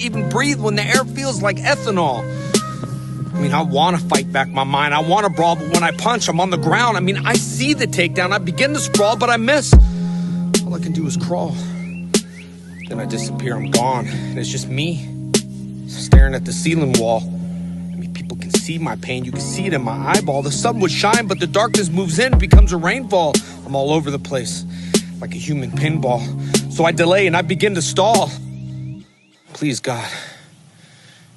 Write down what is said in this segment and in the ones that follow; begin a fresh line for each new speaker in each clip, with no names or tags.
even breathe when the air feels like ethanol. I mean, I want to fight back my mind. I want to brawl, but when I punch, I'm on the ground. I mean, I see the takedown. I begin to sprawl, but I miss. All I can do is crawl. Then I disappear. I'm gone. And it's just me staring at the ceiling wall. I mean, people can see my pain. You can see it in my eyeball. The sun would shine, but the darkness moves in, becomes a rainfall. I'm all over the place like a human pinball. So I delay and I begin to stall. Please, God,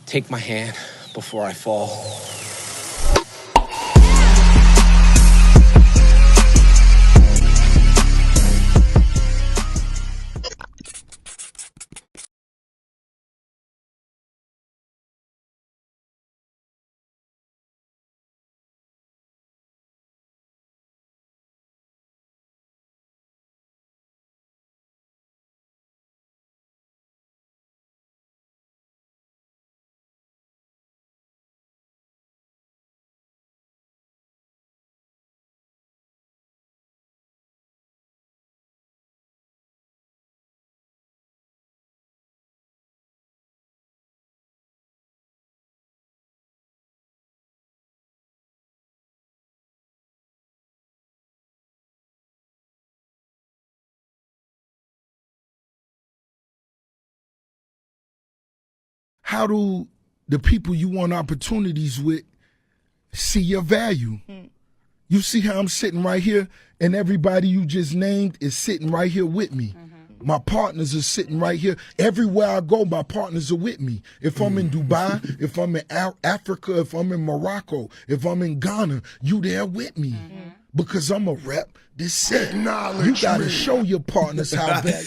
take my hand before I fall.
How do the people you want opportunities with see your value? You see how I'm sitting right here and everybody you just named is sitting right here with me. My partners are sitting right here. Everywhere I go, my partners are with me. If I'm in Dubai, if I'm in Africa, if I'm in Morocco, if I'm in Ghana, you there with me. Because I'm a rep. This set. You gotta show your partners how bad.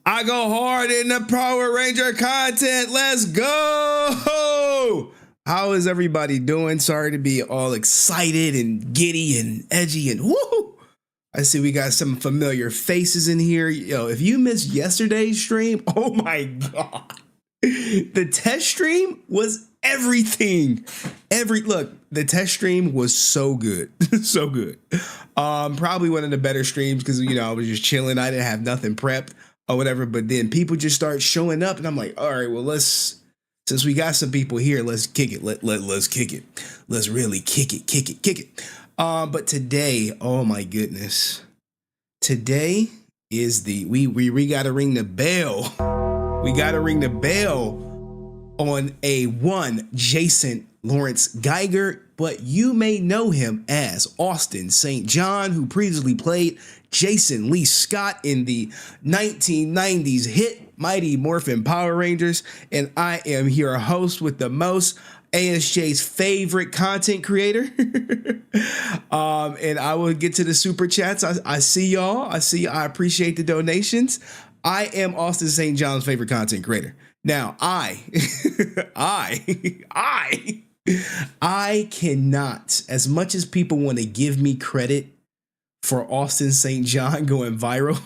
I go hard in the Power Ranger content. Let's go. How is everybody doing? Sorry to be all excited and giddy and edgy and woo. I see we got some familiar faces in here. Yo, if you missed yesterday's stream, oh my God. The test stream was everything. Look, the test stream was so good. So good. Probably one of the better streams because, you know, I was just chilling. I didn't have nothing prepped or whatever. But then people just start showing up and I'm like, all right, well, since we got some people here, let's kick it. Let's kick it. Let's really kick it. But today, oh my goodness. Today is we gotta ring the bell. We gotta ring the bell on one Jason Lawrence Geiger, but you may know him as Asutin St John, who previously played Jason Lee Scott in the 1990s hit Mighty Morphin Power Rangers. And I am your host with the most, ASJ's favorite content creator. And I will get to the super chats. I see y'all. I appreciate the donations. I am Asutin St John's favorite content creator. Now, I cannot, as much as people want to give me credit for Asutin St John going viral,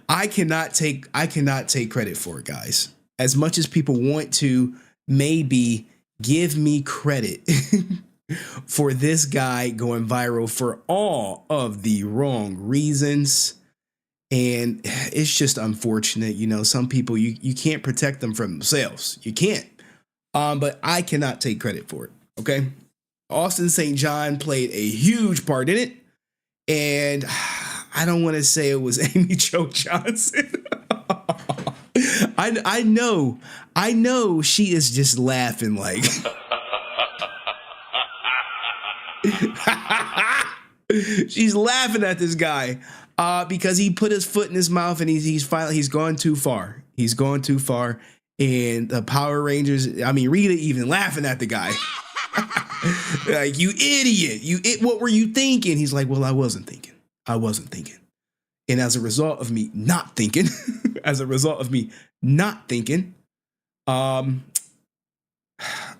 I cannot take credit for it, guys. As much as people want to maybe give me credit for this guy going viral for all of the wrong reasons. And it's just unfortunate, you know, some people, you can't protect them from themselves. You can't. But I cannot take credit for it. Okay. Asutin St John played a huge part in it. And I don't want to say it was Amy Jo Johnson. I know she is just laughing like she's laughing at this guy because he put his foot in his mouth and he's gone too far. He's gone too far. And the Power Rangers, I mean, Rita even laughing at the guy. Like, you idiot. What were you thinking? He's like, well, I wasn't thinking. And as a result of me not thinking,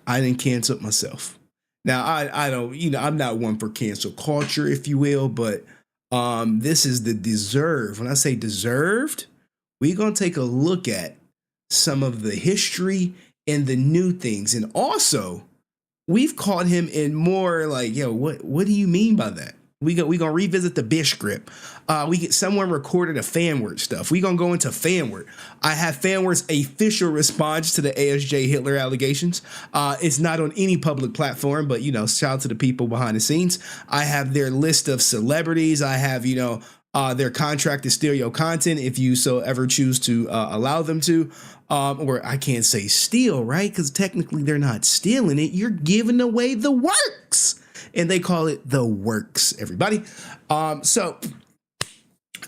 I didn't cancel it myself. Now I don't, I'm not one for cancel culture, if you will, but this is the deserved. When I say deserved, we're gonna take a look at some of the history and the new things, and also we've caught him in more like, yo, what do you mean by that? We gonna revisit the Bish script. Someone recorded a FANWARD stuff. We gonna go into FANWARD. I have FANWARD's official response to the ASJ Hitler allegations. It's not on any public platform, but shout out to the people behind the scenes. I have their list of celebrities. I have their contract to steal your content if you so ever choose to allow them to. Or I can't say steal, right? Because technically they're not stealing it. You're giving away the works. And they call it the works, everybody. So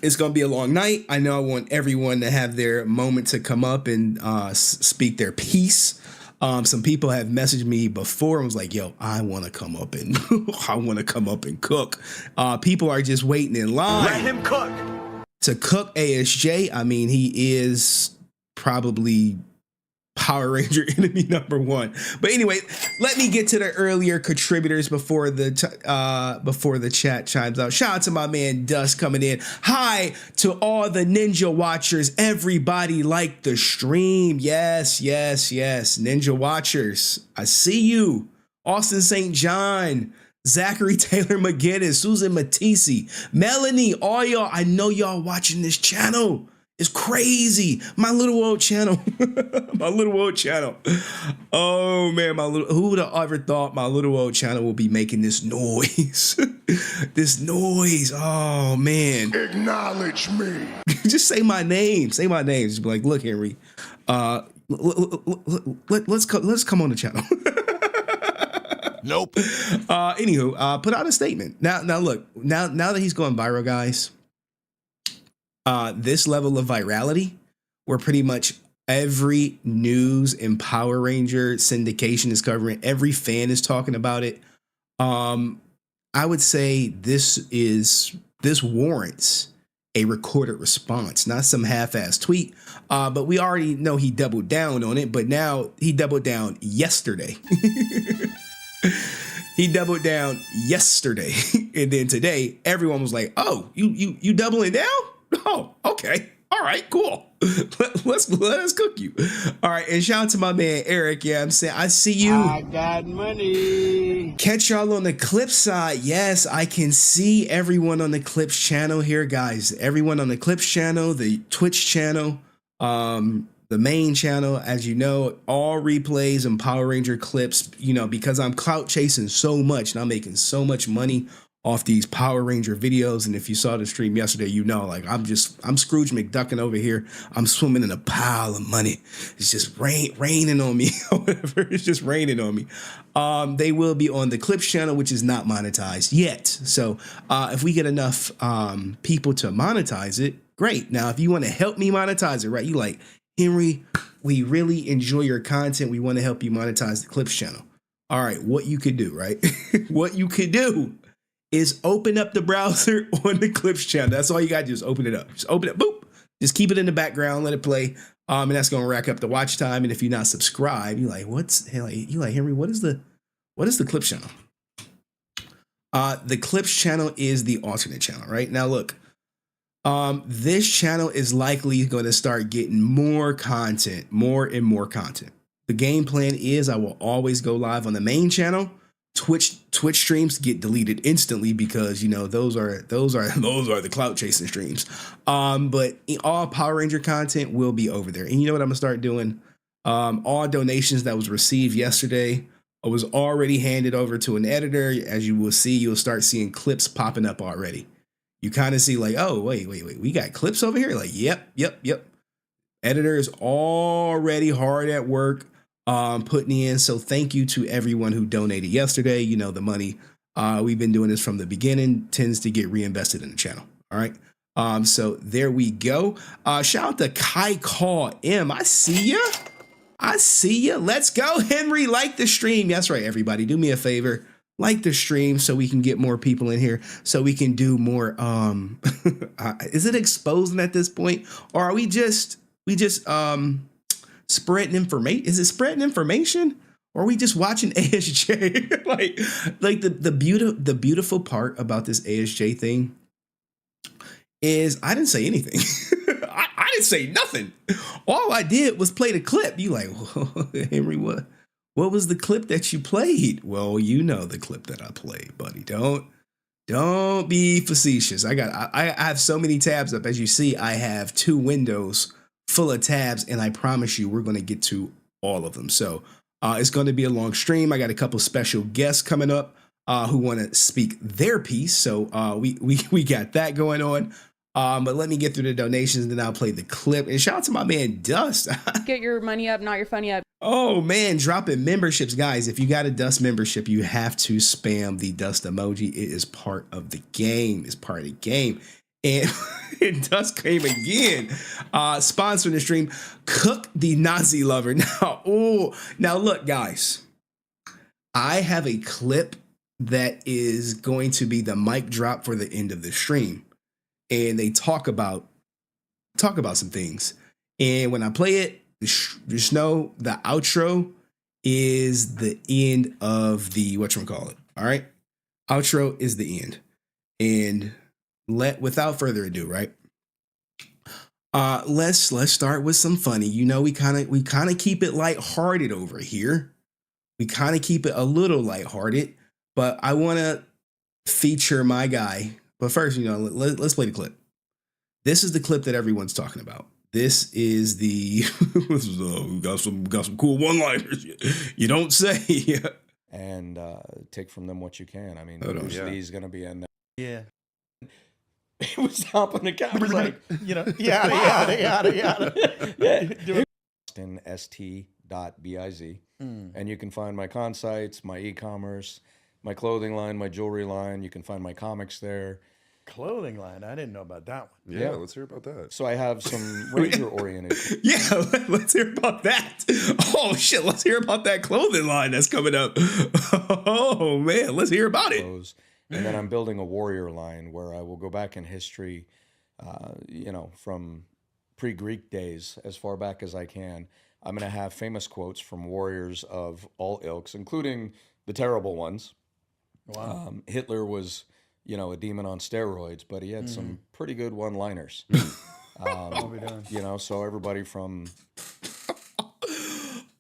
it's going to be a long night. I know I want everyone to have their moment to come up and speak their piece. Some people have messaged me before and was like, yo, I want to come up and cook. People are just waiting in line.
Let him cook.
To cook ASJ. I mean, he is probably Power Ranger enemy number one. But anyway, let me get to the earlier contributors before the chat chimes out. Shout out to my man Dust coming in. Hi to all the Ninja watchers. Everybody like the stream. Yes. Ninja watchers, I see you. Asutin St John, Zachary Taylor McGinnis, Susan Matisse, Melanie, all y'all. I know y'all watching this channel. It's crazy. My little old channel. Oh man, who would have ever thought my little old channel will be making this noise? This noise. Oh man.
Acknowledge me.
Just say my name. Say my name. Just be like, look, Henry. Let's come on the channel.
Nope.
Anywho, put out a statement. Now look, now that he's going viral, guys. This level of virality, where pretty much every news and Power Ranger syndication is covering, every fan is talking about it. I would say this warrants a recorded response, not some half-ass tweet. But we already know he doubled down on it, but now he doubled down yesterday. He doubled down yesterday. And then today, everyone was like, oh, you doubling down? Oh, okay. All right, cool. Let us cook you. All right, and shout out to my man Eric. Yeah, I'm saying I see you.
I got money.
Catch y'all on the Clips side. Yes, I can see everyone on the Clips channel here, guys. Everyone on the Clips channel, the Twitch channel, the main channel. As you know, all replays and Power Ranger clips. Because I'm clout chasing so much and I'm making so much money off these Power Ranger videos. And if you saw the stream yesterday, like I'm Scrooge McDuckin over here. I'm swimming in a pile of money. It's just raining on me or whatever. It's just raining on me. They will be on the Clips channel, which is not monetized yet. So if we get enough people to monetize it, great. Now, if you want to help me monetize it, right? You like, Henry, we really enjoy your content. We want to help you monetize the Clips channel. All right, what you could do, right? What you could do is open up the browser on the Clips channel. That's all you gotta do is open it up. Just open it, boop. Just keep it in the background, let it play. And that's gonna rack up the watch time. And if you're not subscribed, you're like, Henry, what is the Clips channel? The Clips channel is the alternate channel, right? Now look, this channel is likely gonna start getting more content, more and more content. The game plan is I will always go live on the main channel. Twitch streams get deleted instantly because those are the clout chasing streams. But all Power Ranger content will be over there. And you know what I'm gonna start doing? All donations that was received yesterday was already handed over to an editor. As you will see, you'll start seeing clips popping up already. You kind of see like, oh wait, we got clips over here. Like, yep. Editor is already hard at work. Putting in. So thank you to everyone who donated yesterday. The money, we've been doing this from the beginning, tends to get reinvested in the channel. All right. So there we go. Shout out to Kai Call M. I see ya. Let's go, Henry. Like the stream. That's right, everybody. Do me a favor. Like the stream so we can get more people in here, so we can do more. Is it exposing at this point? Or are we just spreading information. Is it spreading information? Or are we just watching ASJ? like the beautiful part about this ASJ thing is I didn't say anything. I didn't say nothing. All I did was play the clip. You like, whoa, Henry, what was the clip that you played? Well, you know the clip that I played, buddy. Don't be facetious. I have so many tabs up. As you see, I have 2 windows full of tabs, and I promise you we're going to get to all of them. So it's going to be a long stream. I got a couple special guests coming up who want to speak their piece. So we got that going on. But let me get through the donations, and then I'll play the clip. And shout out to my man Dust.
Get your money up, not your funny up.
Oh man, dropping memberships, guys. If you got a Dust membership, you have to spam the Dust emoji. It is part of the game. It's part of the game. And Dust came again, sponsoring the stream. Cook the Nazi lover. Now look, guys. I have a clip that is going to be the mic drop for the end of the stream, and they talk about some things. And when I play it, just know the outro is the end of the whatchamacallit. All right, outro is the end. And without further ado, right? Let's start with some funny. You know, we kind of keep it lighthearted over here. We kind of keep it a little lighthearted, but I want to feature my guy. But first, you know, let's play the clip. This is the clip that everyone's talking about. This is the we got some cool one-liners. You don't say.
And take from them what you can. I mean, Bruce Lee's going to be in there.
Yeah.
He was hopping the camera like,
you know, yada.
st.biz. And you can find my consites, my e-commerce, my clothing line, my jewelry line. You can find my comics there.
Clothing line. I didn't know about that one.
Yeah, let's hear about that.
So I have some Ranger-oriented.
Yeah, let's hear about that. Oh, shit, let's hear about that clothing line that's coming up. Oh, man, let's hear about it.
And then I'm building a warrior line where I will go back in history, from pre-Greek days as far back as I can. I'm going to have famous quotes from warriors of all ilks, including the terrible ones.
Wow.
Hitler was, a demon on steroids, but he had some pretty good one-liners. So everybody from...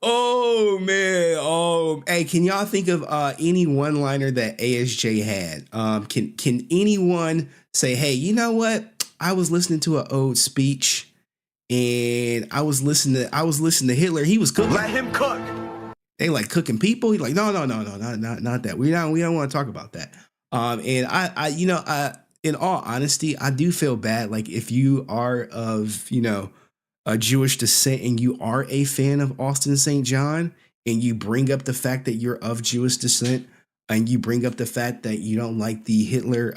Oh, man. Oh, hey, can y'all think of any one-liner that ASJ had? Can anyone say, hey, you know what? I was listening to an old speech, and I was listening to Hitler. He was cooking.
Let him cook.
They like cooking people. He's like, no, not that. We don't want to talk about that. And I in all honesty, I do feel bad. Like if you are of, a Jewish descent and you are a fan of Asutin St John and you bring up the fact that you're of Jewish descent and you bring up the fact that you don't like the Hitler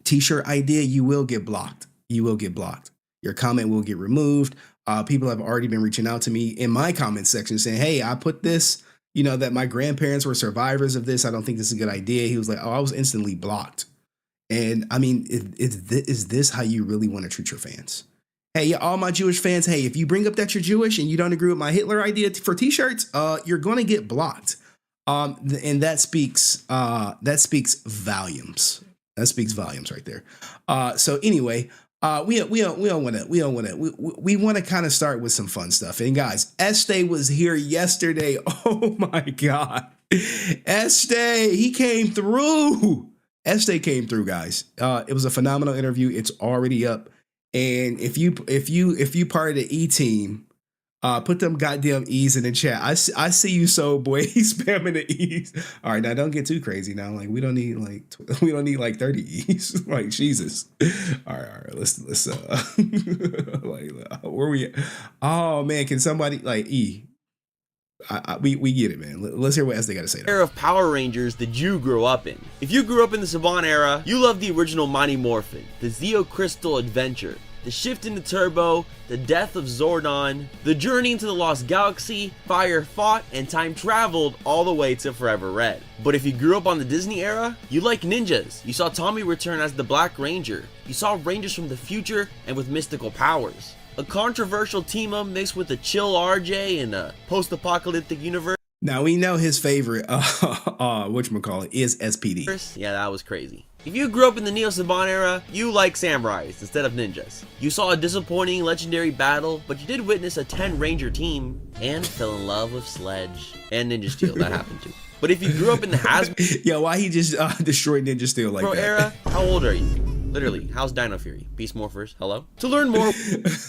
t-shirt idea, you will get blocked. You will get blocked. Your comment will get removed. People have already been reaching out to me in my comment section saying, hey, I put this, that my grandparents were survivors of this. I don't think this is a good idea. He was like, oh, I was instantly blocked. And I mean, is this how you really want to treat your fans? Hey, all my Jewish fans, hey, if you bring up that you're Jewish and you don't agree with my Hitler idea for t-shirts, you're going to get blocked. And that speaks volumes. That speaks volumes right there. So anyway, we want to kind of start with some fun stuff. And guys, hiEste was here yesterday. Oh my God. hiEste, he came through. hiEste came through, guys. It was a phenomenal interview. It's already up. And if you part of the E team, put them goddamn E's in the chat. I see you, so boy. He's spamming the E's. All right, now don't get too crazy. Now, like we don't need like 30 E's. Like Jesus. All right. Let's like where we at? Oh man, can somebody like E? We get it, man. Let's hear what else they got to say.
Era of Power Rangers did you grow up in? If you grew up in the Saban era, you love the original Mighty Morphin, the Zeo Crystal Adventure, the shift into Turbo, the death of Zordon, the journey into the Lost Galaxy, fire fought, and time traveled all the way to Forever Red. But if you grew up on the Disney era, you like ninjas. You saw Tommy return as the Black Ranger. You saw Rangers from the future and with mystical powers. A controversial team-up mixed with a chill RJ in a post-apocalyptic universe.
Now we know his favorite, whatchamacallit, is SPD.
Yeah, that was crazy. If you grew up in the Neo Saban era, you like samurais instead of ninjas. You saw a disappointing legendary battle, but you did witness a 10 ranger team and fell in love with Sledge and Ninja Steel. That happened too. But if you grew up in the Has
Yo, why he just destroyed Ninja Steel like that?
era, how old are you? Literally, how's Dino Fury? Beast Morphers, hello? To learn more,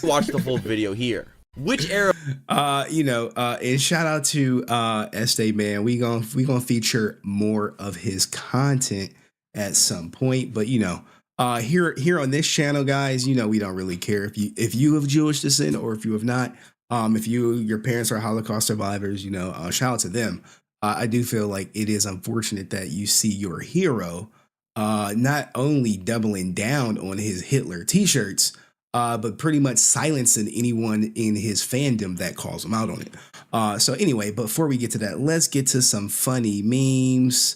watch the full video here. Which era?
And shout out to Este, man. We gonna feature more of his content at some point. But here on this channel, guys, we don't really care if you have Jewish descent or if you have not. If your parents are Holocaust survivors, shout out to them. I do feel like it is unfortunate that you see your hero not only doubling down on his Hitler t-shirts, but pretty much silencing anyone in his fandom that calls him out on it. So anyway, before we get to that, let's get to some funny memes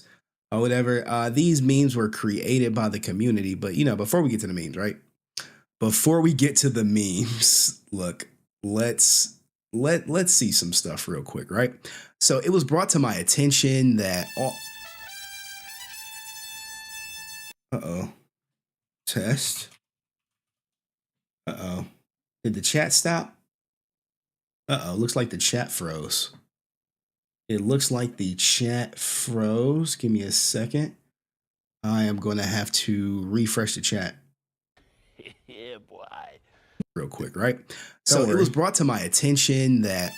or whatever. These memes were created by the community, but before we get to the memes, right? Before we get to the memes, look, let's see some stuff real quick, right? So it was brought to my attention that test. Did the chat stop? Looks like the chat froze. It looks like the chat froze. Give me a second. I am going to have to refresh the chat.
Yeah, boy.
Real quick, right? So it was brought to my attention that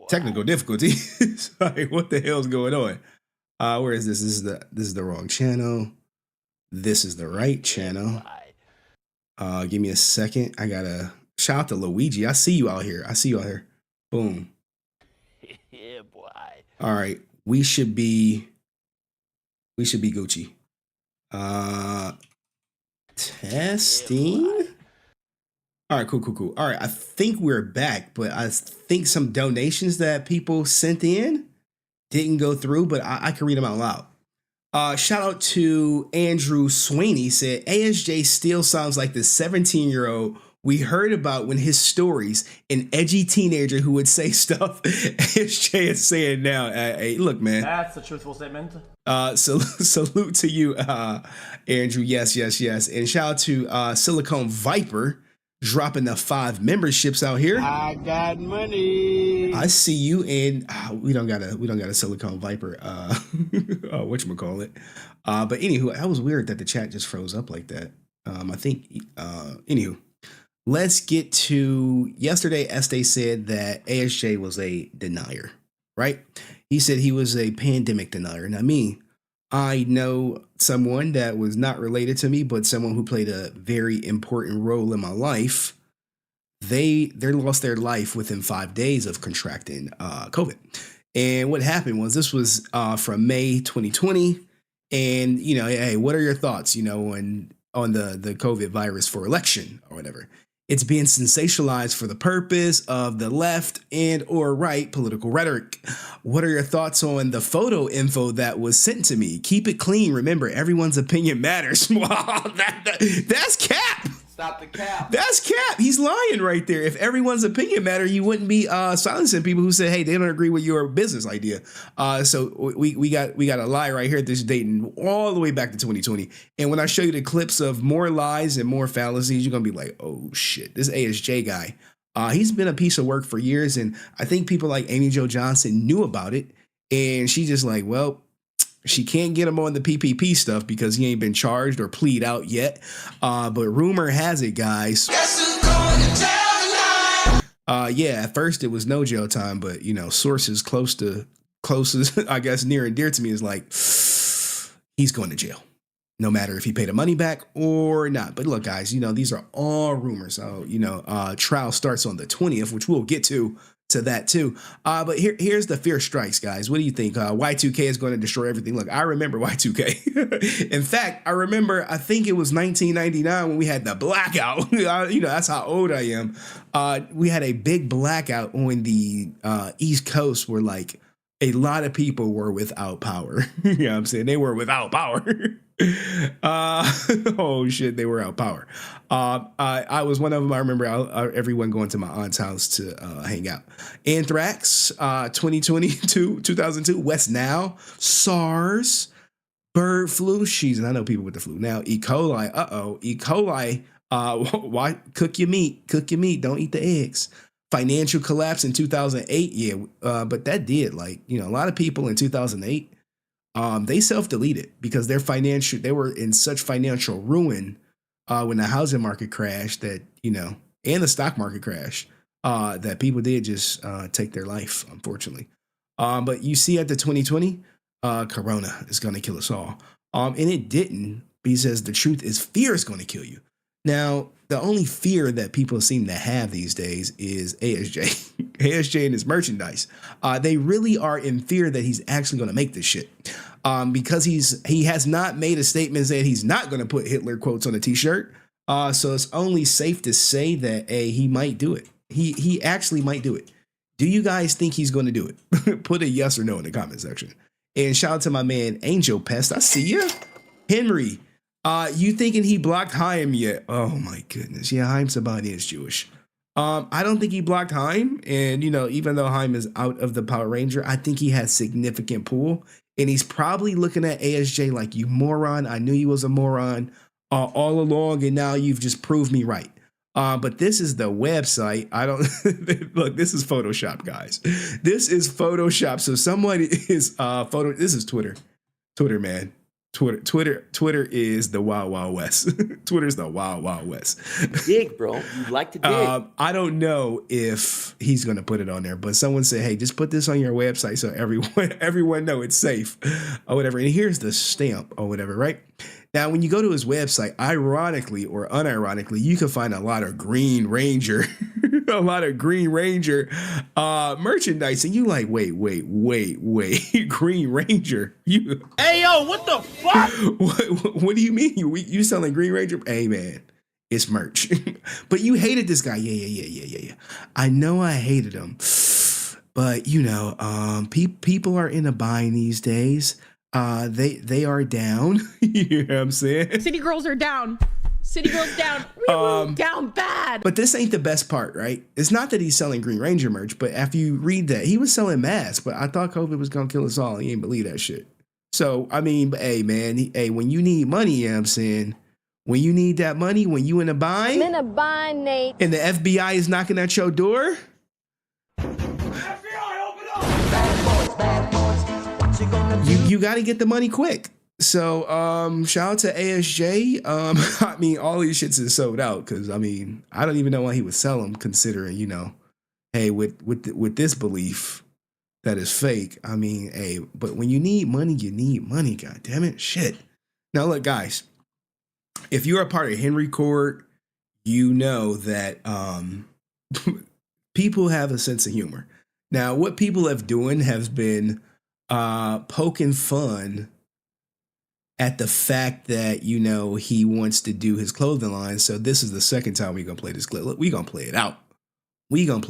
technical difficulty. Sorry, what the hell's going on? Where is this? This is the wrong channel. This is the right channel. Give me a second. I gotta shout out to Luigi. I see you out here. Boom.
Yeah, boy.
All right. We should be Gucci. Testing. All right, cool. All right, I think we're back, but I think some donations that people sent in didn't go through, but I can read them out loud. Shout out to Andrew Sweeney, said ASJ still sounds like the 17-year-old we heard about when his stories, an edgy teenager who would say stuff ASJ is saying now. Hey, look, man.
That's a truthful statement.
Salute to you, Andrew. Yes. And shout out to Silicone Viper dropping the 5 memberships out here.
I got money.
I see you, and we don't got a Silicone Viper. Whatchamacallit. But anywho, that was weird that the chat just froze up like that. I think anywho, let's get to yesterday. Este said that ASJ was a denier, right? He said he was a pandemic denier. Now I know someone that was not related to me, but someone who played a very important role in my life. They lost their life within 5 days of contracting COVID. And what happened was this was from May 2020. And, hey, what are your thoughts, on the COVID virus for election or whatever? It's being sensationalized for the purpose of the left and or right political rhetoric. What are your thoughts on the photo info that was sent to me? Keep it clean. Remember, everyone's opinion matters. Wow, that's cap.
Stop the cap.
That's cap. He's lying right there. If everyone's opinion mattered, you wouldn't be silencing people who say, hey, they don't agree with your business idea. So we got a lie right here. This is dating all the way back to 2020. And when I show you the clips of more lies and more fallacies, you're going to be like, oh, shit, this ASJ guy, he's been a piece of work for years. And I think people like Amy Jo Johnson knew about it. And she's just like, well, she can't get him on the PPP stuff because he ain't been charged or plead out yet. But rumor has it, guys. Guess who's going to jail tonight? Yeah, at first it was no jail time, but sources closest, I guess, near and dear to me is like, he's going to jail, no matter if he paid the money back or not. But look, guys, these are all rumors. So, trial starts on the 20th, which we'll get to that too. But here's the fear strikes, guys. What do you think? Y2K is going to destroy everything. Look, I remember Y2K. In fact, I think it was 1999 when we had the blackout. That's how old I am. We had a big blackout on the East Coast where a lot of people were without power. You know what I'm saying? They were without power. Oh shit, they were out power. I was one of them. I remember everyone going to my aunt's house to hang out. Anthrax, 2002, West Nile, SARS, bird flu. And I know people with the flu now. E. coli. E. coli. Why cook your meat? Cook your meat. Don't eat the eggs. Financial collapse in 2008. Yeah, but that did a lot of people in 2008. They self-deleted because they were in such financial ruin when the housing market crashed and the stock market crashed that people did just take their life, unfortunately. But you see at the 2020, Corona is going to kill us all. And it didn't. He says the truth is fear is going to kill you. Now, the only fear that people seem to have these days is ASJ. ASJ and his merchandise. They really are in fear that he's actually going to make this shit. Because he has not made a statement saying he's not going to put Hitler quotes on a t-shirt. So it's only safe to say that he might do it. He actually might do it. Do you guys think he's going to do it? Put a yes or no in the comment section. And shout out to my man Angel Pest. I see you. Henry, you thinking he blocked Haim yet? Oh my goodness. Yeah, Haim Sabani is Jewish. I don't think he blocked Haim. And, even though Haim is out of the Power Ranger, I think he has significant pull. And he's probably looking at ASJ like, you moron. I knew you was a moron all along. And now you've just proved me right. But this is the website. Look, this is Photoshop, guys. This is Photoshop. So someone is this is Twitter. Twitter, man. Twitter is the Wild Wild West. Twitter's the Wild Wild West.
Dig, bro. You like to dig.
I don't know if he's gonna put it on there, but someone said, "Hey, just put this on your website so everyone know it's safe, or whatever." And here's the stamp or whatever, right? Now, when you go to his website, ironically or unironically, you can find a lot of Green Ranger, merchandise, and you like, wait, Green Ranger?
Hey, yo, what the fuck?
What do you mean? You selling Green Ranger? Hey, man, it's merch. But you hated this guy. Yeah. I know I hated him, but people are into buying these days. They are down. You know what I'm saying?
City girls are down. City girls down. Down bad.
But this ain't the best part, right? It's not that he's selling Green Ranger merch, but after you read that, he was selling masks. But I thought COVID was gonna kill us all. He ain't believe that shit. So I mean, hey man, when you need money, you know what I'm saying? When you need that money, when you in a bind,
I'm in a bind, Nate,
and the FBI is knocking at your door. You got to get the money quick. So shout out to ASJ. I mean, all these shits is sold out because I don't even know why he would sell them, considering hey, with this belief that is fake. Hey, but when you need money, you need money. God damn it, shit. Now look, guys, if you're a part of Henry Court, you know that people have a sense of humor. Now, what people have doing has been poking fun at the fact that, he wants to do his clothing line. So this is the second time we're going to play this clip. Look, we're going to play it out. You know what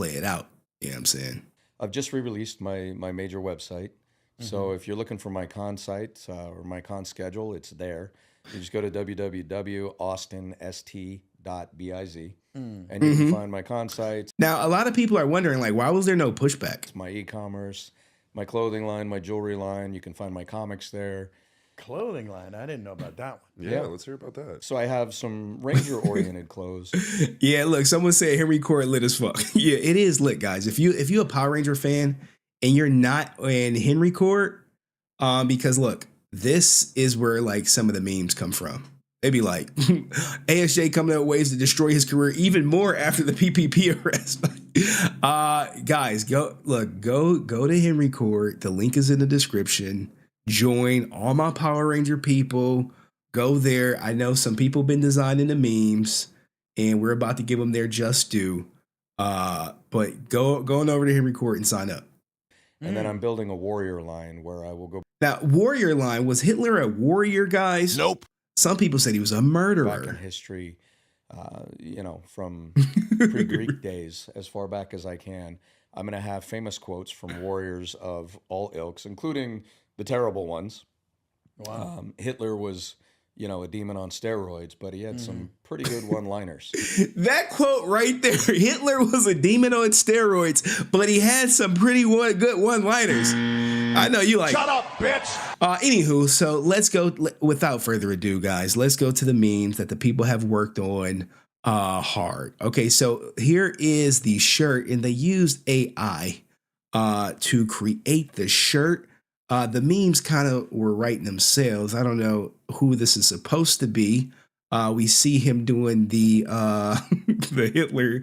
I'm saying?
I've just re-released my major website. Mm-hmm. So if you're looking for my con site or my con schedule, it's there. You just go to www.austinst.biz and you can find my con sites.
Now, a lot of people are wondering, why was there no pushback?
It's my e-commerce, my clothing line, my jewelry line. You can find my comics there.
Clothing line? I didn't know about that one.
Yeah, let's hear about that.
So I have some Ranger-oriented clothes.
Yeah, look, someone said Henry Court lit as fuck. Yeah, it is lit, guys. If you're a Power Ranger fan and you're not in Henry Court, because look, this is where some of the memes come from. They be like, ASJ coming up with ways to destroy his career even more after the PPP arrest. Guys, go to Henry Court. The link is in the description. Join all my Power Ranger people. Go there. I know some people been designing the memes, and we're about to give them their just due. But go on over to Henry Court and sign up.
And then I'm building a warrior line where I will go.
Now, warrior line, was Hitler a warrior, guys?
Nope.
Some people said he was a murderer.
Back in history, from pre-Greek days, as far back as I can, I'm going to have famous quotes from warriors of all ilks, including the terrible ones.
Wow.
Hitler was a demon on steroids, but he had some pretty good one-liners.
That quote right there, Hitler was a demon on steroids, but he had some pretty good one-liners. I know you like.
Shut up, bitch.
Anywho, so let's go, without further ado, guys, let's go to the memes that the people have worked on hard. Okay, so here is the shirt, and they used AI to create the shirt. The memes kind of were writing themselves. I don't know who this is supposed to be. We see him doing the the Hitler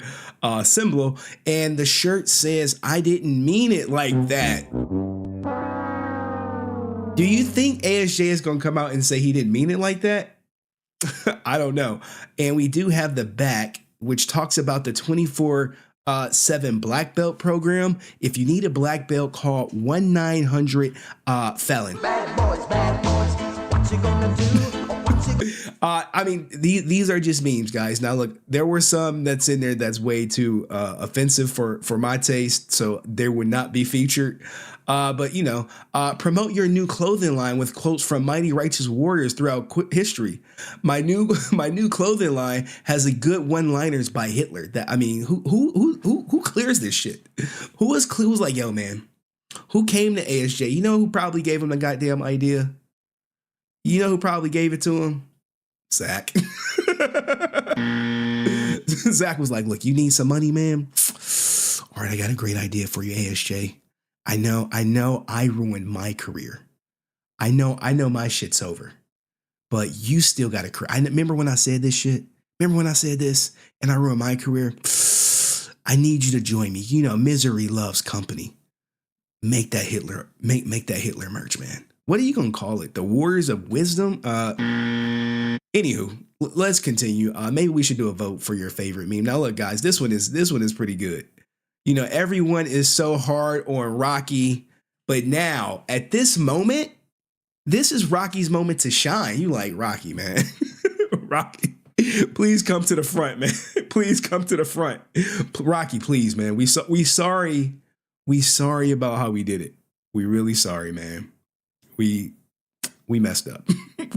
symbol, and the shirt says, "I didn't mean it like that." Do you think ASJ is going to come out and say he didn't mean it like that? I don't know. And we do have the back, which talks about the 24/7 black belt program. If you need a black belt, call 1-900-FELON.
Bad boys, what you gonna do?
I mean, these are just memes, guys. Now, look, there were some that's in there that's way too offensive for my taste, so they would not be featured. But, promote your new clothing line with quotes from mighty righteous warriors throughout history. My new clothing line has a good one-liners by Hitler. That, I mean, who clears this shit? Who's like, yo, man, who came to ASJ? You know who probably gave him the goddamn idea? You know who probably gave it to him? Zach. Zach was like, look, you need some money, man? All right, I got a great idea for you, ASJ. I know I ruined my career. I know my shit's over. But you still got a career. I remember when I said this shit? Remember when I said this and I ruined my career? I need you to join me. Misery loves company. Make that Hitler merch, man. What are you going to call it? The Warriors of Wisdom? Anywho, let's continue. Maybe we should do a vote for your favorite meme. Now, look, guys, this one is pretty good. Everyone is so hard on Rocky, but now at this moment, this is Rocky's moment to shine. You like Rocky, man. Rocky, please come to the front, man. Please come to the front. Rocky, please, man. We sorry about how we did it. We really sorry, man. We messed up.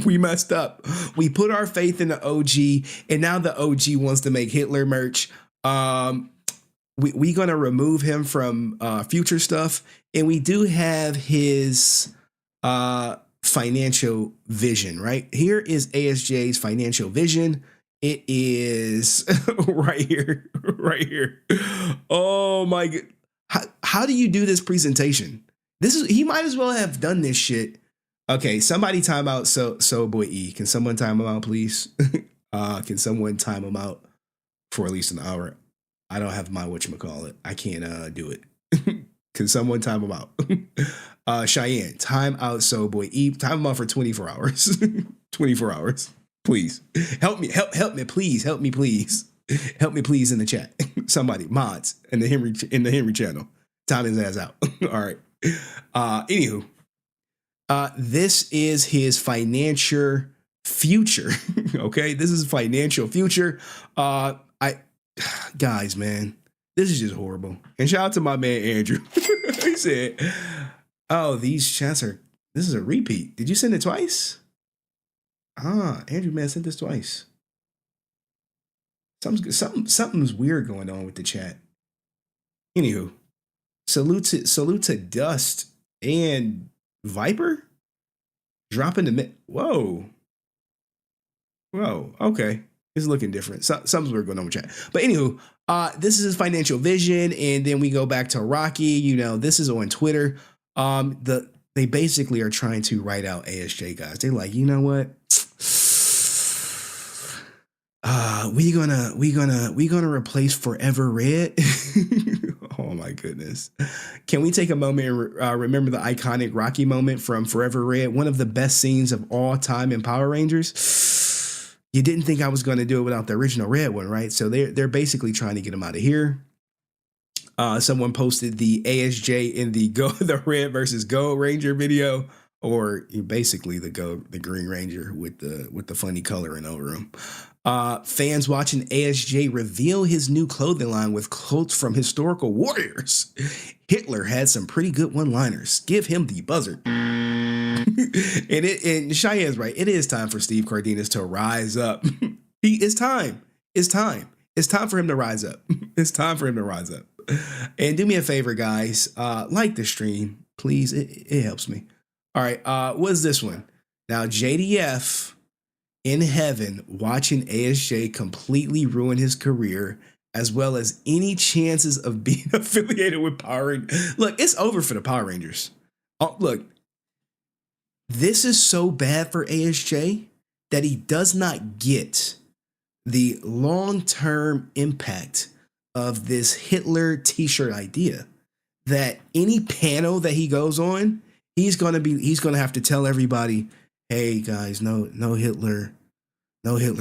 We messed up. We put our faith in the OG, and now the OG wants to make Hitler merch. We gonna remove him from future stuff, and we do have his financial vision. Right here is ASJ's financial vision. It is right here, right here. Oh my god! How do you do this presentation? He might as well have done this shit. Okay, somebody time out. So boy E, can someone time him out, please? Can someone time him out for at least an hour? I don't have my whatchamacallit. I can't do it. Can someone time him out? Cheyenne, time out. So boy E, time him out for 24 hours. 24 hours. Please. Help me, please. Help me, please. Help me, please, in the chat. Somebody, mods in the Henry channel. Time his ass out. All right. Anywho, this is his financial future. Okay, this is financial future. Guys, man, this is just horrible. And shout out to my man Andrew. He said, "Oh, these chats this is a repeat. Did you send it twice?" Andrew, man, sent this twice. Something's weird going on with the chat. Anywho. Salute to Dust and Viper dropping the whoa, okay, it's looking different. Something's weird going on with chat. But anywho, this is his financial vision, and then we go back to Rocky. This is on Twitter. They basically are trying to write out ASJ, guys. They're like, you know what? We gonna replace Forever Red. Oh my goodness. Can we take a moment and remember the iconic Rocky moment from Forever Red? One of the best scenes of all time in Power Rangers. You didn't think I was going to do it without the original red one, right? So they're basically trying to get him out of here. Someone posted the ASJ in the Red versus Gold Ranger video, or basically the Green Ranger with the funny coloring over him. Fans watching ASJ reveal his new clothing line with quotes from historical warriors. Hitler had some pretty good one-liners. Give him the buzzer. And Cheyenne's right. It is time for Steve Cardenas to rise up. It's time. It's time. It's time for him to rise up. It's time for him to rise up. And do me a favor, guys. Like the stream, please. It helps me. All right. What's this one? Now, JDF in heaven watching ASJ completely ruin his career, as well as any chances of being affiliated with Power Rangers. Look, it's over for the Power Rangers. Look, this is so bad for ASJ that he does not get the long-term impact of this Hitler t-shirt idea. That any panel that he goes on, he's gonna have to tell everybody, hey guys, no Hitler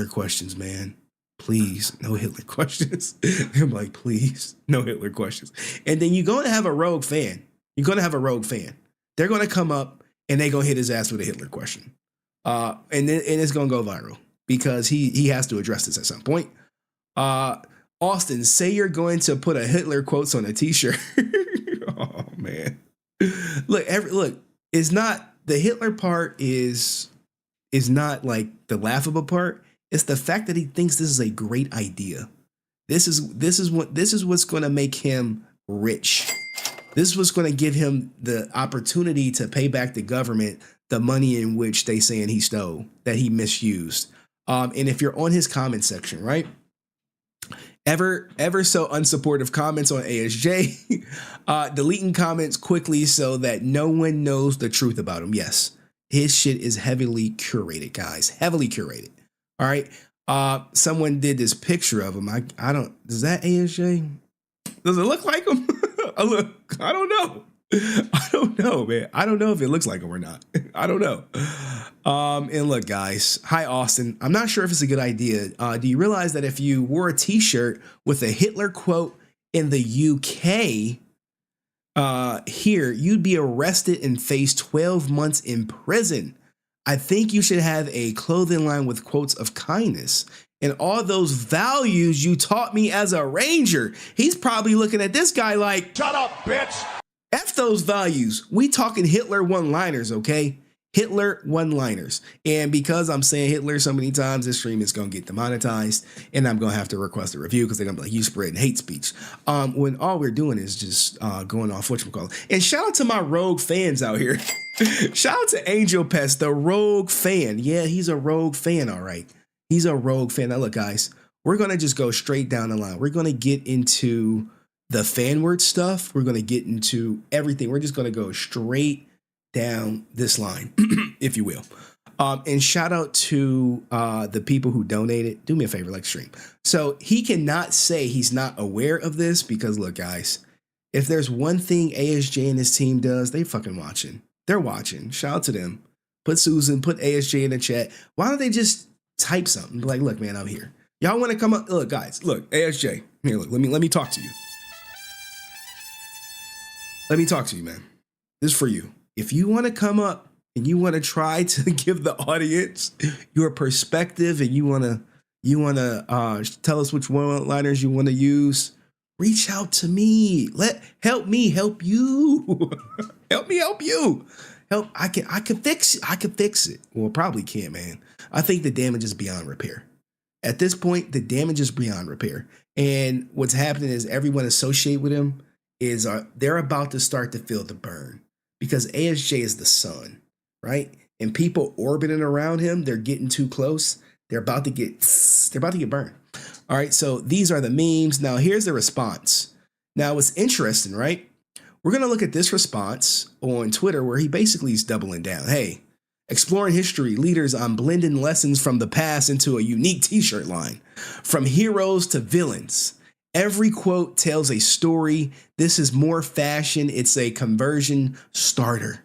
questions, man. Please, no Hitler questions. I'm like, please, no Hitler questions. And then you're gonna have a rogue fan. You're gonna have a rogue fan. They're gonna come up and they're gonna hit his ass with a Hitler question. And it's gonna go viral because he has to address this at some point. Austin, say you're going to put a Hitler quotes on a t-shirt. Oh man. Look, it's not the Hitler part is not like the laughable part. It's the fact that he thinks this is a great idea. This is what's going to make him rich. This is what's going to give him the opportunity to pay back the government the money in which they saying he stole, that he misused. And if you're on his comment section, right? Ever so unsupportive comments on ASJ, deleting comments quickly so that no one knows the truth about him. Yes, his shit is heavily curated, guys. Heavily curated. All right. Someone did this picture of him. I don't. Does that ASJ? Does it look like him? I don't know. I don't know, man. I don't know if it looks like him or not. I don't know. And look, guys. Hi, Austin. I'm not sure if it's a good idea. Do you realize that if you wore a t-shirt with a Hitler quote in the UK here, you'd be arrested and face 12 months in prison? I think you should have a clothing line with quotes of kindness and all those values you taught me as a ranger. He's probably looking at this guy like, shut up, bitch. F those values. We talking Hitler one-liners, okay? Hitler one-liners. And because I'm saying Hitler so many times, this stream is going to get demonetized, and I'm going to have to request a review because they're going to be like, you spreading hate speech. When all we're doing is just going off whatchamacallit. And shout out to my rogue fans out here. Shout out to Angel Pest, the rogue fan. Yeah, he's a rogue fan, all right. He's a rogue fan. Now, look, guys, we're going to just go straight down the line. We're going to get into the FANWARD stuff. We're going to get into everything. We're just going to go straight down this line, if you will. And shout out to the people who donated. Do me a favor, like stream. So he cannot say he's not aware of this because, look, guys, if there's one thing ASJ and his team does, they fucking watching. They're watching. Shout out to them. Put Susan, put ASJ in the chat. Why don't they just type something? Like, look, man, I'm here. Y'all want to come up? Look, guys, look, ASJ. Here, look, let me talk to you. Let me talk to you, man. This is for you. If you want to come up and you want to try to give the audience your perspective and you want to tell us which one-liners you want to use, reach out to me. Help me help you. Help me help you. I can fix it. I can fix it. Well, probably can't, man. I think the damage is beyond repair. At this point, the damage is beyond repair. And what's happening is everyone associated with him is they're about to start to feel the burn because ASJ is the sun, right? And people orbiting around him, they're getting too close. They're about to get burned. All right. So these are the memes. Now here's the response. Now what's interesting, right? We're going to look at this response on Twitter where he basically is doubling down. Hey, exploring history, leaders on blending lessons from the past into a unique t-shirt line from heroes to villains. Every quote tells a story. This is more fashion. It's a conversion starter.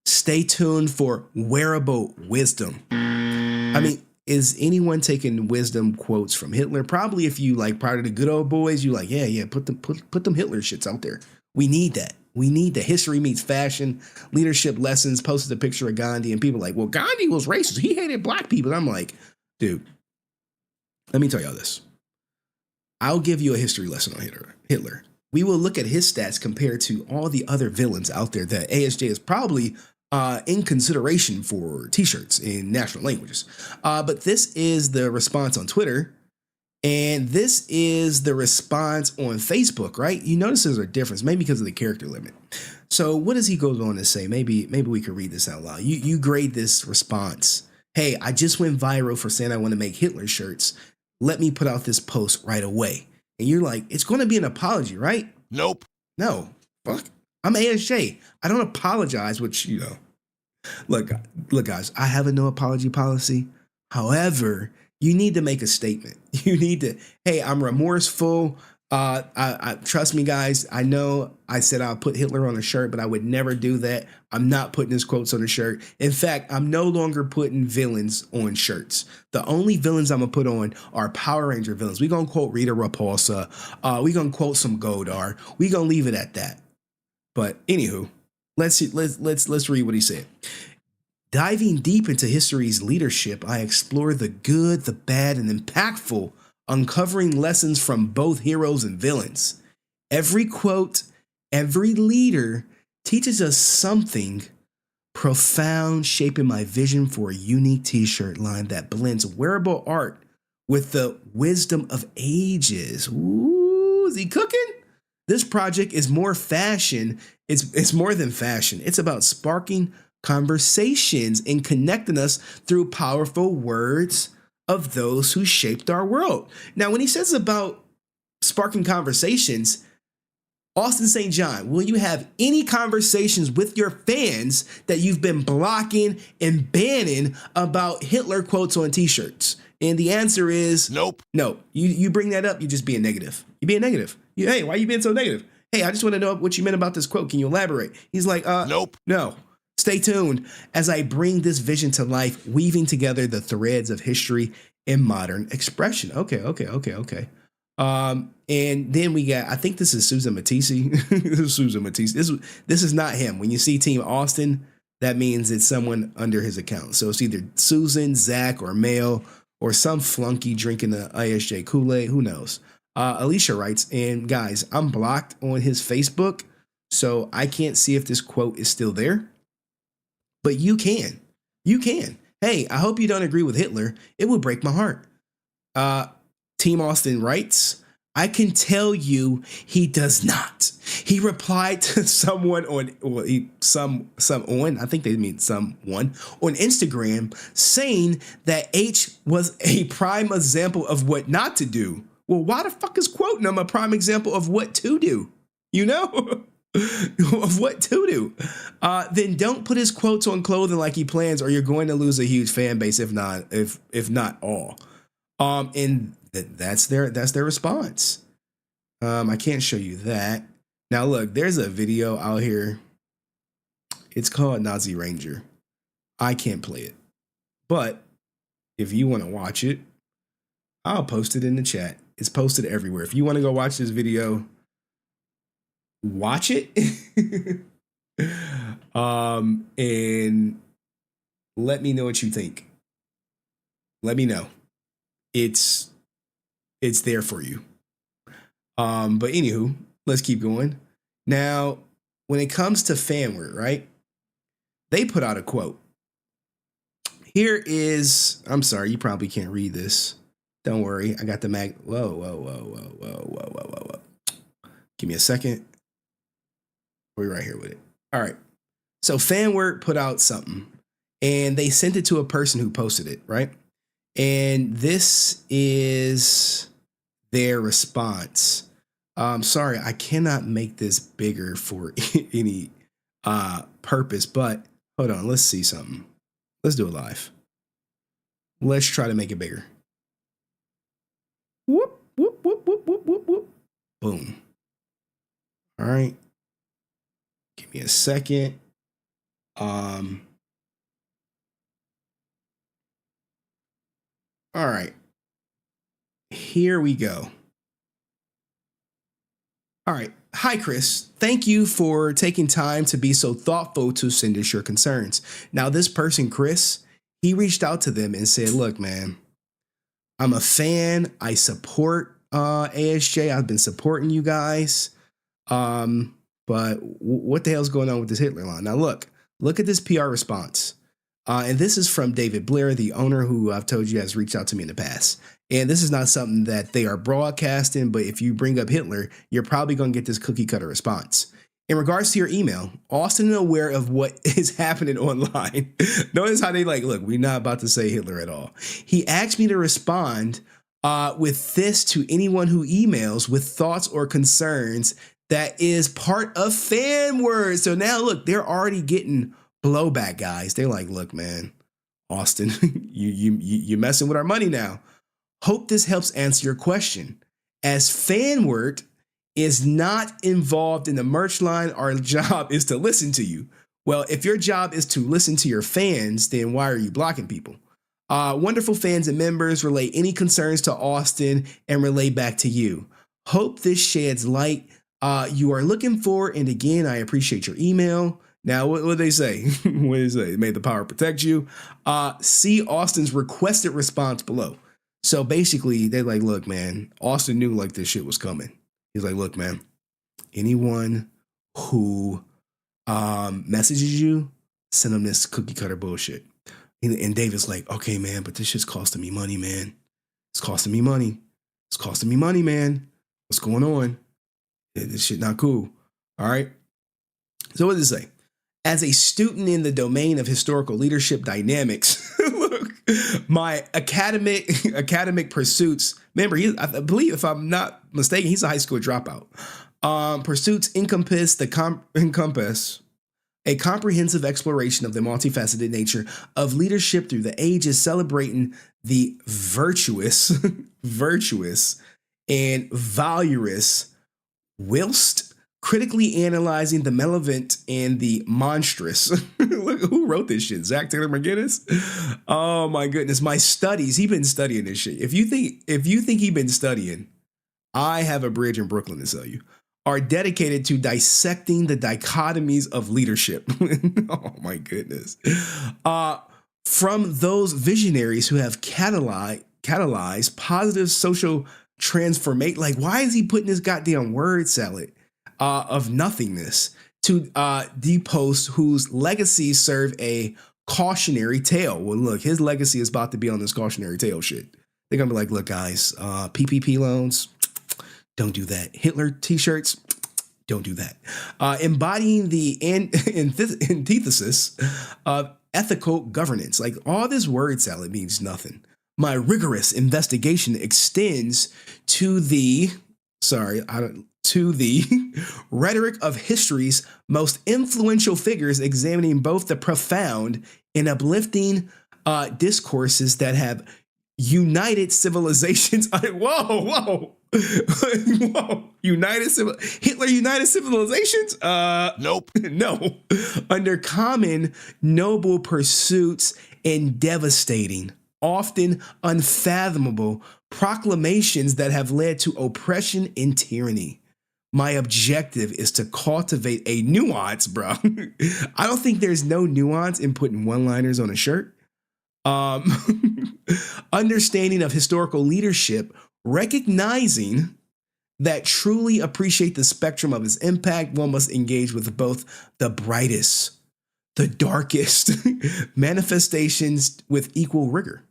Stay tuned for wearable wisdom. I mean, is anyone taking wisdom quotes from Hitler? Probably if you like part of the good old boys, you like, yeah, put them Hitler shits out there. We need that. We need the history meets fashion, leadership lessons, posted a picture of Gandhi and people like, well, Gandhi was racist. He hated black people. And I'm like, dude, let me tell y'all this. I'll give you a history lesson on Hitler. We will look at his stats compared to all the other villains out there that ASJ is probably in consideration for t-shirts in national languages. But this is the response on Twitter, and this is the response on Facebook, right? You notice there's a difference, maybe because of the character limit. So what does he go on to say? Maybe we could read this out loud. You grade this response. Hey, I just went viral for saying I want to make Hitler shirts. Let me put out this post right away. And you're like, it's going to be an apology, right?
Nope.
No. Fuck. I'm ASJ. I don't apologize, which, you know. Look, guys, I have a no apology policy. However, you need to make a statement. You need to, hey, I'm remorseful. I trust me, guys. I know I said I'll put Hitler on a shirt, but I would never do that. I'm not putting his quotes on a shirt. In fact, I'm no longer putting villains on shirts. The only villains I'm gonna put on are Power Ranger villains. We're gonna quote Rita Repulsa. We're gonna quote some Godar. We're gonna leave it at that. But anywho, let's read what he said. Diving deep into history's leadership, I explore the good, the bad, and impactful, uncovering lessons from both heroes and villains. Every quote, every leader teaches us something profound, shaping my vision for a unique t-shirt line that blends wearable art with the wisdom of ages. Ooh, is he cooking? This project is more fashion. It's more than fashion. It's about sparking conversations and connecting us through powerful words of those who shaped our world. Now, when he says about sparking conversations, Asutin St John, will you have any conversations with your fans that you've been blocking and banning about Hitler quotes on t-shirts? And the answer is
nope.
No. You bring that up, you're just being negative. You're being negative. Hey, why are you being so negative? Hey, I just want to know what you meant about this quote. Can you elaborate? He's like,
nope.
No. Stay tuned as I bring this vision to life, weaving together the threads of history and modern expression. Okay. And then we got, I think this is Susan Matisse. This is Susan Matisse. This is not him. When you see Team Austin, that means it's someone under his account. So it's either Susan, Zach, or Mel, or some flunky drinking the ASJ Kool-Aid. Who knows? Alicia writes, and guys, I'm blocked on his Facebook, so I can't see if this quote is still there. But you can. You can. Hey, I hope you don't agree with Hitler. It would break my heart. Team Austin writes, I can tell you he does not. He replied to someone on, well, I think they mean someone on Instagram, saying that H was a prime example of what not to do. Well, why the fuck is quoting him a prime example of what to do? You know? Of what to do. Then don't put his quotes on clothing like he plans, or you're going to lose a huge fan base, if not all. And that's their response. I can't show you that. Now look, there's a video out here. It's called Nazi Ranger. I can't play it, but if you want to watch it, I'll post it in the chat. It's posted everywhere. If you want to go watch this video, watch it. And let me know what you think. Let me know. It's there for you. But anywho, let's keep going. Now, when it comes to FANWARD, right? They put out a quote. Here is, I'm sorry, you probably can't read this. Don't worry, I got the mag. Whoa. Give me a second. We're right here with it. All right. So FANWARD put out something, and they sent it to a person who posted it, right? And this is their response. Sorry, I cannot make this bigger for any purpose, but hold on, let's see something. Let's do it live. Let's try to make it bigger. Whoop, whoop, whoop, whoop, whoop, whoop, whoop. Boom. All right. Give me a second. All right. Here we go. All right. Hi, Chris. Thank you for taking time to be so thoughtful to send us your concerns. Now, this person, Chris, he reached out to them and said, look, man, I'm a fan. I support ASJ. I've been supporting you guys. But what the hell's going on with this Hitler line? Now, look, Look at this PR response. And this is from David Blair, the owner who I've told you has reached out to me in the past. And this is not something that they are broadcasting, but if you bring up Hitler, you're probably going to get this cookie cutter response. In regards to your email, Austin is aware of what is happening online. Notice how they like, look, we're not about to say Hitler at all. He asked me to respond with this to anyone who emails with thoughts or concerns that is part of FANWARD. So now look, they're already getting blowback, guys. They're like, look, man, Austin, you messing with our money now. Hope this helps answer your question. As FANWARD is not involved in the merch line, our job is to listen to you. Well, if your job is to listen to your fans, then why are you blocking people? Wonderful fans and members, relay any concerns to Austin and relay back to you. Hope this sheds light you are looking for. And again, I appreciate your email. Now, what do they say? What do they say? May the power protect you. See Austin's requested response below. So basically, they're like, look, man, Austin knew like this shit was coming. He's like, look, man, anyone who messages you, send them this cookie cutter bullshit. And David's like, okay, man, but this shit's costing me money, man. It's costing me money. It's costing me money, man. What's going on? This shit not cool. All right. So what does it say? As a student in the domain of historical leadership dynamics, look, my academic pursuits, remember, I believe, if I'm not mistaken, he's a high school dropout. Pursuits encompass a comprehensive exploration of the multifaceted nature of leadership through the ages, celebrating the virtuous and valorous, whilst critically analyzing the malevolent and the monstrous. Look, who wrote this shit? Zach Taylor McGinnis? Oh my goodness. My studies, he been studying this shit. If you think he been studying, I have a bridge in Brooklyn to sell you. Are dedicated to dissecting the dichotomies of leadership. Oh my goodness. From those visionaries who have catalyzed positive social transformation. Like, why is he putting this goddamn word salad of nothingness to depost whose legacies serve a cautionary tale? Well, look, his legacy is about to be on this cautionary tale shit. They're gonna be like, look, guys, PPP loans, don't do that. Hitler t-shirts, don't do that. Embodying the antithesis of ethical governance. Like, all this word salad means nothing. My rigorous investigation extends to the rhetoric of history's most influential figures, examining both the profound and uplifting discourses that have united civilizations. Whoa. Hitler united civilizations? Nope. No. Under common noble pursuits and devastating, often unfathomable proclamations that have led to oppression and tyranny. My objective is to cultivate a nuance, bro. I don't think there's no nuance in putting one-liners on a shirt. Understanding of historical leadership, recognizing that truly appreciate the spectrum of its impact, one must engage with both the brightest, the darkest manifestations with equal rigor.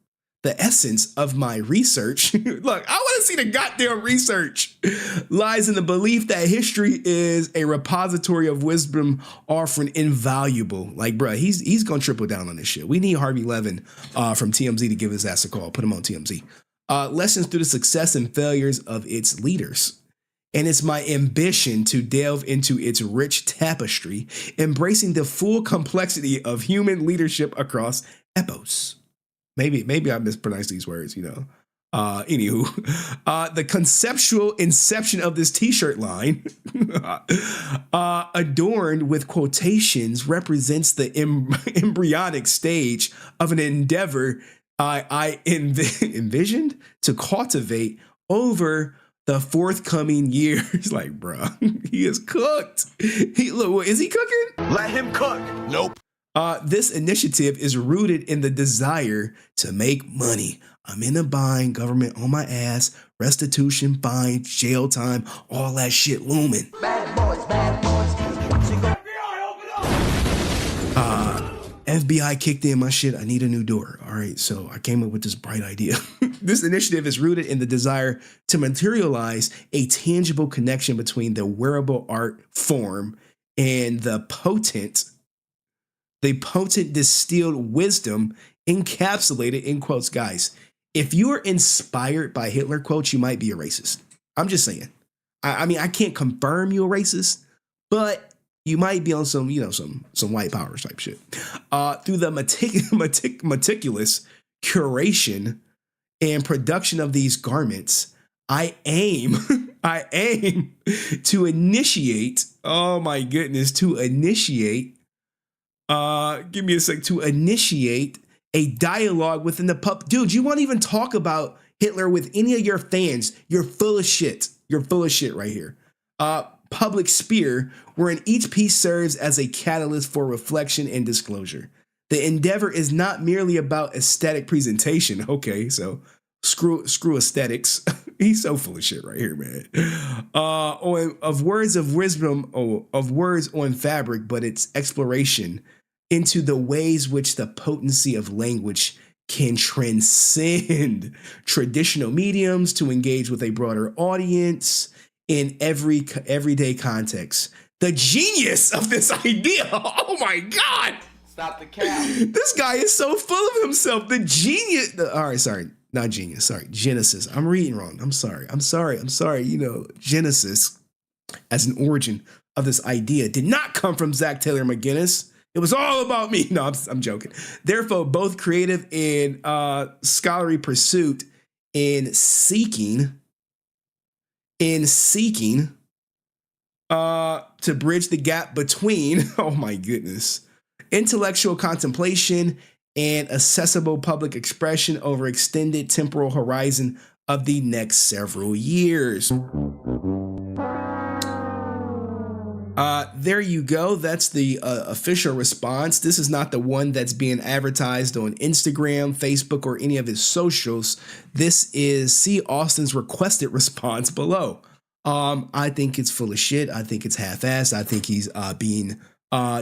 The essence of my research, look, I want to see the goddamn research, lies in the belief that history is a repository of wisdom offering invaluable. Like, bruh, he's going to triple down on this shit. We need Harvey Levin from TMZ to give his ass a call. Put him on TMZ. Lessons through the success and failures of its leaders. And it's my ambition to delve into its rich tapestry, embracing the full complexity of human leadership across epochs. Maybe I mispronounced these words, you know. Anywho, the conceptual inception of this t-shirt line, adorned with quotations, represents the embryonic stage of an endeavor I envisioned to cultivate over the forthcoming years. Like, bro, he is cooked. Look, is he cooking?
Let him cook. Nope.
This initiative is rooted in the desire to make money. I'm in a bind, government on my ass, restitution, fine, jail time, all that shit looming.
Bad boys, bad boys. What you gonna
FBI kicked in my shit. I need a new door. All right, so I came up with this bright idea. This initiative is rooted in the desire to materialize a tangible connection between the wearable art form and the potent distilled wisdom encapsulated in quotes. Guys, if you are inspired by Hitler quotes, you might be a racist. I'm just saying. I mean, I can't confirm you're a racist, but you might be on some, some white power type shit. Through the meticulous curation and production of these garments, I aim to initiate. Oh my goodness, to initiate. Give me a sec. To initiate a dialogue within the dude. You won't even talk about Hitler with any of your fans. You're full of shit. You're full of shit right here. Public sphere, wherein each piece serves as a catalyst for reflection and disclosure. The endeavor is not merely about aesthetic presentation. Okay, so screw aesthetics. He's so full of shit right here, man. Of words of wisdom, of words on fabric, but it's exploration into the ways which the potency of language can transcend traditional mediums to engage with a broader audience in everyday context. The genius of this idea. Oh my God.
Stop the cap.
This guy is so full of himself. The genius. All right, sorry. Not genius. Sorry. Genesis. I'm reading wrong. I'm sorry. Genesis as an origin of this idea did not come from Zach Taylor McGinnis. It was all about me. No, I'm joking. Therefore, both creative and scholarly pursuit in seeking to bridge the gap between, oh my goodness, intellectual contemplation and accessible public expression over extended temporal horizon of the next several years. There you go. That's the official response. This is not the one that's being advertised on Instagram, Facebook, or any of his socials. This is C. Austin's requested response below. I think it's full of shit. I think it's half-assed. I think he's being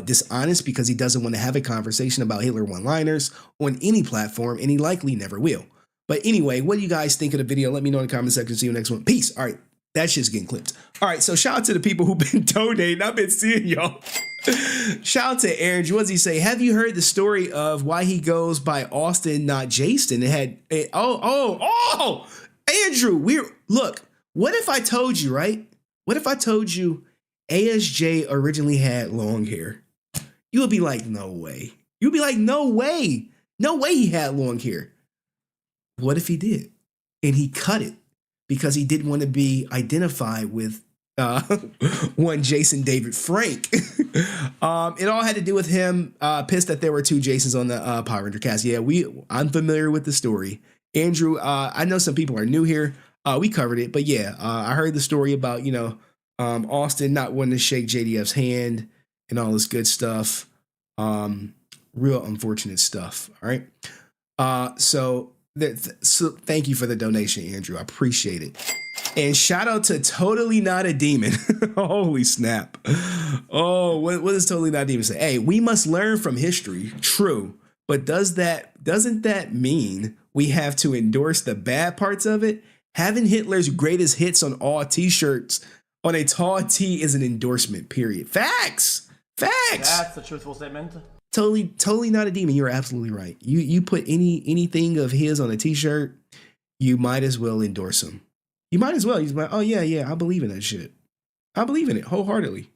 dishonest because he doesn't want to have a conversation about Hitler one-liners on any platform, and he likely never will. But anyway, what do you guys think of the video? Let me know in the comment section. See you next one. Peace. All right. That shit's getting clipped. All right, so shout out to the people who've been donating. I've been seeing y'all. Shout out to Aaron. What does he say? Have you heard the story of why he goes by Austin, not Jason? Andrew, look, what if I told you, right? What if I told you ASJ originally had long hair? You would be like, no way. You'd be like, no way. No way he had long hair. What if he did? And he cut it because he didn't want to be identified with one Jason David Frank. It all had to do with him pissed that there were two Jasons on the Power Ranger cast. Yeah, I'm familiar with the story. Andrew, I know some people are new here. We covered it, but yeah, I heard the story about, Austin not wanting to shake JDF's hand and all this good stuff. Real unfortunate stuff. All right. So thank you for the donation, Andrew. I appreciate it. And shout out to Totally Not a Demon. Holy snap. Oh, what does Totally Not a Demon say? Hey, we must learn from history. True. But doesn't that mean we have to endorse the bad parts of it? Having Hitler's greatest hits on all t-shirts on a tall tee is an endorsement, period. Facts.
That's a truthful statement.
Totally Not a Demon. You're absolutely right. You put anything of his on a t-shirt, you might as well endorse him. You might as well. He's like, oh yeah, I believe in that shit. I believe in it wholeheartedly.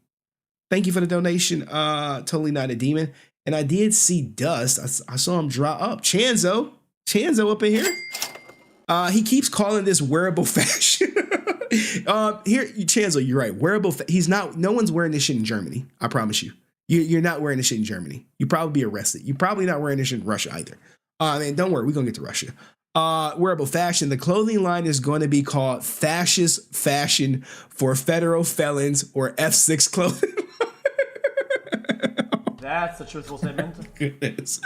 Thank you for the donation. Totally Not a Demon. And I did see Dust. I saw him draw up. Chanzo up in here. He keeps calling this wearable fashion. Here, Chanzo, you're right. Wearable. No one's wearing this shit in Germany. I promise you. You're not wearing this shit in Germany. You'd probably be arrested. You're probably not wearing this shit in Russia either. And don't worry, we're gonna get to Russia. Wearable fashion. The clothing line is going to be called Fascist Fashion for Federal Felons or F6 clothing.
That's a truthful statement.
Goodness.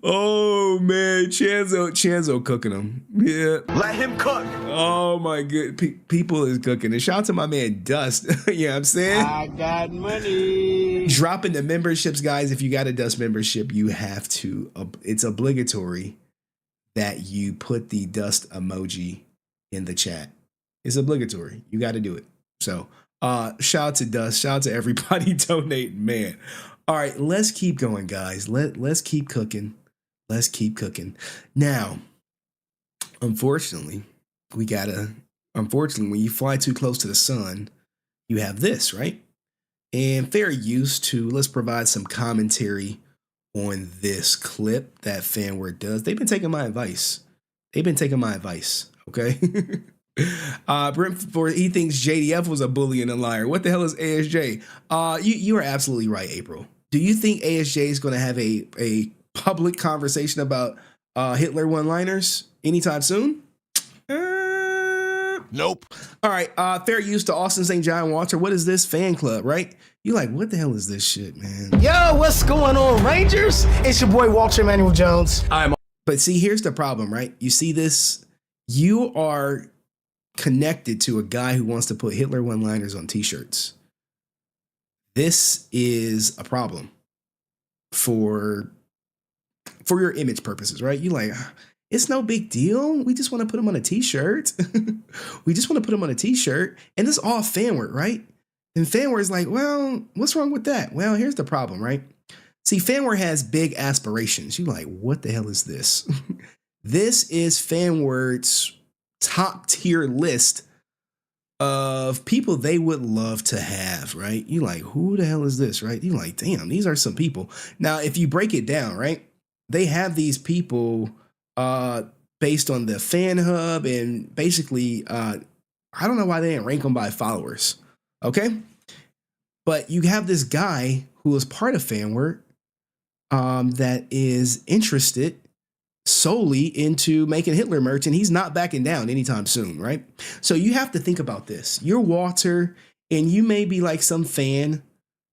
Oh man, Chanzo cooking them. Yeah.
Let him cook.
Oh my good. People is cooking. And shout out to my man Dust. You know what I'm saying?
I got money.
Dropping the memberships, guys. If you got a Dust membership, you have to. It's obligatory that you put the Dust emoji in the chat. It's obligatory. You got to do it. So, shout out to Dust. Shout out to everybody donating, man. All right, let's keep going, guys. Let's keep cooking. Let's keep cooking. Now, unfortunately, when you fly too close to the sun, you have this, right? And fair use to, let's provide some commentary on this clip that FANWARD does. They've been taking my advice. Okay? Brent, for he thinks JDF was a bully and a liar. What the hell is ASJ? You are absolutely right, April. Do you think ASJ is going to have a public conversation about Hitler one-liners anytime soon? Nope. All right. Fair use to Asutin St John. Walter, what is this fan club, right? You like, what the hell is this shit, man?
Yo, what's going on, Rangers? It's your boy, Walter Emmanuel Jones.
But see, here's the problem, right? You see this? You are connected to a guy who wants to put Hitler one-liners on t-shirts. This is a problem for your image purposes, right? You like, it's no big deal. We just want to put them on a t-shirt. We just want to put them on a t-shirt. And this is all FANWARD, right? And FANWARD is like, well, what's wrong with that? Well, here's the problem, right? See, FANWARD has big aspirations. You're like, what the hell is this? This is FANWARD's top tier list of people they would love to have, right? You like, who the hell is this, right? You like, damn, these are some people. Now, if you break it down, right? They have these people based on the fan hub and basically, I don't know why they didn't rank them by followers. Okay. But you have this guy who is part of FANWARD that is interested solely into making Hitler merch, and he's not backing down anytime soon, right? So you have to think about this. You're Walter, and you may be like some fan,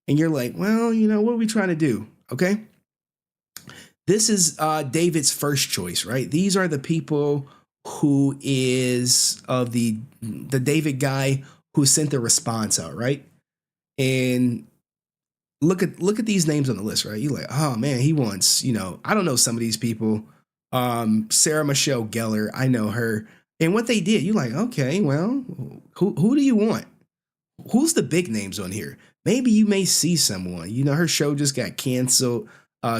and you're like, well, you know, what are we trying to do? Okay. This is David's first choice, right? These are the people who is of the David guy who sent the response out, right? And look at these names on the list, right? You're like, oh man, he wants, you know, I don't know some of these people. Sarah Michelle Gellar, I know her. And what they did, you're like, okay, well, who do you want? Who's the big names on here? Maybe you may see someone. You know, her show just got canceled.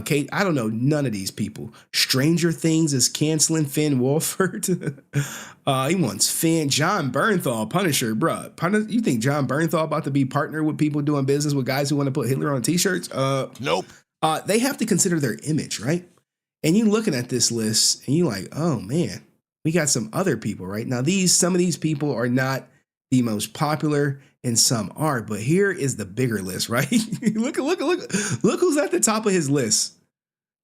Kate, I don't know none of these people. Stranger Things is canceling Finn Wolford. He wants Finn. John Bernthal, Punisher, bruh. You think John Bernthal about to be partnered with people doing business with guys who want to put Hitler on t-shirts? Nope. They have to consider their image, right? And you looking at this list and you like, oh man, we got some other people, right? Now some of these people are not the most popular and some are, but here is the bigger list, right? Look who's at the top of his list.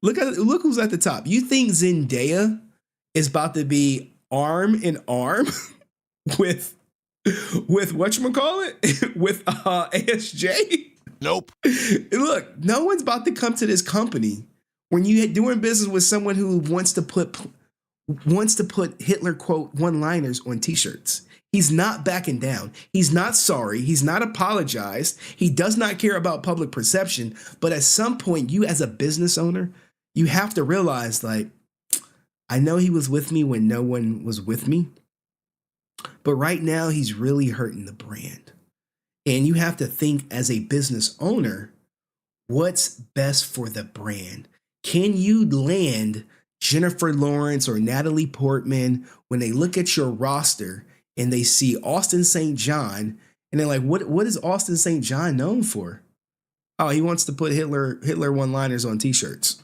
Look who's at the top. You think Zendaya is about to be arm in arm with whatchamacallit? With ASJ? Nope. Look, no one's about to come to this company when you're doing business with someone who wants to put Hitler quote one-liners on t-shirts. He's not backing down. He's not sorry. He's not apologized. He does not care about public perception. But at some point, you as a business owner, you have to realize, like, I know he was with me when no one was with me, but right now he's really hurting the brand. And you have to think as a business owner, what's best for the brand? Can you land Jennifer Lawrence or Natalie Portman when they look at your roster and they see Asutin St John, and they're like, what is Asutin St John known for? Oh, he wants to put Hitler one-liners on t-shirts.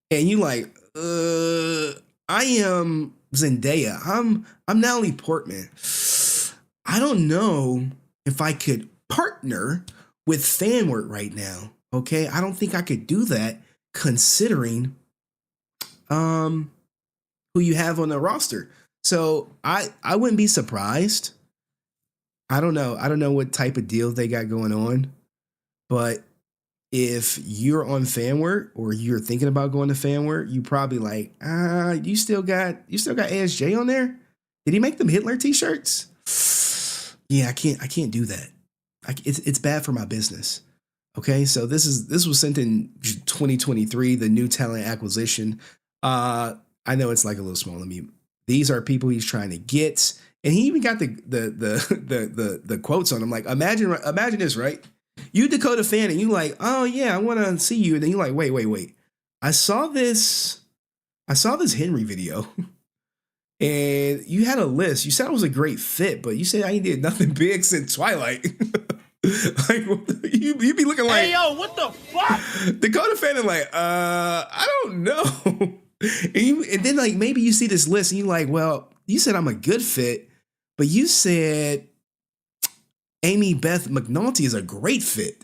And you like, I am Zendaya. I'm Natalie Portman. I don't know if I could partner with FANWARD right now. Okay, I don't think I could do that considering who you have on the roster. So I wouldn't be surprised. I don't know what type of deal they got going on, but if you're on FANWARD or you're thinking about going to FANWARD, you probably like, you still got ASJ on there? Did he make them Hitler t-shirts? Yeah, I can't do that. It's bad for my business. Okay, so this was sent in 2023, the new talent acquisition. I know it's like a little small. These are people he's trying to get, and he even got the quotes on them. Like, imagine this, right? You Dakota fan, and you like, oh yeah, I want to see you, and then you like, wait. I saw this Henry video, and you had a list. You said it was a great fit, but you said I did nothing big since Twilight. Like, you be looking like,
Hey yo, what the fuck?
Dakota fan is like, I don't know. And then like maybe you see this list and you like, well, you said I'm a good fit, but you said Amy Beth McNulty is a great fit.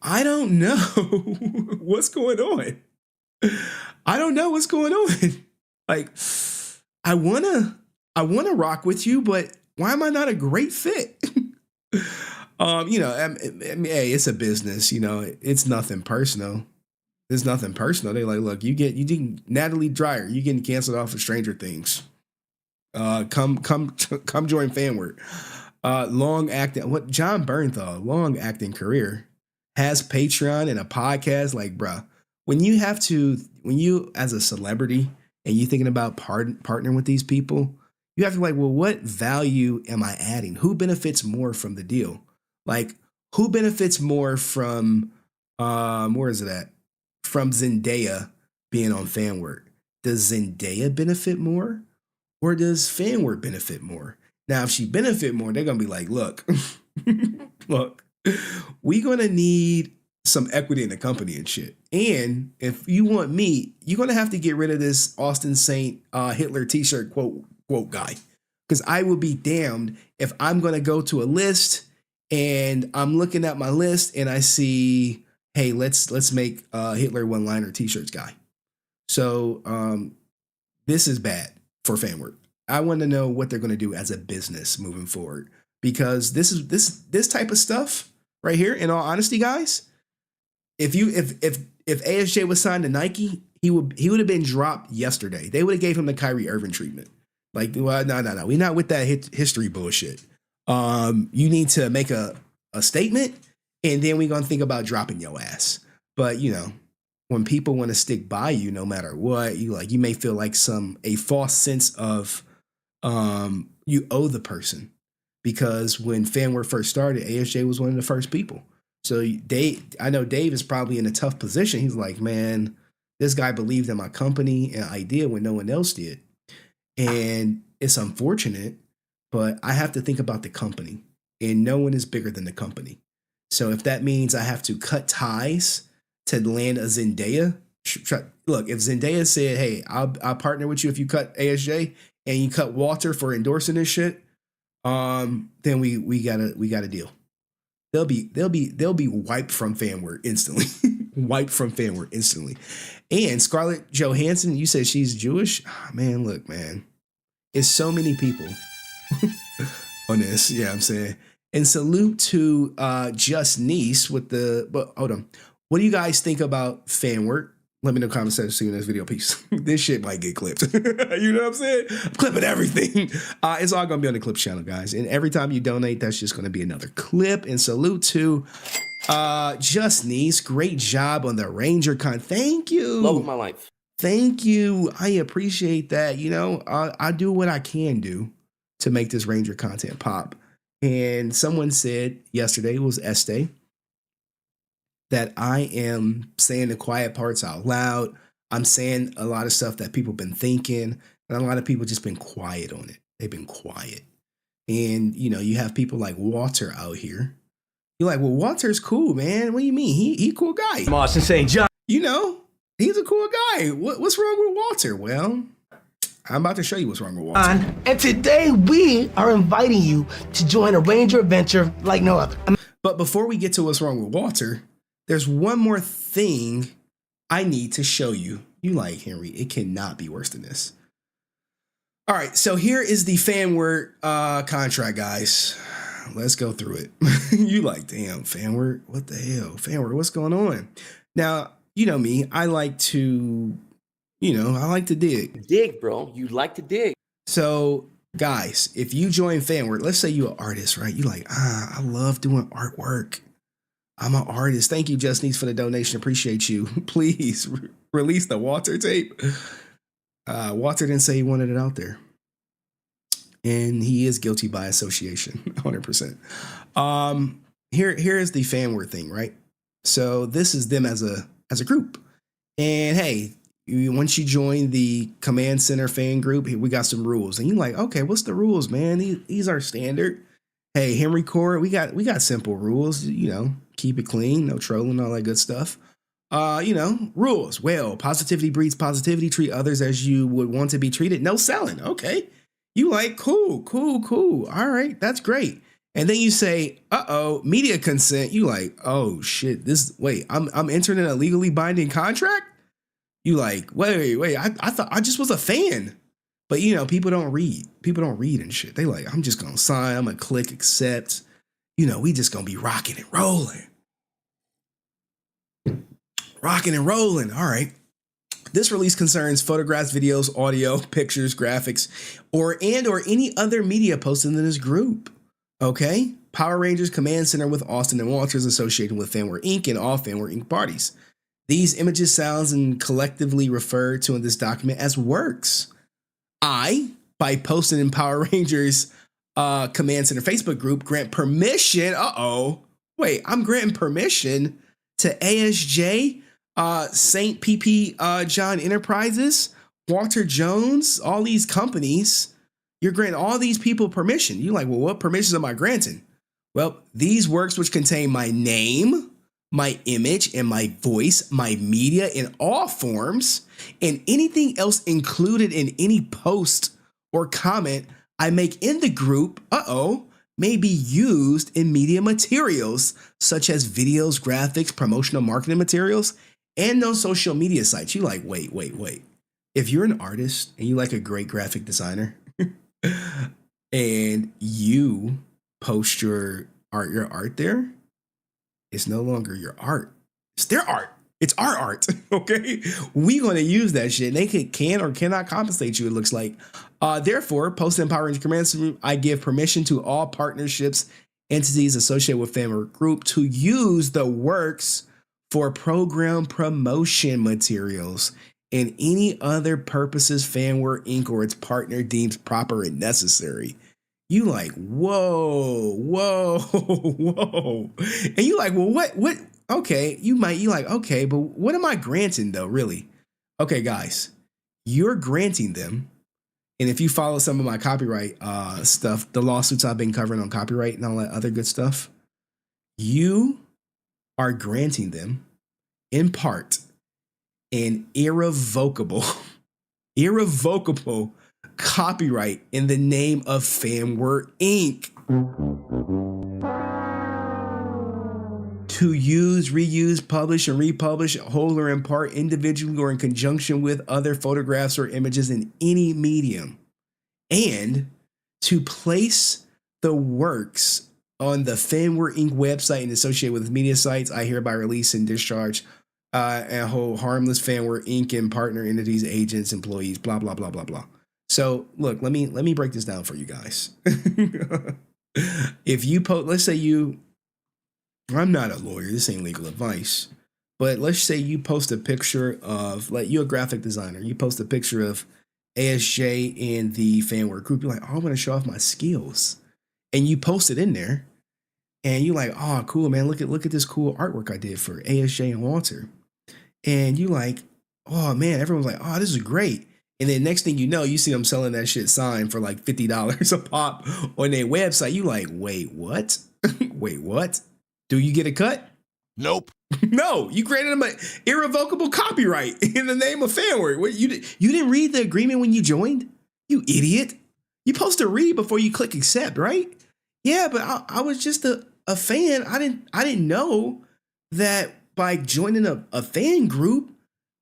I don't know what's going on. I don't know what's going on. Like, I wanna rock with you, but why am I not a great fit? Hey, it's a business, it's nothing personal. It's nothing personal. They like, look, you did Natalie Dreyer, you getting canceled off of Stranger Things. Come join FANWARD. Long acting career, has Patreon and a podcast. Like, bruh, when you as a celebrity and you thinking about partnering with these people, you have to like, well, what value am I adding? Who benefits more from the deal? Like, who benefits more from where is it at? From Zendaya being on FANWARD? Does Zendaya benefit more, or does FANWARD benefit more? Now, if she benefit more, they're gonna be like, look, we're gonna need some equity in the company and shit. And if you want me, you're gonna have to get rid of this Asutin St Hitler t-shirt quote guy, because I will be damned if I'm gonna go to a list and I'm looking at my list and I see, hey, let's make Hitler one-liner t-shirts guy. So this is bad for FANWARD. I want to know what they're going to do as a business moving forward, because this type of stuff right here, in all honesty, guys, if ASJ was signed to Nike, he would have been dropped yesterday. They would have gave him the Kyrie Irving treatment. Like, well, no, we're not with that history bullshit. You need to make a statement, and then we're gonna think about dropping your ass. But when people want to stick by you no matter what, you may feel like a false sense of you owe the person, because when FANWARD first started, ASJ was one of the first people. So I know Dave is probably in a tough position. He's like, man, this guy believed in my company and idea when no one else did. And it's unfortunate, but I have to think about the company, and no one is bigger than the company. So if that means I have to cut ties to land a Zendaya, look, if Zendaya said, hey, I'll partner with you if you cut ASJ and you cut Walter for endorsing this shit, then we got a deal. They'll be wiped from FANWARD instantly. Wiped from FANWARD instantly. And Scarlett Johansson, you said she's Jewish? Oh, man, look, man. It's so many people on this. Yeah, I'm saying. And salute to Just Niece with but hold on. What do you guys think about FANWARD? Let me know in the comment section, see you in this video. Peace. This shit might get clipped. You know what I'm saying? I'm clipping everything. It's all going to be on the Clips channel, guys. And every time you donate, that's just going to be another clip. And salute to Just Niece. Great job on the Ranger con. Thank you.
Love of my life.
Thank you. I appreciate that. I do what I can do to make this Ranger content pop. And someone said yesterday, it was Este, that I am saying the quiet parts out loud. I'm saying a lot of stuff that people been thinking, and a lot of people just been quiet on it. They've been quiet. And, you have people like Walter out here. You're like, well, Walter's cool, man. What do you mean? He a cool guy.
Asutin St John.
He's a cool guy. What's wrong with Walter? Well, I'm about to show you what's wrong with Walter.
And today we are inviting you to join a Ranger adventure like no other.
But before we get to what's wrong with Walter, there's one more thing I need to show you. You like, Henry, it cannot be worse than this. All right, so here is the FANWARD contract, guys. Let's go through it. You like, damn, FANWARD, what the hell? FANWARD, what's going on? Now, you know me, I like to dig.
Dig, bro. You like to dig.
So, guys, if you join FANWARD, let's say you're an artist, right? You like, I love doing artwork. I'm an artist. Thank you, Justniece, for the donation. Appreciate you. Please release the Walter tape. Walter didn't say he wanted it out there. And he is guilty by association, 100%. Here is the FANWARD thing, right? So this is them as a group. And hey, once you join the Command Center fan group, we got some rules. And you're like, okay, what's the rules, man? These are standard. Hey, Henry Core, we got simple rules, you know, keep it clean, no trolling, all that good stuff. Rules. Well, positivity breeds positivity. Treat others as you would want to be treated. No selling. Okay. You like, cool. All right, that's great. And then you say, media consent. You like, oh shit, I'm entering a legally binding contract? You like, wait, I thought I just was a fan. But people don't read. People don't read and shit. They like, I'm just gonna sign, I'm gonna click accept. We just gonna be rocking and rolling. Rocking and rolling. All right. This release concerns photographs, videos, audio, pictures, graphics, or any other media posted in this group. Okay? Power Rangers Command Center with Austin and Walters associated with FANWARD Inc. and all FANWARD Inc. parties. These images, sounds, and collectively referred to in this document as works. By posting in Power Rangers Command Center Facebook group, grant permission. I'm granting permission to ASJ St. John Enterprises, Walter Jones, all these companies. You're granting all these people permission. You're like, well, what permissions am I granting? Well, these works which contain my name, my image, and my voice, my media in all forms, and anything else included in any post or comment I make in the group, may be used in media materials such as videos, graphics, promotional marketing materials, and those social media sites. You like, wait. If you're an artist and you like a great graphic designer and you post your art there, it's no longer your art. It's their art. It's our art. Okay. We're going to use that shit. They can or cannot compensate you, it looks like. Therefore, Post and Power Ranger Command Center, I give permission to all partnerships, entities associated with FANWARD Group to use the works for program promotion materials and any other purposes FANWARD Inc. or its partner deems proper and necessary. You like, whoa. And you like, well, what? Okay, you like, okay, but what am I granting though, really? Okay, guys, you're granting them. And if you follow some of my copyright stuff, the lawsuits I've been covering on copyright and all that other good stuff, you are granting them, in part, an irrevocable copyright in the name of FANWARD Inc. to use, reuse, publish, and republish, whole or in part, individually or in conjunction with other photographs or images in any medium, and to place the works on the FANWARD Inc. website and associated with media sites. I hereby release and discharge and hold harmless FANWARD Inc. and partner entities, agents, employees, blah, blah, blah, blah, blah. So look, let me break this down for you guys. If you let's say I'm not a lawyer, this ain't legal advice, but let's say you post a picture of, like, you're a graphic designer, you post a picture of ASJ in the FANWARD group, you're like, I want to show off my skills. And you post it in there, and you're like, oh, cool, man, look at this cool artwork I did for ASJ and Walter. And you like, oh man, everyone's like, oh, this is great. And then next thing you know, you see them selling that shit signed for like $50 a pop on their website. You like, wait, what? Wait, what? Do you get a cut?
Nope.
No, you granted them an irrevocable copyright in the name of FANWARD. What, you didn't read the agreement when you joined? You idiot. You're supposed to read before you click accept, right? Yeah, but I was just a fan. I didn't know that by joining a fan group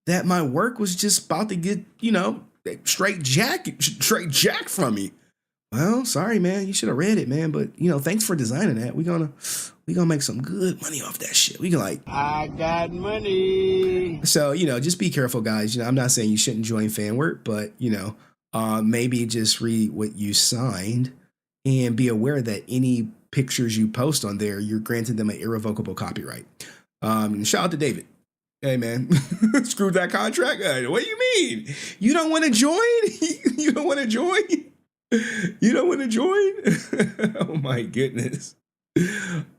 that my work was just about to get, straight jack from me. Well, sorry, man. You should have read it, man. But, thanks for designing that. We're We gonna make some good money off that shit. We can like,
I got money.
so, you know, just be careful, guys. You know, I'm not saying you shouldn't join FANWARD, but, you know, maybe just read what you signed and be aware that any pictures you post on there, you're granting them an irrevocable copyright. Shout out to David. Hey, man, screw that contract. What do you mean? You don't want to join? You don't want to join? You don't want to join? Oh, my goodness.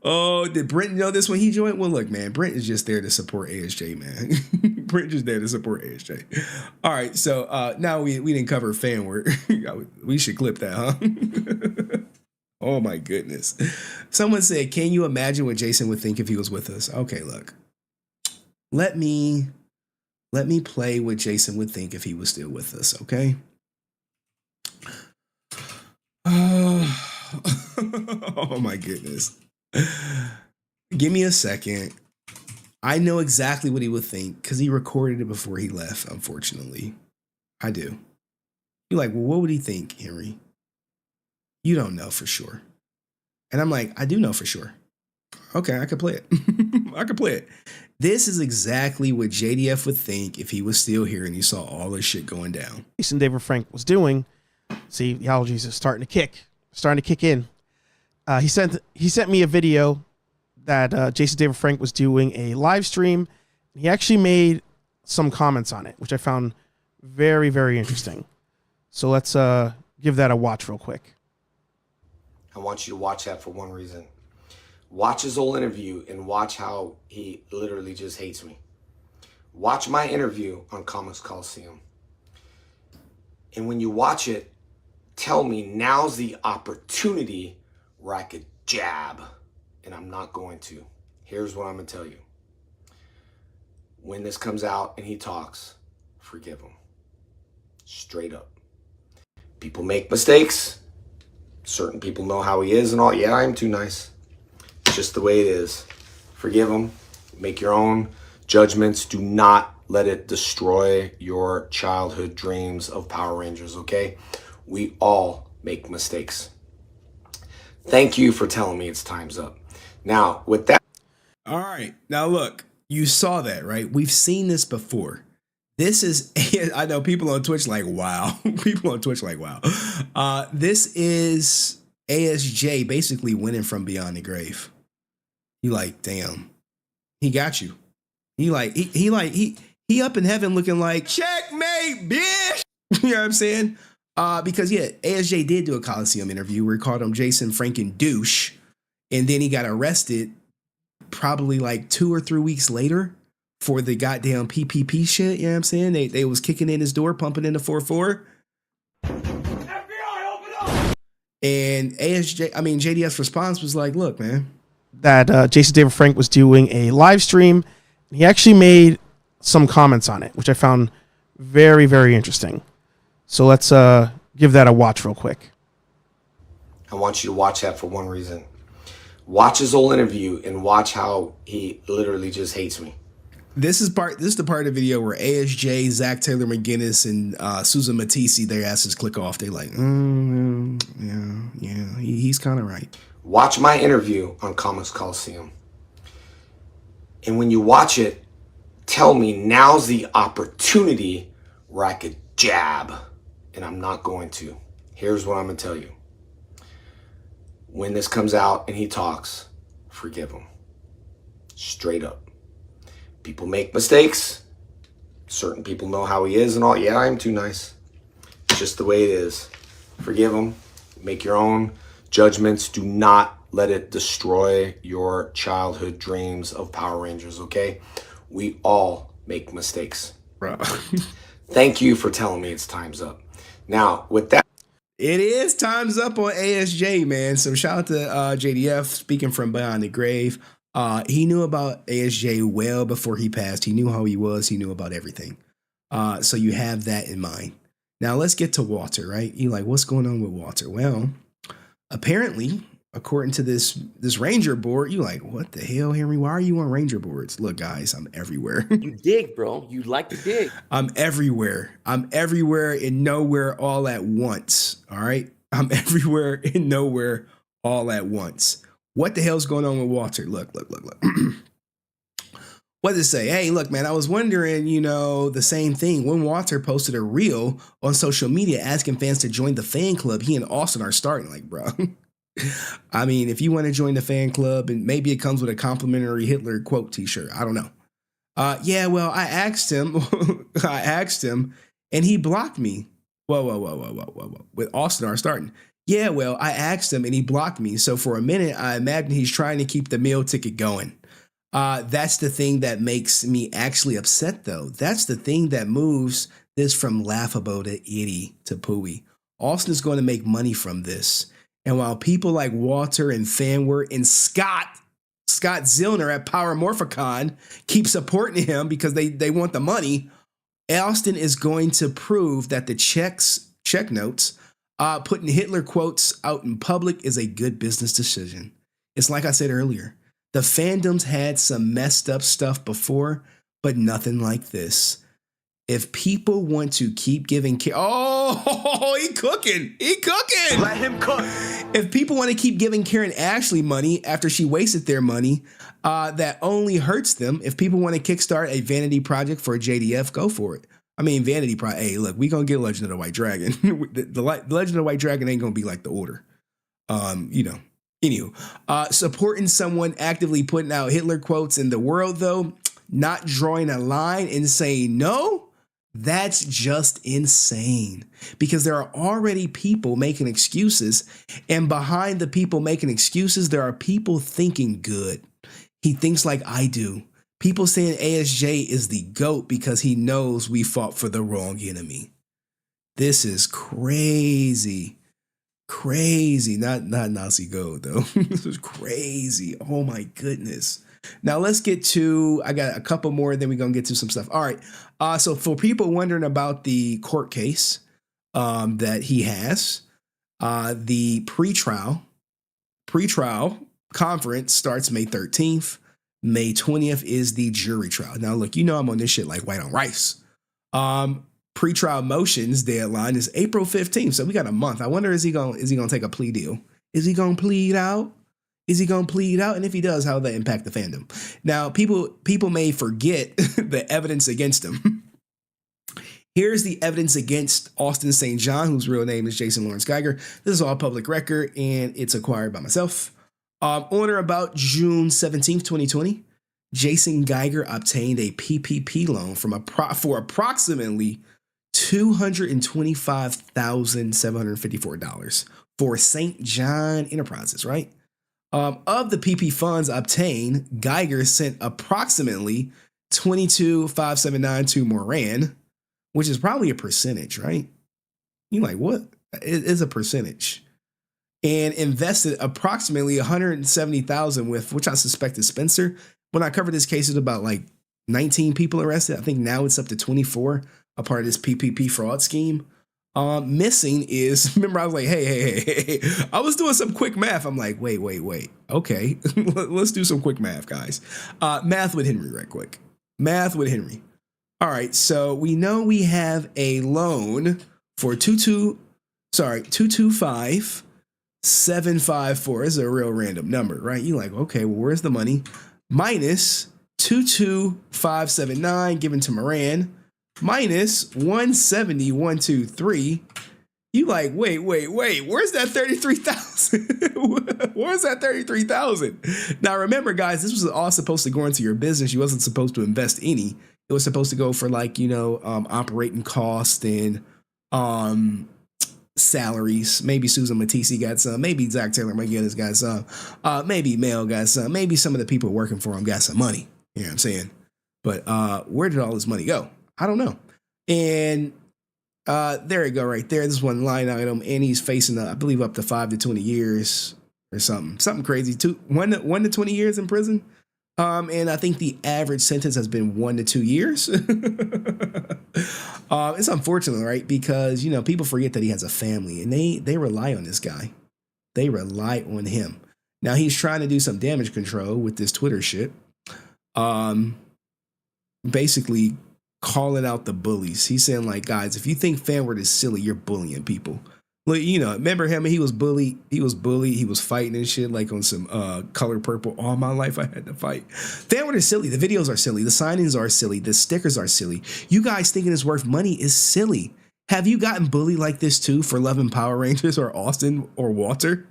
Oh, did Brent know this when he joined? Well, look, man, Brent is just there to support ASJ, man. Brent just there to support ASJ. All right, so now we didn't cover FANWARD. We should clip that, huh? Oh, my goodness. Someone said, can you imagine what Jason would think if he was with us? Okay, look. Let me play what Jason would think if he was still with us, okay? Oh my goodness. Give me a second. I know exactly what he would think because he recorded it before he left, unfortunately. I do. You're like, well, what would he think, Henry? You don't know for sure. And I'm like, I do know for sure. Okay, I could play it. I could play it. This is exactly what JDF would think if he was still here and he saw all this shit going down.
Jason David Frank was doing. See, the allergies are starting to kick in. He sent me a video that Jason David Frank was doing a live stream. He actually made some comments on it, which I found very, very interesting. So let's give that a watch real quick.
I want you to watch that for one reason. Watch his whole interview and watch how he literally just hates me. Watch my interview on Comics Coliseum. And when you watch it, tell me now's the opportunity where I could jab, and I'm not going to. Here's what I'm going to tell you. When this comes out and he talks, forgive him. Straight up. People make mistakes. Certain people know how he is and all. Yeah, I'm too nice. It's just the way it is. Forgive him. Make your own judgments. Do not let it destroy your childhood dreams of Power Rangers, okay? We all make mistakes. Thank you for telling me it's time's up. Now, with that.
All right. Now, look, you saw that, right? We've seen this before. This is, I know people on Twitch like, wow. People on Twitch like, wow. This is ASJ basically winning from beyond the grave. You like, damn, he got you. He up in heaven looking like, checkmate, bitch. You know what I'm saying? Because yeah, ASJ did do a Coliseum interview where he called him Jason Franken douche. And then he got arrested probably like 2 or 3 weeks later for the goddamn PPP shit. You know what I'm saying? They was kicking in his door, pumping in the 4-4. FBI, open up! And JDF's response was like, look, man.
That Jason David Frank was doing a live stream. He actually made some comments on it, which I found very, very interesting. So let's give that a watch real quick.
I want you to watch that for one reason. Watch his whole interview and watch how he literally just hates me.
This is the part of the video where ASJ, Zach Taylor McGinnis, and Susan Matisse, their asses click off. They like, yeah, he's kind of right.
Watch my interview on Comics Coliseum. And when you watch it, tell me now's the opportunity where I could jab, and I'm not going to. Here's what I'm going to tell you. When this comes out and he talks, forgive him. Straight up. People make mistakes. Certain people know how he is and all. Yeah, I'm too nice. It's just the way it is. Forgive him. Make your own judgments. Do not let it destroy your childhood dreams of Power Rangers, okay? We all make mistakes.
Bro.
Thank you for telling me it's time's up. Now, with that.
It is time's up on ASJ, man. So shout out to JDF, speaking from beyond the grave. He knew about ASJ well before he passed. He knew how he was. He knew about everything. So you have that in mind. Now let's get to Walter, right? You're like, what's going on with Walter? Well, apparently, according to this Ranger board, you're like, what the hell, Henry? Why are you on Ranger boards? Look, guys, I'm everywhere.
You dig, bro. You like to dig.
I'm everywhere. I'm everywhere and nowhere all at once. All right. I'm everywhere and nowhere all at once. What the hell's going on with Walter? Look. What did it say? Hey, look, man, I was wondering, the same thing. When Walter posted a reel on social media asking fans to join the fan club, he and Austin are starting. Like, bro. I mean, if you want to join the fan club, and maybe it comes with a complimentary Hitler quote t-shirt. I don't know. Yeah, well, I asked him, and he blocked me. Whoa. With Austin are starting. Yeah, well, I asked him and he blocked me. So for a minute, I imagine he's trying to keep the meal ticket going. That's the thing that makes me actually upset, though. That's the thing that moves this from laughable to itty to pooey. Austin is going to make money from this. And while people like Walter and FANWARD and Scott Zillner at Power Morphicon keep supporting him because they want the money, Austin is going to prove that the check notes, putting Hitler quotes out in public is a good business decision. It's like I said earlier, the fandoms had some messed up stuff before, but nothing like this. If people want to keep giving care, he cooking. Let him cook. If people want to keep giving Karen Ashley money after she wasted their money, that only hurts them. If people want to kickstart a vanity project for a JDF, go for it. I mean, vanity project. Hey, look, we gonna get Legend of the White Dragon. the Legend of the White Dragon ain't gonna be like the Order. Anywho, supporting someone actively putting out Hitler quotes in the world, though, not drawing a line and saying no, that's just insane. Because there are already people making excuses, and behind the people making excuses, there are people thinking good. He thinks like I do. People saying ASJ is the GOAT because he knows we fought for the wrong enemy. This is crazy. Crazy. Not Nazi gold, though. This is crazy. Oh, my goodness. Now, let's get to, I got a couple more, then we're going to get to some stuff. All right. So for people wondering about the court case that he has, the pretrial conference starts May 13th. May 20th is the jury trial. Now, look, I'm on this shit like white on rice. Pretrial motions deadline is April 15th, so we got a month. I wonder, is he gonna take a plea deal? Is he gonna plead out? And if he does, how will that impact the fandom? Now, people may forget the evidence against him. Here's the evidence against Asutin St John, whose real name is Jason Lawrence Geiger. This is all public record, and it's acquired by myself. On or about June 17th, 2020, Jason Geiger obtained a PPP loan for approximately $225,754 for St. John Enterprises, right? Of the PP funds obtained, Geiger sent approximately $22,579 to Moran, which is probably a percentage, right? You're like, what? It is a percentage. And invested approximately $170,000 with, which I suspect is Spencer. When I covered this case, it was about like 19 people arrested. I think now it's up to 24, a part of this PPP fraud scheme. Missing is, remember, I was like, hey. I was doing some quick math. I'm like, wait. Okay, let's do some quick math, guys. Math with Henry right quick. All right, so we know we have a loan for 225,754 is a real random number, right? You're like, okay, well, where's the money? Minus 22579 given to Moran, minus 170,123. You like, wait, where's that 33,000? Where's that 33,000? Now remember, guys, this was all supposed to go into your business. You wasn't supposed to invest any. It was supposed to go for like, operating costs and salaries. Maybe Susan Matisse got some. Maybe Zach Taylor McGinnis got some. Maybe Mel got some. Maybe some of the people working for him got some money. You know what I'm saying? But where did all this money go? I don't know. And there you go, right there. This is one line item, and he's facing, I believe, up to 5 to 20 years or something crazy. 1 to 20 years in prison. And I think the average sentence has been 1 to 2 years. It's unfortunate, right? Because, people forget that he has a family, and they rely on this guy. They rely on him. Now, he's trying to do some damage control with this Twitter shit. Basically calling out the bullies. He's saying, like, guys, if you think FANWARD is silly, you're bullying people. Look, you know, remember him? He was bullied. He was fighting and shit, like on some Color Purple. All my life I had to fight. FANWARD is silly. The videos are silly. The signings are silly. The stickers are silly. You guys thinking it's worth money is silly. Have you gotten bullied like this too for loving Power Rangers or Austin or Walter?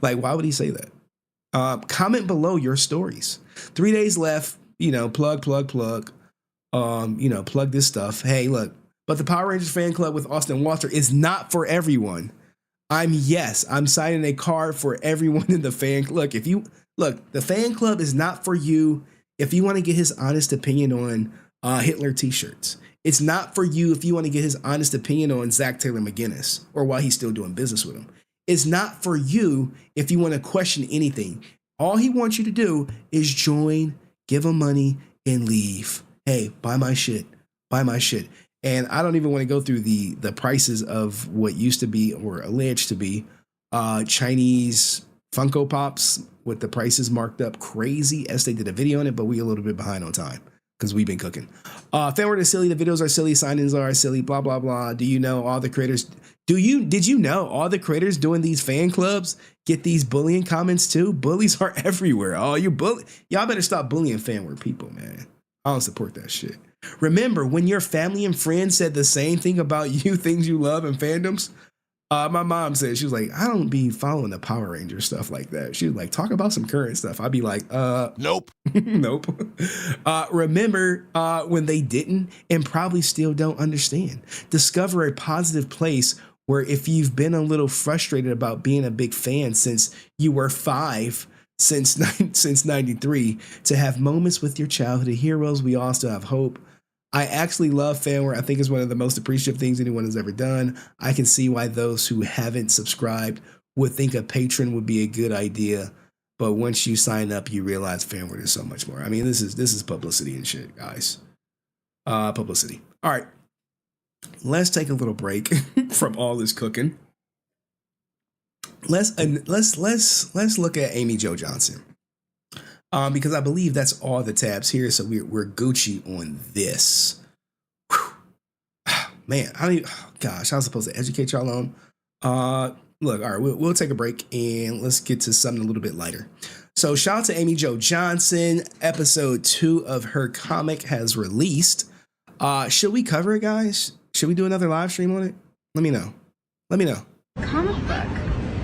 Like, why would he say that? Comment below your stories. 3 days left. You know, plug. You know, plug this stuff. Hey, look. But the Power Rangers fan club with Austin and Walter is not for everyone. I'm signing a card for everyone in the fan club. Look, the fan club is not for you if you want to get his honest opinion on Hitler t-shirts. It's not for you if you want to get his honest opinion on Zach Taylor McGinnis or why he's still doing business with him. It's not for you if you want to question anything. All he wants you to do is join, give him money, and leave. Hey, buy my shit. And I don't even want to go through the prices of what used to be or alleged to be Chinese Funko Pops with the prices marked up crazy. ASJ did a video on it, but we a little bit behind on time because we've been cooking. FANWARD is silly. The videos are silly. Sign-ins are silly. Blah, blah, blah. Did you know all the creators doing these fan clubs get these bullying comments too? Bullies are everywhere. Oh, y'all better stop bullying FANWARD people, man. I don't support that shit. Remember when your family and friends said the same thing about you, things you love and fandoms? My mom said, she was like, I don't be following the Power Ranger stuff like that. She was like, talk about some current stuff. I'd be like, nope. Nope. Remember when they didn't and probably still don't understand. Discover a positive place where if you've been a little frustrated about being a big fan since you were 5, since 93, to have moments with your childhood heroes, we all still have hope. I actually love FANWARD. I think it's one of the most appreciative things anyone has ever done. I can see why those who haven't subscribed would think a patron would be a good idea. But once you sign up, you realize FANWARD is so much more. I mean, this is publicity and shit, guys. Publicity. All right. Let's take a little break from all this cooking. Let's look at Amy Jo Johnson. Because I believe that's all the tabs here, so we're Gucci on this. Whew. Man, I was supposed to educate y'all on. Look, all right, we'll take a break and let's get to something a little bit lighter. So shout out to Amy Jo Johnson. Episode 2 of her comic has released. Should we cover it, guys? Should we do another live stream on it? Let me know.
Comic book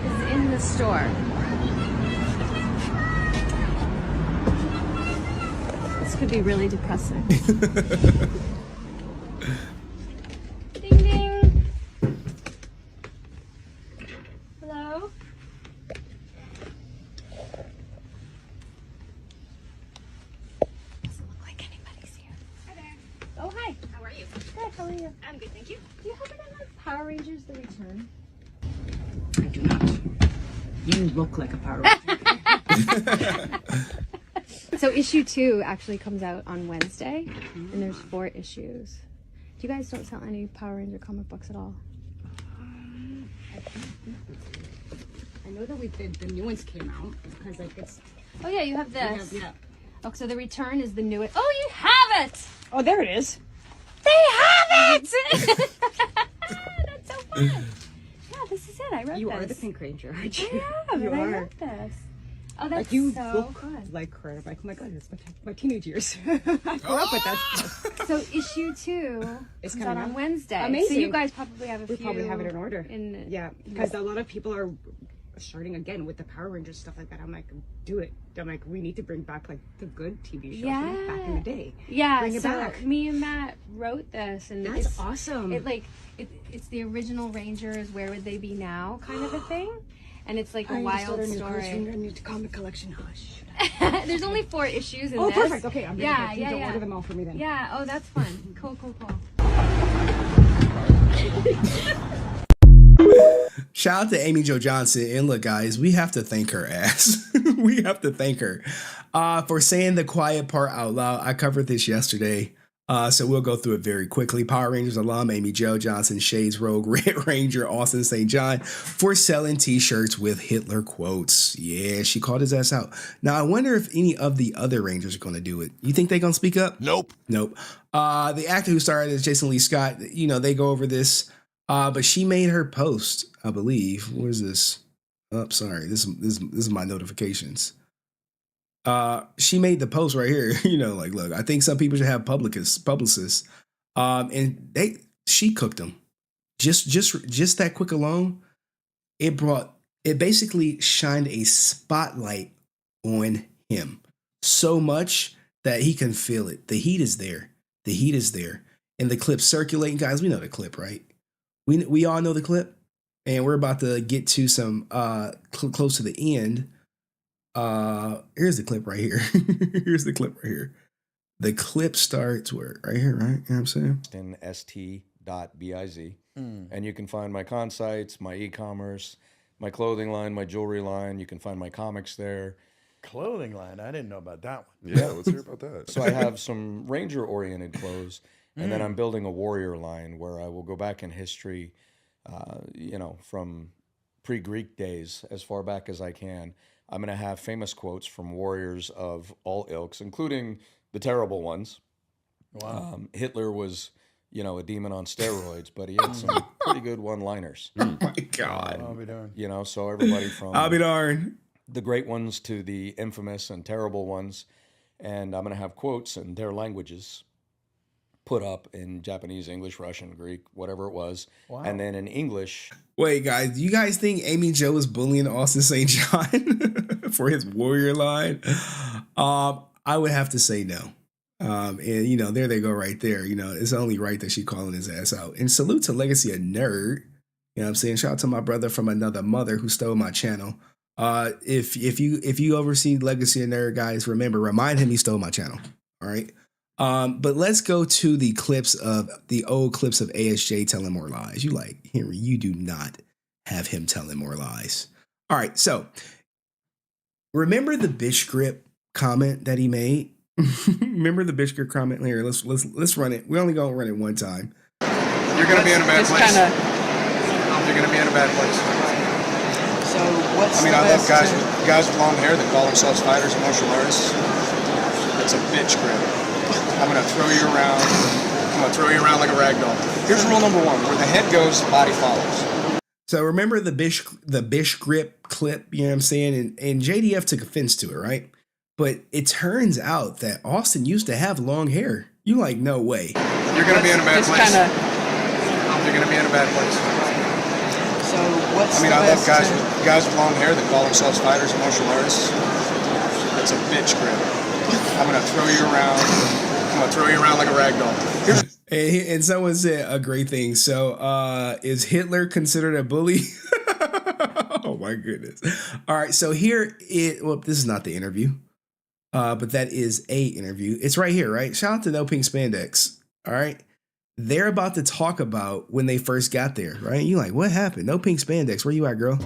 is in the store. Could be really depressing. Ding ding. Hello? Doesn't look like anybody's here. Hi there. Oh, hi. How are you? Good, how are you? I'm good, thank you. Do you happen to have Power Rangers The Return?
I do not. You look like a Power Ranger.
So issue 2 actually comes out on Wednesday, and there's 4 issues. You guys don't sell any Power Ranger comic books at all?
I know that the new ones came out because like it's.
Oh yeah, you have this.
Yeah.
Oh, so the Return is the newest. Oh, you have it!
Oh, there it is.
They have it! That's so fun. Yeah, this is it. I wrote this.
You are the Pink Ranger, aren't you?
I am.
You
I
are.
wrote this. Oh, that's
like you
so
look
good.
like her. I'm like, oh my god, it's my teenage years. I grew up with that stuff.
So issue 2 comes out on Wednesday.
Amazing.
So you guys probably have
We probably have it in order.
Yeah,
because a lot of people are starting again with the Power Rangers stuff like that. I'm like, do it. I'm like, we need to bring back like the good TV shows from back in the day.
Yeah,
bring it
so
back.
Me and Matt wrote this, and
that's awesome.
It's the original Rangers. Where would they be now? Kind of a thing. And it's like a
I
wild
need to
story.
I need to comic collection. Hush.
There's only 4 issues in
this.
this.
Oh, perfect. Okay, I'm ready.
Yeah,
You don't order them all for me then.
Yeah. Oh, that's fun. Cool.
Shout out to Amy Jo Johnson. And look, guys, we have to thank her ass. We have to thank her for saying the quiet part out loud. I covered this yesterday. So we'll go through it very quickly. Power Rangers alum Amy Jo Johnson, Shades Rogue, Red Ranger, Asutin St John for selling t-shirts with Hitler quotes. Yeah, she called his ass out. Now, I wonder if any of the other Rangers are going to do it. You think they're going to speak up? Nope. The actor who starred as Jason Lee Scott, they go over this. But she made her post, I believe. What is this? Oh, sorry. This is my notifications. She made the post right here. You know, like, look, I think some people should have publicists. And she cooked them. Just that quick alone, it basically shined a spotlight on him so much that he can feel it. The heat is there. The heat is there. And the clip circulating, guys, we know the clip, right? We all know the clip. And we're about to get to some close to the end. Here's the clip right here. Here's the clip right here. The clip starts where? Right here, right? You know what I'm saying?
In st.biz. And you can find my con sites, my e-commerce, my clothing line, my jewelry line. You can find my comics there.
Clothing line? I didn't know about that one.
Yeah, let's hear about that.
So I have some Ranger-oriented clothes, and then I'm building a warrior line where I will go back in history, you know, from pre-Greek days as far back as I can. I'm going to have famous quotes from warriors of all ilks, including the terrible ones.
Wow.
Hitler was, you know, a demon on steroids, but he had some pretty good one-liners.
Oh my God.
I'll be darned.
You know, so everybody from
I'll be darned.
The great ones to the infamous and terrible ones. And I'm going to have quotes in their languages put up in Japanese, English, Russian, Greek, whatever it was.
Wow.
And then in English.
Wait, guys, do you guys think Amy Jo is bullying Asutin St John for his warrior line? I would have to say no. And, you know, there they go right there. You know, it's only right that she calling his ass out. And salute to Legacy a Nerd. You know what I'm saying? Shout out to my brother from another mother who stole my channel. If you oversee Legacy a Nerd, guys, remind him he stole my channel. All right. But let's go to the old clips of ASJ telling more lies. You like, Henry, you do not have him telling more lies. All right. So remember the Bish grip comment that he made? Remember the Bish grip comment? Here, let's run it. We only gonna run it one time.
You're gonna be in a bad place. You're gonna be in a bad place.
So what's
I love guys with long hair that call themselves fighters and martial artists. It's a bitch grip. I'm gonna throw you around. I'm gonna throw you around like a rag doll. Here's rule number one: where the head goes, the body follows.
So remember the Bish grip clip, you know what I'm saying? And JDF took offense to it, right? But it turns out that Austin used to have long hair. You like, no way.
You're gonna be in a bad place. You're gonna be in a bad place.
So what's
I love guys with long hair that call themselves fighters and martial artists. It's a bitch grip. I'm gonna throw you around. I'm gonna throw you around like a rag doll.
And someone said a great thing. So is Hitler considered a bully? Oh my goodness. All right. So this is not the interview. But that is a interview. It's right here, right? Shout out to No Pink Spandex. All right. They're about to talk about when they first got there, right? You like, what happened? No Pink Spandex. Where you at, girl?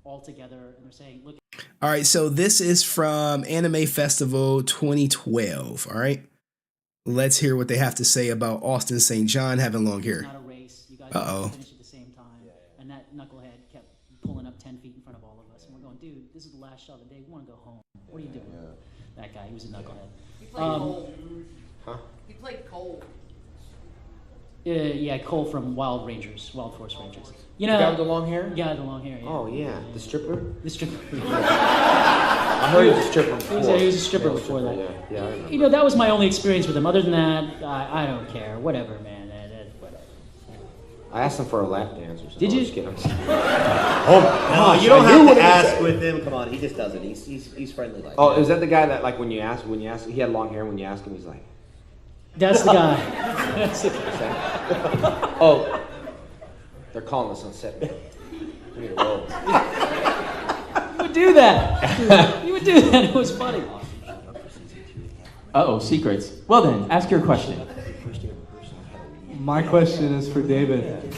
All together, and they're saying, look.
All right. So this is from Anime Festival 2012. All right. Let's hear what they have to say about Asutin St John having long hair.
Not a race. You guys finished at the same time. And that knucklehead kept pulling up 10 feet in front of all of us. And we're going, dude, this is the last shot of the day. We want to go home. What are you doing? That guy, he was a knucklehead.
He played Cole. Huh? He played Cole.
Yeah, Cole from Wild Force Rangers. You know,
the guy with the long hair?
Yeah, the long hair. Yeah.
Oh yeah, the stripper.
The stripper.
I heard he was a stripper before.
He was a stripper before that.
Yeah, I remember.
You know, that was my only experience with him. Other than that, I don't care. Whatever, man. Whatever.
I asked him for a lap dance or something.
Did you?
Just kidding.
Oh, you don't have to ask with him. Come on, he just does it. He's friendly like.
Oh, is that the guy that like when you ask he had long hair and when you ask him he's like.
That's the guy. That's the guy.
Oh, they're calling us on set. We need to roll.
You would do that. You would do that. It was funny.
Uh-oh, secrets. Well then, ask your question.
My question is for David.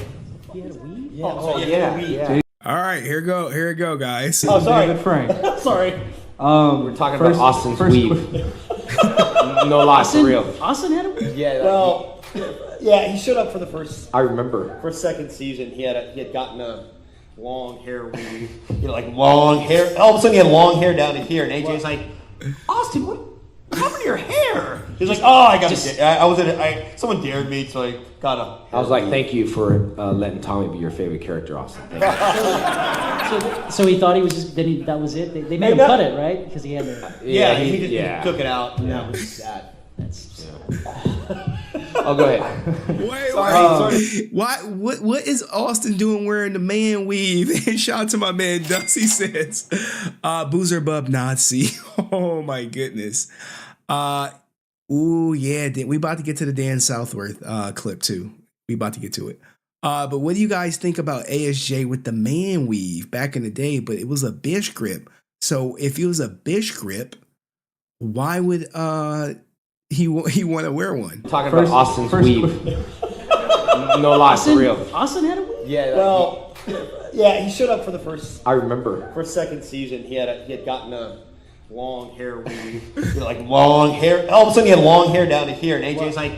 He had a weed?
Yeah.
Oh, yeah.
All right, here we go, guys.
Oh, sorry. David Frank.
Sorry.
We're talking about Austin's weed. No loss, for real.
Austin had a weed?
Yeah. Well, yeah, he showed up for the first.
I remember.
For second season, he had gotten long hair weave. Like long hair. All of a sudden, he had long hair down to here, and AJ's like, Austin, what happened to your hair? He's like, oh, I got it. Someone dared me, so I got a.
I was like, thank you for letting Tommy be your favorite character, Austin. Thank you.
So he thought he was just, that was it? They made him cut it, right? Because he had to.
He just took it out, and that was sad.
Oh, go ahead.
Wait. What is Austin doing wearing the man weave? And shout out to my man Dusty says, Boozer Bub Nazi. Oh my goodness. We about to get to the Dan Southworth clip too. We about to get to it. But what do you guys think about ASJ with the man weave back in the day? But it was a Bish grip. So if it was a Bish grip, why would he want to wear one?
Talking about Austin's weave. No lie, for real.
Austin had a weave?
Yeah, he showed up for the first.
I remember.
For second season, he had gotten a long hair weave. Like long hair. All of a sudden, he had long hair down to here, and AJ's like,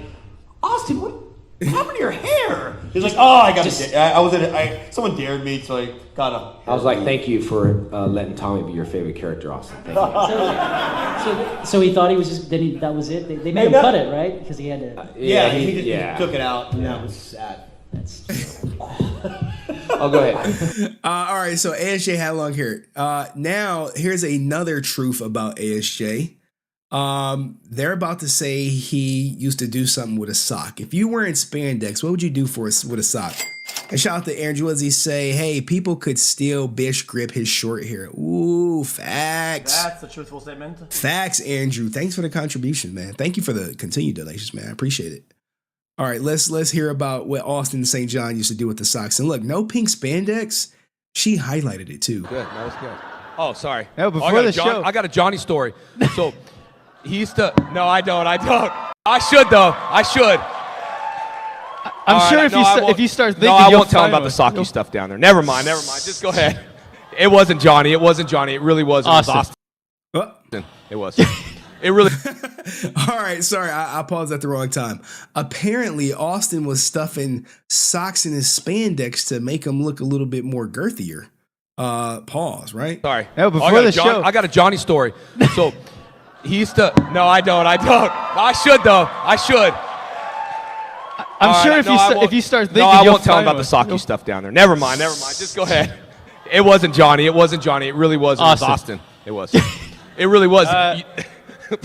Austin, what happened to your hair? He's like, oh, I got it. Someone dared me, so I got a.
I was like, thank you for letting Tommy be your favorite character, Austin. Thank you.
So he thought he was just, that was it? They made him cut it, right? Because he had to.
He took it out, and that was sad.
Oh, go ahead.
All right, so ASJ had long hair. Now, here's another truth about ASJ. They're about to say he used to do something with a sock. If you weren't spandex, what would you do with a sock? And shout out to Andrew as he say, hey, people could steal Bish grip his short hair. Ooh, facts.
That's a truthful statement.
Facts, Andrew. Thanks for the contribution, man. Thank you for the continued donations, man. I appreciate it. All right, let's hear about what Asutin St John used to do with the socks. And look, no pink spandex. She highlighted it too.
Good, that was good. Oh, sorry.
No, before the show.
I got a Johnny story. So he used to. No, I don't. I should though. I should.
I'm sure if you start thinking,
I won't tell him about the socky stuff down there. Never mind. Just go ahead. It wasn't Johnny. It really was. It was Austin. It was. It really.
All right, sorry, I paused at the wrong time. Apparently, Austin was stuffing socks in his spandex to make him look a little bit more girthier. Pause, right?
Sorry.
No, before the show.
I got a Johnny story. So he used to. No, I don't. I should though. I should.
I'm sure if you start thinking,
I won't tell him about the socky stuff down there. Never mind. Just go ahead. It wasn't Johnny. It really was. It was Austin. It was. It really was.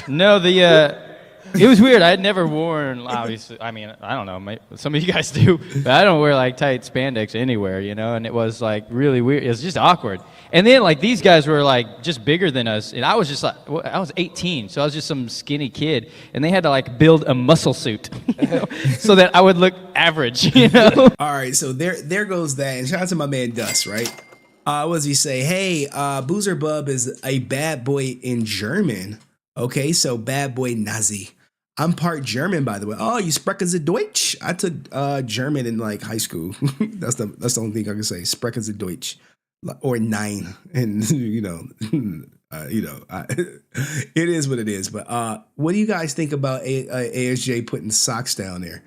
No, it was weird. I had never worn, obviously, I mean, I don't know, some of you guys do, but I don't wear like tight spandex anywhere, and it was like really weird. It was just awkward. And then like these guys were like just bigger than us, and I was just like, I was 18, so I was just some skinny kid, and they had to like build a muscle suit, so that I would look average,
All right, so there goes that, and shout out to my man Dust, right? What does he say? Hey, Boozer Bub is a bad boy in German. Okay, so bad boy Nazi. I'm part German, by the way. Oh, you sprechen Sie Deutsch? I took German in like high school. That's the only thing I can say. Sprechen Sie Deutsch, or Nein, and it is what it is. But what do you guys think about ASJ putting socks down there?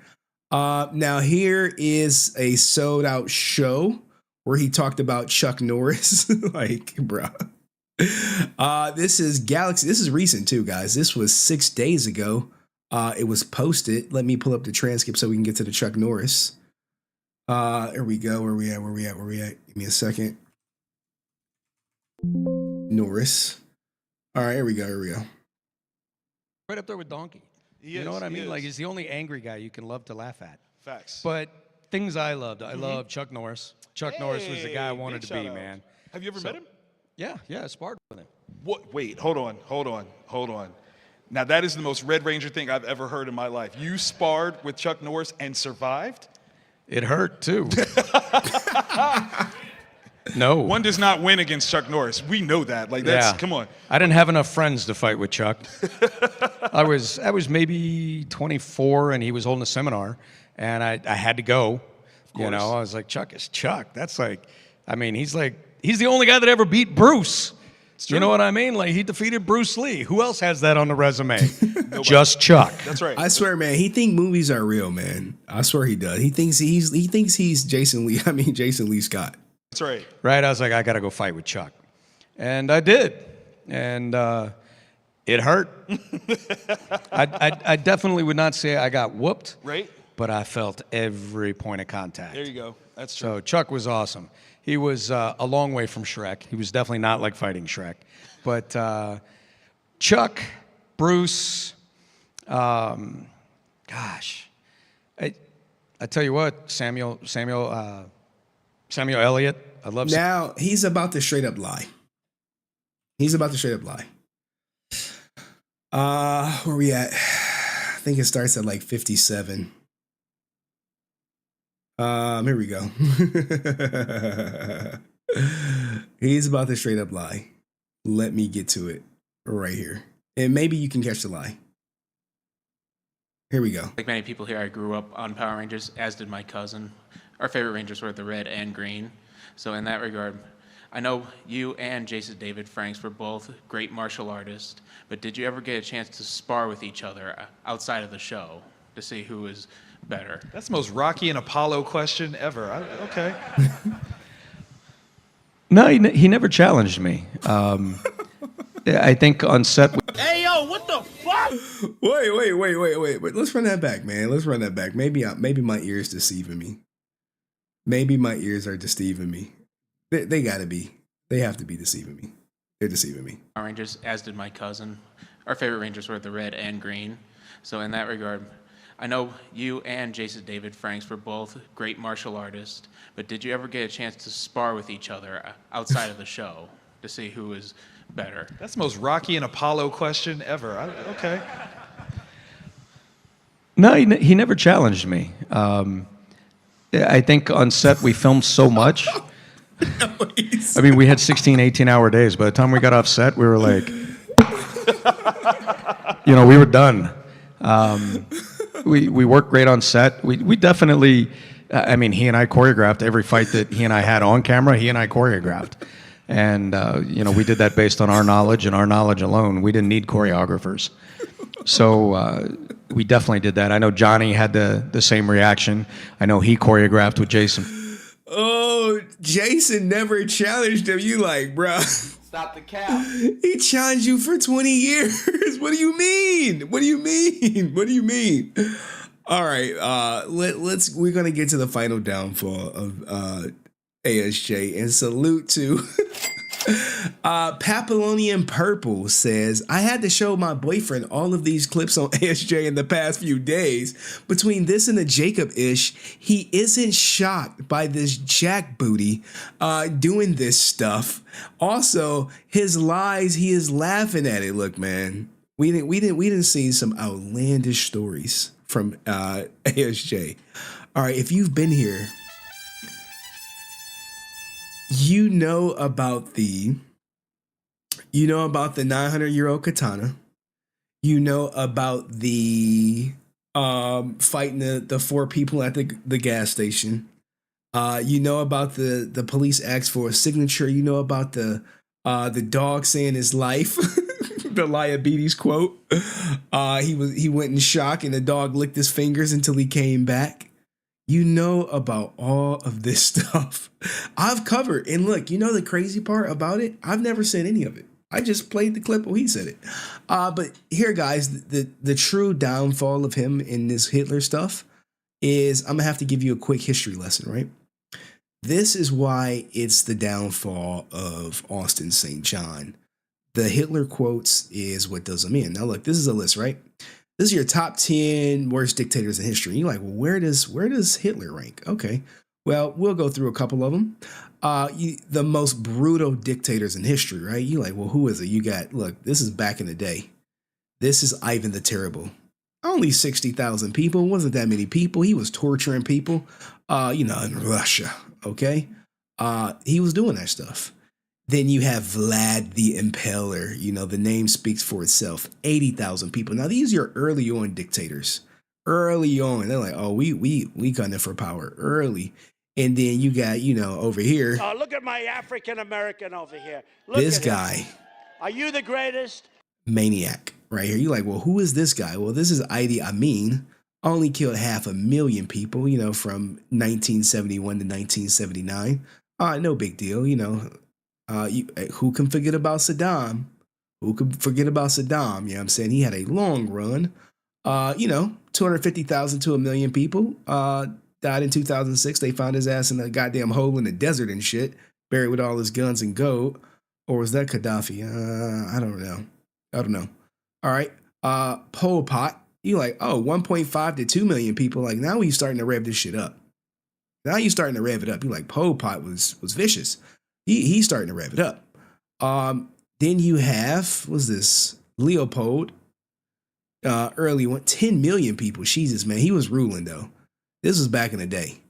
Now here is a sold out show where he talked about Chuck Norris, like, bro. This is Galaxy. This is recent too, guys. This was 6 days ago. It was posted. Let me pull up the transcript so we can get to the Chuck Norris. Here we go. Where we at? Give me a second. Norris. All right, here we go.
Right up there with Donkey. You know what I mean? Like, he's the only angry guy you can love to laugh at.
Facts.
But things I loved. I love Chuck Norris. Chuck Norris was the guy I wanted to be, man.
Have you ever met him?
Yeah, I sparred with him.
What? Wait, hold on. Now that is the most Red Ranger thing I've ever heard in my life. You sparred with Chuck Norris and survived?
It hurt too. No.
One does not win against Chuck Norris. We know that. Like come on.
I didn't have enough friends to fight with Chuck. I was maybe 24 and he was holding a seminar and I had to go. I was like, Chuck is Chuck. That's like, I mean, he's the only guy that ever beat Bruce. You know what I mean? Like, he defeated Bruce Lee. Who else has that on the resume? Just Chuck.
That's right.
I swear, man, he thinks movies are real, man. I swear he does. He thinks he's Jason Lee. I mean, Jason Lee Scott.
That's right.
Right? I was like, I got to go fight with Chuck. And I did. And it hurt. I definitely would not say I got whooped.
Right.
But I felt every point of contact.
There you go. That's true.
So Chuck was awesome. He was a long way from Shrek. He was definitely not like fighting Shrek. But Chuck, Bruce, gosh, I tell you what, Samuel Elliott. I love.
Now he's about to straight up lie. He's about to straight up lie. Where we at? I think it starts at like 57. Here we go. He's about to straight up lie. Let me get to it right here. And maybe you can catch the lie. Here we go.
Like many people here, I grew up on Power Rangers, as did my cousin. Our favorite Rangers were the red and green. So in that regard, I know you and Jason David Franks were both great martial artists, but did you ever get a chance to spar with each other outside of the show to see who was better?
That's the most Rocky and Apollo question ever. Okay.
No, he never challenged me. I think on set.
Hey, yo, what the fuck?
Wait. Let's run that back, man. Let's run that back. Maybe my ears deceiving me. Maybe my ears are deceiving me. They gotta be. They have to be deceiving me. They're deceiving me.
Power Rangers, as did my cousin. Our favorite Rangers were the red and green. So in that regard, I know you and Jason David Franks were both great martial artists, but did you ever get a chance to spar with each other outside of the show to see who was better?
That's the most Rocky and Apollo question ever. Okay.
No, he never challenged me. I think on set we filmed so much. I mean, we had 16, 18-hour days. By the time we got off set, we were like, we were done. We worked great on set. We definitely, he and I choreographed every fight that he and I had on camera. He and I choreographed. And, we did that based on our knowledge and our knowledge alone. We didn't need choreographers. So we definitely did that. I know Johnny had the same reaction. I know he choreographed with Jason.
Oh, Jason never challenged him. You like, bro.
Stop the cap.
He challenged you for 20 years. What do you mean? What do you mean? What do you mean? All right, we're gonna get to the final downfall of ASJ, and salute to Papillonian Purple says, I had to show my boyfriend all of these clips on ASJ in the past few days. Between this and the Jacob-ish, he isn't shocked by this jack booty doing this stuff. Also, his lies, he is laughing at it. Look, man, we didn't see some outlandish stories from ASJ. All right, if you've been here, you know about the 900-year-old katana. You know about the fighting the four people at the gas station. You know about the police asked for a signature. You know about the dog saying his life, the diabetes quote. He went in shock and the dog licked his fingers until he came back. You know about all of this stuff. I've covered, and look, you know the crazy part about it? I've never said any of it. I just played the clip where he said it. But here, guys, the true downfall of him in this Hitler stuff is, I'm gonna have to give you a quick history lesson, right? This is why it's the downfall of Asutin St John. The Hitler quotes is what does him in. Now look, this is a list, right? This is your top 10 worst dictators in history. You're like, well, where does Hitler rank? Okay, well, we'll go through a couple of them. The most brutal dictators in history, right? You're like, well, who is it? You got, look, this is back in the day. This is Ivan the Terrible. Only 60,000 people. Wasn't that many people. He was torturing people, in Russia, okay? He was doing that stuff. Then you have Vlad the Impaler. The name speaks for itself. 80,000 people. Now, these are early on dictators. Early on. They're like, oh, we gunning for power early. And then you got, over here.
Oh, look at my African American over here. Look
this
at
guy.
Him. Are you the greatest?
Maniac right here. You're like, well, who is this guy? Well, this is Idi Amin. Only killed 500,000 people, from 1971 to 1979. No big deal. Who can forget about Saddam? Who could forget about Saddam? You know what I'm saying? He had a long run. 250,000 to 1 million people died in 2006. They found his ass in a goddamn hole in the desert and shit, buried with all his guns and gold. Or was that Gaddafi? I don't know. All right. Pol Pot. You like, 1.5 to 2 million people. Like, now you starting to rev this shit up. Now you starting to rev it up. You like, Pol Pot was vicious. He's starting to rev it up. Then you have, what's this? Leopold. Early one, 10 million people. Jesus, man. He was ruling, though. This was back in the day.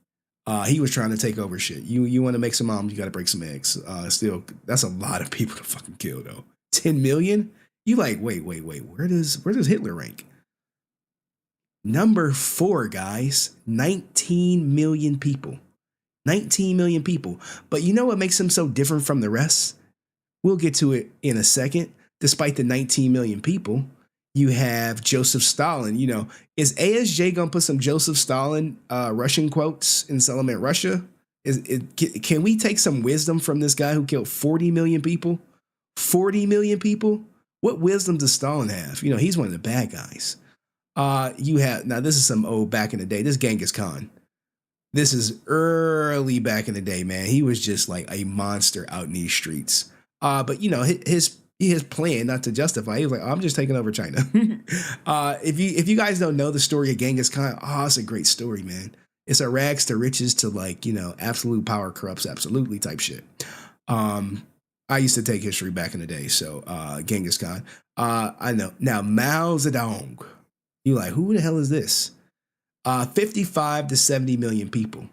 He was trying to take over shit. You want to make some almonds, you got to break some eggs. Still, that's a lot of people to fucking kill, though. 10 million? You like, wait. Where does Hitler rank? Number 4, guys. 19 million people. 19 million people. But you know what makes him so different from the rest? We'll get to it in a second. Despite the 19 million people, you have Joseph Stalin. Is ASJ going to put some Joseph Stalin Russian quotes and sell them at Russia? Can we take some wisdom from this guy who killed 40 million people? 40 million people? What wisdom does Stalin have? He's one of the bad guys. Now this is some old back in the day. This is Genghis Khan. This is early back in the day, man. He was just like a monster out in these streets. But his plan, not to justify, he was like, I'm just taking over China. If you guys don't know the story of Genghis Khan, it's a great story, man. It's a rags to riches to absolute power corrupts absolutely type shit. I used to take history back in the day, so Genghis Khan. I know. Now, Mao Zedong. You like, who the hell is this? 55 to 70 million people.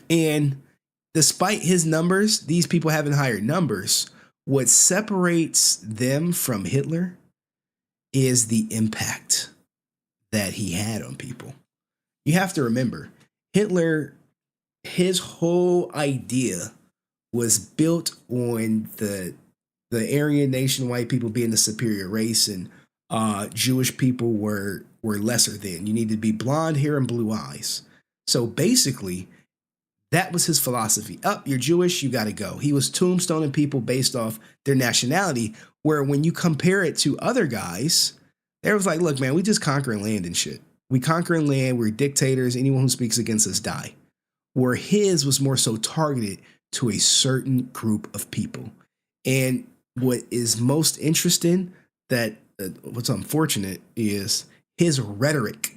And despite his numbers, these people having higher numbers, what separates them from Hitler is the impact that he had on people. You have to remember, Hitler, his whole idea was built on the Aryan nation, white people being the superior race, and Jewish people were lesser than. You need to be blonde hair and blue eyes. So basically, that was his philosophy. You're Jewish, you got to go. He was tombstoning people based off their nationality, where when you compare it to other guys, they was like, look, man, we just conquering land and shit. We conquering land, we're dictators, anyone who speaks against us die. Where his was more so targeted to a certain group of people. And what is most interesting, what's unfortunate, is his rhetoric,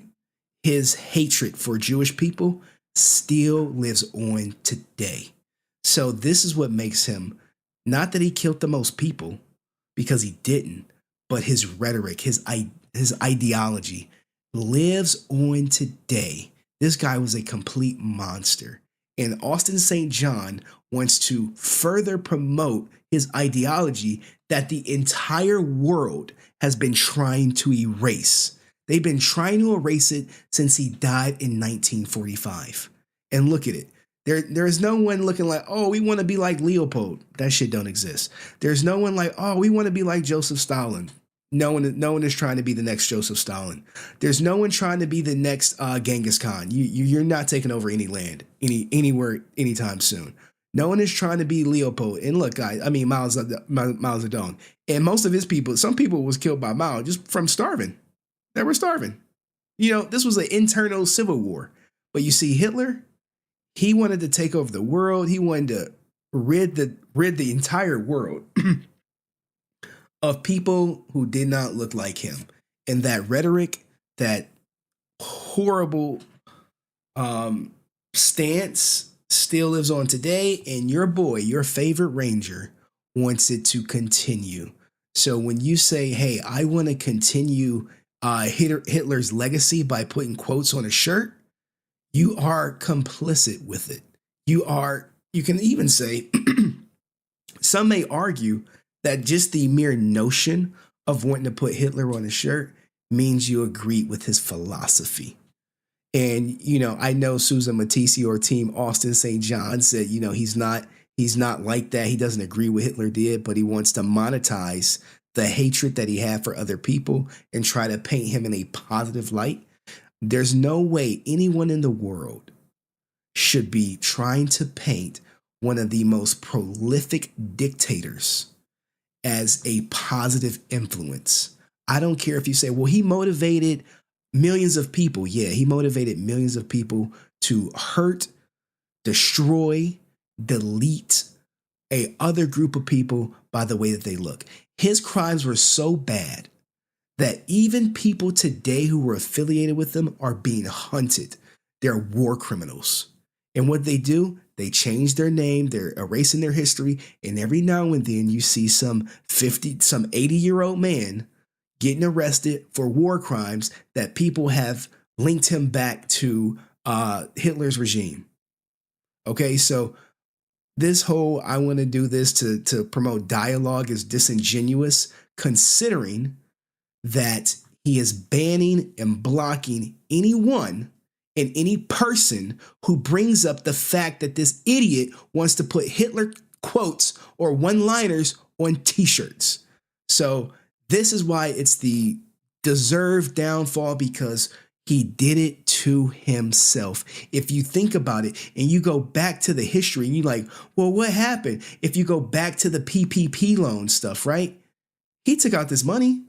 his hatred for Jewish people still lives on today. So this is what makes him, not that he killed the most people, because he didn't, but his rhetoric, his ideology lives on today. This guy was a complete monster. And Asutin St John wants to further promote his ideology that the entire world has been trying to erase. They've been trying to erase it since he died in 1945. And look at it. There is no one looking like, we want to be like Leopold. That shit don't exist. There's no one like, we want to be like Joseph Stalin. No one is trying to be the next Joseph Stalin. There's no one trying to be the next Genghis Khan. You're not taking over any land, anywhere, anytime soon. No one is trying to be Leopold. And look, guys, Mao Zedong. And most of his people, some people was killed by Mao just from starving. They were starving. This was an internal civil war. But you see, Hitler, he wanted to take over the world. He wanted to rid the entire world of people who did not look like him. And that rhetoric, that horrible stance still lives on today. And your boy, your favorite Ranger, wants it to continue. So when you say, hey, I want to continue Hitler's legacy by putting quotes on a shirt, you are complicit with it. You can even say, some may argue that just the mere notion of wanting to put Hitler on a shirt means you agree with his philosophy. And, I know Susan Matisse or Team Asutin St John said, he's not like that. He doesn't agree with Hitler did, but he wants to monetize the hatred that he had for other people and try to paint him in a positive light. There's no way anyone in the world should be trying to paint one of the most prolific dictators as a positive influence. I don't care if you say, well, he motivated millions of people. Yeah, he motivated millions of people to hurt, destroy, delete a other group of people by the way that they look. His crimes were so bad that even people today who were affiliated with them are being hunted. They're war criminals. And what they do, they change their name, they're erasing their history, and every now and then you see some 80-year-old man getting arrested for war crimes that people have linked him back to Hitler's regime. Okay, so this whole I want to do this to promote dialogue is disingenuous, considering that he is banning and blocking anyone and any person who brings up the fact that this idiot wants to put Hitler quotes or one-liners on t-shirts. So this is why it's the deserved downfall, because he did it to himself. If you think about it and you go back to the history and you're like, well, what happened? If you go back to the PPP loan stuff, right? He took out this money.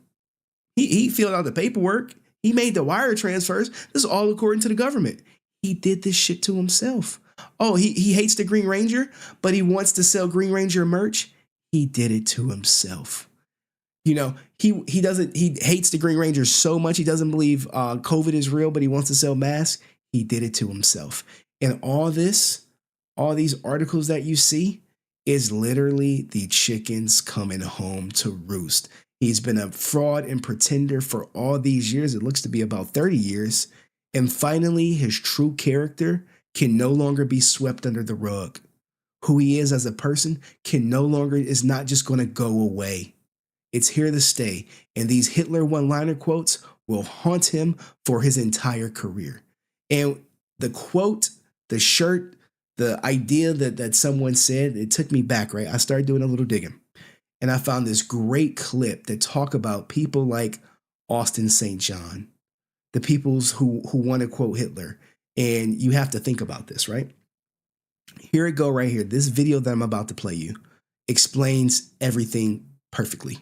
He filled out the paperwork. He made the wire transfers. This is all according to the government. He did this shit to himself. Oh, he hates the Green Ranger, but he wants to sell Green Ranger merch. He did it to himself. You know, he hates the Green Ranger so much he doesn't believe COVID is real, but he wants to sell masks. He did it to himself. And all these articles that you see is literally the chickens coming home to roost. He's been a fraud and pretender for all these years. It looks to be about 30 years. And finally, his true character can no longer be swept under the rug. Who he is as a person is not just going to go away. It's here to stay. And these Hitler one-liner quotes will haunt him for his entire career. And the quote, the shirt, the idea that someone said, it took me back, right? I started doing a little digging. And I found this great clip that talk about people like Asutin St John, the peoples who want to quote Hitler. And you have to think about this, right? Here it go right here. This video that I'm about to play you explains everything perfectly.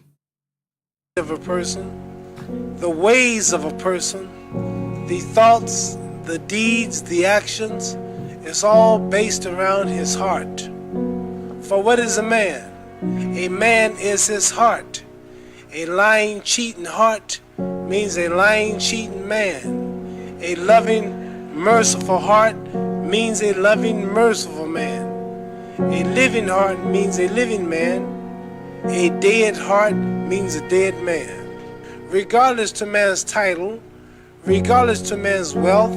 Of a person, the ways of a person, the thoughts, the deeds, the actions, it's all based around his heart. For what is a man? A man is his heart. A lying, cheating heart means a lying, cheating man. A loving, merciful heart means a loving, merciful man. A living heart means a living man. A dead heart means a dead man. Regardless to man's title, regardless to man's wealth,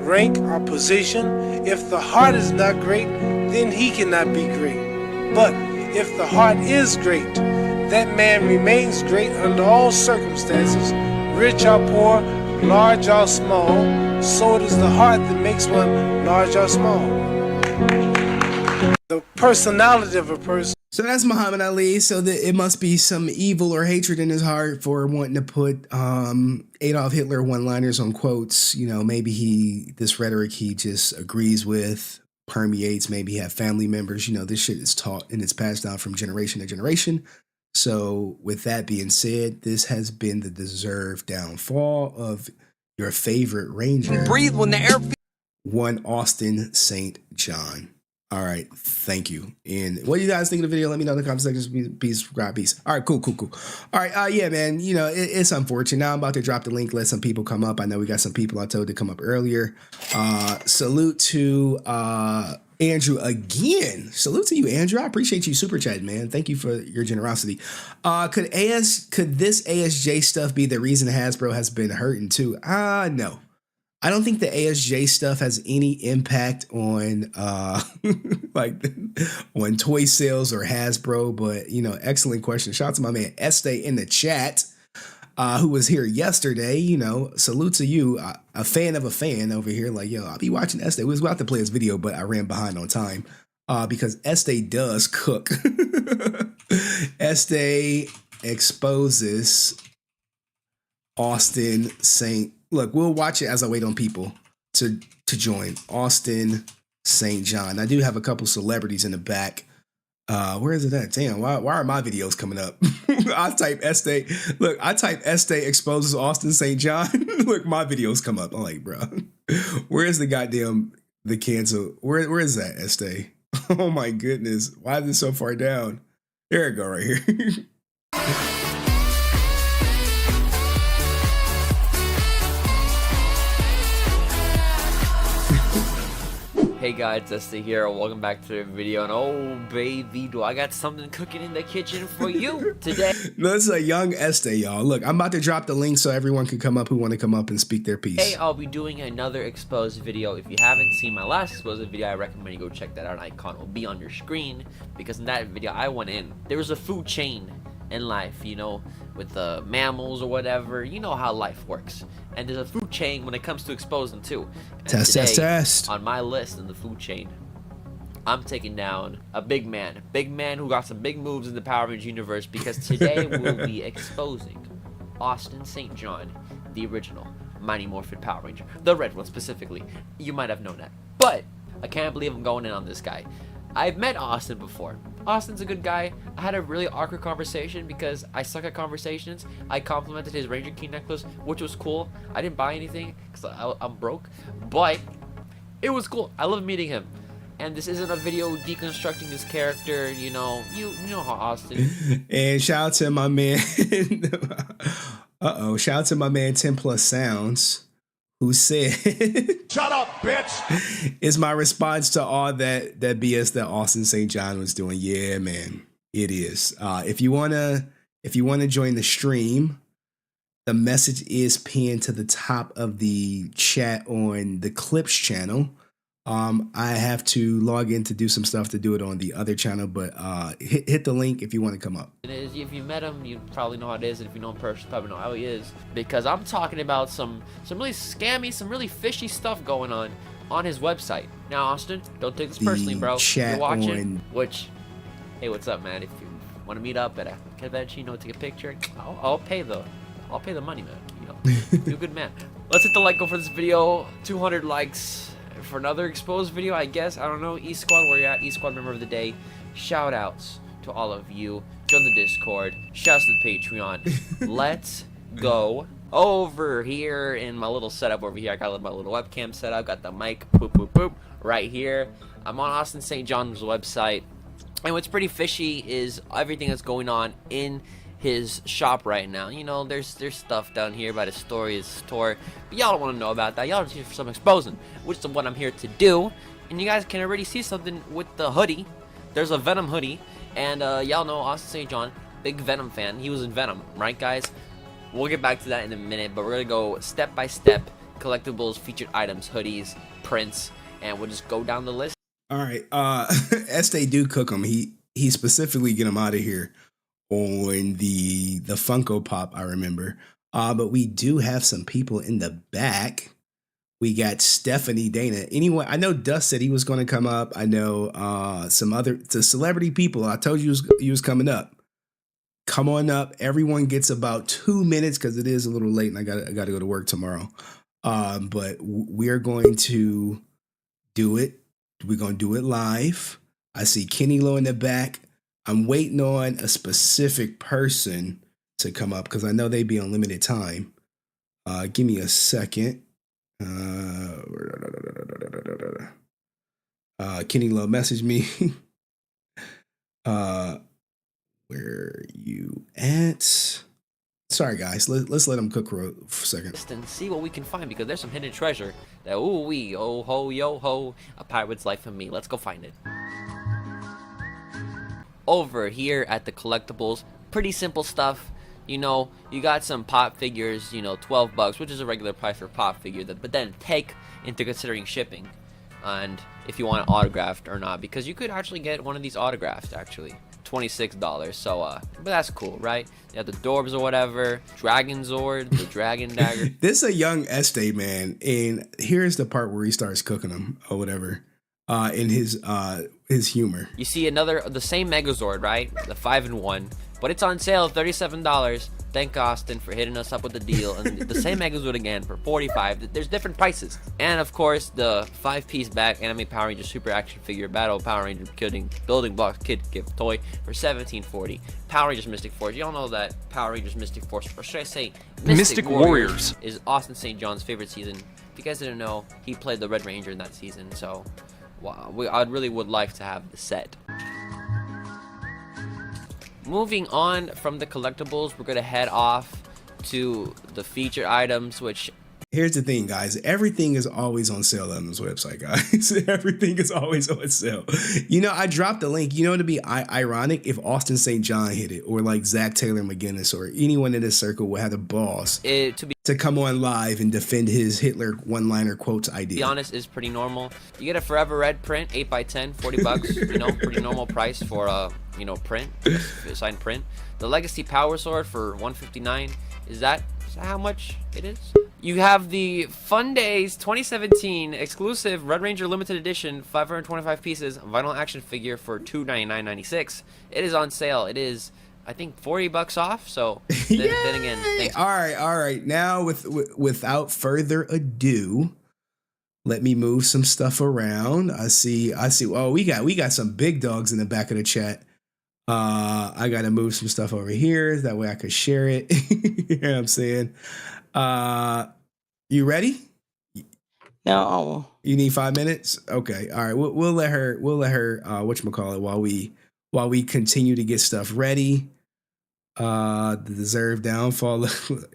rank, or position, if the heart is not great, then he cannot be great. But if the heart is great, that man remains great under all circumstances, rich or poor, large or small. So it is the heart that makes one large or small. The personality of a person.
So that's Muhammad Ali. So that it must be some evil or hatred in his heart for wanting to put Adolf Hitler one-liners on quotes. You know, maybe this rhetoric he just agrees with, permeates. Maybe he have family members. You know, this shit is taught and it's passed down from generation to generation. So with that being said, this has been the deserved downfall of your favorite Ranger.
Breathe when the air.
One Asutin St John. All right, thank you. And what do you guys think of the video? Let me know in the comment section. Peace, subscribe, peace. All right, cool. All right, yeah, man. You know, it's unfortunate. Now I'm about to drop the link, let some people come up. I know we got some people I told to come up earlier. Salute to Andrew again. Salute to you, Andrew. I appreciate you super chatting, man. Thank you for your generosity. Could this ASJ stuff be the reason Hasbro has been hurting too? No. I don't think the ASJ stuff has any impact on on toy sales or Hasbro, but you know, excellent question. Shout out to my man iEste in the chat, who was here yesterday. You know, salute to you, a fan of a fan over here. Like, yo, I'll be watching iEste. We was about to play this video, but I ran behind on time because iEste does cook. iEste exposes Asutin St. Look, we'll watch it as I wait on people to join. Asutin St John. I do have a couple celebrities in the back. Where is it at? Damn, why are my videos coming up? I type iEste. Look, I type iEste exposes Asutin St John. Look, my videos come up. I'm like, bro, where's the goddamn the cancel? Where is that iEste? Oh my goodness, why is it so far down? There it go, right here.
Hey guys, iEste here. Welcome back to the video. And oh baby, do I got something cooking in the kitchen for you today.
This is a young iEste, y'all. Look, I'm about to drop the link so everyone can come up who want to come up and speak their piece.
Today I'll be doing another exposed video. If you haven't seen my last exposed video, I recommend you go check that out. An icon will be on your screen, because in that video I went in. There was a food chain in life, you know, with the mammals or whatever. You know how life works. And there's a food chain when it comes to exposing too. And
Test.
On my list in the food chain, I'm taking down a big man who got some big moves in the Power Rangers universe, because today we'll be exposing Asutin St John, the original Mighty Morphin Power Ranger, the red one specifically. You might have known that, but I can't believe I'm going in on this guy. I've met Asutin before. Asutin's a good guy. I had a really awkward conversation because I suck at conversations. I complimented his Ranger Key necklace, which was cool. I didn't buy anything because I'm broke, but it was cool. I love meeting him. And this isn't a video deconstructing his character, you know how Asutin.
And shout out to my man. Shout out to my man 10 Plus Sounds, who said, "Shut up, bitch!" Is my response to all that BS that Asutin St John was doing. Yeah, man, it is. If you wanna join the stream, the message is pinned to the top of the chat on the Clips channel. I have to log in to do some stuff to do it on the other channel, but hit the link if you want to come up.
If you met him, you probably know how it is, and if you know him personally, you probably know how he is. Because I'm talking about some really scammy, some really fishy stuff going on his website. Now, Asutin, don't take this personally, bro. If you're watching, hey, what's up, man? If you want to meet up at a convention, you know, take a picture, I'll pay the money, man. You know, you're a good man. Let's hit the like goal for this video. 200 likes. For another exposed video, I guess. I don't know. East Squad, where you at? East Squad member of the day. Shout outs to all of you. Join the Discord. Shouts to the Patreon. Let's go. Over here in my little setup over here, I got my little webcam set up. Got the mic, boop, boop, boop, right here. I'm on Asutin St John's website. And what's pretty fishy is everything that's going on in his shop right now. You know, there's stuff down here about his store, but y'all don't want to know about that. Y'all are here for some exposing, which is what I'm here to do. And you guys can already see something with the hoodie. There's a Venom hoodie, and y'all know Asutin St John, big Venom fan. He was in Venom, right, guys? We'll get back to that in a minute, but we're gonna go step by step. Collectibles, featured items, hoodies, prints, and we'll just go down the list.
All right, iEste do cook them. He specifically get them out of here on the Funko Pop, I remember. But we do have some people in the back. We got Stephanie Dana. Anyway, I know Dust said he was going to come up. I know the celebrity people. I told you you was coming up. Come on up. Everyone gets about 2 minutes because it is a little late and I got to go to work tomorrow. But we're going to do it. We're going to do it live. I see Kennilo in the back. I'm waiting on a specific person to come up because I know they be on limited time. Give me a second. Kennilo, message me. Where you at? Sorry, guys. Let's let them cook for a second.
And see what we can find, because there's some hidden treasure that oh ho yo ho, a pirate's life in me. Let's go find it. Over here at the collectibles, pretty simple stuff. You know, you got some pop figures, you know, 12 bucks, which is a regular price for a pop figure, but then take into considering shipping and if you want it autographed or not, because you could actually get one of these autographed, actually. $26, so but that's cool, right? You have the Dorbs or whatever, Dragon Zord, the Dragon Dagger.
This is a young iEste, man, and here's the part where he starts cooking them or whatever. In his humor.
You see the same Megazord, right? The 5-in-1 but it's on sale, $37. Thank Austin for hitting us up with the deal. And the same Megazord again for $45. There's different prices. And of course, the 5-piece back anime Power Ranger Super Action Figure Battle Power Ranger Building Blocks Kid Gift Toy for $17.40. Power Rangers Mystic Force. Y'all know that Power Rangers Mystic Force, or should I say Mystic Warriors, is Asutin St John's favorite season. If you guys didn't know, he played the Red Ranger in that season. So, wow, I really would like to have the set. Moving on from the collectibles, we're gonna head off to the feature items, which...
Here's the thing, guys. Everything is always on sale on this website, guys. Everything is always on sale. You know, I dropped the link. You know, it'd be ironic if Asutin St John hit it, or like Zach Taylor McGinnis, or anyone in this circle would have the balls to come on live and defend his Hitler one-liner quotes idea.
To be honest, is pretty normal. You get a Forever Red print, 8x10, $40. You know, pretty normal price for you know, print, signed print. The Legacy Power Sword for $159. Is that how much it is? You have the Fun Days 2017 exclusive Red Ranger limited edition 525 pieces vinyl action figure for $299.96. It is on sale. It is, I think, $40 off. So then again, thanks.
All right. Now, without further ado, let me move some stuff around. I see. Oh, we got some big dogs in the back of the chat. I gotta move some stuff over here. That way I could share it. You know what I'm saying? You ready?
No.
You need 5 minutes? Okay. All right. We'll let her whatchamacallit while we continue to get stuff ready. The deserved downfall.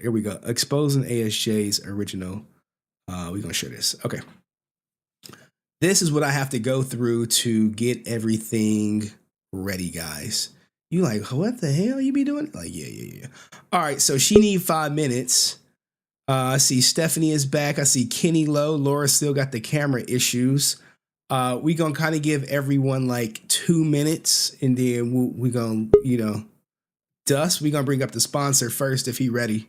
Here we go. Exposing ASJ's original. We're gonna share this. Okay. This is what I have to go through to get everything ready, guys. You like, what the hell you be doing? Like, yeah. All right, so she need 5 minutes. I see Stephanie is back. I see Kennilo. Laura still got the camera issues. We gonna kind of give everyone like 2 minutes, and then we gonna, you know, Dust. We gonna bring up the sponsor first if he ready.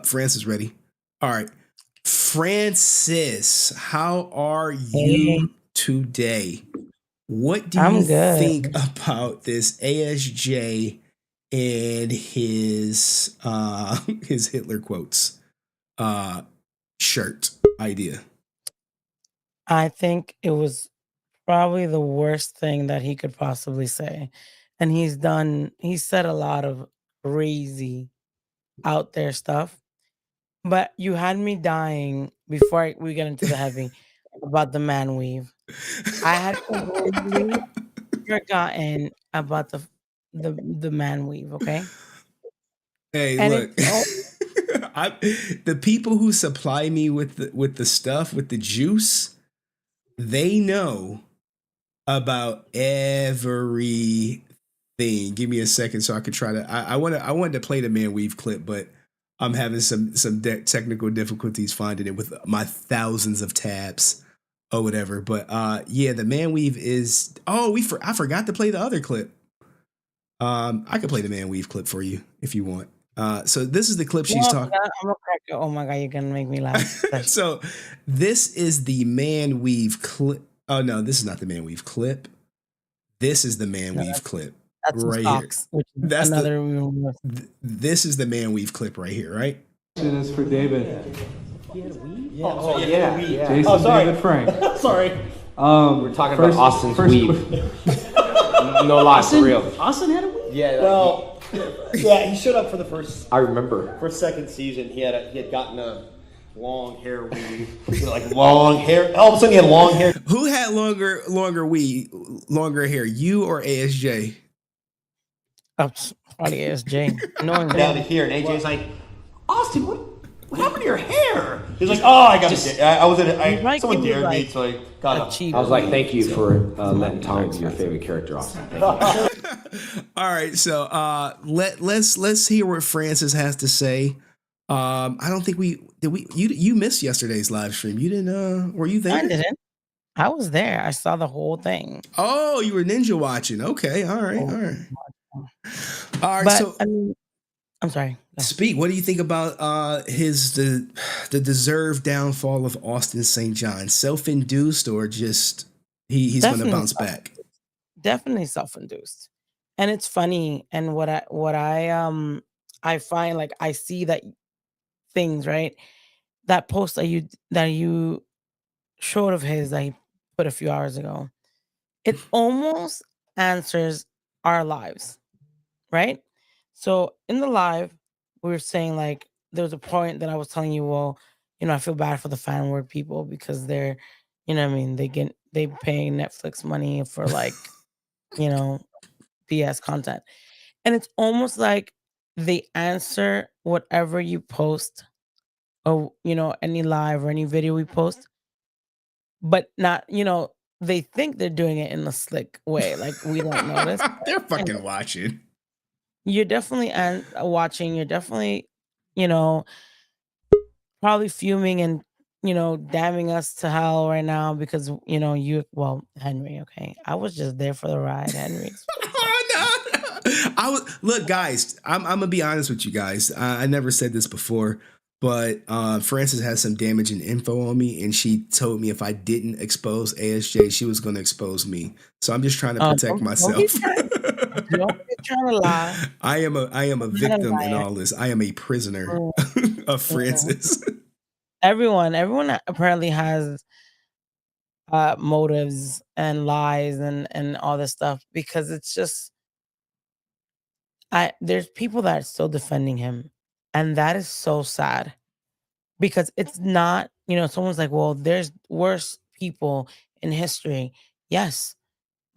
Francis ready. All right, Francis, how are you today? What do you think about this ASJ and his Hitler quotes shirt idea?
I think it was probably the worst thing that he could possibly say. And he said a lot of crazy out there stuff. But you had me dying before we get into the heavy about the man weave. I had completely forgotten about the man weave, okay?
Hey,
And
look. The people who supply me with the stuff, with the juice, they know about everything. Give me a second so I could try to. I wanted to play the man weave clip, but I'm having some technical difficulties finding it with my thousands of tabs or whatever. But yeah, the man weave is. Oh, I forgot to play the other clip. I could play the man weave clip for you if you want. So this is the clip she's talking.
I'm a cracker. Oh my god, you're gonna make me laugh.
So this is the man weave clip. Oh no, this is not the man weave clip. This is the man weave clip.
That's
right
stocks,
here.
which is
That's
another.
This is the man weave clip right here, right?
Question is for David.
Oh, yeah.
Jason,
Oh, sorry.
David, Frank.
Sorry.
We're talking about Austin's weave. No lie, for real.
Austin had a weave?
Yeah. Well, yeah, he showed up for the first.
I remember.
For second season, he had gotten a long hair weave, like long hair. All of a sudden, he had long hair.
Who had longer hair, you or ASJ?
Probably ASJ. Knowing
Down to here, and AJ's like, Austin, what happened to your hair? He's like, oh, I got it. I was in it. Someone dared me, so I got it.
I was like, thank you for letting Tommy be your favorite character, Austin. Thank you.
All right, so let's hear what Francis has to say. I don't think you missed yesterday's live stream. You didn't were you there?
I didn't. I was there. I saw the whole thing.
Oh, you were ninja watching. Okay, all right.
But,
So
I mean, I'm sorry.
Speak. What do you think about the deserved downfall of Asutin St John? Self-induced or just he's going to bounce back?
Definitely self-induced. And it's funny, and I find, like, I see that things, right? That post that you showed of his that he put a few hours ago, it almost answers our lives, right? So in the live, we were saying, like, there was a point that I was telling you, well, I feel bad for the FANWARD people because they're, what I mean, they paying Netflix money for, like, you know, BS content. And it's almost like they answer whatever you post, or, any live or any video we post, but not, they think they're doing it in a slick way. Like, we don't notice.
They're fucking watching.
You're definitely watching. You're definitely, you know, probably fuming and, damning us to hell right now because, well, Henry, okay. I was just there for the ride, Henry.
Look, guys, I'm gonna be honest with you guys. I never said this before, but Frances has some damaging info on me, and she told me if I didn't expose ASJ, she was gonna expose me. So I'm just trying to protect myself.
Don't be trying to lie.
I am a victim in all this. I am a prisoner of Frances.
Everyone apparently has motives and lies and all this stuff, because it's just there's people that are still defending him, and that is so sad, because it's not, someone's like, well, there's worse people in history. Yes,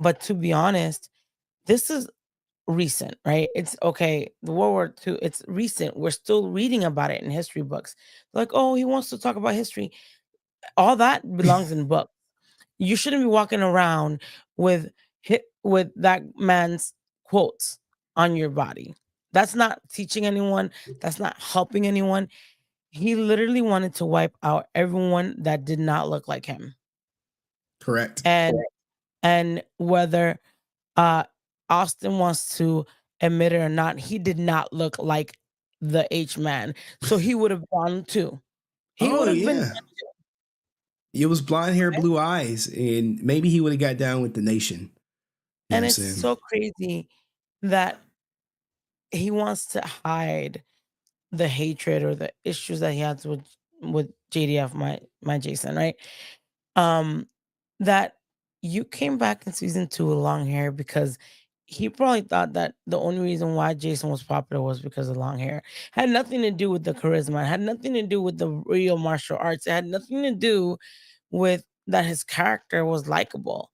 but to be honest, this is recent, right? It's okay. The World War II, it's recent. We're still reading about it in history books. Like, oh, he wants to talk about history. All that belongs in books. You shouldn't be walking around with that man's quotes on your body. That's not teaching anyone. That's not helping anyone. He literally wanted to wipe out everyone that did not look like him.
Correct.
And whether Austin wants to admit it or not, he did not look like the H man. So he would have gone too. He would have been.
It was blonde hair, blue eyes, and maybe he would have got down with the nation.
And it's so crazy that he wants to hide the hatred or the issues that he has with JDF, my Jason, right? That you came back in season 2 with long hair because he probably thought that the only reason why Jason was popular was because of long hair. Had nothing to do with the charisma. It had nothing to do with the real martial arts. It had nothing to do with that his character was likable.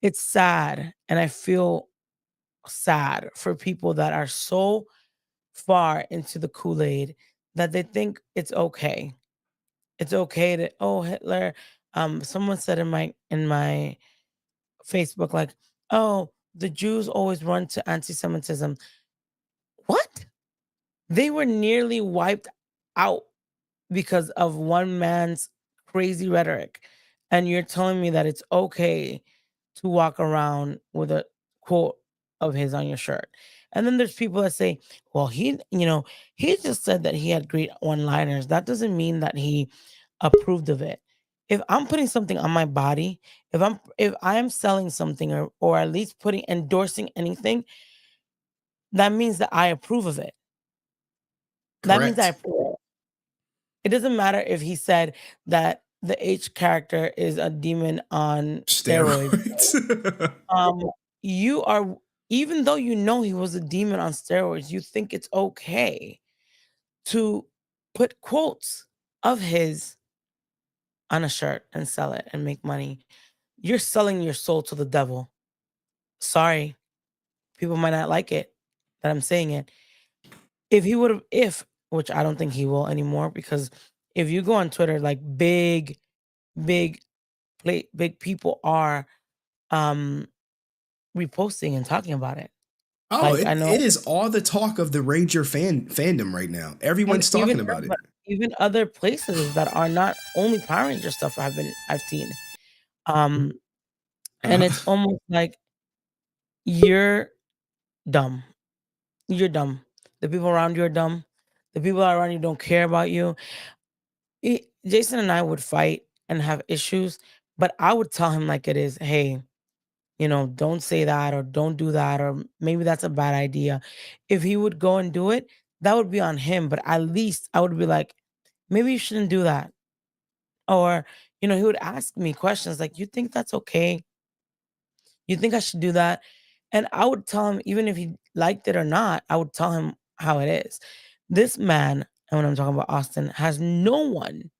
It's sad, and I feel sad for people that are so far into the Kool-Aid that they think it's okay. It's okay to, oh, Hitler. Someone said in my Facebook, like, oh, the Jews always run to anti-Semitism. What? They were nearly wiped out because of one man's crazy rhetoric. And you're telling me that it's okay to walk around with a quote of his on your shirt. And then there's people that say, well, he just said that he had great one-liners. That doesn't mean that he approved of it. If I'm putting something on my body, if I am selling something or at least endorsing anything, that means that I approve of it. That means I approve. It doesn't matter if he said that the H character is a demon on steroids. You are, even though you know he was a demon on steroids, you think it's okay to put quotes of his on a shirt and sell it and make money. You're selling your soul to the devil. Sorry. People might not like it that I'm saying it. If he would have, which I don't think he will anymore, because if you go on Twitter, like big people are reposting and talking about it.
Oh, I know it is all the talk of the Ranger fandom right now. Everyone's talking about it.
Even other places that are not only Power Ranger stuff I've seen. And it's almost like you're dumb. You're dumb. The people around you are dumb. The people around you don't care about you. Jason and I would fight and have issues, but I would tell him like it is. Hey, don't say that or don't do that, or maybe that's a bad idea. If he would go and do it, that would be on him. But at least I would be like, maybe you shouldn't do that. Or, he would ask me questions like, you think that's okay? You think I should do that? And I would tell him, even if he liked it or not, I would tell him how it is. This man, and when I'm talking about Austin, has no one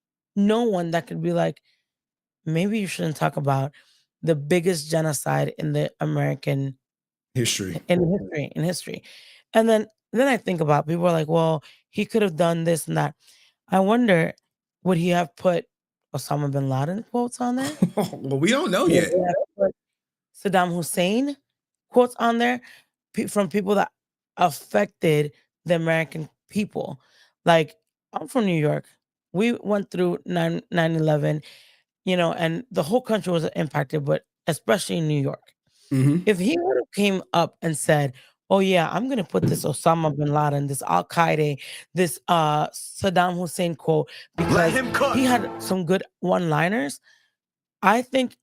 that could be like, maybe you shouldn't talk about the biggest genocide in the American
history.
In history. And then I think about people are like, well, he could have done this and that. I wonder, would he have put Osama bin Laden quotes on there?
Well, we don't know yet.
Saddam Hussein quotes on there from people that affected the American people. Like, I'm from New York. We went through 9/11, and the whole country was impacted, but especially in New York. If he would have came up and said, oh yeah, I'm going to put this Osama bin Laden, this Al-Qaeda, this Saddam Hussein quote, because he had some good one-liners, I think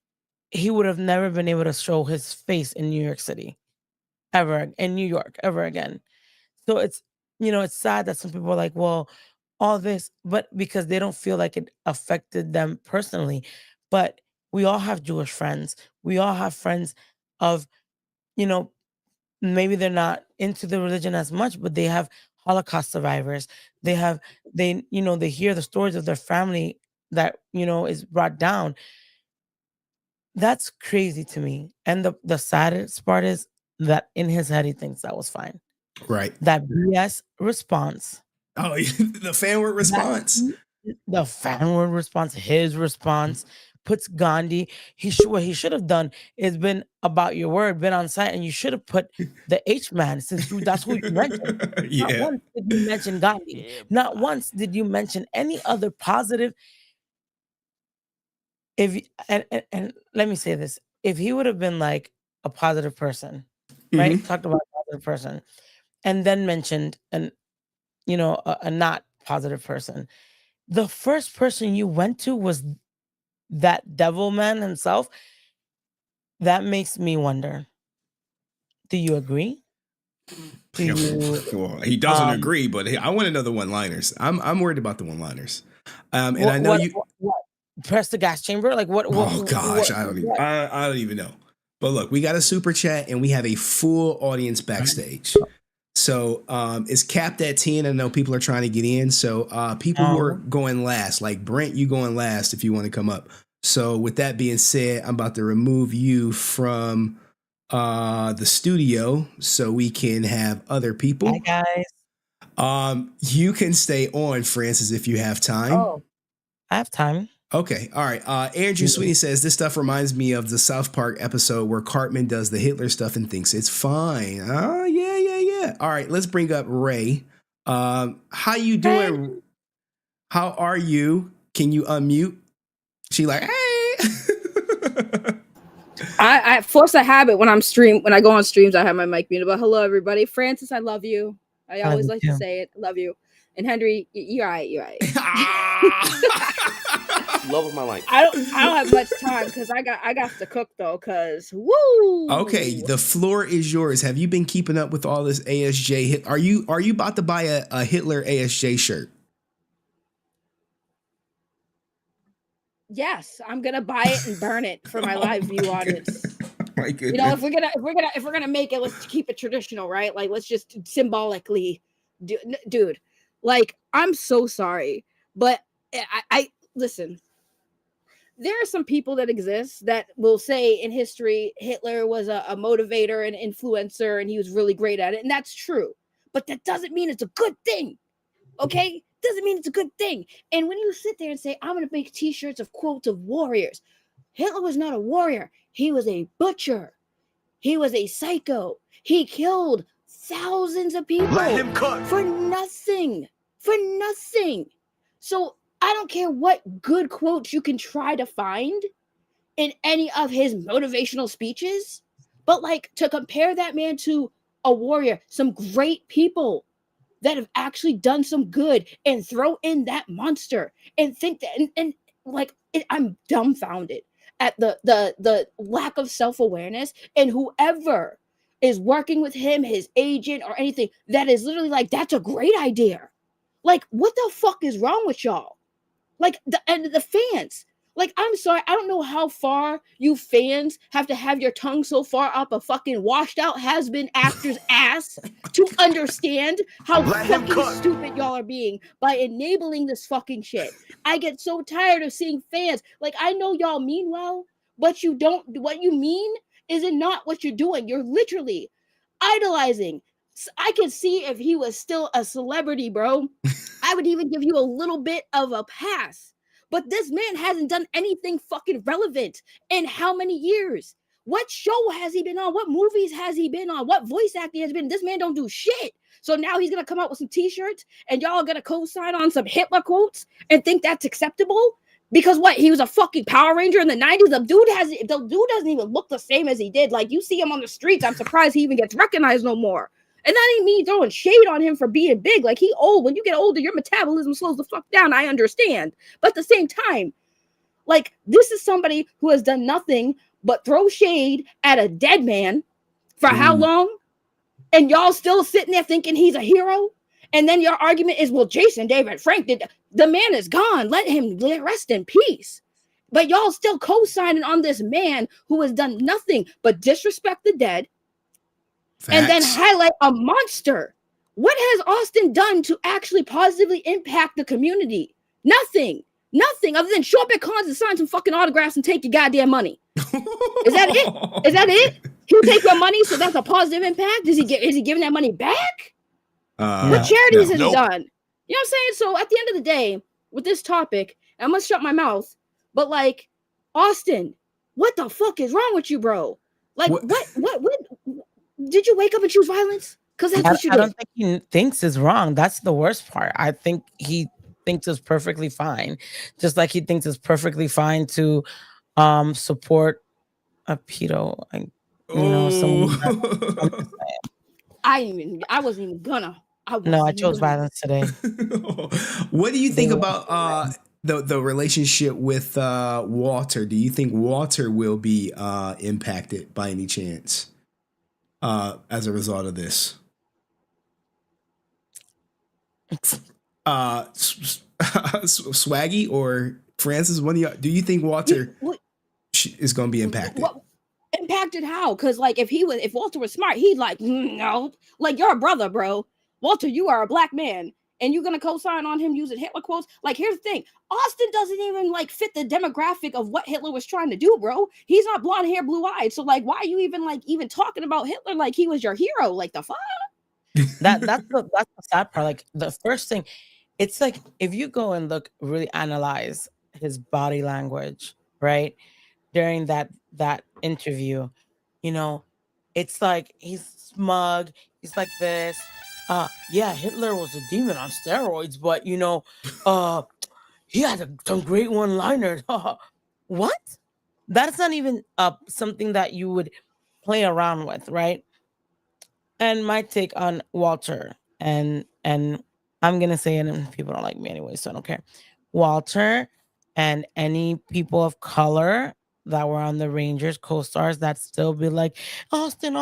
he would have never been able to show his face in New York City ever again. So it's sad that some people are like, well, all this, but because they don't feel like it affected them personally. But we all have Jewish friends. We all have friends of, maybe they're not into the religion as much, but they have Holocaust survivors. They hear the stories of their family that, is brought down. That's crazy to me. And the saddest part is that in his head, he thinks that was fine.
Right.
That BS response.
Oh, the FANWARD response.
The FANWARD response, his response puts Gandhi. What he should have done is been about your word, been on site, and you should have put the H man, since that's who you mentioned.
Yeah.
Not once did you mention Gandhi. Not once did you mention any other positive. And let me say this: if he would have been like a positive person, right? Talked about a positive person, and then mentioned a not positive person. The first person you went to was that devil man himself. That makes me wonder. Do you agree?
Well, he doesn't agree, but I want to know the one-liners. I'm worried about the one-liners. And I know
what? Press the gas chamber? Like what?
Oh gosh, I don't even know. But look, we got a super chat and we have a full audience backstage. So it's capped at 10. I know people are trying to get in. So people who are going last, like Brent, you going last if you want to come up. So with that being said, I'm about to remove you from the studio so we can have other people.
Hi guys.
You can stay on, Francis, if you have time.
Oh, I have time.
Okay. All right. Andrew Sweeney says this stuff reminds me of the South Park episode where Cartman does the Hitler stuff and thinks it's fine. Oh, yeah. All right. Let's bring up Ray. How you doing? Hey. How are you? Can you unmute? She like, hey.
I force a habit when I go on streams, I have my mic muted. But hello, everybody. Francis, I love you. I always like to say it. I love you. And Henry, you're right. You're right.
Love of my life.
I don't have much time because I got to cook though. Cause woo.
Okay, the floor is yours. Have you been keeping up with all this ASJ hit? Are you about to buy a Hitler ASJ shirt?
Yes, I'm gonna buy it and burn it for my live view audience.
My goodness.
If we're gonna make it, let's keep it traditional, right? Like let's just symbolically, dude. Like I'm so sorry, but I listen. There are some people that exist that will say in history Hitler was a motivator and influencer and he was really great at it. And that's true. But that doesn't mean it's a good thing. Okay? Doesn't mean it's a good thing. And when you sit there and say, I'm going to make t-shirts of quotes of warriors. Hitler was not a warrior. He was a butcher. He was a psycho. He killed thousands of people.
Let him cook.
For nothing. For nothing. So I don't care what good quotes you can try to find in any of his motivational speeches, but like to compare that man to a warrior, some great people that have actually done some good and throw in that monster and think that, and like, I'm dumbfounded. at the lack of self-awareness, and whoever is working with him, his agent or anything, that is literally like, that's a great idea. Like, what the fuck is wrong with y'all? Like, the fans. Like, I'm sorry, I don't know how far you fans have to have your tongue so far up a fucking washed out has-been actor's ass to understand how fucking stupid y'all are being by enabling this fucking shit. I get so tired of seeing fans. Like, I know y'all mean well, but you don't, what you mean is it not what you're doing. You're literally idolizing. I could see if he was still a celebrity, bro. I would even give you a little bit of a pass. But this man hasn't done anything fucking relevant in how many years? What show has he been on? What movies has he been on? What voice acting has been? This man don't do shit. So now he's gonna come out with some t-shirts and y'all are gonna co-sign on some Hitler quotes and think that's acceptable? Because what? He was a fucking Power Ranger in the 90s. The dude doesn't even look the same as he did. Like, you see him on the streets, I'm surprised he even gets recognized no more. And that ain't me throwing shade on him for being big. Like, he old. When you get older, your metabolism slows the fuck down. I understand. But at the same time, like, this is somebody who has done nothing but throw shade at a dead man for how long? And y'all still sitting there thinking he's a hero? And then your argument is, well, Jason David Frank did. The man is gone. Let him rest in peace. But y'all still co-signing on this man who has done nothing but disrespect the dead. Facts. And then highlight a monster. What has Austin done to actually positively impact the community? Nothing other than show up at cons and sign some fucking autographs and take your goddamn money. Is that it? Is that it? He'll take your money, so that's a positive impact. Is he giving that money back? What charities has he done? You know what I'm saying? So at the end of the day, with this topic, I'm gonna shut my mouth. But like, Austin, what the fuck is wrong with you, bro? Like, what did you wake up and choose violence? Because that's what you
I
did.
don't think he thinks it's wrong. That's the worst part. I think he thinks it's perfectly fine. Just like he thinks it's perfectly fine to support a pedo.
I wasn't even gonna.
I chose violence today.
What do you think about the relationship with Walter? Do you think Walter will be impacted by any chance as a result of this? Swaggy or Francis? One of y'all, do you think Walter is going to be impacted?
Impacted how? Because like, if Walter was smart, he'd like, no, like, you're a brother, bro. Walter, you are a black man, and you're gonna co-sign on him using Hitler quotes. Like, here's the thing: Austin doesn't even like fit the demographic of what Hitler was trying to do, bro. He's not blonde hair, blue eyed. So like, why are you even talking about Hitler like he was your hero? Like, the fuck?
That's the sad part. Like, the first thing, it's like, if you go and really analyze his body language, right, during that interview, it's like he's smug. He's like this. Yeah, Hitler was a demon on steroids, but he had some great one-liners. What? That's not even something that you would play around with, right? And my take on Walter, and I'm gonna say it, and people don't like me anyway, so I don't care. Walter and any people of color that were on the Rangers co-stars that still be like, Austin,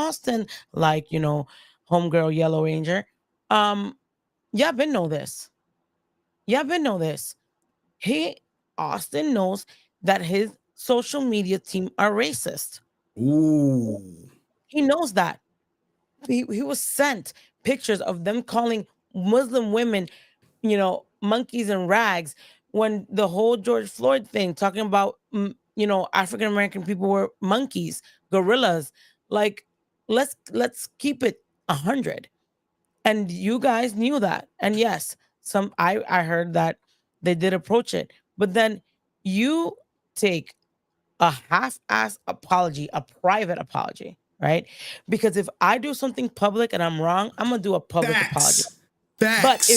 like, homegirl Yellow Ranger. Y'all been know this. Austin knows that his social media team are racist.
Ooh.
He knows that. He was sent pictures of them calling Muslim women, monkeys and rags, when the whole George Floyd thing, talking about, African American people were monkeys, gorillas. Like, let's keep it 100. And you guys knew that. And yes, I heard that they did approach it, but then you take a half-ass apology, a private apology, right? Because if I do something public and I'm wrong, I'm gonna do a public apology. But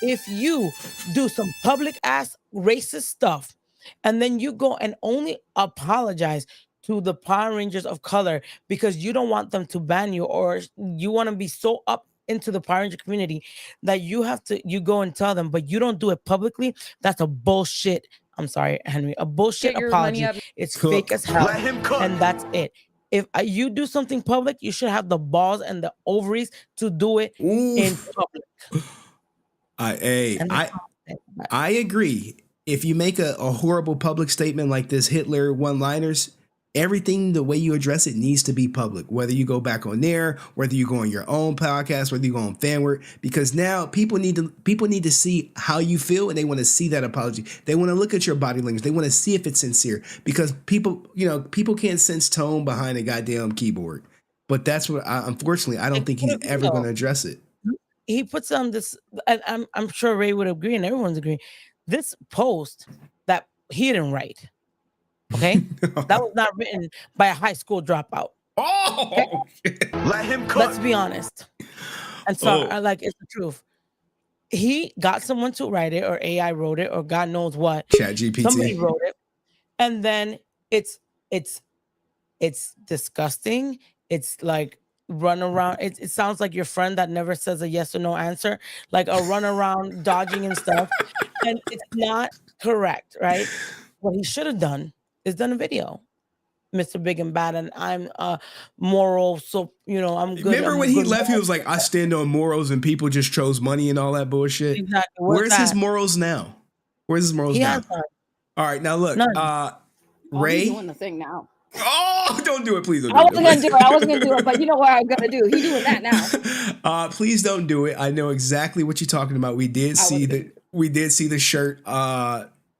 if you do some public ass racist stuff, and then you go and only apologize to the Power Rangers of color because you don't want them to ban you, or you want to be so up into the Power Ranger community that you go and tell them, but you don't do it publicly, that's a bullshit I'm sorry, Henry, a bullshit
Get your money
apology.
up.
It's
Cook.
fake as hell.
Let him cook.
And that's it. If you do something public, you should have the balls and the ovaries to do it in public.
I agree. If you make a horrible public statement like this Hitler one-liners, everything, the way you address it needs to be public, whether you go back on there, whether you go on your own podcast, whether you go on FANWARD, because now people need to see how you feel, and they want to see that apology. They want to look at your body language. They want to see if it's sincere, because people can't sense tone behind a goddamn keyboard. But that's what unfortunately, I don't think he's ever going to address it.
He puts on this, and I'm sure Ray would agree, and everyone's agreeing. This post that he didn't write. Okay, that was not written by a high school dropout. Okay?
Let him cook.
Let's be honest. And so, it's the truth. He got someone to write it, or AI wrote it, or God knows what.
ChatGPT.
Somebody wrote it, and then it's disgusting. It's like run around. It sounds like your friend that never says a yes or no answer, like a run around dodging and stuff, and it's not correct, right? What he should have done is done a video, Mr. Big and Bad, and I'm moral, so I'm good.
Remember when he left,
he
he was like, I stand on morals, and people just chose money and all that bullshit.
Exactly.
Where's his morals now? Where's his morals now? All right, now look, Ray.
He's doing the thing now.
Oh, don't do it, please don't.
I wasn't gonna do it, but you know what I'm gonna do. He's doing that now.
Please don't do it. I know exactly what you're talking about. We did see the shirt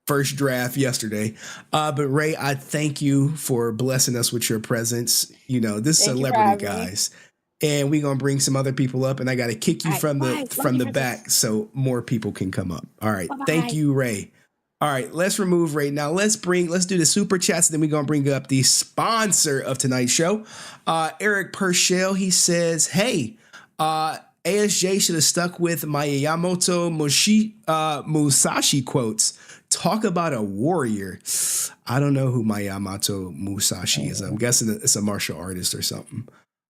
first draft yesterday. But Ray, I thank you for blessing us with your presence. This celebrity guys. And we're gonna bring some other people up, and I gotta kick you from the back so more people can come up. All right. Bye-bye. Thank you, Ray. All right, let's remove Ray. Now let's do the super chats, and then we're gonna bring up the sponsor of tonight's show. Eric Purcell, he says, hey, ASJ should have stuck with my Yamamoto Musashi quotes. Talk about a warrior. I don't know who my Yamamoto Musashi is. I'm guessing it's a martial artist or something.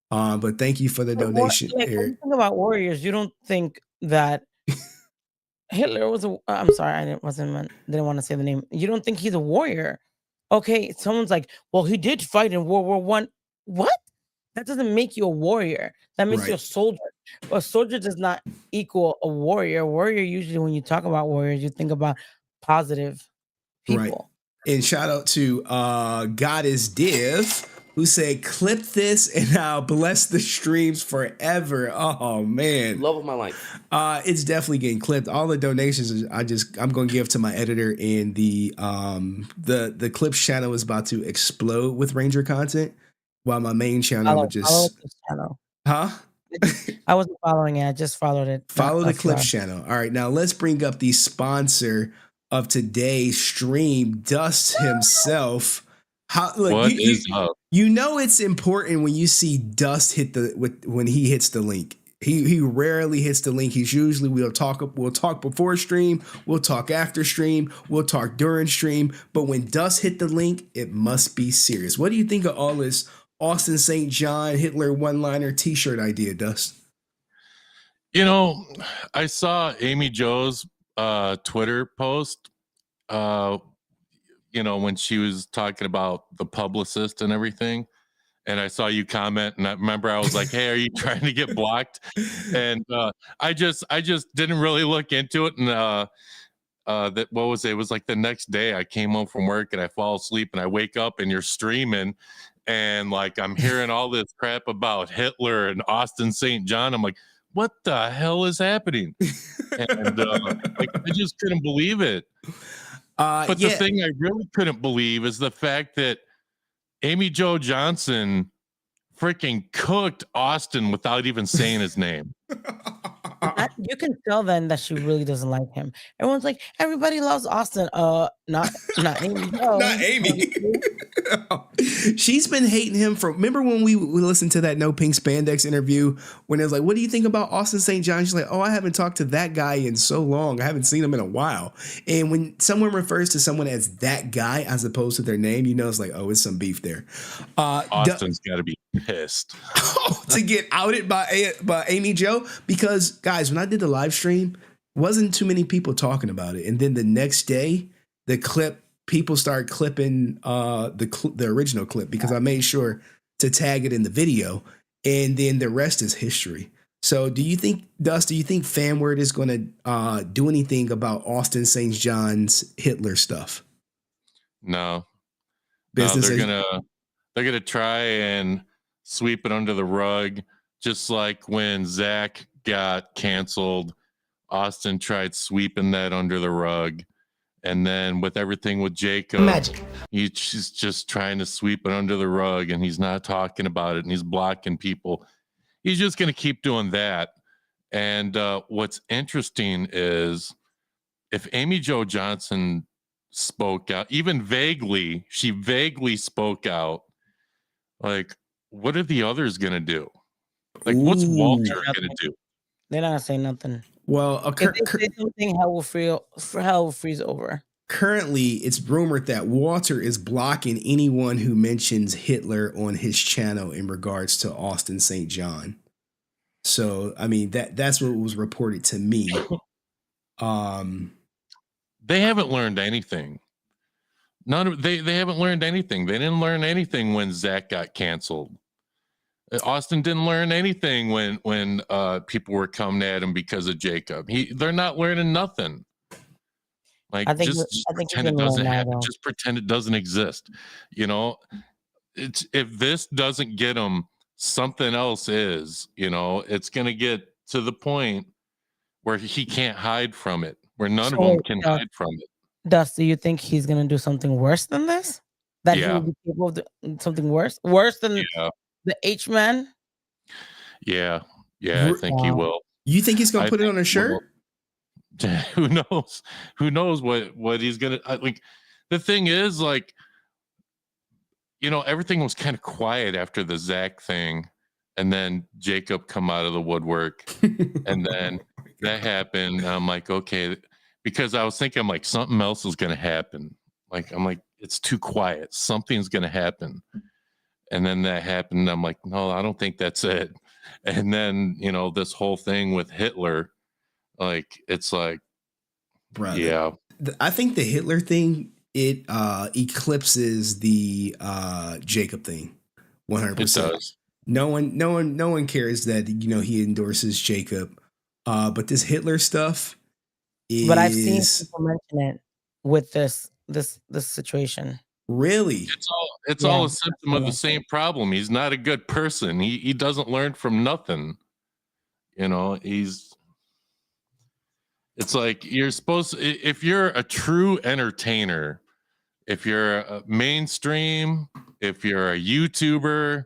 But thank you for the donation, Eric.
When you think about warriors, you don't think that Hitler was I'm sorry, I didn't want to say the name. You don't think he's a warrior? Okay, someone's like, well, he did fight in World War I. What? That doesn't make you a warrior. That makes you a soldier. A soldier does not equal a warrior. A warrior, usually when you talk about warriors, you think about positive people.
Right. And shout out to God is Div, who said, clip this and I'll bless the streams forever. Oh man.
Love of my life.
It's definitely getting clipped. All the donations I'm gonna give to my editor, and the clips channel is about to explode with Ranger content, while my main channel would just
I wasn't following it, I just followed it.
Follow the clips channel. All right, now let's bring up the sponsor of today's stream, Dust himself. You know it's important when you see Dust when he hits the link. He rarely hits the link. He's usually we'll talk before stream, we'll talk after stream, we'll talk during stream. But when Dust hit the link, it must be serious. What do you think of all this Asutin St John Hitler one-liner T-shirt idea, Dust?
I saw Amy Jo's Twitter post. When she was talking about the publicist and everything, and I saw you comment, and I remember I was like, hey, are you trying to get blocked? And I just didn't really look into it. And what was it? It was like the next day I came home from work and I fall asleep and I wake up and you're streaming, and like I'm hearing all this crap about Hitler and Asutin St John. I'm like, what the hell is happening? And I just couldn't believe it. But the thing I really couldn't believe is the fact that Amy Jo Johnson freaking cooked Austin without even saying his name.
You can tell then that she really doesn't like him. Everyone's like, everybody loves Austin. Not Amy. No.
Not Amy. She's been hating him remember when we listened to that No Pink Spandex interview when it was like, what do you think about Asutin St John? She's like, oh, I haven't talked to that guy in so long. I haven't seen him in a while. And when someone refers to someone as that guy as opposed to their name, it's like, oh, it's some beef there.
Austin's got to be pissed
to get outed by Amy Jo, because guys, when I did the live stream, wasn't too many people talking about it. And then the next day, the clip, people start clipping the original clip because I made sure to tag it in the video, and then the rest is history. So do you think, Dust, do you think FANWARD is going to do anything about Asutin St John's Hitler stuff?
No.
Business
No, they're gonna try and sweep it under the rug, just like when Zach got canceled. Austin tried sweeping that under the rug, and then with everything with Jacob, he's just trying to sweep it under the rug, and he's not talking about it, and he's blocking people. He's just gonna keep doing that. And what's interesting is if Amy Jo Johnson spoke out, even vaguely, she vaguely spoke out, like, what are the others gonna do? Like, what's Walter gonna do?
They're not gonna say nothing.
Well,
if they say something, hell will freeze over.
Currently, it's rumored that Walter is blocking anyone who mentions Hitler on his channel in regards to Asutin St John. So, I mean, that's what was reported to me.
They haven't learned anything. They haven't learned anything. They didn't learn anything when Zach got canceled. Austin didn't learn anything when people were coming at him because of Jacob. They're not learning nothing. Like, just pretend it doesn't happen. Just pretend it doesn't exist. You know, if this doesn't get them, something else is. You know, it's gonna get to the point where he can't hide from it. Where none of them can hide from it.
Dust, do you think he's gonna do something worse than this? That he will be capable of something worse? Worse than the H-Man?
Yeah. I think he will.
You think he's gonna put it on a shirt?
Who knows? Who knows what he's gonna like? The thing is, like, you know, everything was kind of quiet after the Zach thing, and then Jacob come out of the woodwork, and then that happened. And I'm like, okay, because I was thinking, like, something else is gonna happen. Like, I'm like, it's too quiet. Something's gonna happen. And then that happened. And I'm like, no, I don't think that's it. And then, you know, this whole thing with Hitler, like, it's like,
brother,
yeah.
I think the Hitler thing, it eclipses the Jacob thing 100%.
It does.
No one cares that, you know, he endorses Jacob. But this Hitler stuff is...
But I've seen people mention it with this situation.
Really?
It's all a symptom of the same problem. He's not a good person. He doesn't learn from nothing. You know, it's like you're supposed to, if you're a true entertainer, if you're a mainstream, if you're a YouTuber,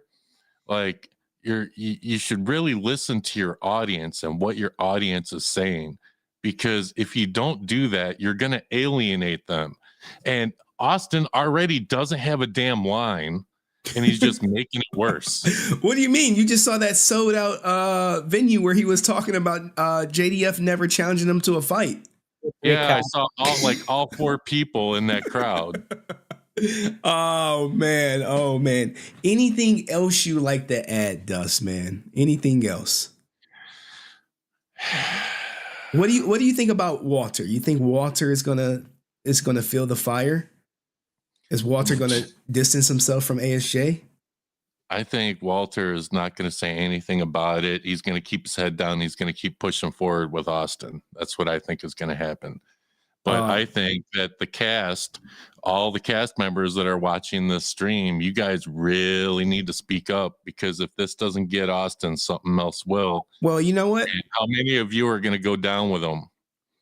like you should really listen to your audience and what your audience is saying, because if you don't do that, you're going to alienate them. And Austin already doesn't have a damn line, and he's just making it worse.
What do you mean? You just saw that sold out venue where he was talking about JDF never challenging him to a fight.
Yeah, I saw all four people in that crowd.
Oh man. Anything else you like to add, Dust, man? Anything else? What do you think about Walter? You think Walter is gonna feel the fire? Is Walter gonna distance himself from ASJ?
I think Walter is not going to say anything about it. He's going to keep his head down. He's going to keep pushing forward with Austin. That's what I think is going to happen. But I think that all the cast members that are watching this stream, you guys really need to speak up, because if this doesn't get Austin, something else will.
Well, you know what? And
how many of you are going to go down with him?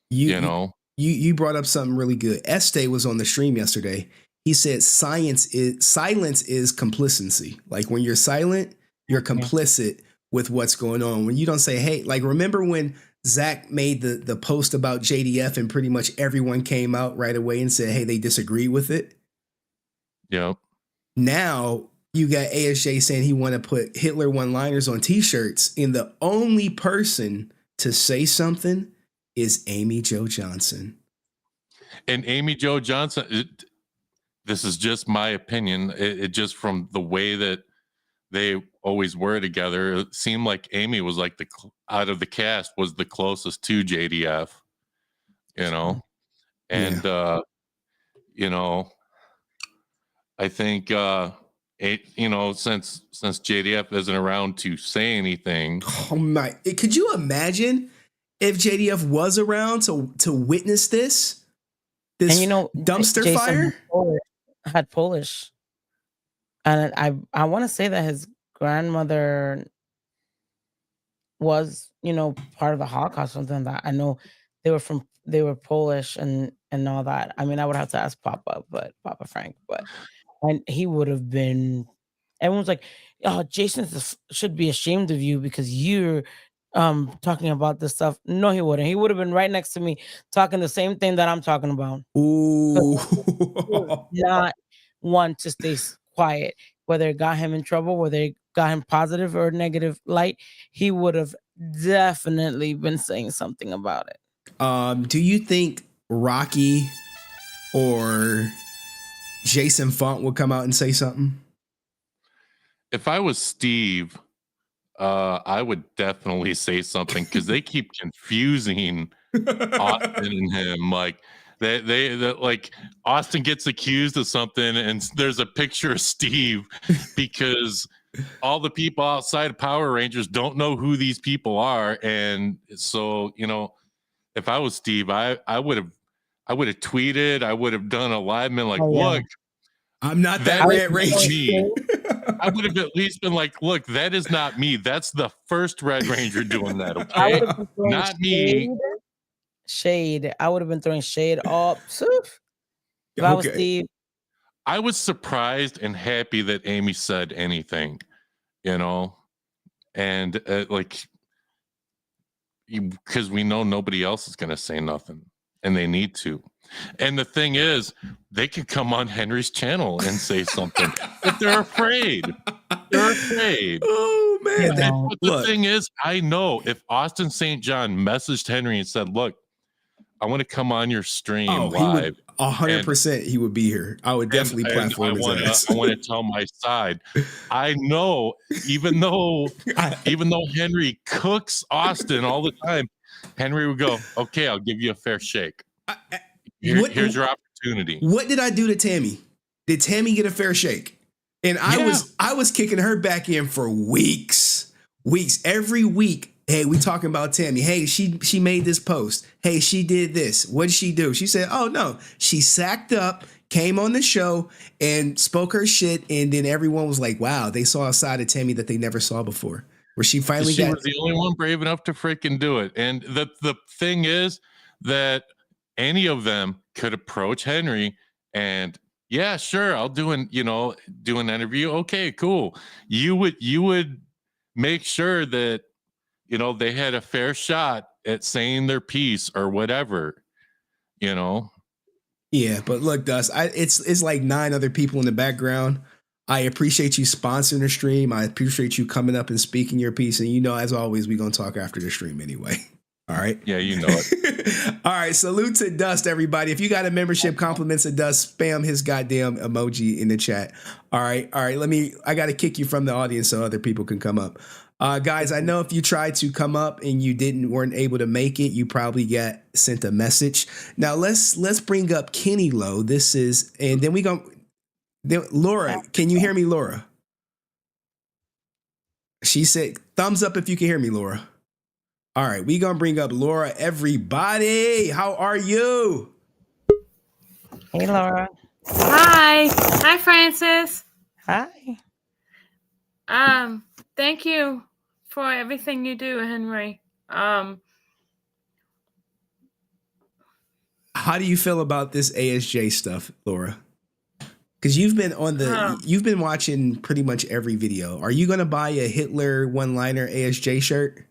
You know?
You brought up something really good. Este was on the stream yesterday. He said silence is complacency. Like, when you're silent, you're complicit with what's going on. When you don't say, hey, like, remember when Zach made the post about JDF and pretty much everyone came out right away and said, hey, they disagree with it?
Yep.
Now you got ASJ saying he want to put Hitler one-liners on t-shirts, and the only person to say something is Amy Jo Johnson.
And Amy Jo Johnson, this is just my opinion. It just, from the way that they always were together, it seemed like Amy was like out of the cast was the closest to JDF, you know? And I think since JDF isn't around to say anything.
Oh my! Could you imagine if JDF was around to witness this?
And
Dumpster
Jason
fire
had Polish, and I want to say that his grandmother was part of the Holocaust, something like that. I know they were Polish and all that. I mean, I would have to ask Papa Frank, and he would have been. Everyone's like, "Oh, Jason should be ashamed of you because you're talking about this stuff." No, he wouldn't. He would have been right next to me talking the same thing that I'm talking about.
Ooh.
Not one to stay quiet, whether it got him in trouble, whether it got him positive or negative light, he would have definitely been saying something about it.
Do you think Rocky or Jason Font would come out and say something?
If I was Steve, I would definitely say something because they keep confusing Austin and him. Like they like Austin gets accused of something, and there's a picture of Steve because all the people outside of Power Rangers don't know who these people are, and so if I was Steve, I would have tweeted, I would have done a live man like, look.
I'm not that Red Ranger.
I would have at least been like, look, that is not me. That's the first Red Ranger doing that, okay? Not me.
Shade. I would have been throwing shade up. If I was Steve.
I was surprised and happy that Amy said anything, and because we know nobody else is going to say nothing, and they need to. And the thing is, they can come on Henry's channel and say something, but they're afraid. They're afraid.
Oh, man.
But the thing is, I know if Asutin St John messaged Henry and said, look, I want to come on your stream live.
100% he would be here. I would definitely platform his ass.
I want to tell my side. I know, even though Henry cooks Austin all the time, Henry would go, okay, I'll give you a fair shake. Here's your opportunity.
What did I do to Tammy? Did Tammy get a fair shake? And I was kicking her back in for weeks. Every week. Hey, we talking about Tammy. Hey, she made this post. Hey, she did this. What did she do? She said, oh no, she sacked up, came on the show and spoke her shit. And then everyone was like, wow, they saw a side of Tammy that they never saw before. Where she finally
she was the only one brave enough to freaking do it. And the thing is that any of them could approach Henry and yeah, sure, I'll do an interview. Okay, cool. You would make sure that they had a fair shot at saying their piece or whatever, Yeah,
but look, Dust, it's like 9 other people in the background. I appreciate you sponsoring the stream. I appreciate you coming up and speaking your piece. And as always, we're gonna talk after the stream anyway. All right.
Yeah, you know it.
All right. Salute to Dust, everybody. If you got a membership, compliments of Dust, spam his goddamn emoji in the chat. All right. I got to kick you from the audience so other people can come up. Guys, I know if you tried to come up and you weren't able to make it, you probably got sent a message. Now let's bring up Kennilo. And then Laura, can you hear me, Laura? She said, thumbs up if you can hear me, Laura. All right, we gonna bring up Laura. Everybody, how are you?
Hey, Laura.
Hi, Francis.
Hi.
Thank you for everything you do, Henry.
How do you feel about this ASJ stuff, Laura? Because you've been watching pretty much every video. Are you gonna buy a Hitler one-liner ASJ shirt?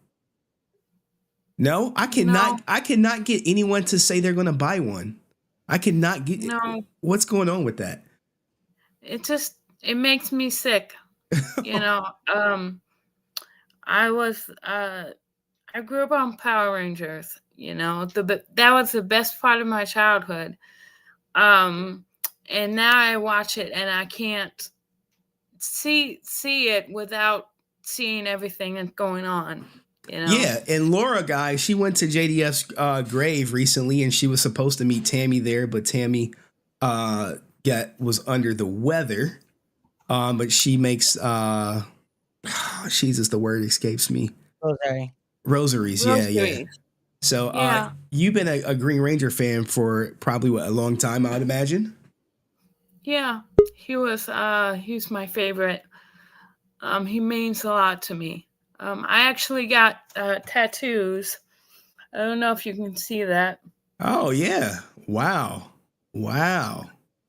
No, I cannot get anyone to say they're going to buy one. I cannot get.
No.
What's going on with that?
It makes me sick. I grew up on Power Rangers. That was the best part of my childhood. And now I watch it and I can't see it without seeing everything that's going on.
Yeah, and Laura, guys, she went to JDF's grave recently, and she was supposed to meet Tammy there, but Tammy was under the weather, but she makes Jesus, the word escapes me. Rosaries, yeah. So
Yeah.
you've been a Green Ranger fan for probably a long time, I would imagine.
Yeah, he's my favorite. He means a lot to me. I actually got tattoos. I don't know if you can see that.
Oh yeah! Wow!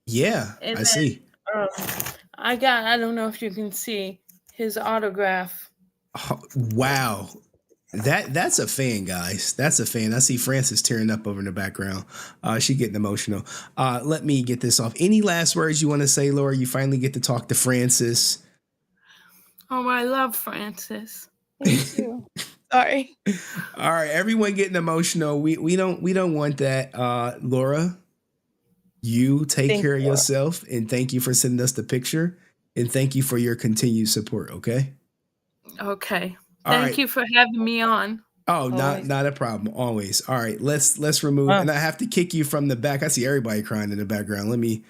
Yeah,
And
I see.
I don't know if you can see his autograph.
Oh, wow. That's a fan, guys. That's a fan. I see Francis tearing up over in the background. She getting emotional. Let me get this off. Any last words you want to say, Laura? You finally get to talk to Francis.
Oh, I love Francis.
Thank you. Sorry.
All right, everyone getting emotional. We don't want that. Laura, you take care of yourself, and thank you for sending us the picture, and thank you for your continued support. Okay.
Okay.
All
Thank
right.
you for having me on.
Oh, not a problem. Always. All right. Let's remove, and I have to kick you from the back. I see everybody crying in the background. Let me.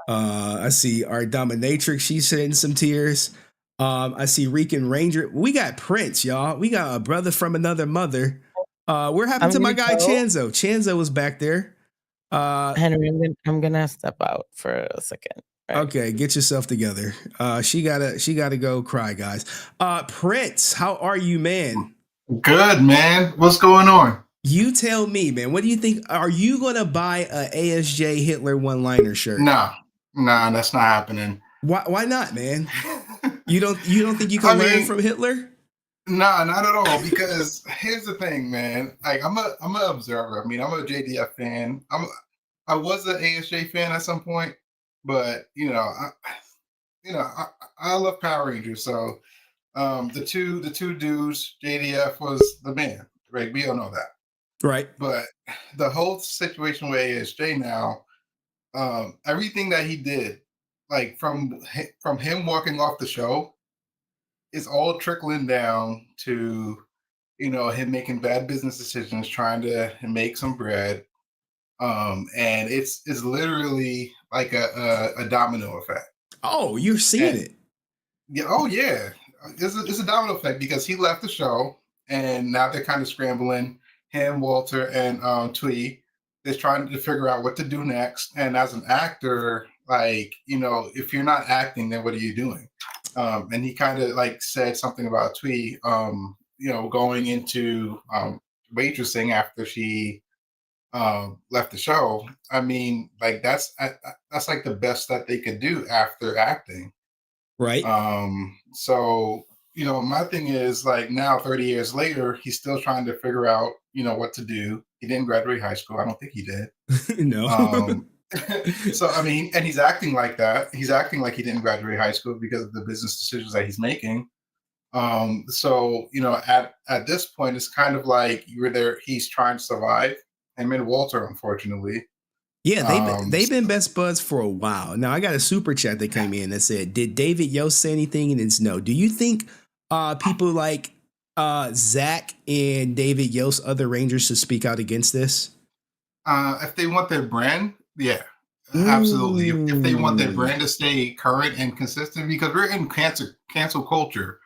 I see our dominatrix. She's shedding some tears. I see Rican Ranger. We got Prince, y'all. We got a brother from another mother. What happened to my guy Chanzo? Chanzo was back there.
Henry, I'm gonna step out for a second.
Okay, get yourself together. She gotta go cry, guys. Prince, how are you, man?
Good, man. What's going on?
You tell me, man. What do you think? Are you gonna buy a ASJ Hitler one-liner shirt?
No, that's not happening.
Why not, man? You don't think you can learn from Hitler?
No, not at all. Because here's the thing, man. Like I'm an observer. I mean, I'm a JDF fan. I was an ASJ fan at some point, but I love Power Rangers. So the two dudes, JDF was the man. Right? We all know that.
Right.
But the whole situation with ASJ now, everything that he did, like from him walking off the show, is all trickling down to him making bad business decisions, trying to make some bread, and it's literally like a domino effect.
Oh, you're seeing it.
Yeah. Oh yeah. It's a domino effect because he left the show, and now they're kind of scrambling. Him, Walter, and Twee is trying to figure out what to do next. And as an actor, like, if you're not acting, then what are you doing? And he kind of like said something about Twee, going into waitressing after she left the show. I mean, like that's like the best that they could do after acting.
Right.
So, my thing is like now 30 years later, he's still trying to figure out, what to do. He didn't graduate high school. I don't think he did.
No.
So, I mean, and he's acting like that. He's acting like he didn't graduate high school because of the business decisions that he's making. So, at this point, it's kind of like he's trying to survive. Him and Walter, unfortunately.
Yeah, they've been best buds for a while. Now, I got a super chat that came in that said, did David Yost say anything? And it's no. Do you think people like Zach and David Yost, other Rangers, should speak out against this?
If they want their brand, yeah, absolutely. If they want their brand to stay current and consistent, because we're in cancel culture.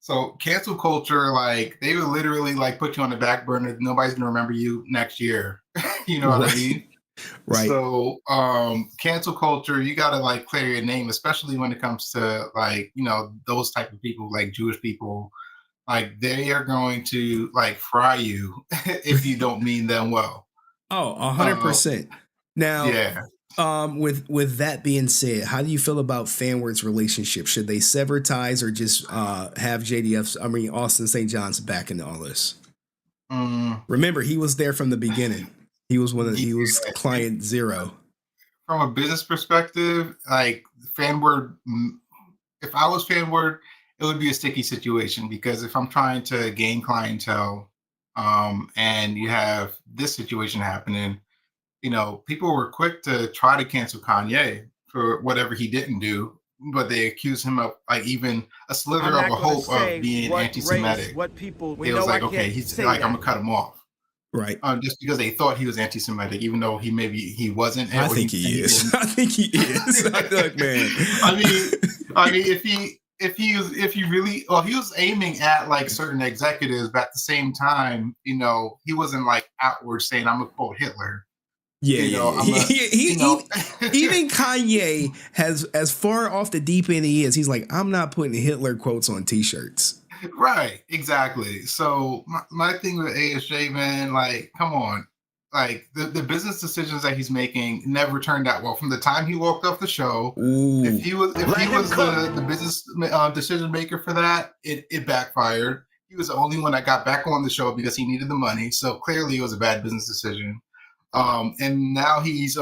So cancel culture, like they would literally like put you on the back burner. Nobody's gonna remember you next year. You know what I mean?
Right.
So cancel culture, you gotta like clear your name, especially when it comes to like, those type of people, like Jewish people. Like they are going to like fry you if you don't mean them well.
Oh, 100%. Now,
yeah.
With that being said, how do you feel about FANWARD's relationship? Should they sever ties or just have Asutin St John's back in all this? Remember, he was there from the beginning. He was he was client zero.
From a business perspective, like FANWARD, if I was FANWARD, it would be a sticky situation because if I'm trying to gain clientele, and you have this situation happening, people were quick to try to cancel Kanye for whatever he didn't do, but they accuse him of like even a slither of a hope of being anti-Semitic. It was like, okay, he's like, I'm gonna cut him off.
Right.
Just because they thought he was anti-Semitic, even though he wasn't.
I think he is. I think he is. Look, man.
I mean, if he really, well, he was aiming at like certain executives, but at the same time, you know, he wasn't like outward saying, "I'm gonna quote Hitler."
Yeah,
you know,
even Kanye has, as far off the deep end he is, he's like, I'm not putting Hitler quotes on t-shirts.
Right, exactly. So my thing with ASJ, man, like, come on. Like the business decisions that he's making never turned out well. From the time he walked off the show, if he was the business decision maker for that, it backfired. He was the only one that got back on the show because he needed the money. So clearly it was a bad business decision. And now he's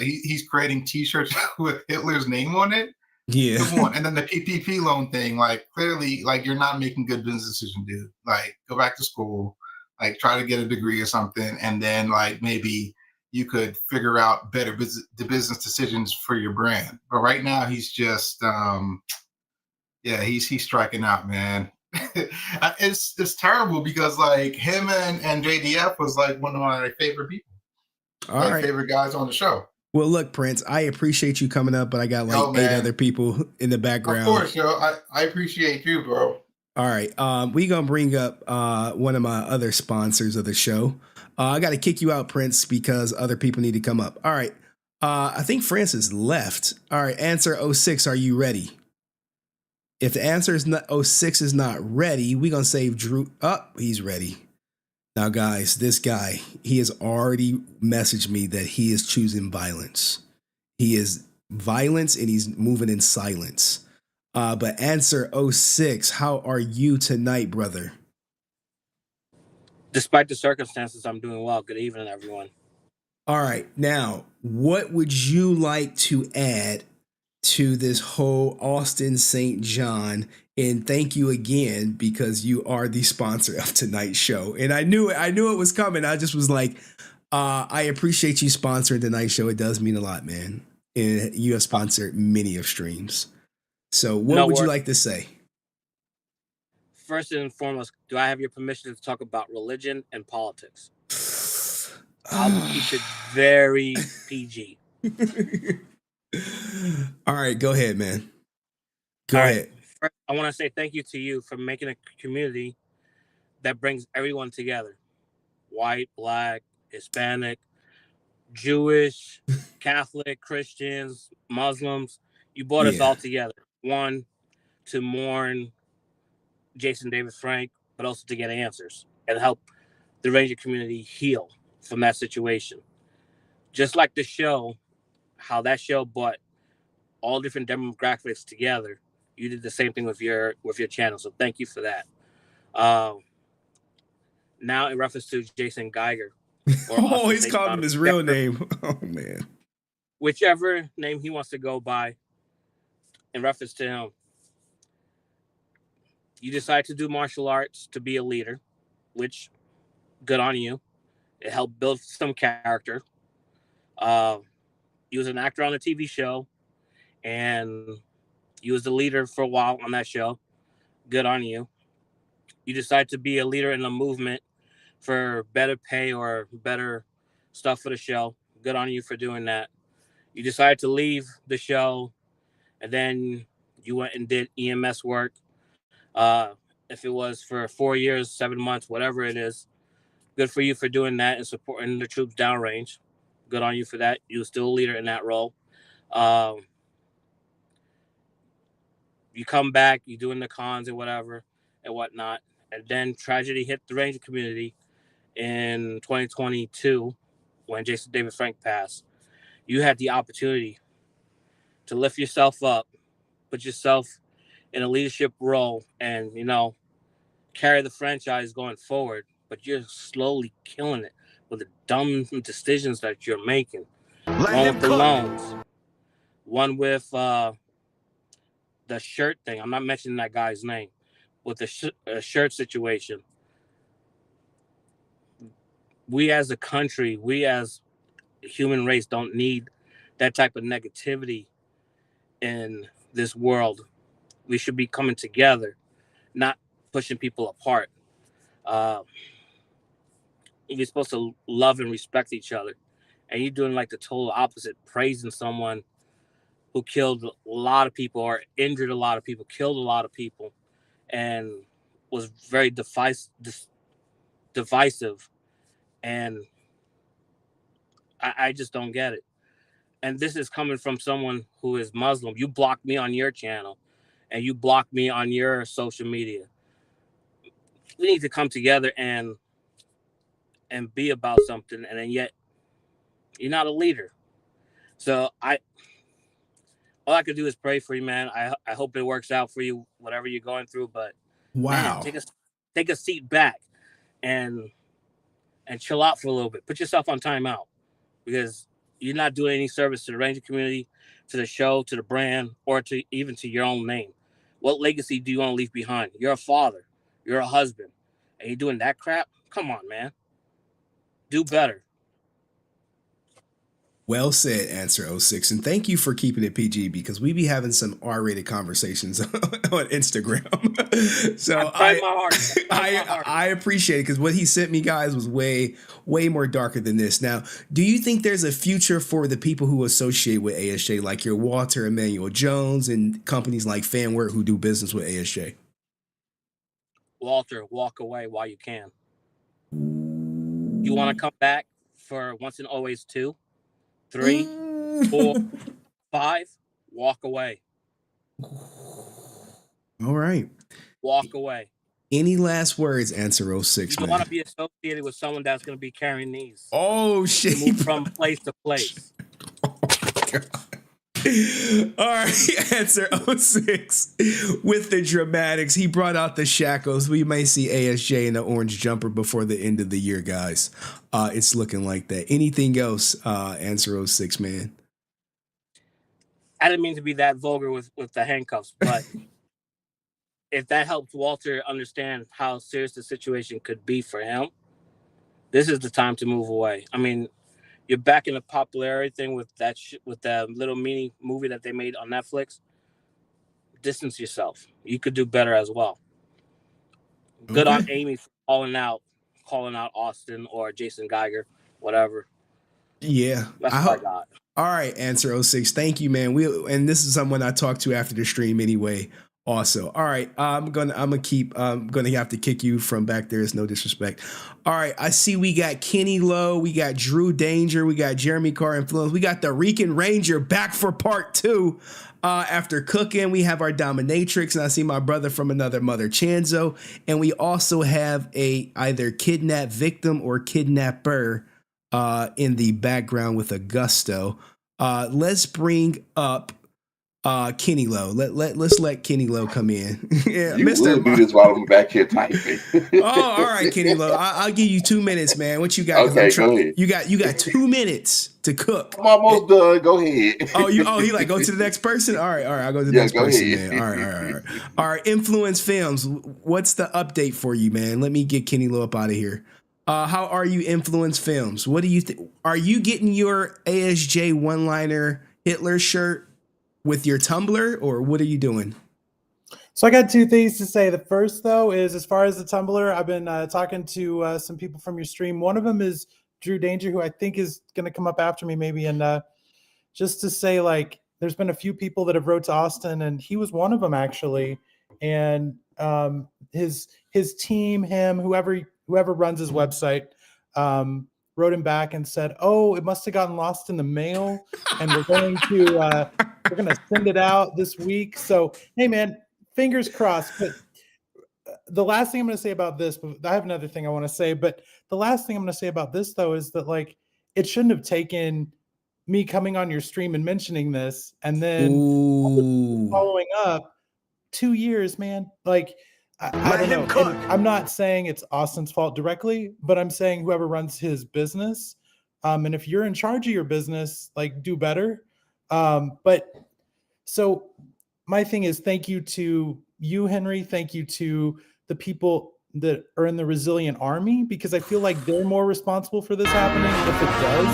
he's creating t-shirts with Hitler's name on it.
Yeah.
Come on. And then the PPP loan thing, like, clearly, like, you're not making good business decisions, dude. Like, go back to school, like, try to get a degree or something, and then, like, maybe you could figure out better business decisions for your brand. But right now, he's just, he's striking out, man. It's terrible because, like, him and JDF was, like, one of my favorite people.
All right.
Favorite guys on the show.
Well, look, Prince, I appreciate you coming up, but I got like 8 other people in the background.
Of course, yo. I appreciate you, bro.
All right. We going to bring up one of my other sponsors of the show. I got to kick you out, Prince, because other people need to come up. All right. I think Francis left. All right. Answer 06. Are you ready? If the answer is not 06 is not ready, we're going to save Drew. He's ready. Now, guys, this guy, he has already messaged me that he is choosing violence. He is violence and he's moving in silence. But answer 06, how are you tonight, brother?
Despite the circumstances, I'm doing well. Good evening, everyone.
All right. Now, what would you like to add to this whole Asutin St John? And thank you again, because you are the sponsor of tonight's show. And I knew it was coming. I just was like, I appreciate you sponsoring tonight's show. It does mean a lot, man. And you have sponsored many of streams. So what would you like to say?
First and foremost, do I have your permission to talk about religion and politics? I'll keep it very PG.
All right, go ahead, man. Go ahead.
First, I want to say thank you to you for making a community that brings everyone together. White, black, Hispanic, Jewish, Catholic, Christians, Muslims. You brought us all together. One, to mourn Jason David Frank, but also to get answers and help the Ranger community heal from that situation. Just like the show, how that show brought all different demographics together, you did the same thing with your channel. So thank you for that. Now in reference to Jason Geiger.
He's called him his real name. Oh, man.
Whichever name he wants to go by in reference to him. You decide to do martial arts to be a leader, which, good on you. It helped build some character. He was an actor on a TV show, and he was the leader for a while on that show. Good on you. You decide to be a leader in a movement for better pay or better stuff for the show. Good on you for doing that. You decided to leave the show, and then you went and did EMS work. If it was for 4 years, 7 months, whatever it is, good for you for doing that and supporting the troops downrange. Good on you for that. You were still a leader in that role. You come back, you're doing the cons and whatever and whatnot. And then tragedy hit the Ranger community in 2022 when Jason David Frank passed. You had the opportunity to lift yourself up, put yourself in a leadership role and, carry the franchise going forward. But you're slowly killing it with the dumb decisions that you're making. One with the loans. One with the shirt thing. I'm not mentioning that guy's name. With the shirt situation. We as a country, we as a human race don't need that type of negativity in this world. We should be coming together, not pushing people apart. we're supposed to love and respect each other. And you're doing like the total opposite, praising someone who killed a lot of people or injured a lot of people, killed a lot of people, and was very divisive. And I just don't get it. And this is coming from someone who is Muslim. You blocked me on your channel and you blocked me on your social media. We need to come together and be about something, and then yet you're not a leader. So all I could do is pray for you, man. I hope it works out for you, whatever you're going through. But
Wow.
man, take a seat back and chill out for a little bit. Put yourself on timeout, because you're not doing any service to the Ranger community, to the show, to the brand, or to even to your own name. What legacy do you want to leave behind? You're a father, you're a husband, and you're doing that crap? Come on, man. Do better.
Well said, Answer 06. And thank you for keeping it PG, because we be having some R-rated conversations on Instagram. So I appreciate it, because what he sent me, guys, was way more darker than this. Now, do you think there's a future for the people who associate with ASJ, like your Walter Emmanuel Jones and companies like FANWARD who do business with ASJ?
Walter, walk away while you can. You want to come back for once and always 2, 3, 4, 5, walk away.
All right.
Walk away.
Any last words, Answer 06,
You don't
man?
want to be associated with someone that's going to be carrying these.
Oh, shit.
Move from place to place.
All right, Answer 06 with the dramatics. He brought out the shackles. We may see ASJ in the orange jumper before the end of the year, guys. It's looking like that. Anything else, Answer 06, man?
I didn't mean to be that vulgar with the handcuffs, but if that helps Walter understand how serious the situation could be for him, this is the time to move away. I mean, you're back in the popularity thing with that with the little mini movie that they made on Netflix. Distance yourself. You could do better as well. Good on Amy for calling out Austin or Jason Geiger, whatever.
Yeah.
That's what I got.
All right, Answer 06. Thank you, man. And this is someone I talked to after the stream anyway. Also, all right, I'm gonna have to kick you from back there. It's no disrespect. All right, I see we got Kennilo, we got Drew Danger, we got Jeremy Carr Influence, we got the Rican Ranger back for part 2. After cooking, we have our dominatrix, and I see my brother from another mother, Chanzo, and we also have a either kidnap victim or kidnapper in the background with Augusto. Let's bring up Kennilo. Let's let Kennilo come in. Yeah,
you will do this while I'm back here typing.
Oh, all right, Kennilo. I'll give you 2 minutes, man. What you got?
Okay, go ahead.
You got 2 minutes to cook.
I'm almost done. Go ahead.
He like go to the next person. All right. I'll go to the next person, man. All right. Influence Films. What's the update for you, man? Let me get Kennilo up out of here. How are you, Influence Films? What do you think? Are you getting your ASJ one-liner Hitler shirt with your Tumblr, or what are you doing?
So I got 2 things to say. The first, though, is as far as the Tumblr, I've been talking to some people from your stream. One of them is Drew Danger, who I think is going to come up after me maybe. And just to say, like, there's been a few people that have wrote to Austin, and he was one of them, actually. And his team, whoever runs his website, wrote him back and said, "Oh, it must have gotten lost in the mail, and we're going to send it out this week." So, hey, man, fingers crossed. But the last thing I'm going to say about this, but I have another thing I want to say. But the last thing I'm going to say about this, though, is that like it shouldn't have taken me coming on your stream and mentioning this, and then following up 2 years, man. Like. I don't know. I'm not saying it's Austin's fault directly, but I'm saying whoever runs his business, and if you're in charge of your business, like do better. But so my thing is, thank you to you, Henry. Thank you to the people that are in the Resilient Army, because I feel like they're more responsible for this happening. If it does,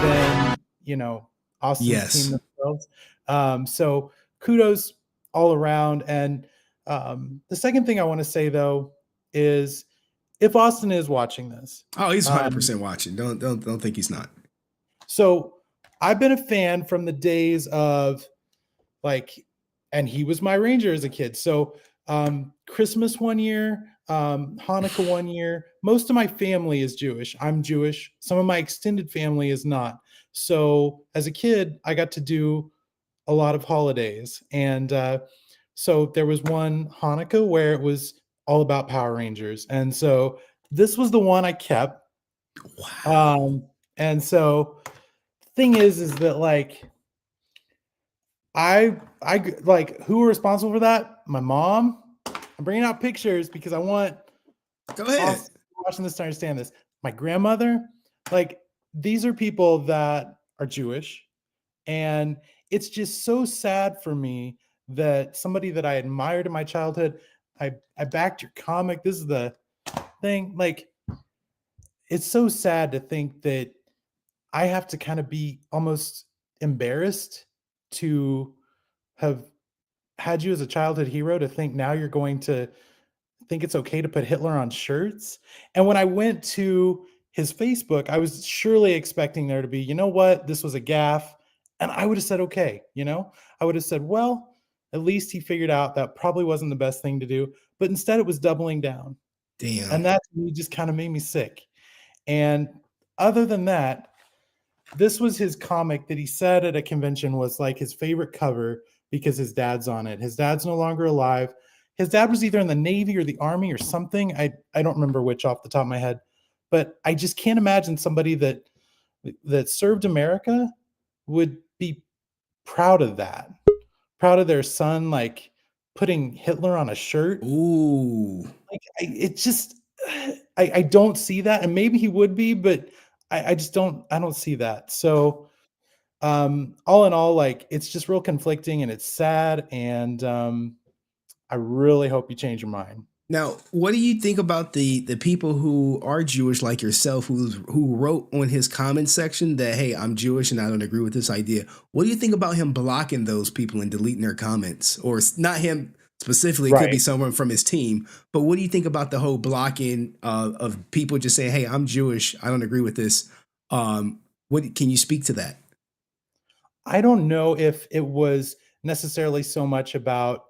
then Austin's team themselves. So kudos all around. And the second thing I want to say, though, is if Austin is watching this.
Oh, he's 100% watching. Don't think he's not.
So I've been a fan from the days of like, and he was my ranger as a kid. So Christmas one year, Hanukkah one year. Most of my family is Jewish. I'm Jewish. Some of my extended family is not. So as a kid, I got to do a lot of holidays. And so there was one Hanukkah where it was all about Power Rangers. And so this was the one I kept. Wow. And so the thing is that like, I like, who were responsible for that? My mom. I'm bringing out pictures because I want
Go ahead.
watching this to understand this. My grandmother, like, these are people that are Jewish, and it's just so sad for me that somebody that I admired in my childhood, I backed your comic. This is the thing. Like, it's so sad to think that I have to kind of be almost embarrassed to have had you as a childhood hero, to think now you're going to think it's okay to put Hitler on shirts. And when I went to his Facebook, I was surely expecting there to be, you know what, this was a gaffe. And I would have said, okay, you know, I would have said, well, at least he figured out that probably wasn't the best thing to do. But instead it was doubling down.
Damn.
And that just kind of made me sick. And other than that, this was his comic that he said at a convention was like his favorite cover because his dad's on it. His dad's no longer alive. His dad was either in the Navy or the Army or something. I don't remember which off the top of my head, but I just can't imagine somebody that served America would be proud of that, proud of their son, like putting Hitler on a shirt.
Ooh,
like I don't see that, and maybe he would be, but I don't see that. So all in all, like, it's just real conflicting and it's sad, and I really hope you change your mind.
Now, what do you think about the people who are Jewish like yourself, who wrote on his comment section that, hey, I'm Jewish and I don't agree with this idea? What do you think about him blocking those people and deleting their comments? Or not him specifically, it could be someone from his team, but what do you think about the whole blocking of people just saying, hey, I'm Jewish, I don't agree with this? What can you speak to that?
I don't know if it was necessarily so much about,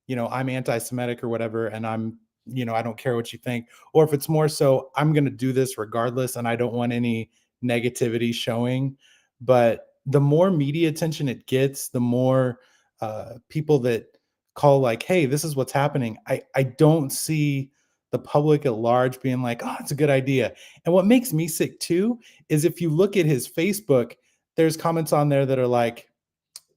you know, I'm anti-Semitic or whatever, and I'm, you know, I don't care what you think, or if it's more so I'm going to do this regardless and I don't want any negativity showing. But the more media attention it gets, the more people that call like, hey, this is what's happening. I don't see the public at large being like, oh, it's a good idea. And what makes me sick too is if you look at his Facebook, there's comments on there that are like,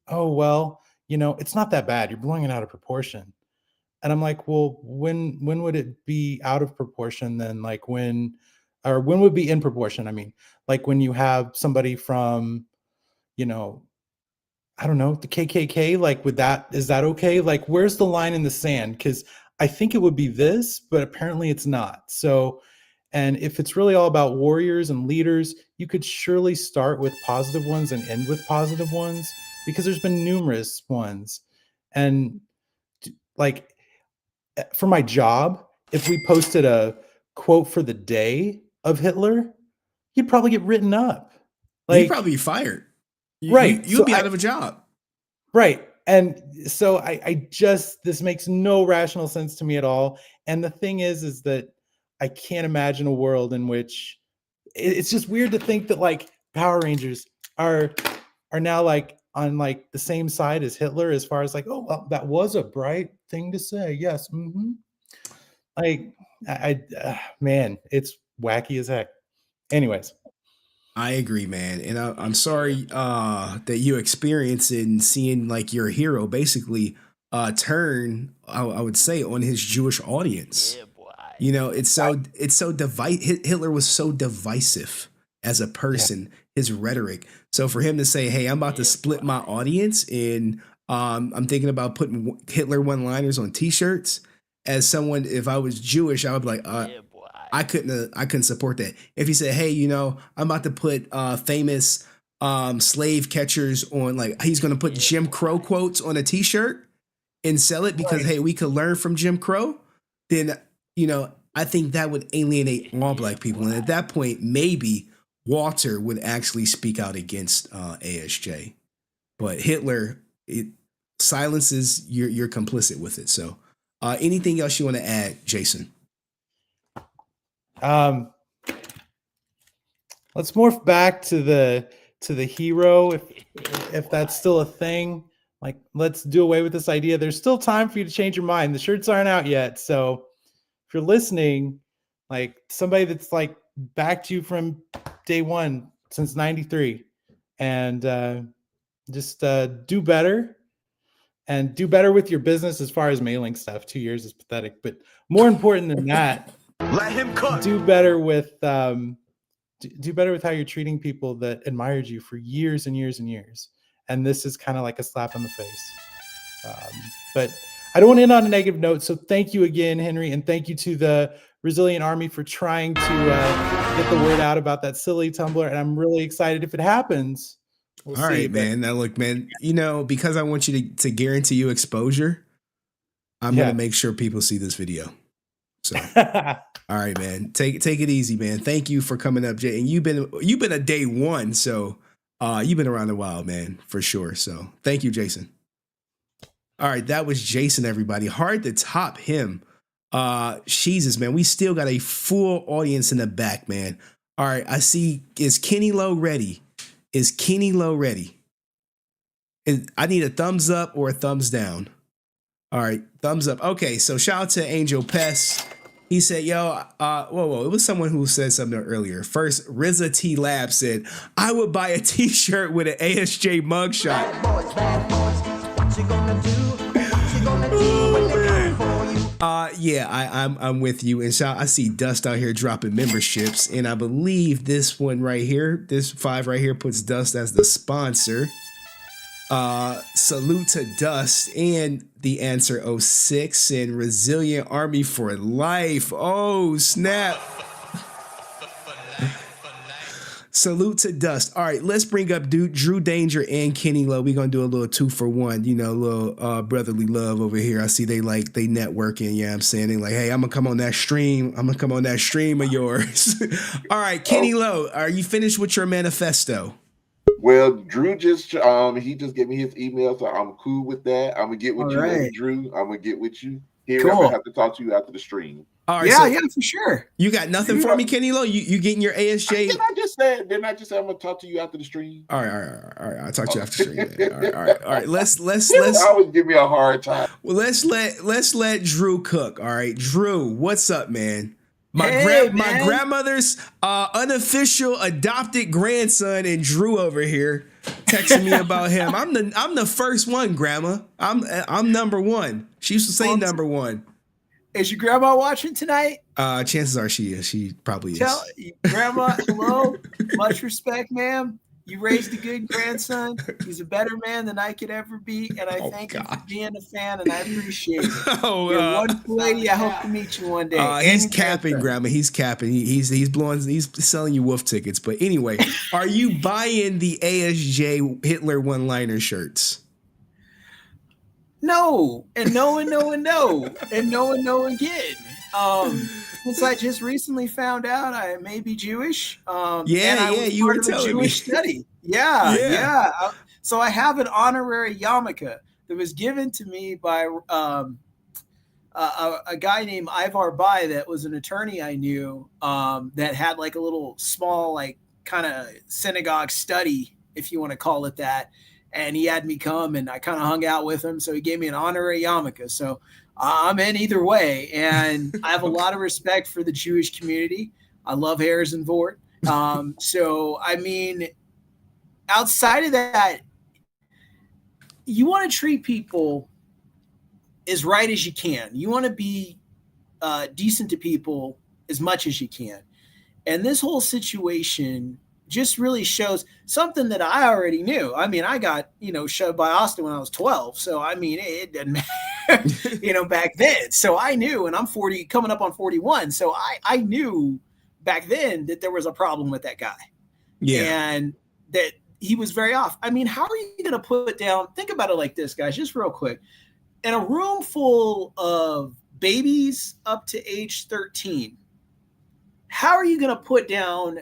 oh, well, you know, it's not that bad. You're blowing it out of proportion. And I'm like, well, when would it be out of proportion then? Like when would it be in proportion? I mean, like when you have somebody from, you know, I don't know, the KKK, like is that okay? Like, where's the line in the sand? Because I think it would be this, but apparently it's not. So, and if it's really all about warriors and leaders, you could surely start with positive ones and end with positive ones, because there's been numerous ones. And like for my job, if we posted a quote for the day of Hitler, you'd probably get written up. Like,
You'd probably be fired.
Right.
You'd be out of a job.
Right. And so I just, this makes no rational sense to me at all. And the thing is that I can't imagine a world in which it's just weird to think that like Power Rangers are now like on like the same side as Hitler, as far as like, oh, well, that was a bright thing to say. Yes. Mm-hmm. Like, man, it's wacky as heck. Anyways.
I agree, man. And I'm sorry that you experienced in seeing like your hero basically turn, I would say, on his Jewish audience. Yeah, boy. You know, it's so Hitler was so divisive as a person, his rhetoric. So for him to say, hey, I'm about to split my audience, and I'm thinking about putting Hitler one-liners on t-shirts. As someone, if I was Jewish, I would be like, I couldn't support that. If he said, hey, you know, I'm about to put famous slave catchers on, like, he's going to put Jim Crow quotes on a t-shirt and sell it because, hey, we could learn from Jim Crow, then, you know, I think that would alienate all black people. And at that point, maybe Walter would actually speak out against ASJ. But Hitler, silence is you're complicit with it. So anything else you want to add, Jason?
Let's morph back to the hero, if that's still a thing. Like, let's do away with this idea. There's still time for you to change your mind. The shirts aren't out yet. So if you're listening, like somebody that's like backed you from day one since 93, and just do better, and do better with your business as far as mailing stuff. 2 years is pathetic, but more important than that,
let him cook.
Do better with do better with how you're treating people that admired you for years and years and years. And this is kind of like a slap in the face. But I don't want to end on a negative note. So thank you again, Henry. And thank you to the Resilient Army for trying to get the word out about that silly Tumblr. And I'm really excited if it happens.
All right, man. Now look, man, because I want you to guarantee you exposure, I'm going to make sure people see this video. So, all right, man, take it easy, man. Thank you for coming up, Jay. And you've been a day one. So, you've been around a while, man, for sure. So thank you, Jason. All right. That was Jason, everybody. Hard to top him. Jesus, man, we still got a full audience in the back, man. All right. I see. Is Kennilo ready? Is Kennilo ready? I need a thumbs up or a thumbs down. All right. Thumbs up. Okay. So shout out to Angel Pest. He said, yo, whoa. It was someone who said something earlier. First, Riza T Lab said, I would buy a t-shirt with an ASJ mugshot. Bad boys, what you gonna do? What you gonna do when they come for you? Yeah, I'm with you. And I see Dust out here dropping memberships. And I believe this one right here, this 5 right here puts Dust as the sponsor. Salute to Dust and the answer 06 and Resilient Army for life. Oh, snap. Salute to Dust. All right, let's bring up Drew Danger and Kennilo. We're going to do a little 2-for-1, a little brotherly love over here. I see they networking. Yeah, I'm saying they like, hey, I'm going to come on that stream. I'm going to come on that stream of yours. All right, Kennilo, are you finished with your manifesto?
Well, Drew just he just gave me his email, so I'm cool with that. I'm gonna get with you, later, Drew. I'm gonna get with you. Here, cool. I'm gonna have to talk to you after the stream.
All right, yeah, for sure. You got nothing for me, Kennilo? You getting your ASJ?
Didn't I just say I'm gonna talk to you after the stream?
All right. I'll talk to you after the stream. All right. Let's
always give me a hard time.
Well, let's let Drew cook. All right, Drew, what's up, man? My grandmother's unofficial adopted grandson and Drew over here texting me about him. I'm the first one, Grandma. I'm number one. She used to say number one.
Is your grandma watching tonight?
Chances are she is. She probably is.
Tell Grandma hello. Much respect, ma'am. You raised a good grandson. He's a better man than I could ever be, and I thank you for being a fan, and I appreciate it. You're a wonderful lady. I hope to meet you one day.
He's capping, Grandma. He's capping. He's selling you wolf tickets. But anyway, are you buying the ASJ Hitler one-liner shirts?
No, and no, and no, and no, and no, and no again. Since I just recently found out I may be Jewish.
You were telling me.
Jewish study. Yeah. So I have an honorary yarmulke that was given to me by a guy named Ivar Bai that was an attorney I knew that had like a little small, like kind of synagogue study, if you want to call it that. And he had me come and I kind of hung out with him. So he gave me an honorary yarmulke. So I'm in either way. And I have a lot of respect for the Jewish community. I love Harrison Ford. So, I mean, outside of that, you want to treat people as right as you can. You want to be decent to people as much as you can. And this whole situation just really shows something that I already knew. I mean, I got, shoved by Austin when I was 12. So, I mean, it didn't matter, back then. So I knew, and I'm 40, coming up on 41. So I knew back then that there was a problem with that guy. Yeah. And that he was very off. I mean, how are you going to put down, think about it like this, guys, just real quick. In a room full of babies up to age 13, how are you going to put down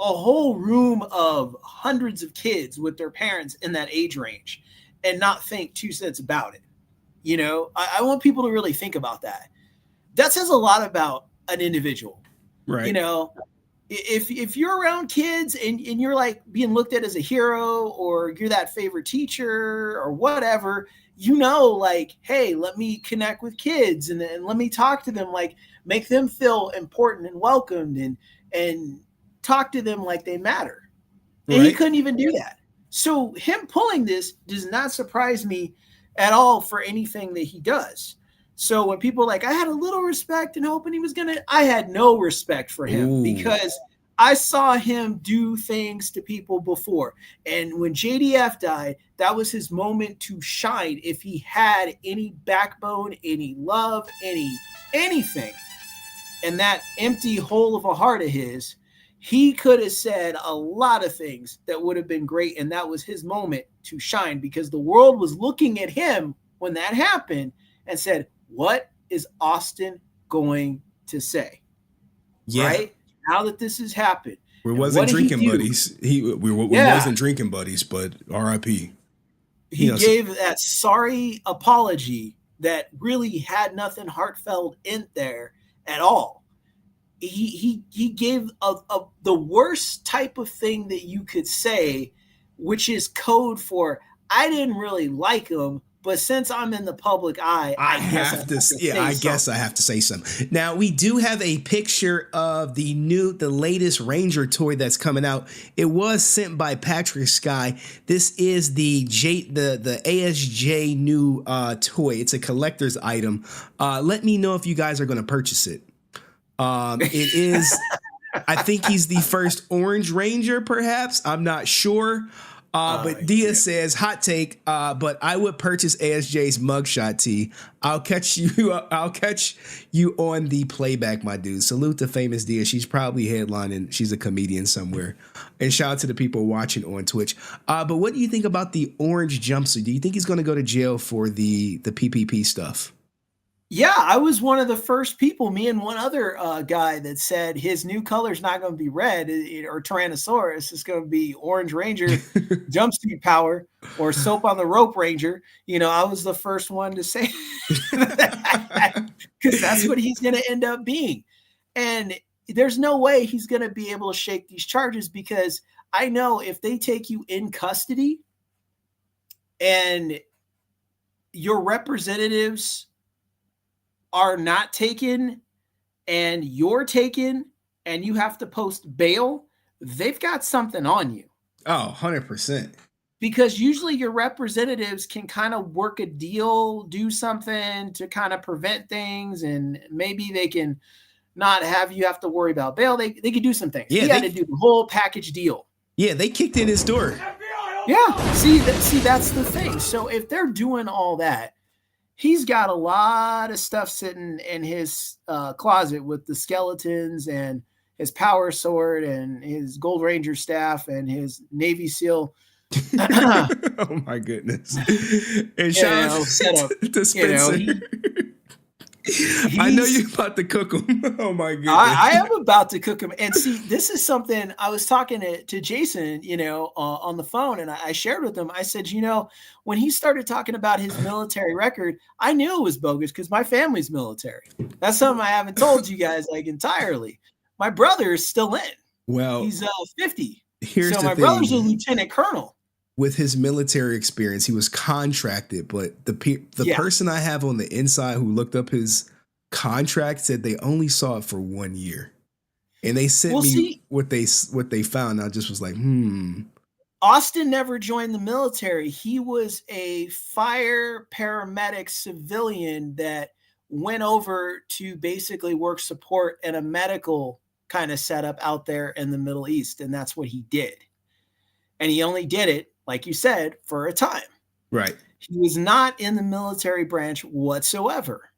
a whole room of hundreds of kids with their parents in that age range and not think 2 cents about it? You know, I want people to really think about that. That says a lot about an individual.
Right.
You know, if you're around kids and you're like being looked at as a hero, or you're that favorite teacher or whatever, you know, like, hey, let me connect with kids and let me talk to them, like make them feel important and welcomed, and talk to them like they matter. And he couldn't even do that. So him pulling this does not surprise me at all for anything that he does. So when people are like, I had a little respect and hoping he was going to, I had no respect for him because I saw him do things to people before. And when JDF died, that was his moment to shine. If he had any backbone, any love, anything, and that empty hole of a heart of his, he could have said a lot of things that would have been great. And that was his moment to shine, because the world was looking at him when that happened and said, what is Austin going to say?
Yeah.
Right? Now that this has happened.
We wasn't drinking buddies. We wasn't drinking buddies, but R.I.P.
He gave that sorry apology that really had nothing heartfelt in there at all. He gave the worst type of thing that you could say, which is code for, I didn't really like him, but since I'm in the public eye, I
guess I have to say something. Now, we do have a picture of the latest Ranger toy that's coming out. It was sent by Patrick Sky. This is the ASJ new toy. It's a collector's item. Let me know if you guys are going to purchase it. It is, I think he's the first Orange Ranger, perhaps. I'm not sure. But Dia says, hot take, but I would purchase ASJ's mugshot tee. I'll catch you on the playback, my dude. Salute to famous Dia. She's probably headlining. She's a comedian somewhere. And shout out to the people watching on Twitch. But what do you think about the orange jumpsuit? Do you think he's going to go to jail for the PPP stuff?
Yeah, I was one of the first people, me and one other guy, that said his new color is not going to be red or Tyrannosaurus. It's going to be Orange Ranger jumpsuit power, or Soap on the Rope Ranger. You know, I was the first one to say that, because that's what he's going to end up being. And there's no way he's going to be able to shake these charges, because I know if they take you in custody and your representatives are not taken and you're taken and you have to post bail, they've got something on you.
Oh, 100%.
Because usually your representatives can kind of work a deal, do something to kind of prevent things, and maybe they can not have you have to worry about bail. They can do some things. Yeah, he had to do the whole package deal.
Yeah, they kicked in his door.
Yeah, see, that's the thing. So if they're doing all that, he's got a lot of stuff sitting in his closet with the skeletons and his power sword and his Gold Ranger staff and his Navy SEAL.
Oh my goodness! And shout out to Spencer. I know you're about to cook them. Oh my goodness!
I am about to cook them. And see, this is something I was talking to Jason, on the phone, and I shared with him. I said, when he started talking about his military record, I knew it was bogus because my family's military. That's something I haven't told you guys entirely. My brother is still in.
Well,
he's 50.
So
my brother's a lieutenant colonel.
With his military experience, he was contracted, but the person I have on the inside who looked up his contract said they only saw it for 1 year, and they sent me what they found. I just was like,
Austin never joined the military. He was a fire paramedic civilian that went over to basically work support in a medical kind of setup out there in the Middle East, and that's what he did. And he only did it, like you said, for a time.
Right.
He was not in the military branch whatsoever,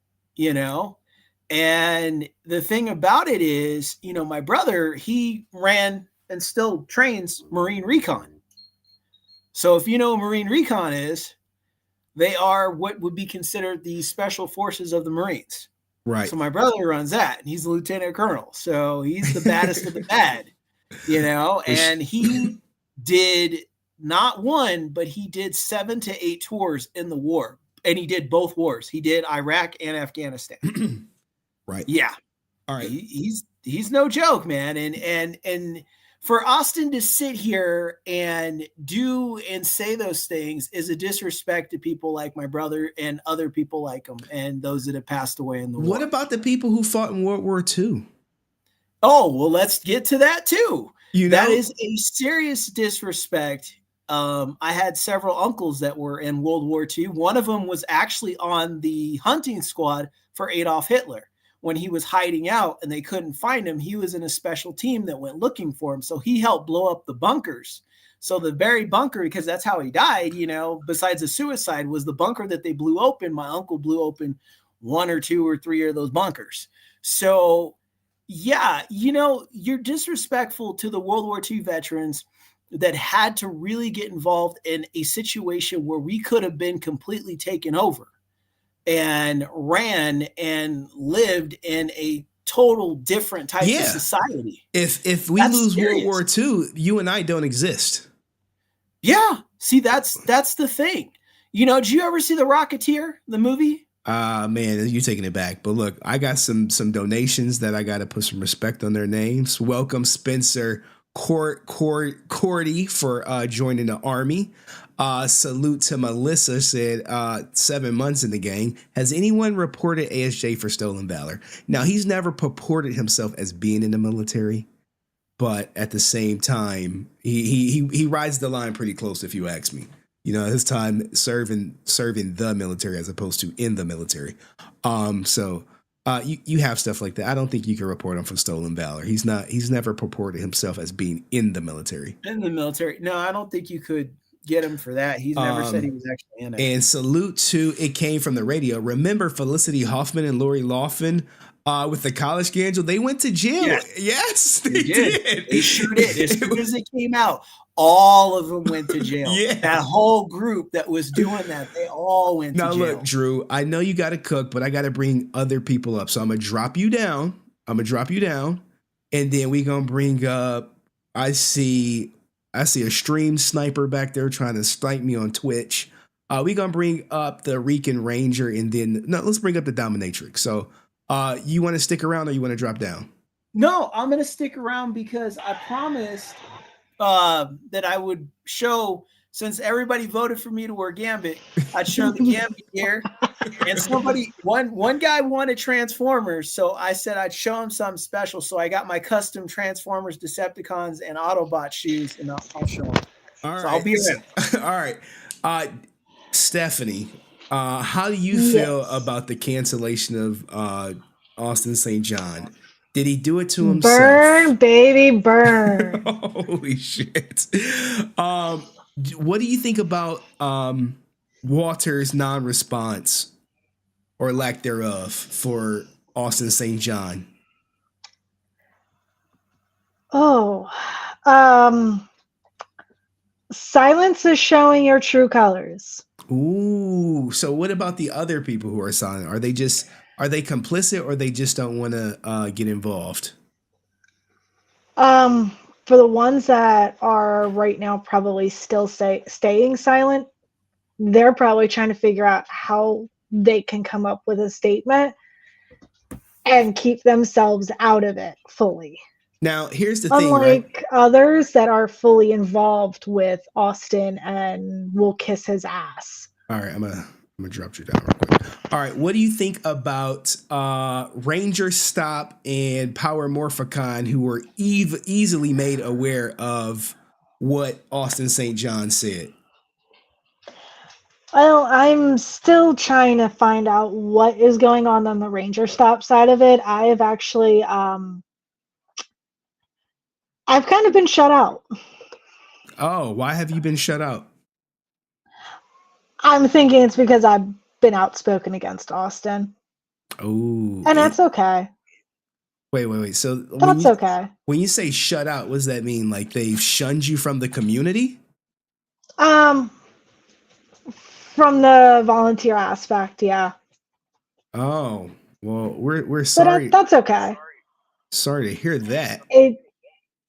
And the thing about it is, my brother, he ran and still trains Marine Recon. So if you know what Marine Recon is, they are what would be considered the special forces of the Marines.
Right.
So my brother runs that, and he's a lieutenant colonel. So he's the baddest of the bad, you know, and he did not one, but he did 7 to 8 tours in the war. And he did both wars. He did Iraq and Afghanistan.
Right.
Yeah.
All right.
He's no joke, man. And for Austin to sit here and do and say those things is a disrespect to people like my brother and other people like him and those that have passed away in the war.
What about the people who fought in World War II?
Oh, well, let's get to that too.
You know?
That is a serious disrespect. I had several uncles that were in World War II. One of them was actually on the hunting squad for Adolf Hitler. When he was hiding out and they couldn't find him, he was in a special team that went looking for him. So he helped blow up the bunkers. So the very bunker, because that's how he died, you know, besides the suicide, was the bunker that they blew open. My uncle blew open 1 or 2 or 3 of those bunkers. So, yeah, you know, you're disrespectful to the World War II veterans that had to really get involved in a situation where we could have been completely taken over and ran and lived in a total different type of society.
If we lose World War II, you and I don't exist.
Yeah. See, that's the thing. You know, did you ever see The Rocketeer, the movie?
Man, you're taking it back. But look, I got some donations that I got to put some respect on their names. Welcome, Spencer Cordy for joining the Army. Salute to Melissa, said 7 months in the gang. Has anyone reported ASJ for stolen valor? Now, he's never purported himself as being in the military, but at the same time, he rides the line pretty close, if you ask me. You know, his time serving the military as opposed to in the military. So you have stuff like that. I don't think you can report him for stolen valor. He's never purported himself as being in the military.
In the military. No, I don't think you could get him for that. He's never said he was actually in it.
And salute to It Came From the Radio. Remember Felicity Huffman and Lori Loughlin with the college scandal? They went to jail. Yes, they did.
They sure did. As soon as it came out, all of them went to jail.
Yeah.
That whole group that was doing that, they all went to jail.
Now look, Drew, I know you got to cook, but I got to bring other people up. So I'm going to drop you down. And then we going to bring up, I see a stream sniper back there trying to snipe me on Twitch. We gonna bring up the Rican Ranger, and then let's bring up the Dominatrix. So, you want to stick around or you want to drop down?
No, I'm gonna stick around because I promised that I would show. Since everybody voted for me to wear Gambit, I'd show the Gambit gear. And one guy wanted Transformers, so I said I'd show him something special. So I got my custom Transformers, Decepticons, and Autobot shoes, and I'll show them.
All right.
I'll be around.
All right. Stephanie, how do you feel about the cancellation of Asutin St John? Did he do it to himself?
Burn, baby, burn.
Holy shit. What do you think about Walter's non-response or lack thereof for Asutin St John?
Silence is showing your true colors.
Ooh, so what about the other people who are silent? Are they complicit, or they just don't want to get involved?
For the ones that are right now probably still staying silent, they're probably trying to figure out how they can come up with a statement and keep themselves out of it fully.
Now, here's the thing, right?
Unlike others that are fully involved with Austin and will kiss his ass.
All right, I'm gonna drop you down real quick. All right, what do you think about Ranger Stop and Power Morphicon, who were easily made aware of what Asutin St John said?
Well, I'm still trying to find out what is going on the Ranger Stop side of it. I have actually, I've kind of been shut out.
Oh, why have you been shut out?
I'm thinking it's because I've been outspoken against Austin.
Oh.
And that's okay.
Wait. So
that's okay.
When you say shut out, what does that mean? Like they've shunned you from the community?
From the volunteer aspect, yeah.
Oh, Well, we're
But
sorry.
that's okay.
Sorry to hear that.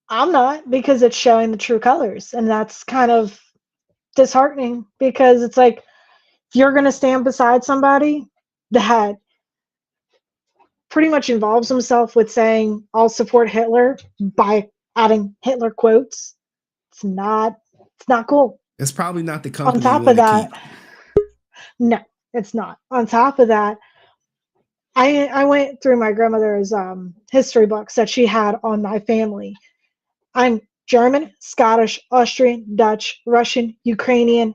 I'm not, because it's showing the true colors, and that's kind of disheartening, because it's like, you're going to stand beside somebody that pretty much involves himself with saying, I'll support Hitler by adding Hitler quotes. It's not cool.
It's probably not the
On
company you
top of
want to
that,
keep.
no, it's not. On top of that, I went through my grandmother's history books that she had on my family. I'm German, Scottish, Austrian, Dutch, Russian, Ukrainian,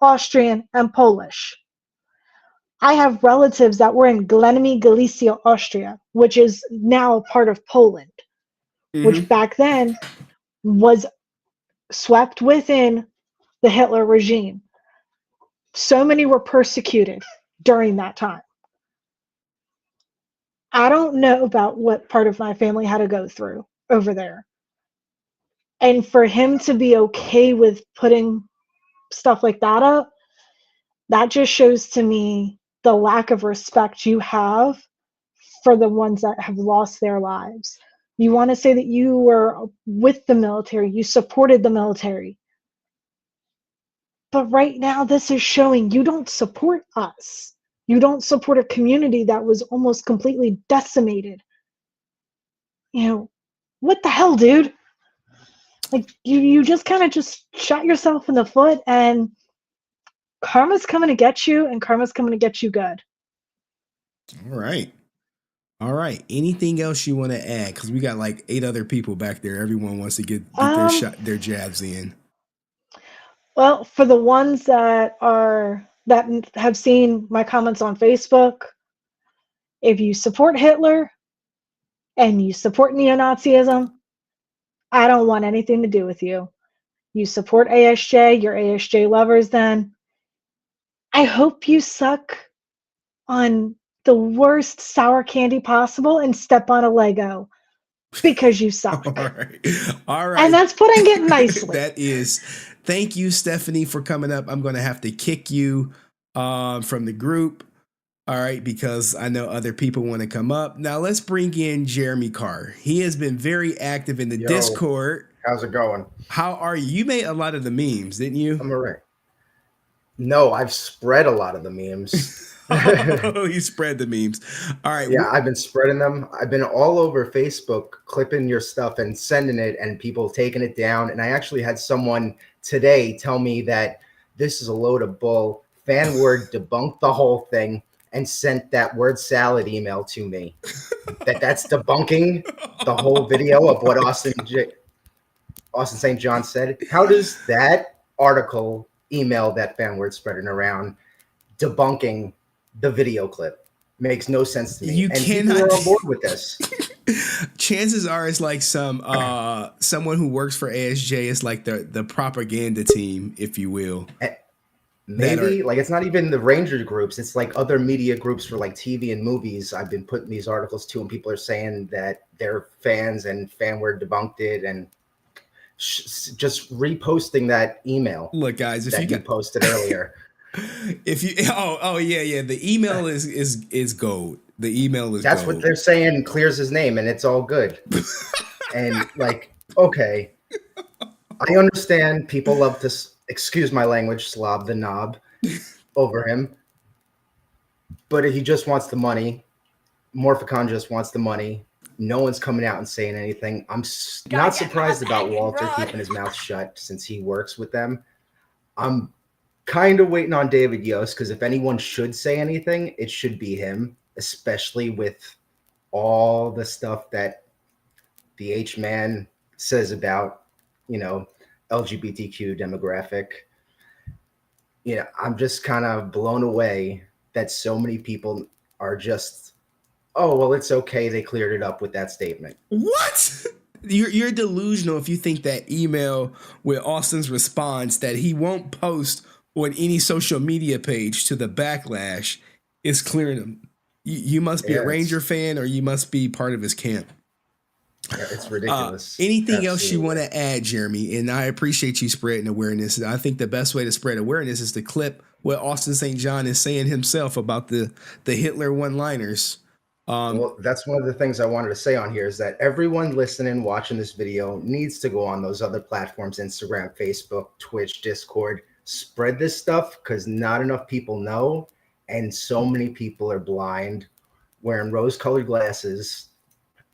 Austrian, and Polish. I have relatives that were in Glenemy, Galicia, Austria, which is now part of Poland, which back then was swept within the Hitler regime. So many were persecuted during that time. I don't know about what part of my family had to go through over there. And for him to be okay with putting stuff like that up, that just shows to me the lack of respect you have for the ones that have lost their lives. You want to say that you were with the military, you supported the military. But right now, this is showing you don't support us. You don't support a community that was almost completely decimated. You know, what the hell, dude? Like, you just kind of just shot yourself in the foot, and karma's coming to get you, and karma's coming to get you good.
All right. All right. Anything else you want to add? Because we got like 8 other people back there. Everyone wants to get their jabs in.
Well, for the ones that have seen my comments on Facebook, if you support Hitler and you support neo-Nazism, I don't want anything to do with you. You support ASJ, you're ASJ lovers, then I hope you suck on the worst sour candy possible and step on a Lego, because you suck.
All right.
And that's putting it nicely.
That is. Thank you, Stephanie, for coming up. I'm going to have to kick you from the group. All right, because I know other people want to come up. Now let's bring in Jeremy Carr. He has been very active in the Discord.
How's it going?
How are you? You made a lot of the memes, didn't you?
I'm all right. No, I've spread a lot of the memes.
Oh, you spread the memes. All right.
Yeah, I've been spreading them. I've been all over Facebook clipping your stuff and sending it, and people taking it down. And I actually had someone today tell me that this is a load of bull. FANWARD debunked the whole thing and sent that word salad email to me. That's debunking the whole video of what Asutin St John said. How does that article email that FANWARD spreading around debunking the video clip? Makes no sense to me.
You
and
cannot
people are on board with this.
Chances are it's like someone who works for ASJ is like the propaganda team, if you will.
Maybe like it's not even the Ranger groups. It's like other media groups for like TV and movies. I've been putting these articles to, and people are saying that they're fans and FANWARD debunked it, and just reposting that email.
Look, guys, if
you posted earlier.
If you yeah, the email is gold. The email is
that's
gold.
What they're saying clears his name, and it's all good. And like, okay, I understand people love to, excuse my language, slob the knob over him, but if he just wants the money, Morphicon just wants the money. No one's coming out and saying anything. I'm not surprised about Walter keeping his mouth shut since he works with them. I'm kind of waiting on David Yost, because if anyone should say anything, it should be him, especially with all the stuff that the H-man says about, LGBTQ demographic. I'm just kind of blown away that so many people are just, oh, well, it's okay. They cleared it up with that statement.
What? You're delusional if you think that email with Austin's response that he won't post on any social media page to the backlash is clearing him. You must be a Ranger fan, or you must be part of his camp.
Yeah, it's ridiculous.
Anything else you want to add, Jeremy? And I appreciate you spreading awareness. I think the best way to spread awareness is to clip what Asutin St John is saying himself about the Hitler one-liners.
Well, that's one of the things I wanted to say on here is that everyone listening, watching this video needs to go on those other platforms, Instagram, Facebook, Twitch, Discord, spread this stuff because not enough people know. And so many people are blind, wearing rose-colored glasses,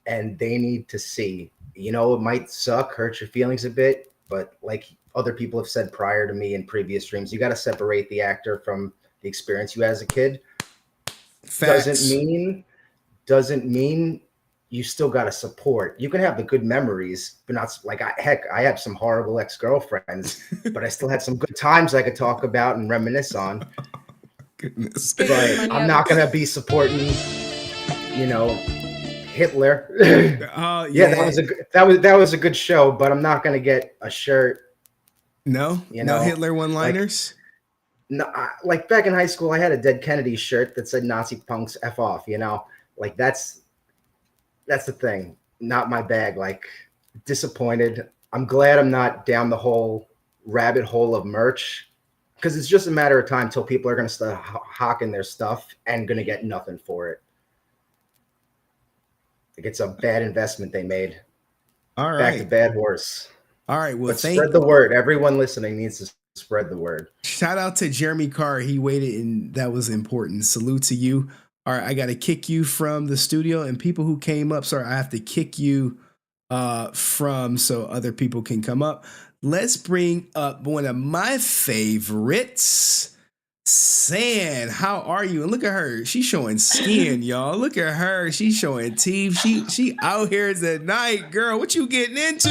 and they need to see. You know, it might suck, hurt your feelings a bit, but like other people have said prior to me in previous streams, you got to separate the actor from the experience you had as a kid.
Facts.
Doesn't mean you still got to support. You can have the good memories, but not like I have some horrible ex-girlfriends, but I still had some good times I could talk about and reminisce on.
Goodness.
But I'm not going to be supporting, you know, Hitler. Yeah, that was a good show, but I'm not going to get a shirt.
No,
you
no
know,
Hitler one-liners.
Like back in high school, I had a Dead Kennedy shirt that said "Nazi punks F off." You know, like that's the thing. Not my bag. Like, disappointed. I'm glad I'm not down the whole rabbit hole of merch, because it's just a matter of time till people are going to start hawking their stuff and going to get nothing for it. Like, it's a bad investment they made.
All right.
Back to bad horse.
All right. Well,
but spread the word. Everyone listening needs to spread the word.
Shout out to Jeremy Carr. He waited, and that was important. Salute to you. All right. I got to kick you from the studio, and people who came up, sorry, I have to kick you from so other people can come up. Let's bring up one of my favorites. San, how are you? And look at her. She's showing skin, y'all. Look at her. She's showing teeth. She out here tonight, girl. What you getting into?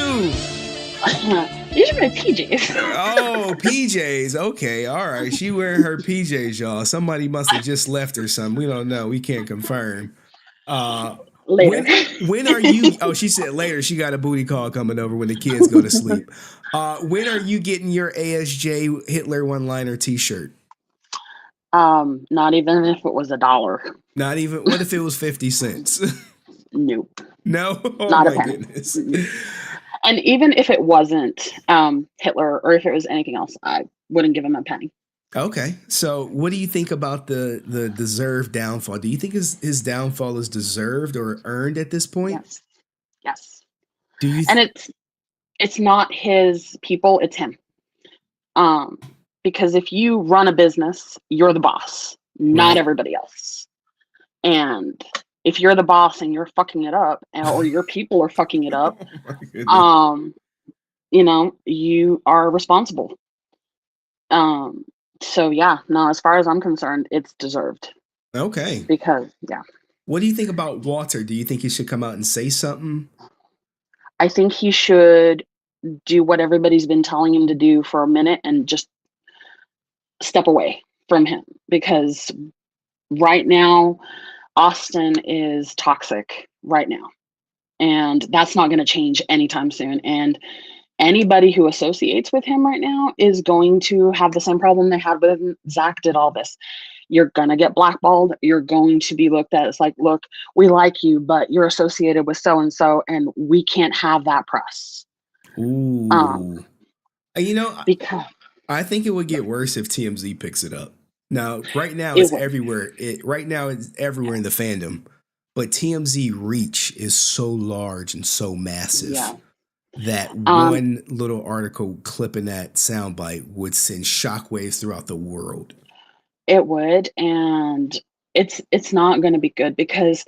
These are my PJs.
Oh, PJs. Okay. All right. She wearing her PJs, y'all. Somebody must have just left or something. We don't know. We can't confirm.
Later.
When are you? Oh, she said later. She got a booty call coming over when the kids go to sleep. When are you getting your ASJ Hitler one-liner T-shirt?
Not even if it was $1.
Not even. What if it was 50 cents?
Nope.
No. Oh,
not
my
a penny.
goodness.
And even if it wasn't Hitler, or if it was anything else, I wouldn't give him a penny.
Okay. So what do you think about the deserved downfall? Do you think his downfall is deserved or earned at this point?
Yes.
Do you?
And it's not his people, it's him. Because if you run a business, you're the boss, not everybody else. And if you're the boss and you're fucking it up, or your people are fucking it up, you know, you are responsible. So yeah, no, as far as I'm concerned, it's deserved.
Okay.
Because
What do you think about Walter? Do you think he should come out and say something?
I think he should do what everybody's been telling him to do for a minute and just step away from him, because right now Austin is toxic right now, and that's not going to change anytime soon. And anybody who associates with him right now is going to have the same problem they had with him. Zach did all this. You're going to get blackballed. You're going to be looked at as like, look, we like you, but you're associated with so-and-so, and we can't have that press.
Ooh. You know,
because
I think it would get worse if TMZ picks it up. Now, right now it's everywhere. Right now it's everywhere in the fandom, but TMZ reach is so large and so massive that one little article clipping that soundbite would send shockwaves throughout the world.
It would, and it's not going to be good, because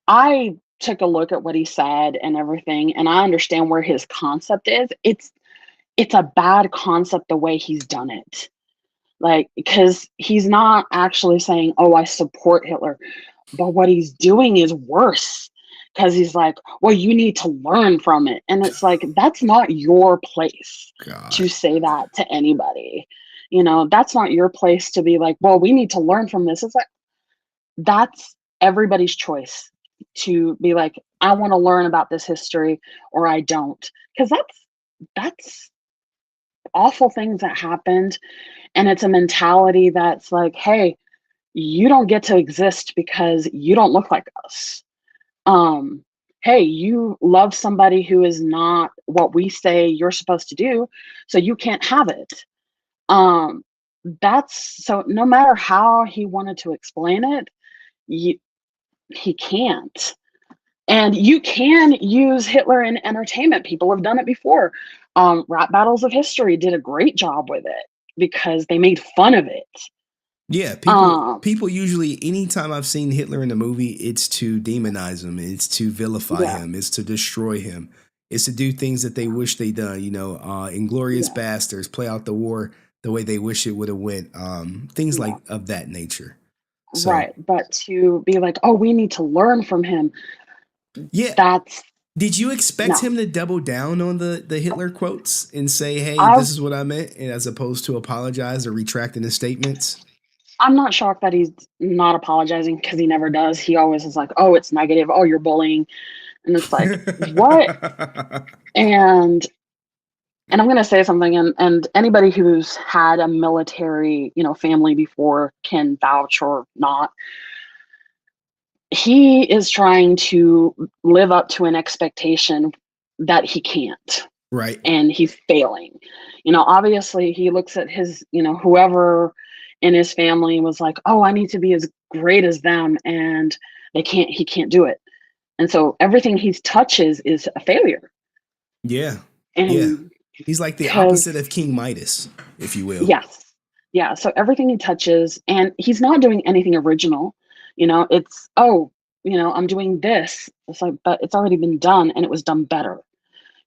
I took a look at what he said and everything, and I understand where his concept is. It's a bad concept the way he's done it. Like, because he's not actually saying, oh, I support Hitler. But what he's doing is worse, because he's like, well, you need to learn from it. And it's like, that's not your place to say that to anybody. You know, that's not your place to be like, well, we need to learn from this. It's like, that's everybody's choice to be like, I want to learn about this history, or I don't. Because that's awful things that happened. And it's a mentality that's like, hey, you don't get to exist because you don't look like us. Hey, you love somebody who is not what we say you're supposed to do, so you can't have it. that's so no matter how he wanted to explain it, he can't. And you can use Hitler in entertainment. People have done it before. Rap Battles of History did a great job with it because they made fun of it.
Yeah, people usually, anytime I've seen Hitler in a movie, it's to demonize him, it's to vilify him, it's to destroy him, it's to do things that they wish they done. Inglorious Bastards, play out the war the way they wish it would have went. Things like of that nature. So,
right, but to be like, oh, we need to learn from him.
Yeah,
that's.
Did you expect him to double down on the Hitler quotes and say, "Hey, this is what I meant," as opposed to apologize or retracting his statements?
I'm not shocked that he's not apologizing because he never does. He always is like, "Oh, it's negative. Oh, you're bullying," and it's like, what? And I'm gonna say something, and anybody who's had a military, family before can vouch or not. He is trying to live up to an expectation that he can't.
Right.
And he's failing. Obviously he looks at his, whoever in his family was like, oh, I need to be as great as them, and he can't do it. And so everything he touches is a failure.
Yeah.
And
he's like the opposite of King Midas, if you will.
Yes. Yeah. So everything he touches, and he's not doing anything original. It's, I'm doing this. It's like, but it's already been done and it was done better.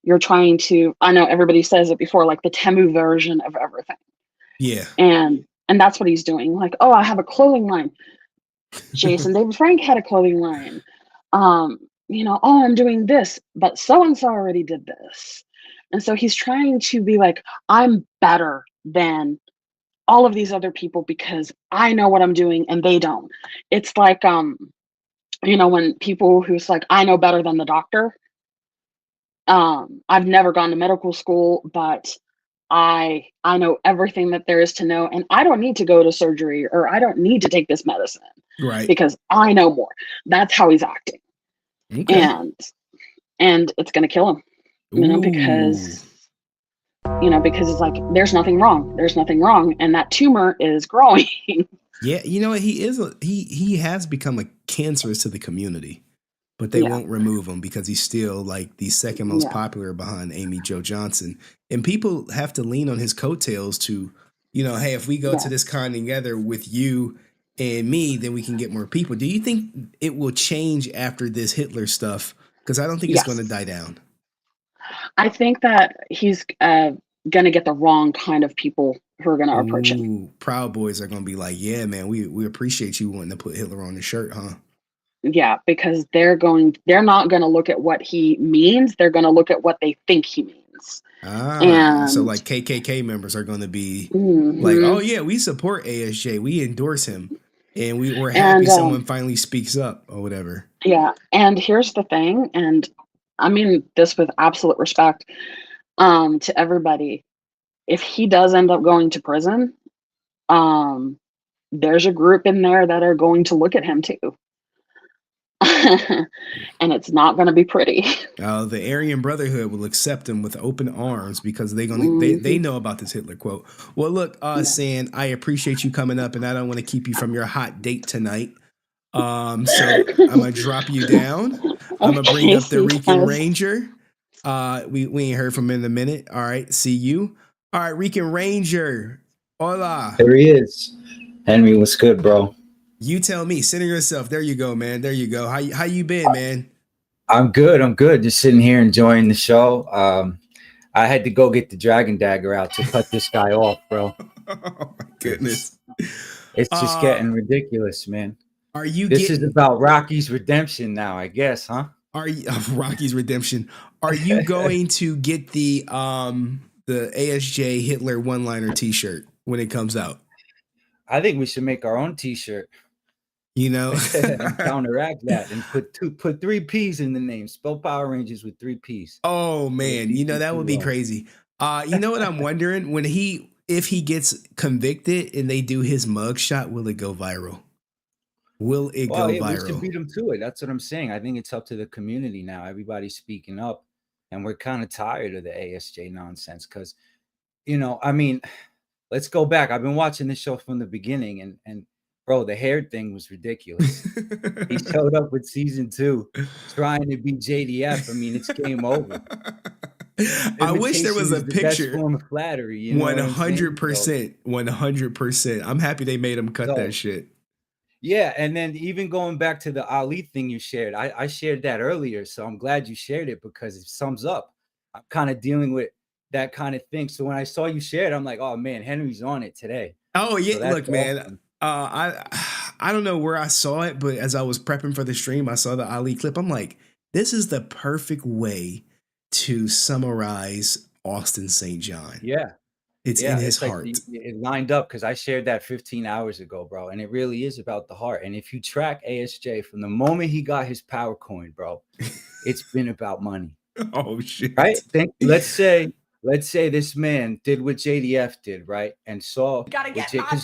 You're trying to, I know everybody says it before, like the Temu version of everything.
Yeah.
And that's what he's doing. Like, oh, I have a clothing line. Jason David Frank had a clothing line. Oh, I'm doing this, but so-and-so already did this. And so he's trying to be like, I'm better than all of these other people because I know what I'm doing and they don't. It's like, when people who's like, I know better than the doctor. I've never gone to medical school, but I know everything that there is to know, and I don't need to go to surgery or I don't need to take this medicine.
Right.
Because I know more. That's how he's acting.
Okay.
And it's gonna kill him. Because it's like there's nothing wrong. There's nothing wrong. And that tumor is growing.
Yeah, he has become a cancerous to the community. But they won't remove him because he's still like the second most popular behind Amy Jo Johnson. And people have to lean on his coattails to, hey, if we go to this con together with you and me, then we can get more people. Do you think it will change after this Hitler stuff? Because I don't think it's going to die down.
I think that he's going to get the wrong kind of people who are going to approach him.
Proud Boys are going to be like, yeah, man, we appreciate you wanting to put Hitler on the shirt, huh?
Yeah, because they're not going to look at what he means. They're going to look at what they think he means.
So like KKK members are going to be like, oh yeah, we support ASJ. We endorse him. And we're happy someone finally speaks up or whatever.
Yeah. And here's the thing. And I mean this with absolute respect to everybody. If he does end up going to prison, there's a group in there that are going to look at him too. And it's not going to be pretty.
The Aryan Brotherhood will accept him with open arms because they know about this Hitler quote. Well, look, San, I appreciate you coming up, and I don't want to keep you from your hot date tonight. So I'm gonna drop you down. I'm gonna bring up the Rican Ranger. We ain't heard from him in a minute. All right, see you. All right, Rican Ranger. Hola.
There he is. Henry, what's good, bro?
You tell me. Center yourself. There you go, man. There you go. How you been, man?
I'm good. Just sitting here enjoying the show. I had to go get the Dragon Dagger out to cut this guy off, bro.
Oh my goodness.
It's just getting ridiculous, man.
This
is about Rocky's redemption now, I guess, huh?
Rocky's redemption? Are you going to get the ASJ Hitler one-liner T-shirt when it comes out?
I think we should make our own T-shirt. And counteract that and put 3 P's in the name. Spell Power Rangers with 3 P's.
Oh man, that would be crazy. You know what I'm wondering? If he gets convicted and they do his mugshot, will it go viral? Will it go viral?
We should beat him to it. That's what I'm saying. I think it's up to the community now. Everybody's speaking up, and we're kind of tired of the ASJ nonsense because, let's go back. I've been watching this show from the beginning, and bro, the hair thing was ridiculous. He showed up with season 2 trying to be JDF. I mean, it's game over.
I wish there was a
Imitation is the best
picture.
form of flattery. You know what I'm saying?
100%. 100%. I'm happy they made him cut
So-
that shit.
Yeah, and then even going back to the Ali thing you shared, I shared that earlier, so I'm glad you shared it because it sums up. I'm kind of dealing with that kind of thing. So when I saw you share it, I'm like, oh man, Henry's on it today.
Oh yeah,
So that's
look, man.
awesome.
I don't know where I saw it, but as I was prepping for the stream, I saw the Ali clip. I'm like, this is the perfect way to summarize Asutin St John.
Yeah.
It's in his
like
heart.
it lined up because I shared that 15 hours ago, bro. And it really is about the heart. And if you track ASJ from the moment he got his power coin, bro, it's been about money.
Oh shit.
Right? Let's say this man did what JDF did, right? And saw because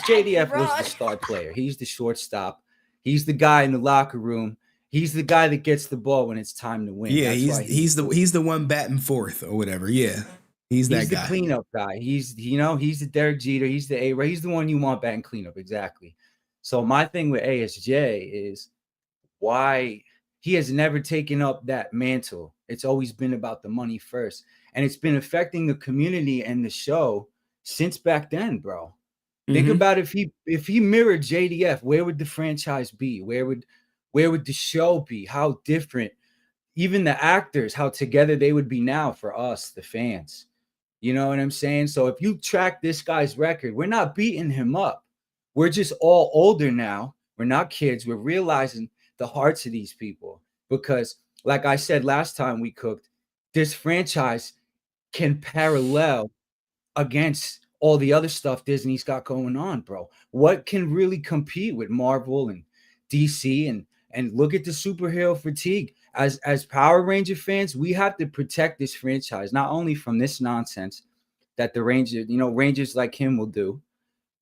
JDF was the star player. He's the shortstop. He's the guy in the locker room. He's the guy that gets the ball when it's time to win.
Yeah,
That's why
he's the one batting fourth or whatever. Yeah. He's that
the
guy.
cleanup guy. He's the Derek Jeter. He's the A-Ray. He's the one you want batting cleanup. Exactly. So my thing with ASJ is why he has never taken up that mantle. It's always been about the money first. And it's been affecting the community and the show since back then, bro. Think about if he mirrored JDF, where would the franchise be? Where would the show be? How different, even the actors, how together they would be now for us, the fans. You know what I'm saying? So if you track this guy's record, we're not beating him up. We're just all older now. We're not kids. We're realizing the hearts of these people. Because like I said last time we cooked, this franchise can parallel against all the other stuff Disney's got going on, bro. What can really compete with Marvel and DC? And look at the superhero fatigue. As Power Ranger fans, we have to protect this franchise, not only from this nonsense that the Rangers like him will do,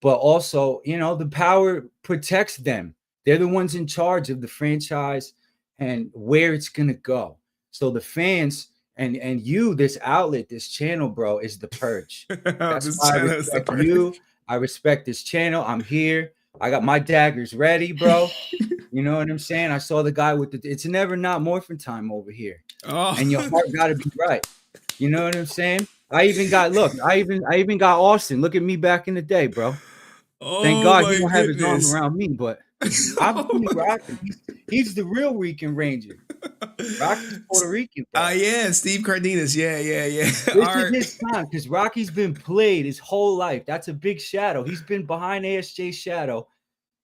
but also, the power protects them. They're the ones in charge of the franchise and where it's going to go. So the fans and you, this outlet, this channel, bro, is the purge. That's why I respect you. I respect this channel. I'm here. I got my daggers ready, bro. You know what I'm saying? I saw the guy with it's never not morphin time over here.
Oh.
And your heart got to be right. You know what I'm saying? I even got Austin. Look at me back in the day, bro. Thank God he don't have his arm around me, but I'm rocking. He's the real Rican Ranger. Rocky's Puerto Rican.
Yeah, Steve Cardenas. Yeah.
This is his time because Rocky's been played his whole life. That's a big shadow. He's been behind ASJ's shadow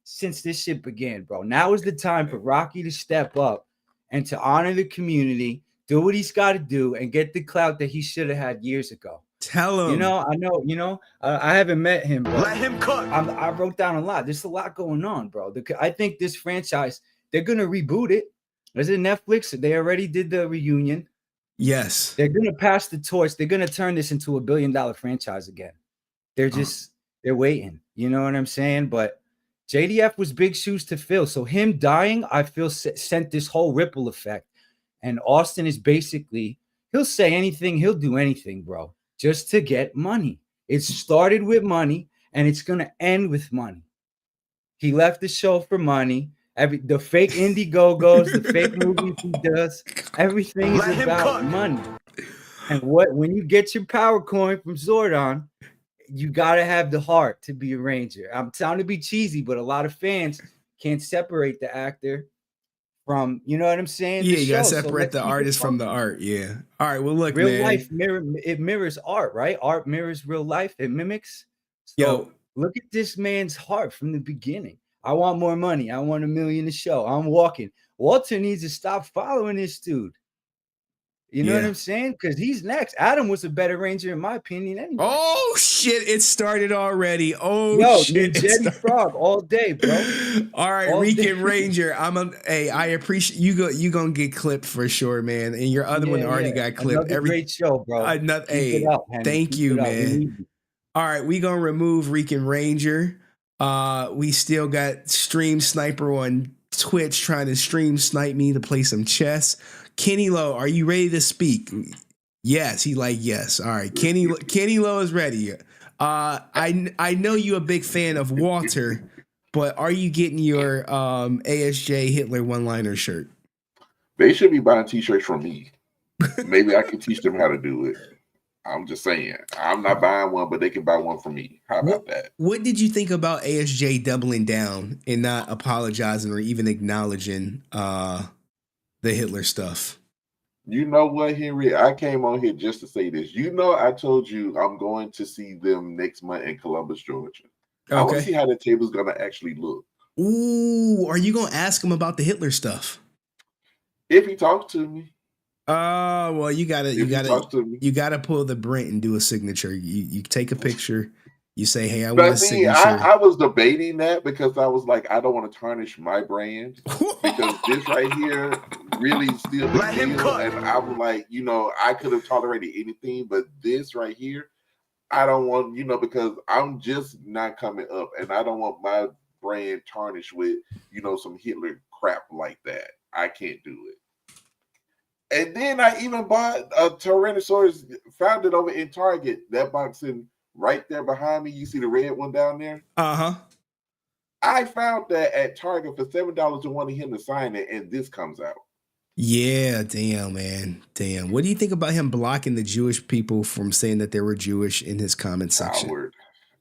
since this shit began, bro. Now is the time for Rocky to step up and to honor the community, do what he's got to do, and get the clout that he should have had years ago.
Tell him.
I haven't met him, but
Let him cook.
I wrote down a lot. There's a lot going on, bro. I think this franchise, they're going to reboot it. Is it Netflix? They already did the reunion.
Yes.
They're going to pass the torch. They're going to turn this into $1 billion franchise again. They're waiting. You know what I'm saying? But JDF was big shoes to fill. So him dying, I feel, sent this whole ripple effect. And Austin is basically, he'll say anything, he'll do anything, bro, just to get money. It started with money, and it's going to end with money. He left the show for money. The fake Indiegogos, the fake movies he does, everything is about money. And when you get your power coin from Zordon, you got to have the heart to be a Ranger. I'm trying to be cheesy, but a lot of fans can't separate the actor from, you know what I'm saying?
Yeah, you got to separate the artist from the art. Yeah. All right. Well, look,
real life mirrors art, right? Art mirrors real life. It mimics. So look at this man's heart from the beginning. I want more money. I want $1 million to show. I'm walking. Walter needs to stop following this dude. You know what I'm saying? Because he's next. Adam was a better Ranger, in my opinion, anyway.
Oh, shit. It started already.
Shit. Jetty Frog all day, bro.
All right, Rican Ranger. I appreciate you going to get clipped for sure, man. And your other one already got clipped.
Great show, bro.
Thank you, man. All right, we going to remove Rican Ranger. We still got Stream Sniper on Twitch trying to stream snipe me to play some chess. Kennilo, are you ready to speak? Yes, he yes. All right, Kennilo is ready. I know you're a big fan of Walter, but are you getting your ASJ Hitler one-liner shirt?
They should be buying t-shirts from me. Maybe I can teach them how to do it. I'm just saying. I'm not buying one, but they can buy one from me. How about that?
What did you think about ASJ doubling down and not apologizing or even acknowledging the Hitler stuff?
You know what, Henry? I came on here just to say this. You know, I told you I'm going to see them next month in Columbus, Georgia. Okay. I want to see how the table's going to actually look.
Ooh, are you going to ask him about the Hitler stuff?
If he talks to me.
Well, you gotta pull the Brent and do a signature. You take a picture, you say, "Hey, I want a signature."
I was debating that because I was like, I don't want to tarnish my brand because this right here really still the deal. And I was like, you know, I could have tolerated anything, but this right here, I don't want, you know, because I'm just not coming up, and I don't want my brand tarnished with, you know, some Hitler crap like that. I can't do it. And then I even bought a Tyrannosaurus, found it over in Target. That boxing right there behind me. You see the red one down there?
Uh-huh.
I found that at Target for $7 and wanted him to sign it, and this comes out.
Yeah, damn, man. Damn. What do you think about him blocking the Jewish people from saying that they were Jewish in his comment section?
Coward.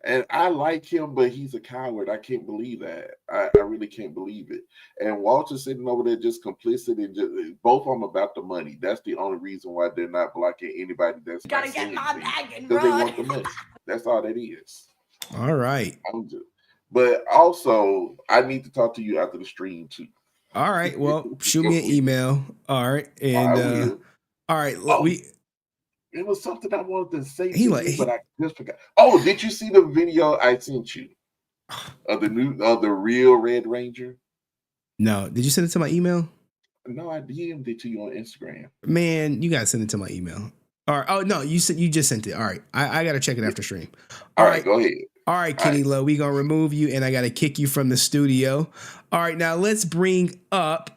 And I like him, but he's a coward. I can't believe that. I really can't believe it. And Walter's sitting over there just complicit and just both of them about the money. That's the only reason why they're not blocking anybody that's
gotta get my bag and
because
run.
they want the money. That's all that is.
All right.
But also, I need to talk to you after the stream too.
All right. Well, shoot me an email. All right. And all right.
It was something I wanted to say to you, but I just forgot. Oh, did you see the video I sent you of the real Red Ranger?
No. Did you send it to my email?
No, I DM'd it to you on Instagram.
Man, you gotta send it to my email. All right. Oh no, you just sent it. All right. I gotta check it after stream.
All right, go ahead.
All right, Kennilo, we gonna remove you, and I gotta kick you from the studio. All right, now let's bring up.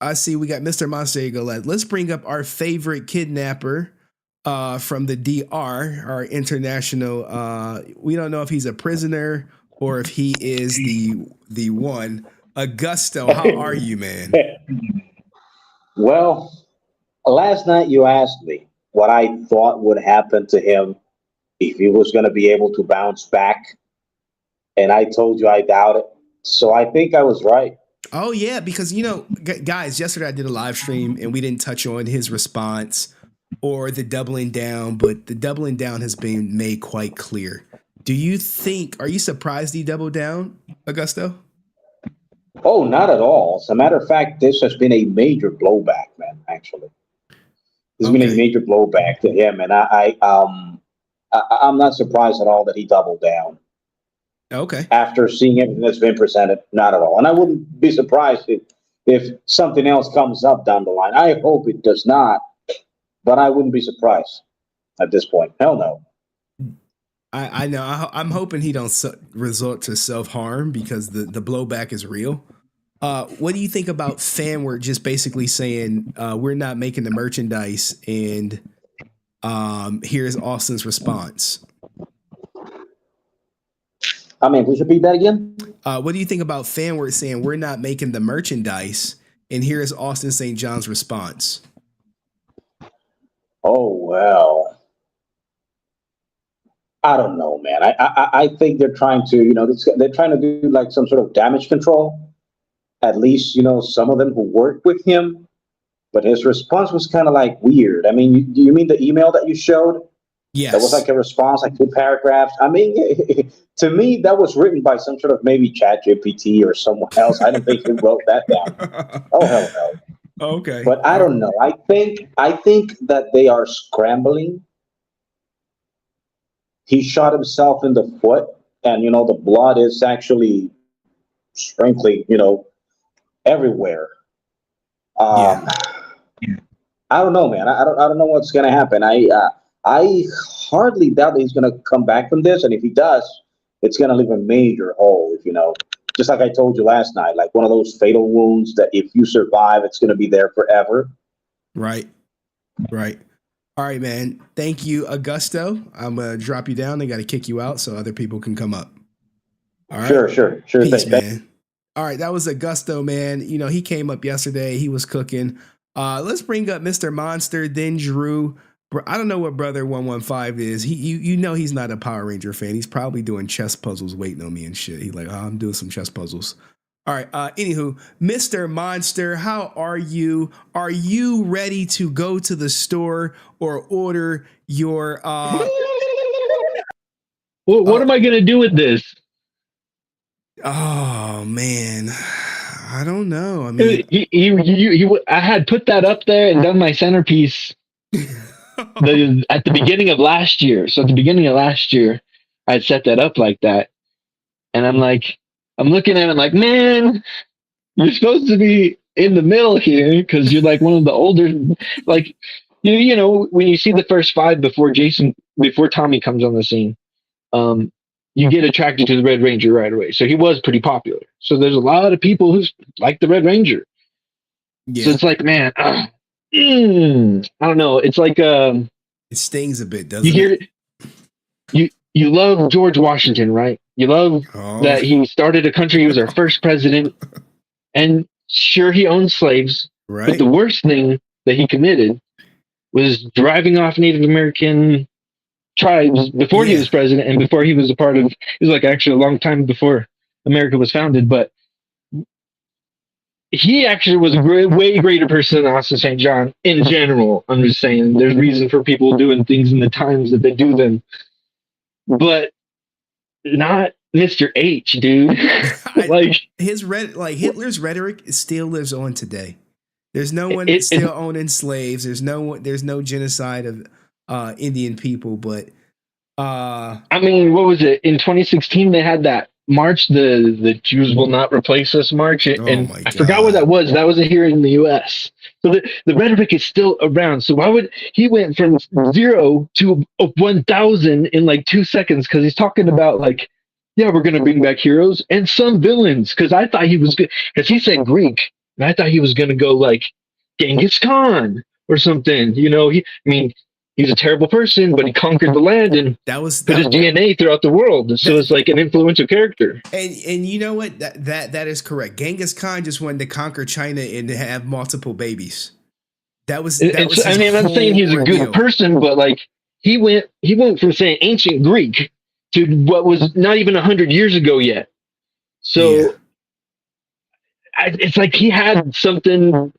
I see we got Mr. Monster. Let's bring up our favorite kidnapper. From the DR, our international, we don't know if he's a prisoner or if he is the one. Augusto, how are you, man?
Well, last night you asked me what I thought would happen to him if he was going to be able to bounce back, and I told you I doubt it. So I think I was right.
Oh, yeah, because, you know, guys, yesterday I did a live stream, and we didn't touch on his response or the doubling down, but the doubling down has been made quite clear. Are you surprised he doubled down, Augusto?
Oh, not at all. As a matter of fact, this has been a major blowback, man, actually. There's been a major blowback to him, and I'm not surprised at all that he doubled down.
Okay.
After seeing everything that's been presented, not at all. And I wouldn't be surprised if something else comes up down the line. I hope it does not. But I wouldn't be surprised at this point. Hell no.
I know. I'm hoping he don't resort to self-harm because the blowback is real. What do you think about FANWARD just basically saying we're not making the merchandise and here's Austin's response?
I mean, we should repeat that again.
What do you think about FANWARD saying we're not making the merchandise and here's Asutin St John's response?
Oh, well, I don't know, man. I think they're trying to, they're trying to do like some sort of damage control. At least, some of them who worked with him. But his response was kind of like weird. I mean, do you mean the email that you showed?
Yes.
That was like a response, like 2 paragraphs. I mean, to me, that was written by some sort of maybe ChatGPT or someone else. I don't think he wrote that down. Oh, hell no.
Okay.
But I don't know. I think that they are scrambling. He shot himself in the foot, and the blood is actually sprinkling, everywhere. I don't know, man. I don't know what's gonna happen. I hardly doubt that he's gonna come back from this, and if he does, it's gonna leave a major hole. Just like I told you last night, like one of those fatal wounds that if you survive, it's going to be there forever.
Right. All right, man. Thank you, Augusto. I'm gonna drop you down. They got to kick you out so other people can come up. All right.
Sure.
Peace,
Thing.
man. All right, that was Augusto, man. You know, he came up yesterday. He was cooking. Let's bring up Mr. Monster, then Drew. I don't know what Brother 115 is. You know he's not a Power Ranger fan. He's probably doing chess puzzles waiting on me and shit. He's like, I'm doing some chess puzzles. All right. Anywho, Mr. Monster, how are you? Are you ready to go to the store or order your
what am I gonna do with this?
Oh man, I don't know. I mean,
I had put that up there and done my centerpiece at the beginning of last year. So at the beginning of last year, I had set that up like that, and I'm looking at it like, man, you're supposed to be in the middle here because you're like one of the older, like, you know, when you see the first 5 before Tommy comes on the scene, you get attracted to the Red Ranger right away. So he was pretty popular. So there's a lot of people who like the Red Ranger. Yeah. So it's like, man, I don't know. It's like it
stings a bit, doesn't it?
You love George Washington, right? You love that he started a country. He was our first president, and sure, he owned slaves. Right. But the worst thing that he committed was driving off Native American tribes before he was president and before he was a part of. It was like actually a long time before America was founded, but he actually was a way greater person than Asutin St John in general. I'm just saying, there's reason for people doing things in the times that they do them, but not Mr. H, dude. Like
Hitler's rhetoric still lives on today. There's no one still owning slaves. There's no genocide of Indian people, but
I mean, what was it in 2016? They had that march, the Jews will not replace us march, and I forgot what that was. That wasn't here in the U.S. So the rhetoric is still around. So why would he went from 0 to 1,000 in like 2 seconds? Because he's talking about like, yeah, we're gonna bring back heroes and some villains. Because I thought he was good. Because he said Greek, and I thought he was gonna go like Genghis Khan or something. You know, he's a terrible person, but he conquered the land and put his DNA throughout the world. So it's like an influential character.
And you know what? That is correct. Genghis Khan just wanted to conquer China and to have multiple babies. That was
I mean, I'm not saying he's a good person, but like he went from saying ancient Greek to what was not even 100 years ago yet. So it's like he had something.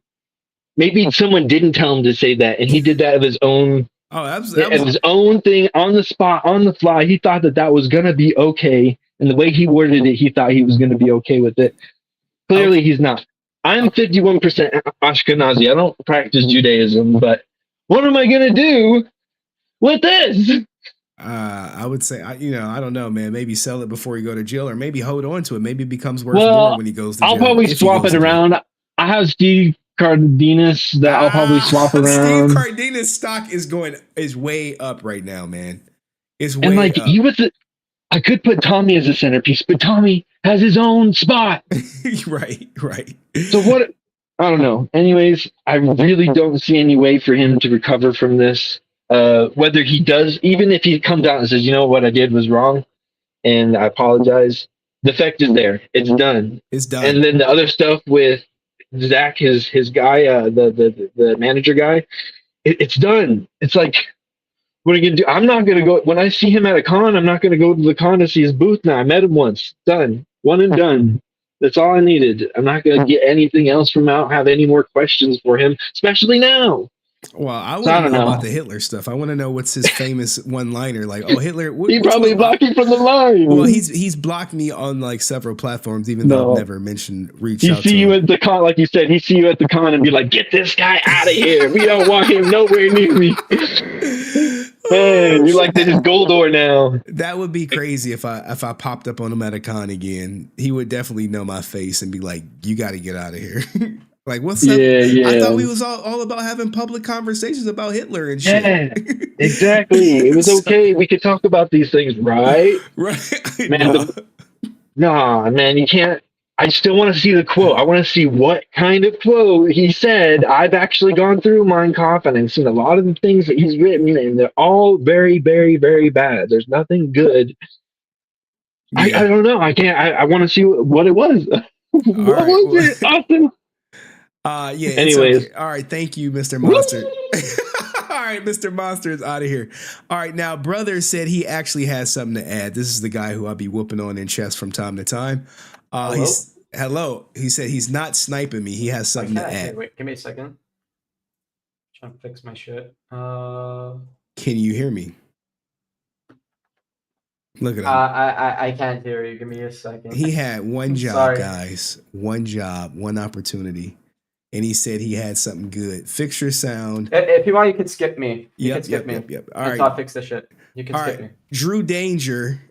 Maybe someone didn't tell him to say that, and he did that of his own. His own thing on the spot, on the fly. He thought that was gonna be okay, and the way he worded it, he thought he was gonna be okay with it. Clearly, he's not. I'm 51% Ashkenazi. I don't practice Judaism, but what am I gonna do with this?
I would say, I don't know, man. Maybe sell it before you go to jail, or maybe hold on to it. Maybe it becomes worth more when he goes to jail.
I'll probably swap it around. I have Steve Cardenas that I'll probably swap around.
Steve Cardenas stock is way up right now, man. It's way
up. He was I could put Tommy as a centerpiece, but Tommy has his own spot.
Right.
So what? I don't know. Anyways, I really don't see any way for him to recover from this. Whether he does, even if he comes out and says, you know what I did was wrong, and I apologize, the effect is there. It's done.
It's done.
And then the other stuff with Zach, his guy, the manager guy, it's done. It's like, what are you gonna do? I'm not gonna go when I see him at a con. I'm not gonna go to the con to see his booth now. I met him once. Done. One and done. That's all I needed. I'm not gonna get anything else from out. Have any more questions for him, especially now.
Well, I want to know about the Hitler stuff. I want to know what's his famous one-liner. Like, oh, Hitler.
He probably blocked you from the line.
Well, he's blocked me on like several platforms, even though I've never mentioned reach out to him.
He see you at the con, like you said. He see you at the con and be like, "Get this guy out of here. We don't want him nowhere near me." Man, you're like this Goldor now.
That would be crazy if I popped up on him at a con again. He would definitely know my face and be like, "You got to get out of here." Like, what's up?
Yeah.
I thought we was all about having public conversations about Hitler and shit.
Yeah, exactly. It was okay. We could talk about these things, right?
Right.
Man, man, you can't. I still want to see the quote. I want to see what kind of quote he said. I've actually gone through Mein Kampf and I've seen a lot of the things that he's written, and they're all very, very, very bad. There's nothing good. I don't know. I can't. I want to see what it was. What was it, Austin?
Yeah.
Anyways.
It's okay. All right. Thank you, Mr. Monster. All right, Mr. Monster is out of here. All right, now brother said he actually has something to add. This is the guy who I'll be whooping on in chess from time to time. Hello. He said he's not sniping me. He has something to add.
Wait, give me a second. Trying to fix my shit.
Can you hear me? Look at him.
I can't hear you. Give me a second.
He had one job,
Sorry.
guys. One job, one opportunity. And he said he had something good. Fix your sound.
If you want, you can skip me. You
Yep,
can skip
yep,
me.
yep. All
Until
right.
I fix the shit. You can
All
skip
right.
me.
Drew Danger,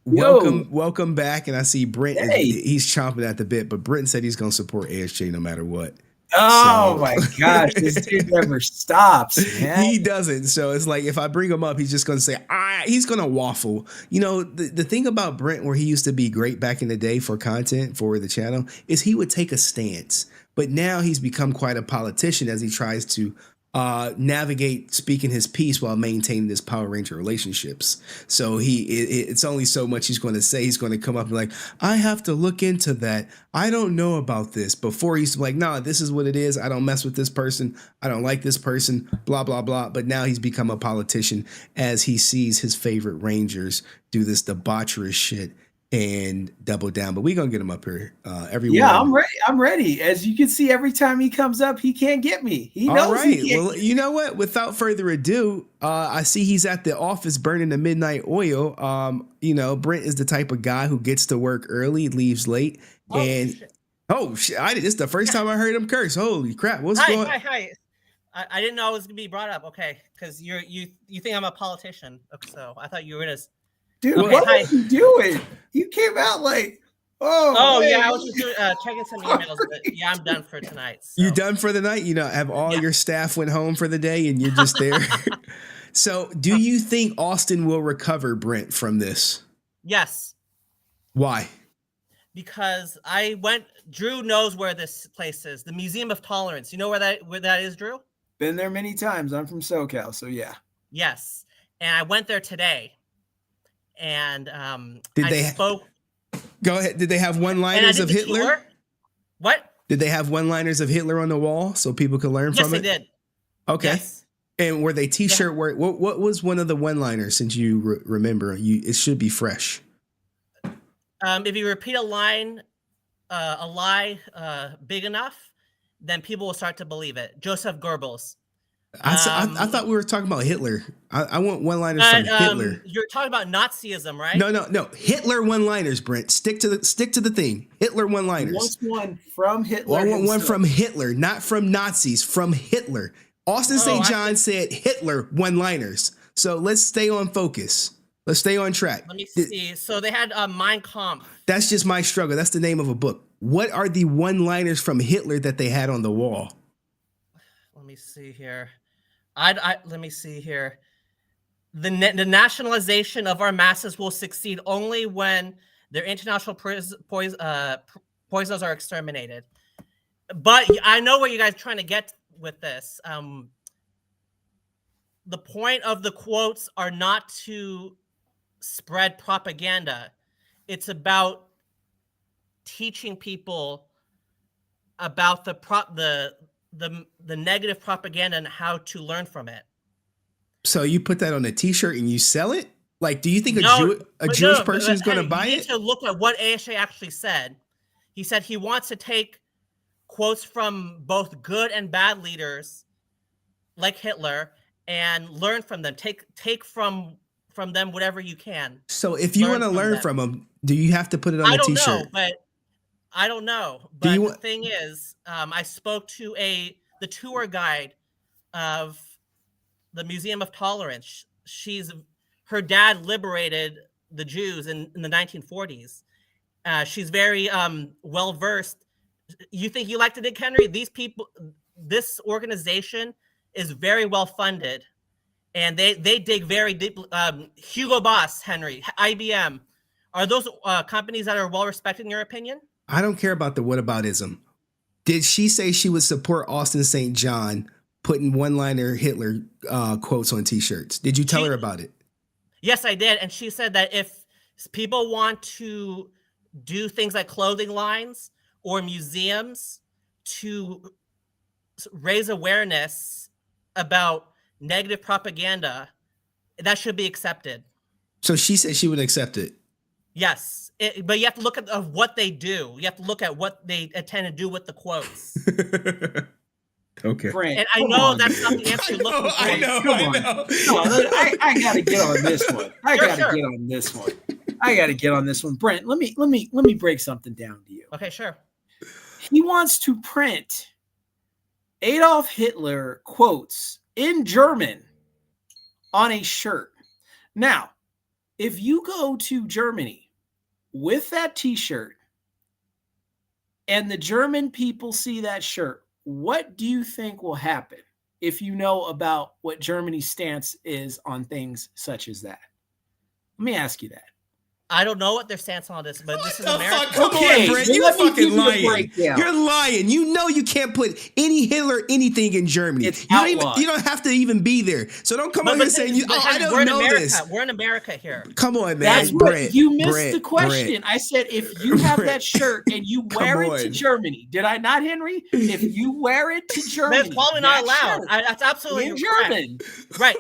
welcome back. And I see Brent, he's chomping at the bit, but Brent said he's going to support ASJ no matter what.
Oh my gosh, this dude never stops, man.
He doesn't. So it's like if I bring him up, he's just going to say, he's going to waffle. You know, the thing about Brent, where he used to be great back in the day for content for the channel, is he would take a stance. But now he's become quite a politician as he tries to navigate speaking his piece while maintaining his Power Ranger relationships. So it's only so much he's going to say. He's going to come up and be like, I have to look into that. I don't know about this. Before he used to be like, no, this is what it is. I don't mess with this person. I don't like this person, blah, blah, blah. But now he's become a politician as he sees his favorite Rangers do this debaucherous shit and double down. But we're going to get him up here. Everyone.
Yeah, I'm ready. I'm ready. As you can see, every time he comes up, he can't get me. He knows.
All right.
He can't
Well, you know what? Without further ado, I see he's at the office burning the midnight oil. You know, Brent is the type of guy who gets to work early, leaves late, and shit. This is the first time I heard him curse. Holy crap! What's going on?
Hi. I didn't know it was gonna be brought up. Okay, because you think I'm a politician, so I thought you were gonna.
Dude, what was you doing? You came out like,
yeah, I was just doing, checking some emails, but yeah, I'm done for tonight. So.
You done for the night? You know, have all your staff went home for the day and you're just there? So do you think Austin will recover, Brent, from this?
Yes.
Why?
Because Drew knows where this place is, the Museum of Tolerance. You know where that is, Drew?
Been there many times. I'm from SoCal, so yeah.
Yes. And I went there today. And
spoke. Go ahead. Did they have one-liners of Hitler?
Tour. What?
Did they have one-liners of Hitler on the wall so people could learn from it?
Yes, they did.
Okay.
Yes.
And were they T-shirt work? What was one of the one-liners? Since you remember, it should be fresh.
If you repeat a lie big enough, then people will start to believe it. Joseph Goebbels.
I thought we were talking about Hitler. I want one-liners from Hitler.
You're talking about Nazism, right?
No. Hitler one-liners, Brent. Stick to the thing. Hitler one-liners.
What's one from Hitler?
I want one from Hitler, not from Nazis. From Hitler. Asutin St John said Hitler one-liners. So let's stay on focus. Let's stay on track.
Let me see. So they had Mein Kampf.
That's just my struggle. That's the name of a book. What are the one-liners from Hitler that they had on the wall?
Let me see here. Let me see here. The nationalization of our masses will succeed only when their international poisons are exterminated. But I know where you guys are trying to get with this. The point of the quotes are not to spread propaganda. It's about teaching people about the negative propaganda and how to learn from it.
So you put that on a T-shirt and you sell it? Like, do you think a Jewish person is going to buy it?
You need to look at what ASJ actually said. He said he wants to take quotes from both good and bad leaders, like Hitler, and learn from them. Take from them whatever you can.
So if you want to learn from them, do you have to put it on a T-shirt?
I don't know. But the thing is, I spoke to the tour guide of the Museum of Tolerance. Her dad liberated the Jews in the 1940s. She's very well versed. You think you like to Dick Henry? This organization is very well funded, and they dig very deep. Hugo Boss, Henry, IBM, are those companies that are well respected in your opinion?
I don't care about the whataboutism. Did she say she would support Asutin St John putting one-liner Hitler quotes on T-shirts? Did you tell her about it?
Yes, I did. And she said that if people want to do things like clothing lines or museums to raise awareness about negative propaganda, that should be accepted.
So she said she would accept it.
Yes, but you have to look at what they do. You have to look at what they intend to do with the quotes.
Okay.
Brent,
And I
come
know
on,
that's
man.
not the answer you're looking for.
I know.
Come on, I gotta get on this one. I gotta get on this one. I gotta get on this one. Brent, let me break something down to you.
Okay, sure.
He wants to print Adolf Hitler quotes in German on a shirt. Now, if you go to Germany with that t-shirt and the German people see that shirt, what do you think will happen if you know about what Germany's stance is on things such as that? Let me ask you that.
I don't know what their stance on this, but this is America.
Come on, Brent. You're fucking lying. You're lying. You know you can't put any Hitler anything in Germany.
It's
you don't have to even be there. So don't come on here saying I don't know this.
We're in America here.
Come on, man.
That's
Brent,
you missed
Brent,
the question.
Brent.
I said if you have that shirt and you wear it to
on.
Germany, did I not, Henry? If you wear it to Germany,
That's probably not allowed. That's absolutely
in
correct.
German,
right?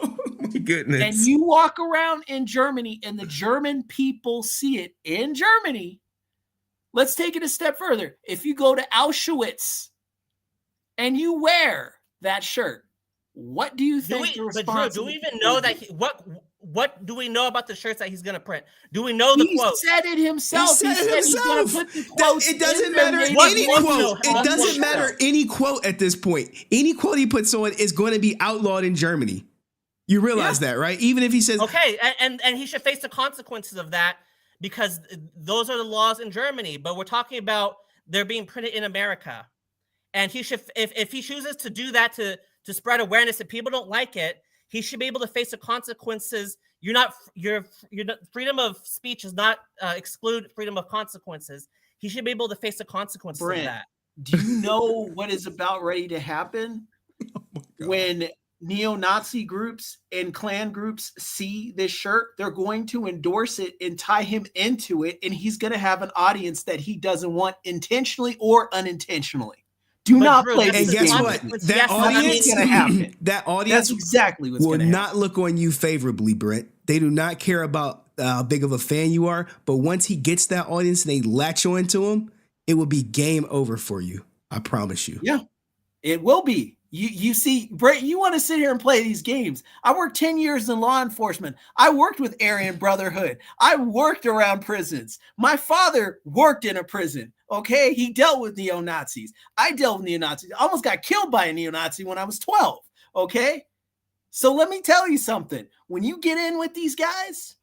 Goodness.
And you walk around in Germany and the German people see it in Germany. Let's take it a step further. If you go to Auschwitz and you wear that shirt, what do you think the response?
Do we even know that? What do we know about the shirts that he's going to print? Do we know the quote?
He said it himself.
He said
he's going to put the quotes.
It doesn't matter any quote. It doesn't matter any quote at this point. Any quote he puts on is going to be outlawed in Germany. You realize that, right? Even if he says
okay, and he should face the consequences of that because those are the laws in Germany. But we're talking about they're being printed in America, and he should, if he chooses to do that to spread awareness, if people don't like it, he should be able to face the consequences. Your freedom of speech does not exclude freedom of consequences. He should be able to face the consequences of that.
Do you know what is about ready to happen when neo-Nazi groups and Klan groups see this shirt? They're going to endorse it and tie him into it, and he's going to have an audience that he doesn't want intentionally or unintentionally. Do not play
and
this
guess
game.
what? That audience,
gonna happen.
that audience
That's exactly what's
will
going to
not look on you favorably, Brent. They do not care about how big of a fan you are. But once he gets that audience and they latch on to him, it will be game over for you. I promise you.
Yeah, it will be. You see, Brent, you want to sit here and play these games. I worked 10 years in law enforcement. I worked with Aryan Brotherhood. I worked around prisons. My father worked in a prison. Okay, he dealt with neo-Nazis. I dealt with neo-Nazis. I almost got killed by a neo-Nazi when I was 12. Okay, so let me tell you something. When you get in with these guys,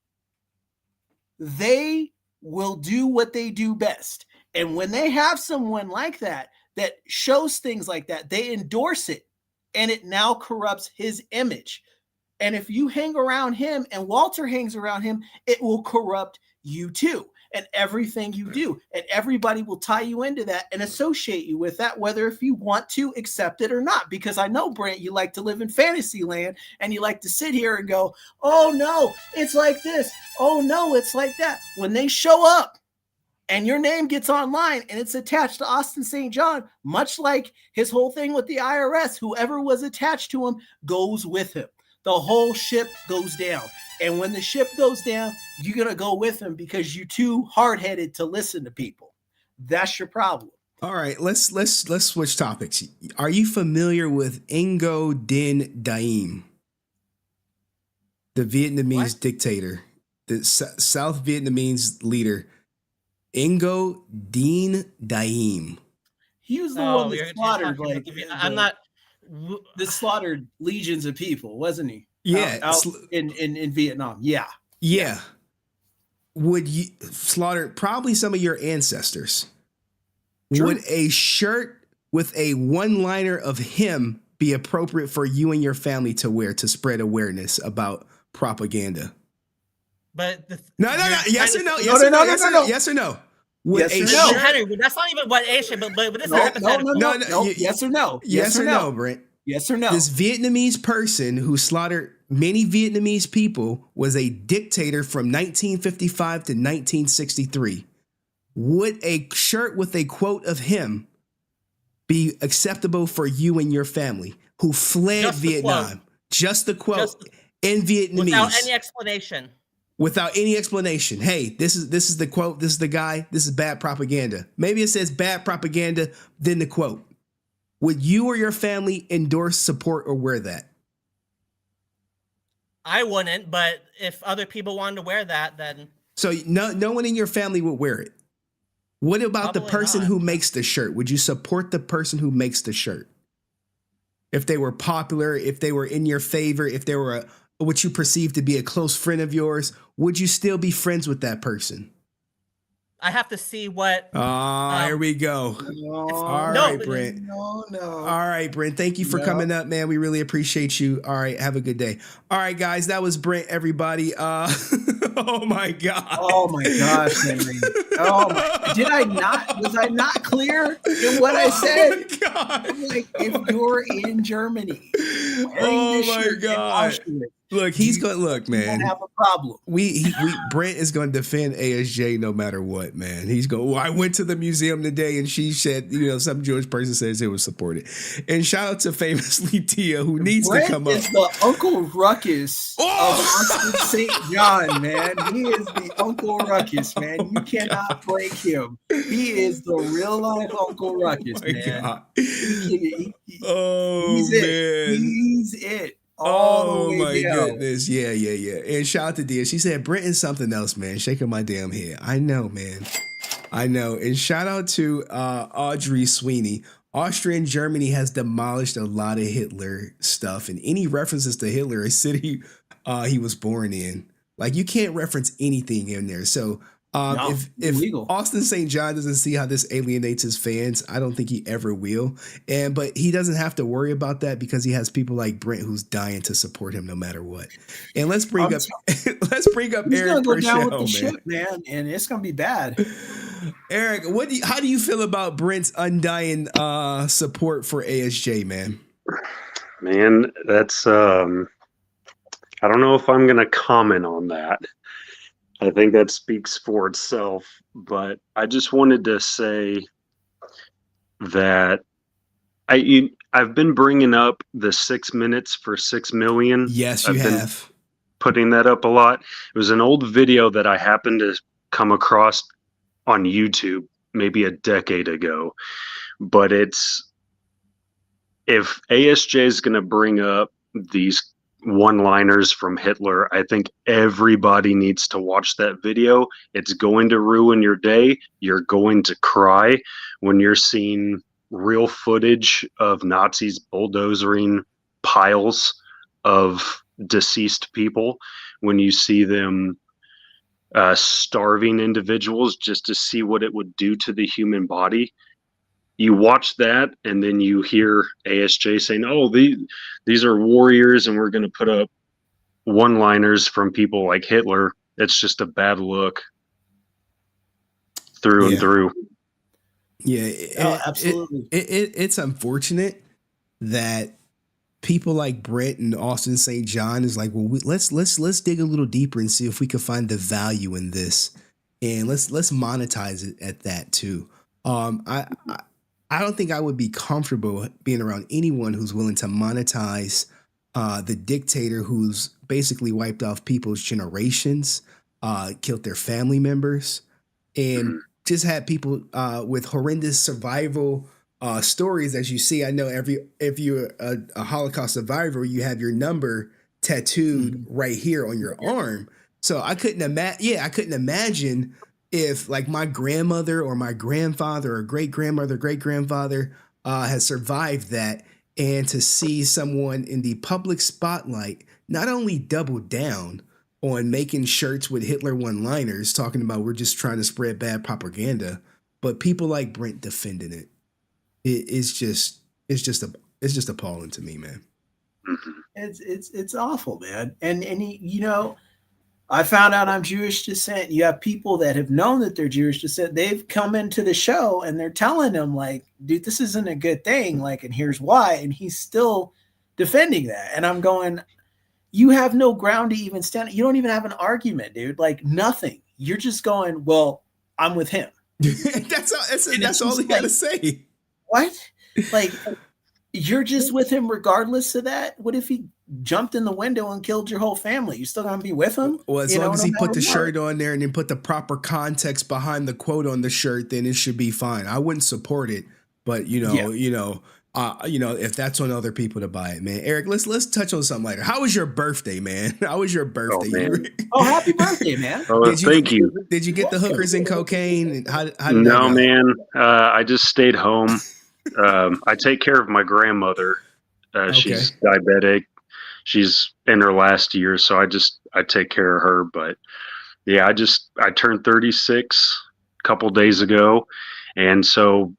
they will do what they do best. And when they have someone like that shows things like that, they endorse it, and it now corrupts his image. And if you hang around him and Walter hangs around him, it will corrupt you too, and everything you do. And everybody will tie you into that and associate you with that, whether if you want to accept it or not. Because I know, Brent, you like to live in fantasy land, and you like to sit here and go, oh no, it's like this. Oh no, it's like that. When they show up, and your name gets online and it's attached to Asutin St John, much like his whole thing with the IRS, whoever was attached to him goes with him. The whole ship goes down. And when the ship goes down, you're going to go with him because you're too hard-headed to listen to people. That's your problem.
All right, let's switch topics. Are you familiar with Ngo Dinh Diem, the Vietnamese dictator, the South Vietnamese leader? Ngo Dinh Diem.
He was the one that slaughtered slaughtered legions of people, wasn't he?
Yeah,
out in Vietnam. Yeah.
Yeah. Would you slaughter probably some of your ancestors? True. Would a shirt with a one-liner of him be appropriate for you and your family to wear to spread awareness about propaganda?
But
no. Yes or no?
No.
Yes or no?
Yes or no?
Henry, that's not even what ASJ, but this is
No,
hypothetical.
no. Yes or no?
Yes or no, Brent?
Yes or no?
This Vietnamese person who slaughtered many Vietnamese people was a dictator from 1955 to 1963. Would a shirt with a quote of him be acceptable for you and your family who fled Vietnam? Just the quote in Vietnamese.
Without any explanation.
Without any explanation. Hey, this is the quote. This is the guy. This is bad propaganda. Maybe it says bad propaganda, then the quote. Would you or your family endorse, support, or wear that?
I wouldn't, but if other people wanted to wear that, then
So no one in your family would wear it. What about the person who makes the shirt? Would you support the person who makes the shirt? If they were popular, if they were in your favor, if they were what you perceive to be a close friend of yours, would you still be friends with that person?
I have to see what.
Here we go. All right, Brent.
No.
All right, Brent. Thank you for coming up, man. We really appreciate you. All right, have a good day. All right, guys, that was Brent. Everybody. Oh my God.
Oh my gosh, Henry. Did I not? Was I not clear in what I said?
Oh my God.
I'm like, if you're in Germany,
oh my God. Look, he's going to look, man.
Have a problem.
Brent is going to defend ASJ no matter what, man. He's going. Well, I went to the museum today, and she said, some Jewish person says it was supported. And shout out to famously Tia, who needs
Brent
to come up.
is the Uncle Ruckus of Asutin St John, man. He is the Uncle Ruckus, man. You cannot break him. He is the real life Uncle Ruckus, man. He's it. He's it.
Oh my goodness. Yeah. And shout out to Dia. She said, Brent is something else, man. Shaking my damn head. I know, man. I know. And shout out to Audrey Sweeney. Austria and Germany has demolished a lot of Hitler stuff. And any references to Hitler, a city he was born in. Like, you can't reference anything in there. So if Asutin St John doesn't see how this alienates his fans, I don't think he ever will. But he doesn't have to worry about that because he has people like Brent who's dying to support him no matter what. And let's bring up
he's
Eric
gonna go down with
Purcell,
the ship, man, and it's gonna be bad.
Eric, how do you feel about Brent's undying support for ASJ, man?
Man, that's I don't know if I'm gonna comment on that. I think that speaks for itself, but I just wanted to say that I've been bringing up the 6 minutes for 6 million.
Yes,
I've
you
been
have.
putting that up a lot. It was an old video that I happened to come across on YouTube maybe a decade ago, but it's if ASJ is going to bring up these one-liners from Hitler, I think everybody needs to watch that video. It's going to ruin your day. You're going to cry when you're seeing real footage of Nazis bulldozering piles of deceased people, when you see them starving individuals just to see what it would do to the human body. You watch that, and then you hear ASJ saying, "Oh, these are warriors, and we're going to put up one-liners from people like Hitler." It's just a bad look through and through.
Yeah,
absolutely.
It's unfortunate that people like Brent and Asutin St John is like, well, let's dig a little deeper and see if we can find the value in this, and let's monetize it at that too. I don't think I would be comfortable being around anyone who's willing to monetize the dictator who's basically wiped off people's generations, killed their family members, and just had people with horrendous survival stories. As you see, I know if you're a Holocaust survivor, you have your number tattooed right here on your arm. So I couldn't imagine if like my grandmother or my grandfather or great-grandmother, great-grandfather has survived that, and to see someone in the public spotlight not only double down on making shirts with Hitler one-liners talking about we're just trying to spread bad propaganda, but people like Brent defending it. It's just appalling to me, man.
It's awful, man. And I found out I'm Jewish descent. You have people that have known that they're Jewish descent. They've come into the show and they're telling him, like, dude, this isn't a good thing. Like, and here's why. And he's still defending that. And I'm going, you have no ground to even stand. You don't even have an argument, dude. Like, nothing. You're just going, well, I'm with him.
that's all he got to say.
What? Like, you're just with him regardless of that? What if he jumped in the window and killed your whole family? You still gonna be with him?
Well, as long as he put the shirt on there and then put the proper context behind the quote on the shirt, then it should be fine. I wouldn't support it, but if that's on other people to buy it, man. Eric, let's touch on something later. How was your birthday, man? How was your birthday?
Oh, happy birthday, man!
Thank you.
Did you get the hookers and cocaine? How did
no, man. I just stayed home. I take care of my grandmother. She's diabetic. She's in her last year, so I take care of her. But yeah, I turned 36 a couple days ago, and so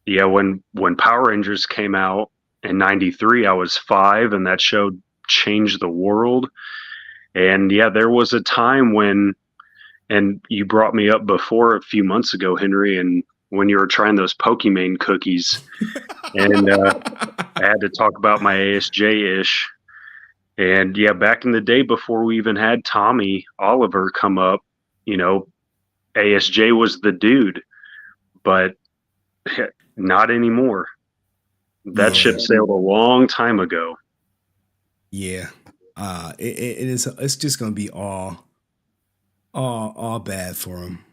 yeah, when Power Rangers came out in '93, I was 5, and that show changed the world. And yeah, there was a time when, and you brought me up before a few months ago, Henry, and when you were trying those Pokemon cookies, and I had to talk about my ASJ-ish. And yeah, back in the day before we even had Tommy Oliver come up, ASJ was the dude, but not anymore. That ship sailed a long time ago.
Yeah. It's just going to be all bad for him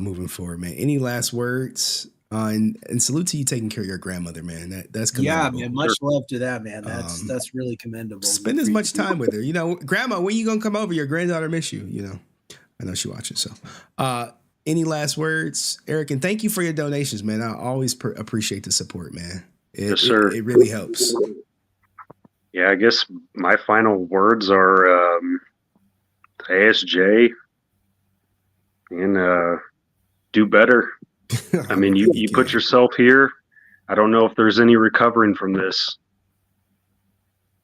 moving forward, man. Any last words? And salute to you taking care of your grandmother, man. That's commendable.
Yeah, man. Much love to that, man. That's really commendable.
Spend as much time with her. Grandma, when you gonna come over? Your granddaughter miss you. I know she watches. So, any last words, Eric? And thank you for your donations, man. I always appreciate the support, man.
Yes, sir.
It really helps.
Yeah, I guess my final words are ASJ and do better. I mean, you put yourself here. I don't know if there's any recovering from this.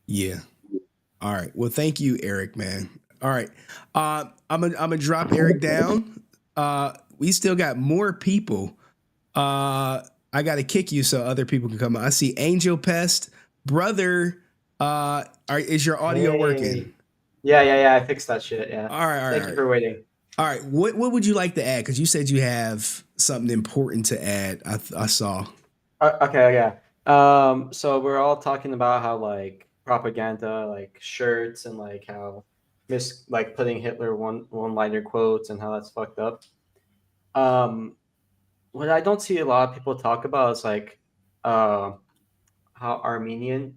Yeah. All right. Well, thank you, Eric, man. All right. I'm gonna drop Eric down. We still got more people. I got to kick you so other people can come on. I see Angel Pest, brother. Is your audio working?
Yeah. I fixed that shit. Yeah.
All right.
Thank you for waiting.
All right. What would you like to add? Because you said you have something important to add. I saw.
Okay. Yeah. So we're all talking about how like propaganda, like shirts, and like how putting Hitler one-liner quotes and how that's fucked up. What I don't see a lot of people talk about is like how Armenian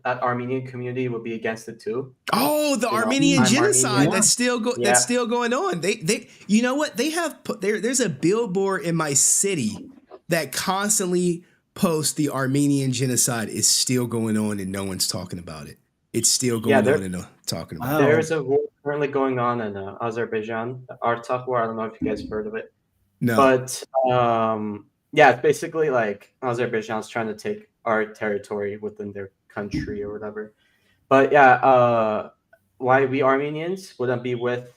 community would be against it too.
Oh, the Armenian genocide that's still going on. They you know what? They have there's a billboard in my city that constantly posts the Armenian genocide is still going on and no one's talking about it. It's still going on and talking about it.
There's a war currently going on in Azerbaijan, the Artsakh war. I don't know if you guys have heard of it.
No.
But it's basically like Azerbaijan's trying to take our territory within their country or whatever. But yeah, why we Armenians wouldn't be with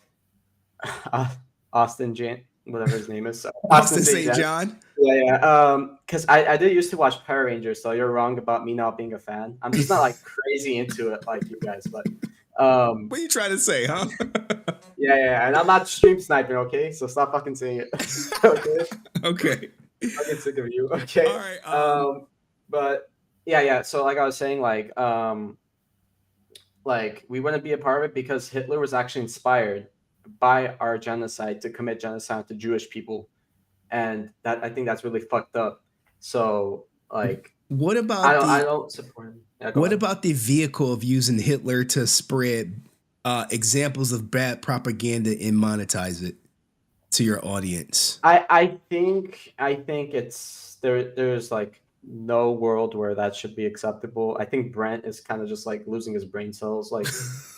whatever his name is.
Asutin St John.
Yeah. Because I did used to watch Power Rangers, so you're wrong about me not being a fan. I'm just not like crazy into it like you guys, but
what are you trying to say, huh?
Yeah, and I'm not stream sniping, okay? So stop fucking saying it.
Okay.
I'm getting sick of you. Okay.
All right.
But yeah. So like I was saying, like we wouldn't be a part of it because Hitler was actually inspired by our genocide to commit genocide to Jewish people, and that I think that's really fucked up. So like,
what about
I don't support him. Yeah,
what about the vehicle of using Hitler to spread examples of bad propaganda and monetize it to your audience?
I think it's there's like no world where that should be acceptable. I think Brent is kind of just like losing his brain cells. Like,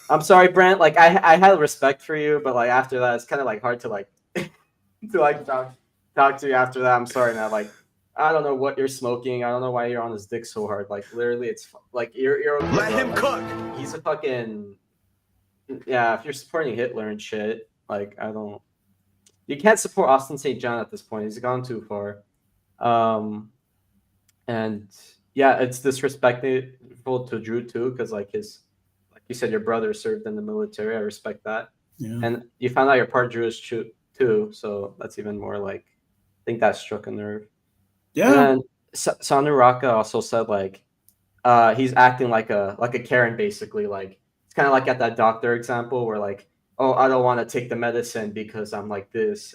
I'm sorry, Brent. Like, I had respect for you, but like after that, it's kind of like hard to like talk to you after that. I'm sorry, man. Like, I don't know what you're smoking. I don't know why you're on his dick so hard. Like, literally, it's like you're okay,
let him cook.
He's a fucking if you're supporting Hitler and shit, Like, I don't. You can't support Asutin St John at this point. He's gone too far. And yeah, it's disrespectful to Drew too, because like you said, your brother served in the military. I respect that.
Yeah.
And you found out you're part Jewish too, so that's even more like, I think that struck a nerve.
Yeah.
And Sanuraka also said like, he's acting like a Karen, basically. Like, it's kind of like at that doctor example where like, oh, I don't want to take the medicine because I'm like this,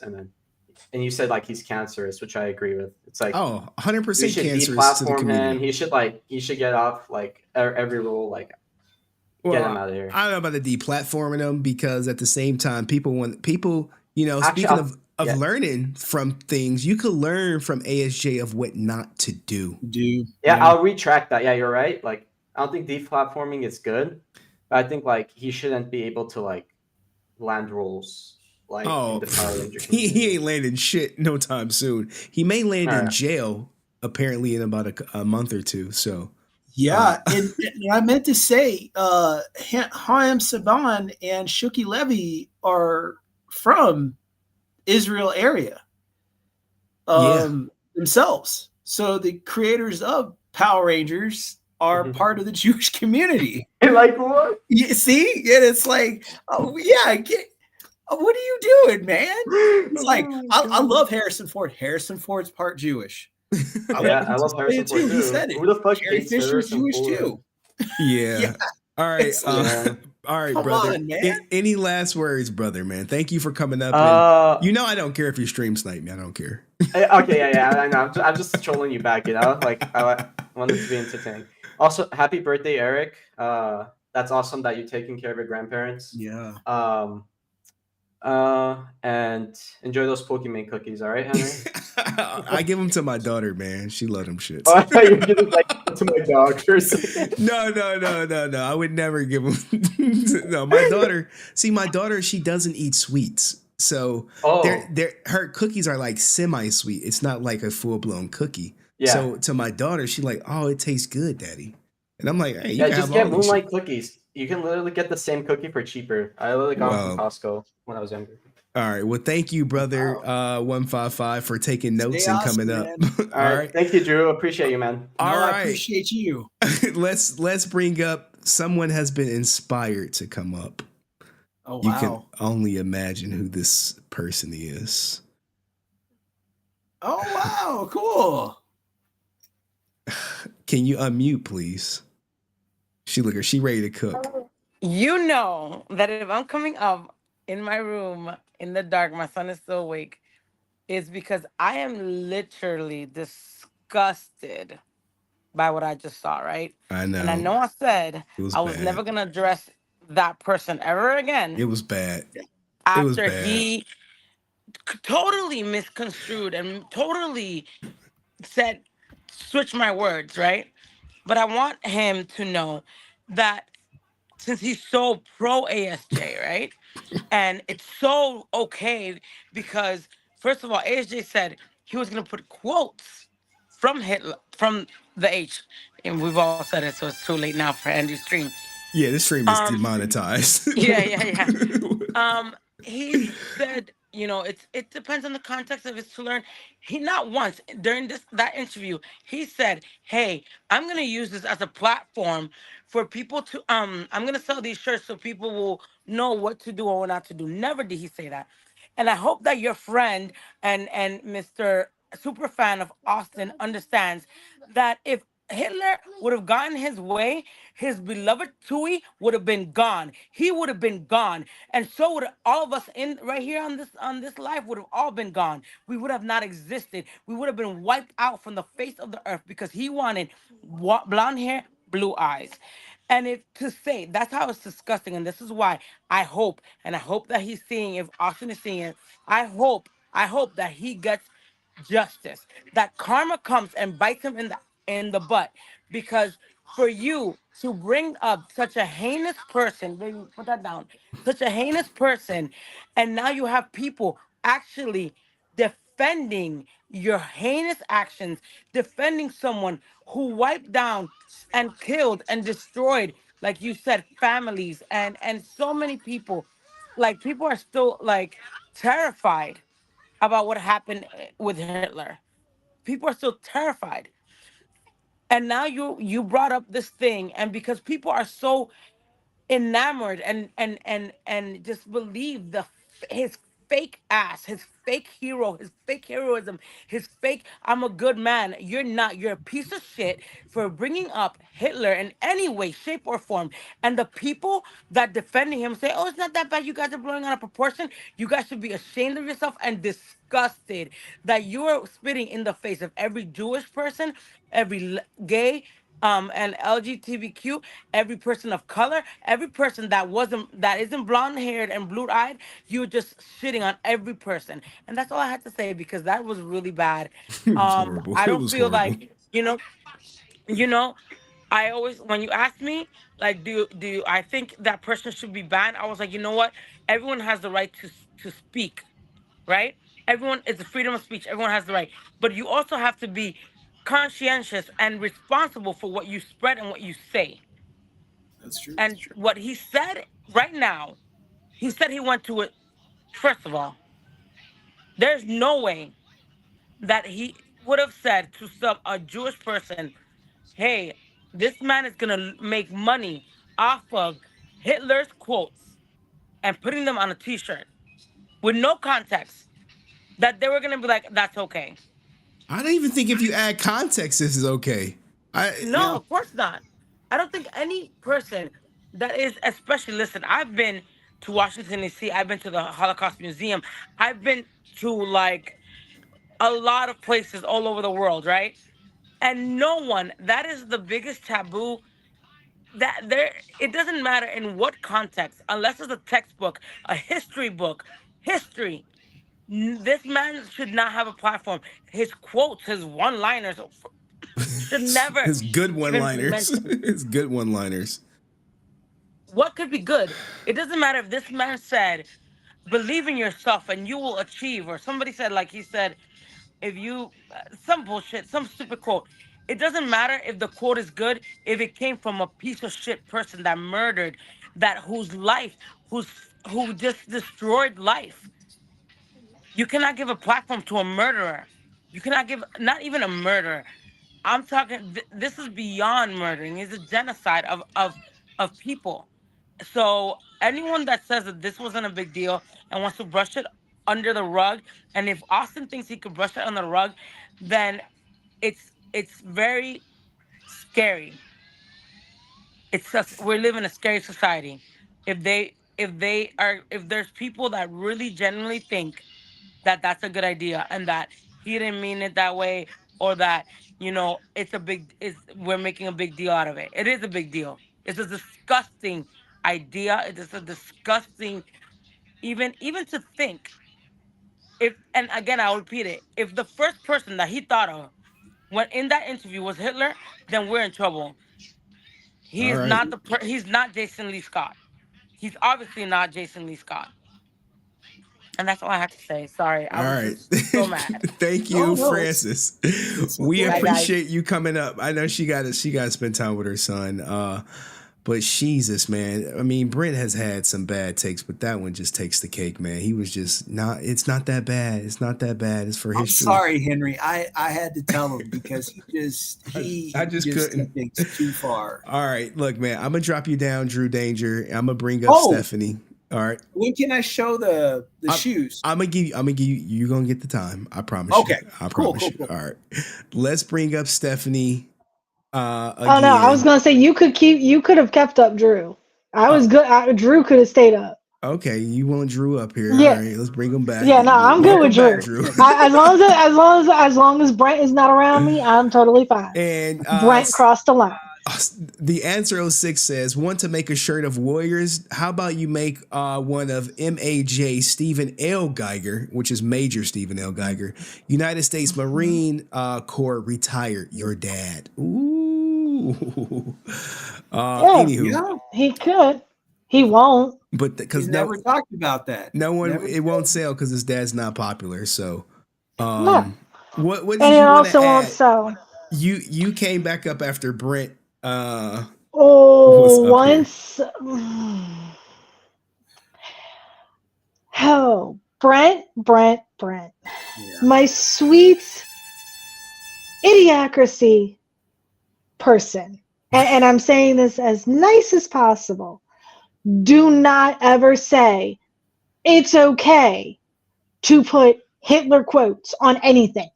and you said like he's cancerous, which I agree with. It's like,
100%
we should
cancerous to the
deplatform
community.
him. He should get off like every rule. Like, get him out of here.
I don't know about the deplatforming them, because at the same time, people, you know,
Actually,
speaking of learning from things, you could learn from ASJ of what not to do.
Yeah, I'll retract that. Yeah, you're right. Like, I don't think deplatforming is good, but I think like he shouldn't be able to like land roles like in the Power Ranger community.
He ain't landing shit no time soon. He may land in jail apparently in about a month or two. So
yeah, and I meant to say, Haim Saban and Shuki Levy are from Israel area themselves. So the creators of Power Rangers are part of the Jewish community.
Like what?
You see? And it's like, oh yeah, what are you doing, man? It's like, I love Harrison Ford. Harrison Ford's part Jewish.
I love Harrison Ford too.
He said it.
Who the fuck
Carrie
hates
Fisher's
Harrison
Jewish
Ford?
too.
Yeah. All right. All right,
Come
brother.
on, man.
Any last words, brother, man? Thank you for coming up. And you know I don't care if you stream snipe me. I don't care.
Okay, yeah, I know. I'm just trolling you back, you know? Like, I want it to be entertaining. Also, happy birthday, Eric. That's awesome that you're taking care of your grandparents.
Yeah.
And enjoy those Pokemon cookies, all right, Henry?
I give them to my daughter, man. She love them shits.
Oh, I thought you were giving like to my dog or something.
No. I would never give them. No, my daughter. See, my daughter, she doesn't eat sweets. So her cookies are like semi-sweet. It's not like a full-blown cookie.
Yeah.
So to my daughter, she's like, "Oh, it tastes good, Daddy." And I'm like, "Hey, you
yeah,
can
just
have
get
all this
Moonlight
shit."
cookies. You can literally get the same cookie for cheaper. I literally got them from Costco when I was younger.
All right. Well, thank you, brother 155, for taking notes
Stay
and
awesome,
coming
man.
up.
All right. Thank you, Drew. Appreciate you, man.
All right.
I appreciate you.
Let's bring up someone has been inspired to come up.
Oh,
You
wow.
can only imagine who this person is.
Oh, wow. Cool.
Can you unmute, please? She ready to cook.
You know that if I'm coming up in my room in the dark, my son is still awake, is because I am literally disgusted by what I just saw, right?
I know.
And I know I said
It was
I was
bad.
never going to address that person ever again.
It was bad.
After he totally misconstrued and totally said, switch my words, right? But I want him to know that since he's so pro ASJ, right? And it's so okay because, first of all, ASJ said he was going to put quotes from Hitler, from the H. And we've all said it, so it's too late now for Andrew's stream.
Yeah, this stream is demonetized.
Yeah. He said, you know, it depends on the context of it to learn. He not once during that interview, he said, "Hey, I'm gonna use this as a platform for people to I'm gonna sell these shirts so people will know what to do or what not to do." Never did he say that. And I hope that your friend and Mr. Superfan of Austin understands that if Hitler would have gotten his way, his beloved Tui would have been gone. He would have been gone, and so would all of us in right here on this life would have all been gone. We would have not existed. We would have been wiped out from the face of the earth because he wanted blonde hair, blue eyes. And if to say that's how it's disgusting, and this is why I hope that he's seeing. If Austin is seeing it, I hope that he gets justice, that karma comes and bites him in the butt, because for you to bring up such a heinous person, baby, put that down, such a heinous person, and now you have people actually defending your heinous actions, defending someone who wiped down and killed and destroyed, like you said, families and so many people. like people are still like terrified about what happened with Hitler. People are still terrified. And now you brought up this thing, and because people are so enamored and just believe his fake ass, his fake hero, his fake heroism, his fake I'm a good man. You're not. You're a piece of shit for bringing up Hitler in any way, shape, or form. And the people that defending him say, "Oh, it's not that bad. You guys are blowing out of proportion." You guys should be ashamed of yourself and disgusted that you are spitting in the face of every Jewish person, every gay, and LGBTQ, every person of color, every person that isn't blonde haired and blue eyed. You're just shitting on every person, and that's all I had to say because that was really bad.
It was horrible.
I
It
don't
was
feel
horrible.
like you know. I always, when you ask me, like, do I think that person should be banned? I was like, you know what? Everyone has the right to speak, right? Everyone, it's a freedom of speech. Everyone has the right, but you also have to be conscientious and responsible for what you spread and what you say.
That's true.
And what he said right now, he said he went to it. First of all, there's no way that he would have said to a Jewish person, "Hey, this man is gonna make money off of Hitler's quotes and putting them on a T-shirt with no context." That they were gonna be like, "That's okay."
I don't even think if you add context, this is okay.
No, of course not. I don't think any person that is, especially, listen, I've been to Washington, D.C., I've been to the Holocaust Museum, I've been to like a lot of places all over the world, right? And no one, that is the biggest taboo that there, it doesn't matter in what context, unless it's a textbook, a history book, history. This man should not have a platform. His quotes, his one-liners should never
His good
even be
one-liners.
mentioned.
His good one-liners.
What could be good? It doesn't matter if this man said, "Believe in yourself and you will achieve," or somebody said, like he said, if you, some bullshit, some stupid quote. It doesn't matter if the quote is good if it came from a piece of shit person that murdered, that whose life, who just destroyed life. You cannot give a platform to a murderer. You cannot give, not even a murderer. I'm talking. This is beyond murdering. It's a genocide of people. So anyone that says that this wasn't a big deal and wants to brush it under the rug, and if Austin thinks he could brush it under the rug, then it's very scary. It's just, we live in a scary society. If there's people that really genuinely think that that's a good idea and that he didn't mean it that way, or that we're making a big deal out of it. It is a big deal. It's a disgusting idea. It is a disgusting, even to think, if, and again I'll repeat it, if the first person that he thought of when in that interview was Hitler, then we're in trouble. He
All
is
right.
not he's not Jason Lee Scott. He's obviously not Jason Lee Scott. And that's all I have to say. Sorry, I
All
was
right.
just so mad.
Thank you, Francis. We
Bye, guys.
appreciate you coming up. I know she got to spend time with her son. But Jesus, man. I mean, Brent has had some bad takes, but that one just takes the cake, man. He was just not. It's not that bad. It's not that bad. It's for
I'm
history.
sorry, Henry. I had to tell him because
I just couldn't.
took things too far.
All right, look, man. I'm gonna drop you down, Drew Danger. I'm gonna bring up Stephanie. All right.
When can I show the shoes?
I'm gonna give you. You're gonna get the time. I promise.
Okay.
You. I promise you.
Cool.
All right. Let's bring up Stephanie. Again.
Oh no, I was gonna say you could have kept up Drew. I was good. Drew could have stayed up.
Okay, you want Drew up here?
Yeah.
All right, let's bring him back.
Yeah, no, I'm good with
Welcome
Drew.
back, Drew.
As long as Brent is not around me, I'm totally fine.
And
Brent crossed the line.
The answer 06 says, want to make a shirt of Warriors? How about you make one of MAJ Stephen L. Geiger, which is Major Stephen L. Geiger, United States Marine Corps retired, your dad. Ooh. Anywho.
He could. He won't.
But because
never talked about that.
No one, it won't sell because his dad's not popular. So,
No.
what did
And
you
it
want
also
to
won't
add?
sell.
You came back up after Brent.
Once Oh, Brent. My sweet idiocracy person. And I'm saying this as nice as possible. Do not ever say it's okay to put Hitler quotes on anything.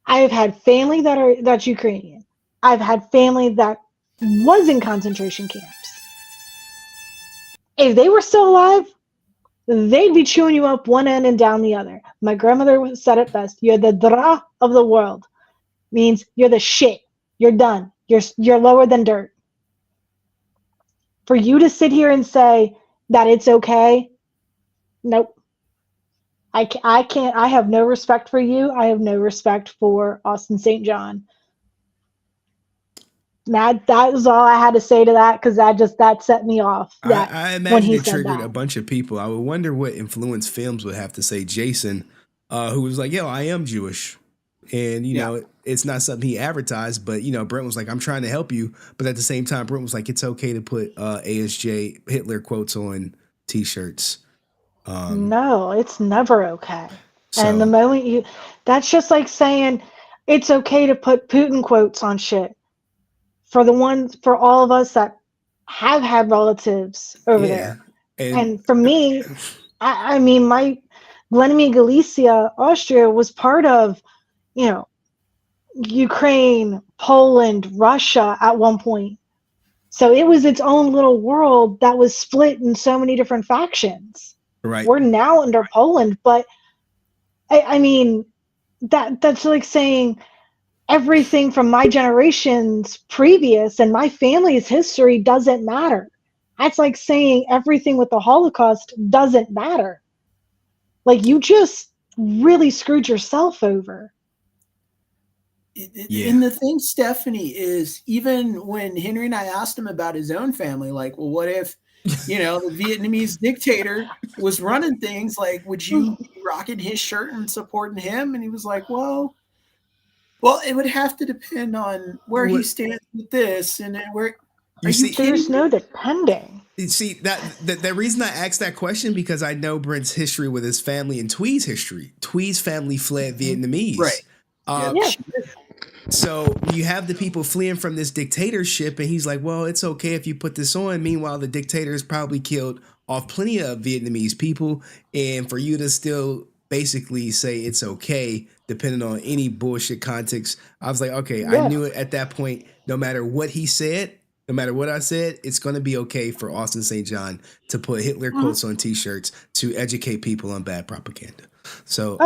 I have had family that's Ukrainian. I've had family that was in concentration camps. If they were still alive, they'd be chewing you up one end and down the other. My grandmother said it best. You're the dra of the world. Means you're the shit. You're done. You're lower than dirt. For you to sit here and say that it's okay, nope. I can't. I have no respect for you. I have no respect for Asutin St John. That was all I had to say to that, because that set me off.
I imagine it triggered a bunch of people. I would wonder what Influence Films would have to say. Jason, who was like, "Yo, I am Jewish," and you know, it's not something he advertised, but you know, Brent was like, "I'm trying to help you," but at the same time, Brent was like, "It's okay to put ASJ Hitler quotes on T-shirts."
No, it's never okay. And the moment that's just like saying it's okay to put Putin quotes on shit. For all of us that have had relatives over there. And for me, I mean, my Glenemy Galicia, Austria was part of, Ukraine, Poland, Russia at one point. So it was its own little world that was split in so many different factions.
Right.
We're now under Poland, but I mean, that's like saying everything from my generations previous and my family's history doesn't matter. That's like saying everything with the Holocaust doesn't matter. Like, you just really screwed yourself over.
And the thing, Stephanie, is even when Henry and I asked him about his own family, like, well, what if, the Vietnamese dictator was running things, like, would you be rocking his shirt and supporting him? And he was like, well, it would have to depend on where he stands with this and where.
There's no depending.
You see, the reason I asked that question, because I know Brent's history with his family and Twee's history. Twee's family fled Vietnamese.
Right.
So you have the people fleeing from this dictatorship, and he's like, well, it's okay if you put this on. Meanwhile, the dictators probably killed off plenty of Vietnamese people. And for you to still basically say it's okay, depending on any bullshit context, I was like, okay, I knew it at that point. No matter what he said, no matter what I said, it's going to be okay for Asutin St John to put Hitler quotes on T-shirts to educate people on bad propaganda. So,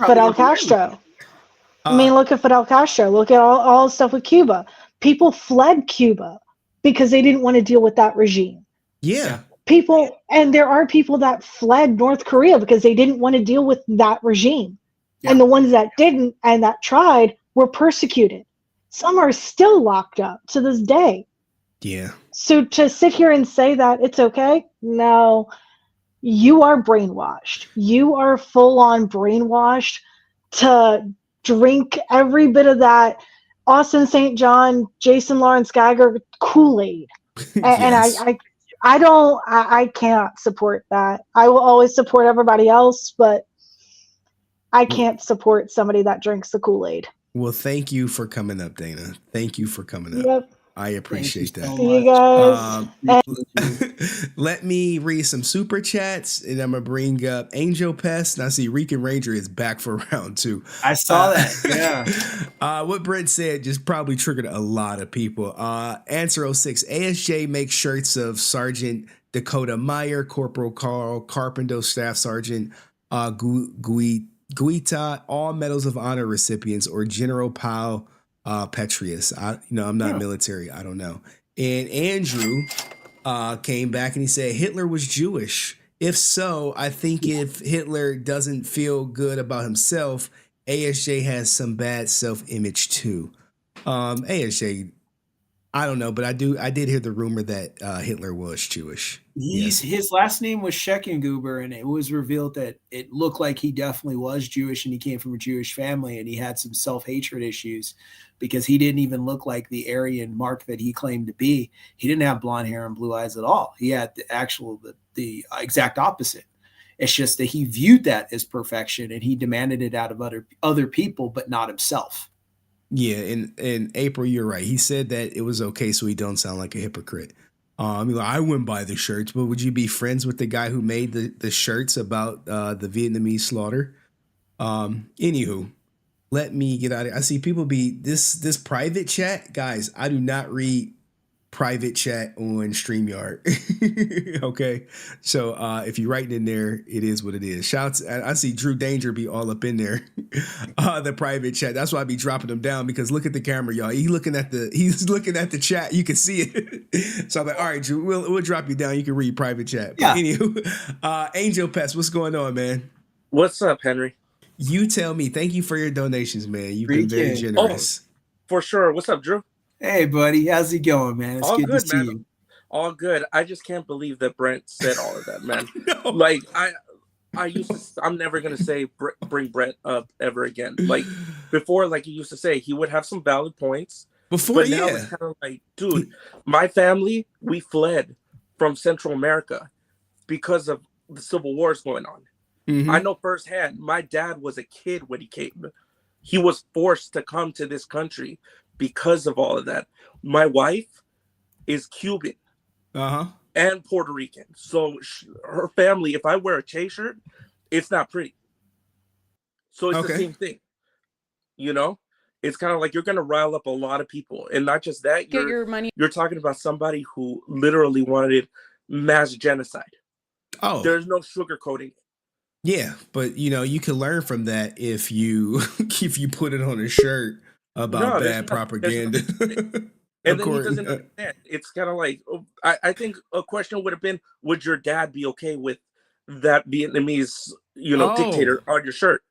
Fidel Castro. I mean, look at Fidel Castro. Look at all the stuff with Cuba. People fled Cuba because they didn't want to deal with that regime.
Yeah.
And there are people that fled North Korea because they didn't want to deal with that regime. Yeah. And the ones that didn't and that tried were persecuted. Some are still locked up to this day.
Yeah.
So to sit here and say that it's okay, no, you are brainwashed. You are full on brainwashed to drink every bit of that Asutin St John, Jason Lawrence Geiger Kool-Aid. And I cannot support that. I will always support everybody else, but I can't support somebody that drinks the Kool-Aid.
Well, thank you for coming up, Dana. Thank you for coming up.
Yep.
I appreciate that.
See you guys.
Let me read some super chats, and I'm gonna bring up Angel Pest. And I see Rican Ranger is back for round 2.
I saw that. Yeah.
What Brent said just probably triggered a lot of people. Answer 06. ASJ makes shirts of Sergeant Dakota Meyer, Corporal Carl Carpenter, Staff Sergeant Guita, all Medals of Honor recipients, or General Paul Petrius. I'm not military. I don't know. And Andrew came back and he said Hitler was Jewish. If so, I think if Hitler doesn't feel good about himself, ASJ has some bad self-image too. ASJ, I don't know, but I did hear the rumor that Hitler was Jewish.
His last name was Scheckenguber, and it was revealed that it looked like he definitely was Jewish, and he came from a Jewish family, and he had some self-hatred issues because he didn't even look like the Aryan mark that he claimed to be. He didn't have blonde hair and blue eyes at all. He had the exact opposite. It's just that he viewed that as perfection and he demanded it out of other people, but not himself.
Yeah, in April, you're right. He said that it was okay, so he don't sound like a hypocrite. I wouldn't buy the shirts, but would you be friends with the guy who made the shirts about the Vietnamese slaughter? Anywho, let me get out of here. I see people be this private chat, guys. I do not read private chat on StreamYard. Okay, so if you're writing in there, it is what it is. Shouts! I see Drew Danger be all up in there, the private chat. That's why I be dropping them down, because look at the camera, y'all. He's looking at the chat. You can see it. So I'm like, all right, Drew, we'll drop you down. You can read private chat. But anywho, Angel Pest, what's going on, man?
What's up, Henry?
You tell me. Thank you for your donations, man. You've been very generous.
For sure. What's up, Drew?
Hey, buddy. How's it going, man? It's
all
good
good,
to see
man.
you.
All good. I just can't believe that Brent said all of that, man. Like, I used to, I'm never going to say bring Brent up ever again. Like, before, like he used to say, he would have some valid points.
Before,
but now it's kind of like, dude, my family, we fled from Central America because of the civil wars going on.
Mm-hmm.
I know firsthand, my dad was a kid when he came. He was forced to come to this country because of all of that. My wife is Cuban and Puerto Rican. So her family, if I wear a Che shirt, it's not pretty. So it's the same thing. You know? It's kind of like you're going to rile up a lot of people. And not just that, you're talking about somebody who literally wanted mass genocide.
Oh.
There's no sugarcoating it.
Yeah, but you can learn from that if you put it on a shirt about bad propaganda.
And then he doesn't understand. It's kind of like, I think a question would have been, would your dad be okay with that Vietnamese, dictator on your shirt?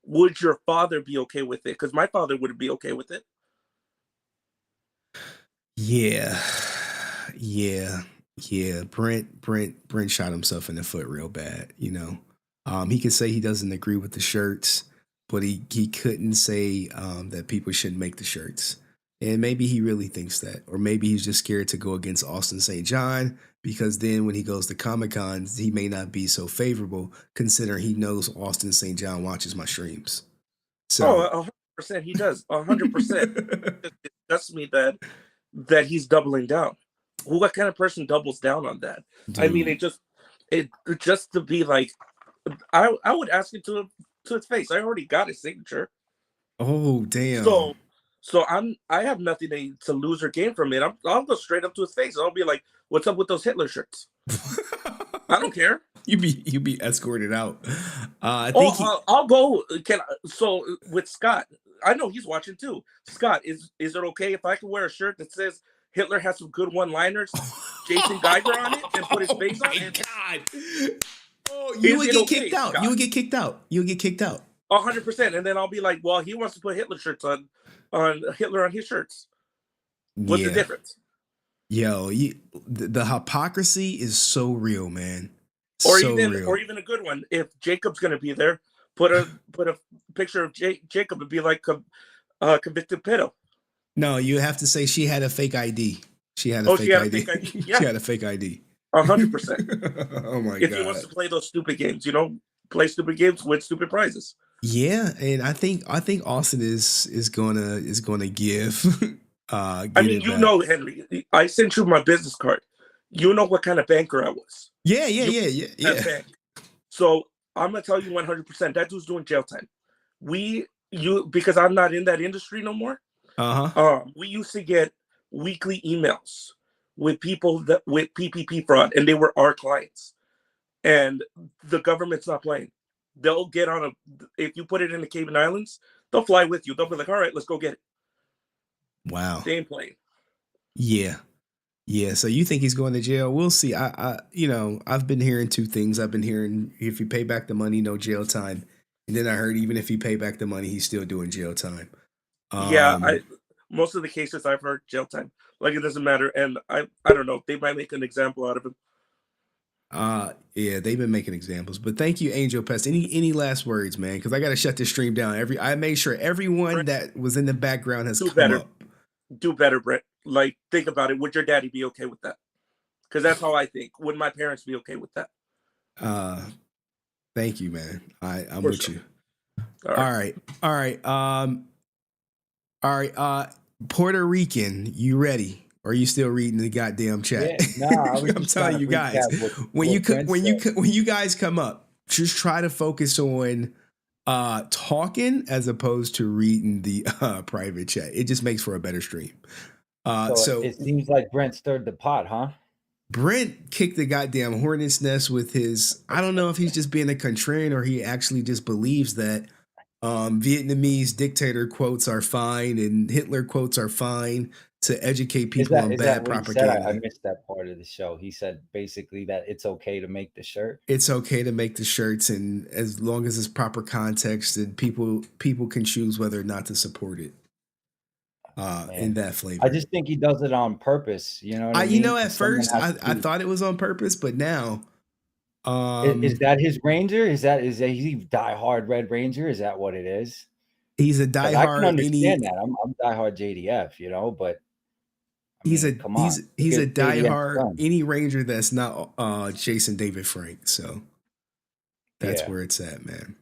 Would your father be okay with it? Because my father wouldn't be okay with it.
Yeah. Brent shot himself in the foot real bad, He could say he doesn't agree with the shirts, but he couldn't say that people shouldn't make the shirts. And maybe he really thinks that. Or maybe he's just scared to go against Asutin St John, because then when he goes to Comic-Cons, he may not be so favorable, considering he knows Asutin St John watches my streams. So
100% he does. 100%. It disgusts me that he's doubling down. What kind of person doubles down on that? Dude. I mean, it just to be like, I would ask it to his face. I already got his signature.
Oh, damn.
So I have nothing to lose or gain from it. I'll go straight up to his face. I'll be like, "What's up with those Hitler shirts?" I don't care.
You be escorted out.
I'll go. So with Scott, I know he's watching too. Scott, is it okay if I can wear a shirt that says Hitler has some good one-liners, Jason Geiger on it, and put his face on it?
God. Oh, you would get kicked out. You would get kicked out. You would get kicked out.
100%. And then I'll be like, well, he wants to put Hitler shirts on Hitler on his shirts. What's the difference?
Yo, the hypocrisy is so real, man.
Or even a good one. If Jacob's gonna be there, put a picture of Jacob and be like convicted pedo.
No, you have to say she had a fake ID. She had a fake ID.
Yeah.
She had a fake ID.
100%.
Oh my god!
If he wants to play those stupid games, play stupid games, win stupid prizes.
Yeah, and I think Austin is gonna give.
I mean, Henry, I sent you my business card. You know what kind of banker I was.
Yeah.
So I'm gonna tell you 100%. That dude's doing jail time. Because I'm not in that industry no more. We used to get weekly emails with people with PPP fraud, and they were our clients. And the government's not playing. They'll get on if you put it in the Cayman Islands, they'll fly with you. They'll be like, all right, let's go get it.
Wow.
They ain't playing.
Yeah. So you think he's going to jail? We'll see. I've been hearing two things. I've been hearing if you pay back the money, no jail time. And then I heard even if you pay back the money, he's still doing jail time.
Most of the cases I've heard jail time. Like, it doesn't matter. And I don't know. They might make an example out of him.
Yeah, they've been making examples. But thank you, Angel Pest. Any last words, man? Because I got to shut this stream down. I made sure everyone that was in the background has come up.
Do better, Brett. Like, think about it. Would your daddy be okay with that? Because that's how I think. Would my parents be okay with that?
Thank you, man. I'm
For
with
sure.
you.
All right.
All right. Puerto Rican, you ready? Or are you still reading the goddamn chat?
Yeah, nah, I was
I'm
just
telling
trying to
you guys,
recap
when
what
you guys come up, just try to focus on talking as opposed to reading the private chat. It just makes for a better stream.
So it seems like Brent stirred the pot, huh?
Brent kicked the goddamn hornet's nest with his. I don't know if he's just being a contrarian or he actually just believes that Vietnamese dictator quotes are fine and Hitler quotes are fine to educate people on
Is that
bad
what he said? I
propaganda.
missed that part of the show. He said basically that it's okay to make the shirt.
It's okay to make the shirts, and as long as it's proper context, and people can choose whether or not to support it. In that flavor.
I just think he does it on purpose. You know what I mean?
You know, at
'Cause someone
first
has
I
to-
thought it was on purpose, but now
is that his Ranger? Is that he diehard Red Ranger? Is that what it is?
He's a
'Cause I can
diehard
understand that. I'm diehard JDF, you know, but I mean, come on.
he's a
Look at JDF
diehard
son.
any Ranger that's not Jason David Frank. So that's
Yeah.
where it's at, man.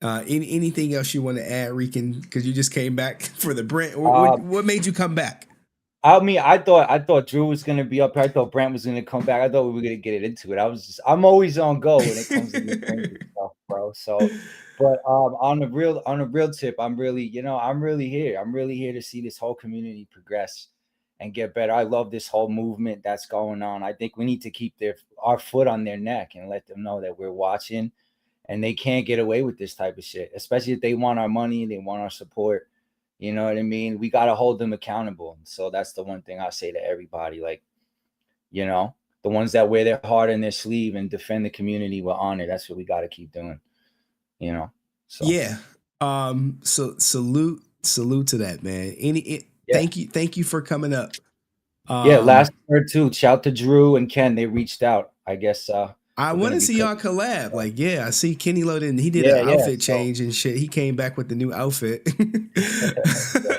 Anything else you want to add, Rican? Because you just came back for the Brent. What made you come back?
I mean, I thought Drew was gonna be up here. I thought Brent was gonna come back. I thought we were gonna get it into it. I'm always on go when it comes to this stuff, bro. So, but on a real tip, I'm really here. I'm really here to see this whole community progress and get better. I love this whole movement that's going on. I think we need to keep our foot on their neck and let them know that we're watching, and they can't get away with this type of shit, especially if they want our money, they want our support. You know what I mean? We got to hold them accountable. So that's the one thing I say to everybody. Like, you know, the ones that wear their heart in their sleeve and defend the community with honor. That's what we got to keep doing. You know? So
Yeah. So salute to that, man. Thank you for coming up.
Last word too. Shout to Drew and Ken. They reached out. I guess
I want to see y'all collab. Like, yeah, I see Kennilo he did an outfit change and shit. He came back with the new outfit.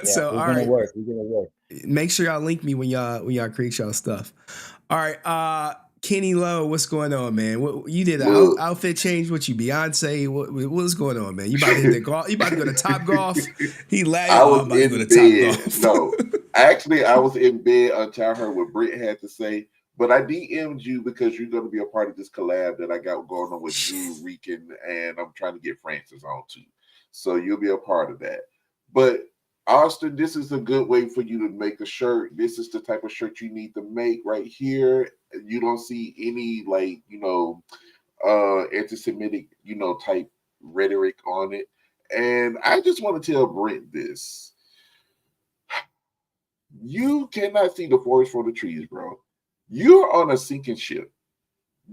So
we're gonna work. We're gonna work.
Make sure y'all link me when y'all create y'all stuff. All right, Kennilo, what's going on, man? What you did an outfit change? What you Beyonce? What's going on, man? You about to hit the golf? You about to go to Top Golf? He laughed.
I was
about to
in
go to
bed.
Top Golf.
No, actually, I was in bed until I heard what Britt had to say. But I DM'd you because you're going to be a part of this collab that I got going on with Drew, Rican, and I'm trying to get Francis on too. So you'll be a part of that. But Austin, this is a good way for you to make a shirt. This is the type of shirt you need to make right here. You don't see any anti-Semitic, type rhetoric on it. And I just want to tell Brent this. You cannot see the forest for the trees, bro. You're on a sinking ship.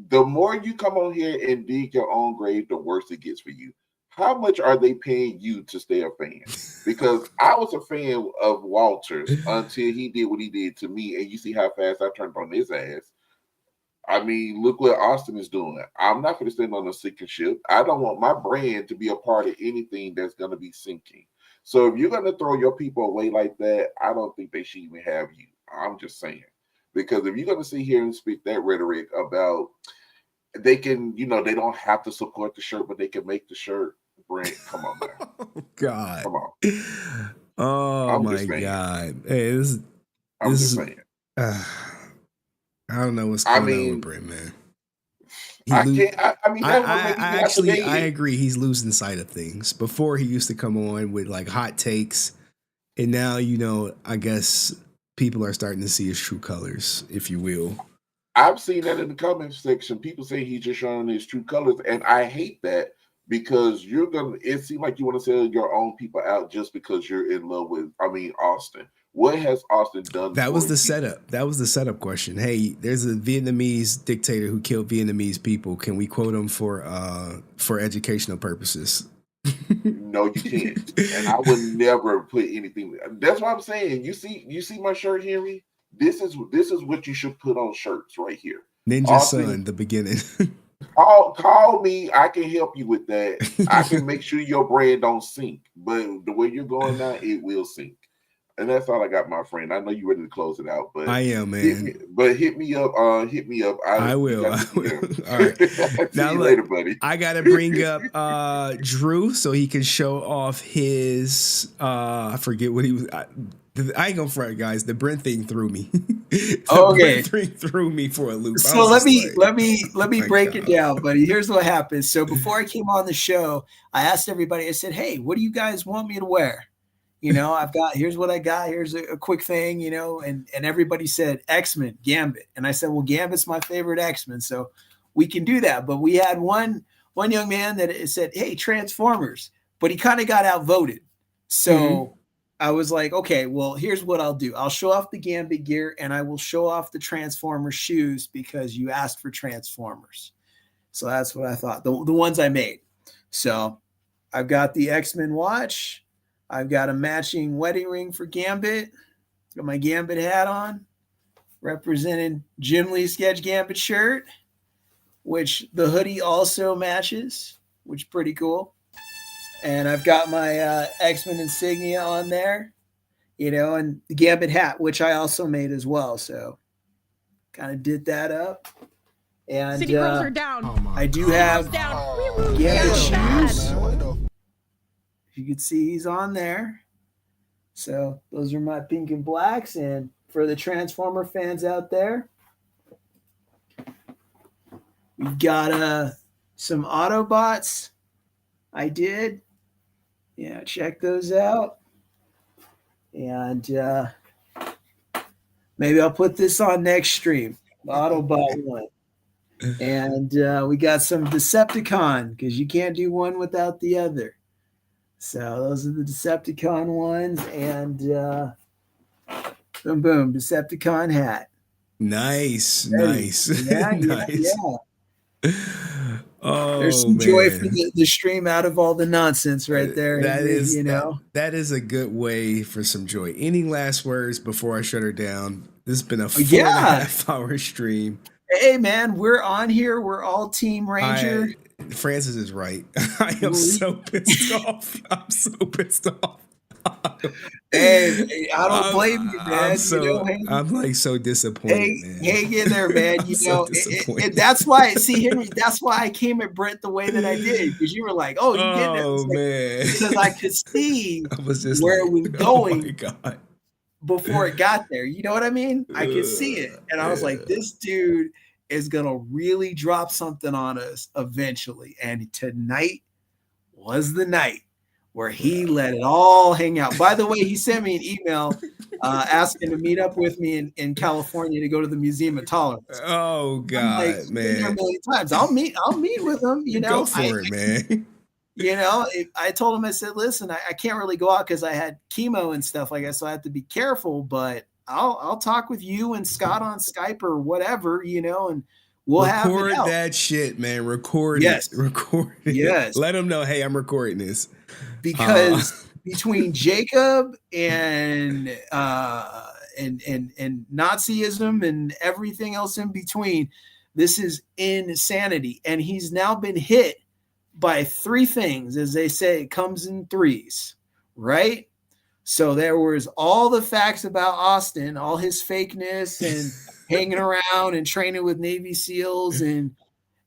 The more you come on here and dig your own grave, the worse it gets for you. How much are they paying you to stay a fan? Because I was a fan of Walter's until he did what he did to me, and you see how fast I turned on his ass. I mean, look what Austin is doing. I'm not going to stand on a sinking ship. I don't want my brand to be a part of anything that's going to be sinking. So if you're going to throw your people away like that, I don't think they should even have you. I'm just saying. Because if you're going to sit here and speak that rhetoric about they can, they don't have to support the shirt, but they can make the shirt, Brent, come on now.
Oh, God.
Come on.
Oh, my God. Hey, this is
saying.
I don't know what's going on with Brent, man. I agree. He's losing sight of things. Before he used to come on with like hot takes, and now I guess people are starting to see his true colors, if you will.
I've seen that in the comment section. People say he's just showing his true colors, and I hate that because it seems like you want to sell your own people out just because you're in love with, Austin. What has Austin done?
That was the setup. That was the setup question. Hey, there's a Vietnamese dictator who killed Vietnamese people. Can we quote him for educational purposes?
No, you can't. And I would never put anything. That's what I'm saying. You see my shirt, Henry? This is what you should put on shirts right here.
Ninja
Austin,
Sun, the beginning.
Call me. I can help you with that. I can make sure your brand don't sink. But the way you're going now, it will sink. And that's all I got, my friend. I know you ready to close it out, but
I am, man.
Hit me up.
I will. All right.
See
Now
you
look,
later, buddy.
I gotta bring up Drew so he can show off his I forget what he was. I ain't gonna front, guys. The Brent thing threw me.
Okay,
Brent thing threw me for a loop.
So let me break it down, buddy. Here's what happened. So before I came on the show, I asked everybody. I said, "Hey, what do you guys want me to wear?" You know, here's what I got. Here's a quick thing, you know, and everybody said X-Men, Gambit. And I said, well, Gambit's my favorite X-Men, so we can do that. But we had one young man that said, hey, Transformers, but he kind of got outvoted. So I was like, okay, well, here's what I'll do. I'll show off the Gambit gear and I will show off the Transformers shoes because you asked for Transformers. So that's what I thought, the ones I made. So I've got the X-Men watch. I've got a matching wedding ring for Gambit. Got my Gambit hat on, representing Jim Lee Sketch Gambit shirt, which the hoodie also matches, which is pretty cool. And I've got my X-Men insignia on there, you know, and the Gambit hat, which I also made as well. So kind of did that up. And
City girls are down.
I do have
down.
Gambit shoes. You can see he's on there. So those are my pink and blacks. And for the Transformer fans out there, we've got some Autobots. I did. Yeah, check those out. And maybe I'll put this on next stream, the Autobot one. And we got some Decepticon, because you can't do one without the other. So those are the Decepticon ones, and boom, boom, Decepticon hat.
Nice.
Yeah,
nice.
Yeah.
Oh,
there's some
man.
joy for the stream out of all the nonsense right there.
That is,
you know,
that is a good way for some joy. Any last words before I shut her down? This has been a 4.5 hour stream.
Hey man, we're on here. We're all Team Ranger.
Francis is right. I am so pissed off. I'm so pissed off.
Hey, I don't blame you, man.
I'm like so disappointed, man.
Hang in there, man. You know, that's why. See, Henry, that's why I came at Brent the way that I did, because you were like, "Oh, you get it,"
man.
Because I could see
I was just
where
like,
it was going.
Oh my God.
Before it got there, you know what I mean? I could see it, and I was like, "This dude is gonna really drop something on us eventually." And tonight was the night where he let it all hang out. By the way, he sent me an email asking to meet up with me in California to go to the Museum of Tolerance.
Oh God,
like,
man!
A million times. I'll meet with him. You know,
go for it, man.
You know, I told him, I said, listen, I can't really go out because I had chemo and stuff like that, so I have to be careful. But I'll talk with you and Scott on Skype or whatever, you know, and we'll
record
have
that shit, man. Record
it.
Record it.
Yes.
Let them know, hey, I'm recording this.
Because between Jacob and Nazism and everything else in between, this is insanity. And he's now been hit by three things. As they say, it comes in threes, right? So there was all the facts about Austin, all his fakeness and hanging around and training with Navy SEALs and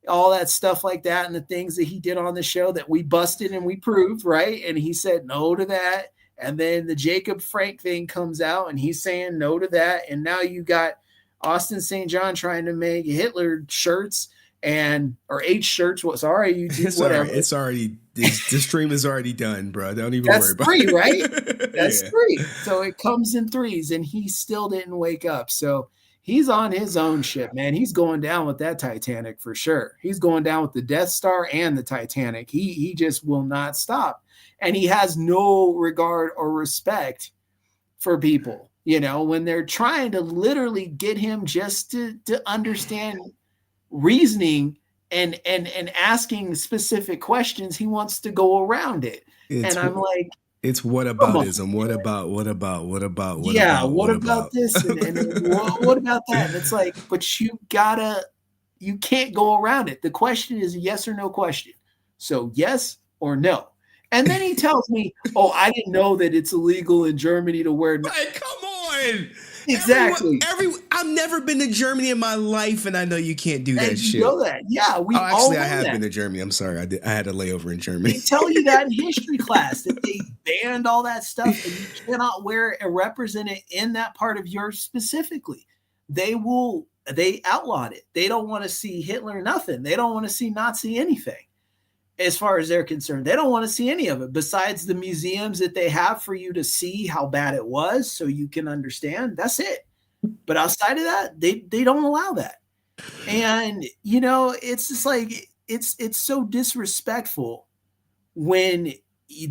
all that stuff like that, and the things that he did on the show that we busted and we proved, right? And he said no to that. And then the Jacob Frank thing comes out and he's saying no to that. And now you got Asutin St John trying to make Hitler shirts or H shirts. What's sorry, you do whatever.
It's already this stream is already done, bro. Don't even worry about
it. That's three,
right?
That's three. So it comes in threes, and he still didn't wake up. So he's on his own ship, man. He's going down with that Titanic for sure. He's going down with the Death Star and the Titanic. He just will not stop. And he has no regard or respect for people, you know, when they're trying to literally get him just to understand reasoning and asking specific questions. He wants to go around it. And I'm like,
it's whataboutism. What about
what about this? And what about that? And it's like, but you can't go around it. The question is a yes or no question. So yes or no. And then he tells me, "Oh, I didn't know that it's illegal in Germany to wear."
Like, come on.
Exactly.
I've never been to Germany in my life, and I know you can't do that
And
shit.
you know that. Yeah, we all
actually, I
know
have
that.
been to Germany. I'm sorry. I had a layover in Germany.
They tell you that in history class, that they banned all that stuff, and you cannot wear it or represent it in that part of Europe specifically. They outlawed it. They don't want to see Hitler nothing. They don't want to see Nazi anything. As far as they're concerned, they don't want to see any of it besides the museums that they have for you to see how bad it was so you can understand. That's it. But outside of that, they don't allow that. And, it's just like, it's so disrespectful when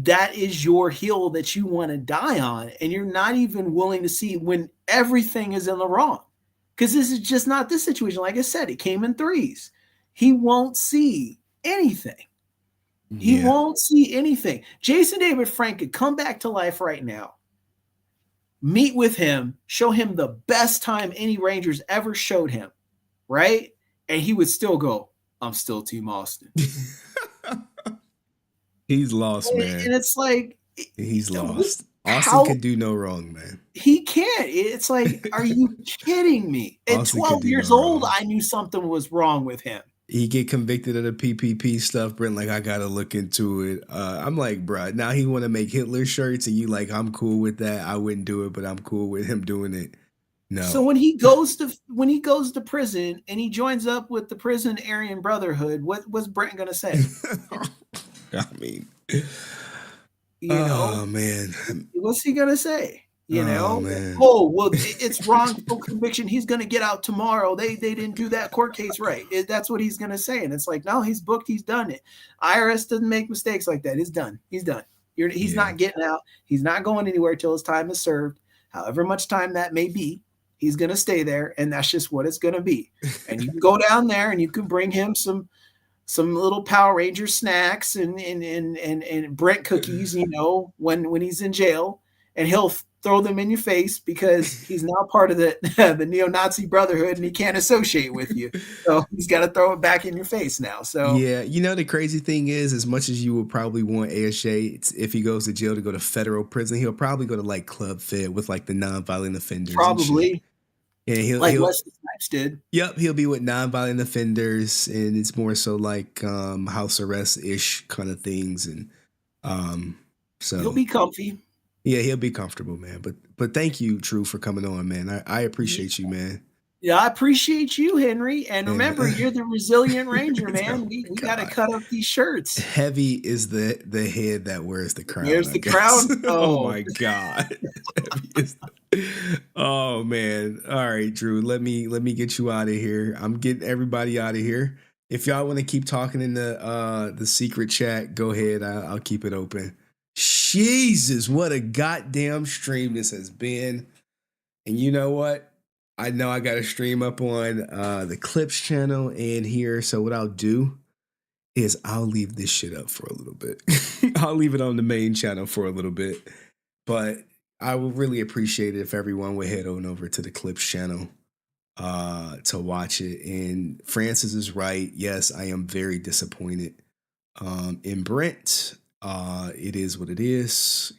that is your hill that you want to die on, and you're not even willing to see when everything is in the wrong. Because this is just not this situation. Like I said, it came in threes. He won't see anything. He won't see anything. Jason David Frank could come back to life right now, meet with him, show him the best time any Rangers ever showed him, right? And he would still go, "I'm still Team Austin."
He's lost, man.
And it's like,
he's lost. Austin could do no wrong, man.
He can't. It's like, are you kidding me? At 12 years old, I knew something was wrong with him.
He get convicted of the PPP stuff, Brent. Like, I gotta look into it. I'm like, bro, now he want to make Hitler shirts, and you like, I'm cool with that. I wouldn't do it, but I'm cool with him doing it. No.
So when he goes to prison and he joins up with the prison Aryan Brotherhood, what's Brent gonna say?
I mean,
oh
man,
what's he gonna say?
Man.
Oh, well, it's wrongful conviction. He's going to get out tomorrow. They didn't do that court case right. That's what he's going to say. And it's like, no, he's booked. He's done it. IRS doesn't make mistakes like that. He's done. He's done. He's not getting out. He's not going anywhere till his time is served. However much time that may be, he's going to stay there. And that's just what it's going to be. And you can go down there and you can bring him some little Power Ranger snacks and Brent cookies, when he's in jail, and he'll throw them in your face because he's now part of the neo-Nazi brotherhood and he can't associate with you. So he's got to throw it back in your face now. So
yeah, the crazy thing is, as much as you would probably want ASJ, if he goes to jail, to go to federal prison, he'll probably go to like Club Fed with like the nonviolent offenders.
Probably.
And he'll
Wesley Snipes did.
Yep, he'll be with nonviolent offenders, and it's more so like house arrest-ish kind of things. And so
he'll be comfy.
Yeah, he'll be comfortable, man. But thank you, True, for coming on, man. I appreciate you, man.
Yeah, I appreciate you, Henry. And remember, you're the resilient Ranger, man. We got to cut up these shirts.
Heavy is the head that wears the crown.
Here's the crown.
Oh my God. Oh man. All right, Drew. Let me get you out of here. I'm getting everybody out of here. If y'all want to keep talking in the secret chat, go ahead. I'll keep it open. Jesus, what a goddamn stream this has been. And you know what? I know I got a stream up on the Clips channel and here. So what I'll do is I'll leave this shit up for a little bit. I'll leave it on the main channel for a little bit. But I would really appreciate it if everyone would head on over to the Clips channel to watch it. And Francis is right. Yes, I am very disappointed in Brent. It is what it is,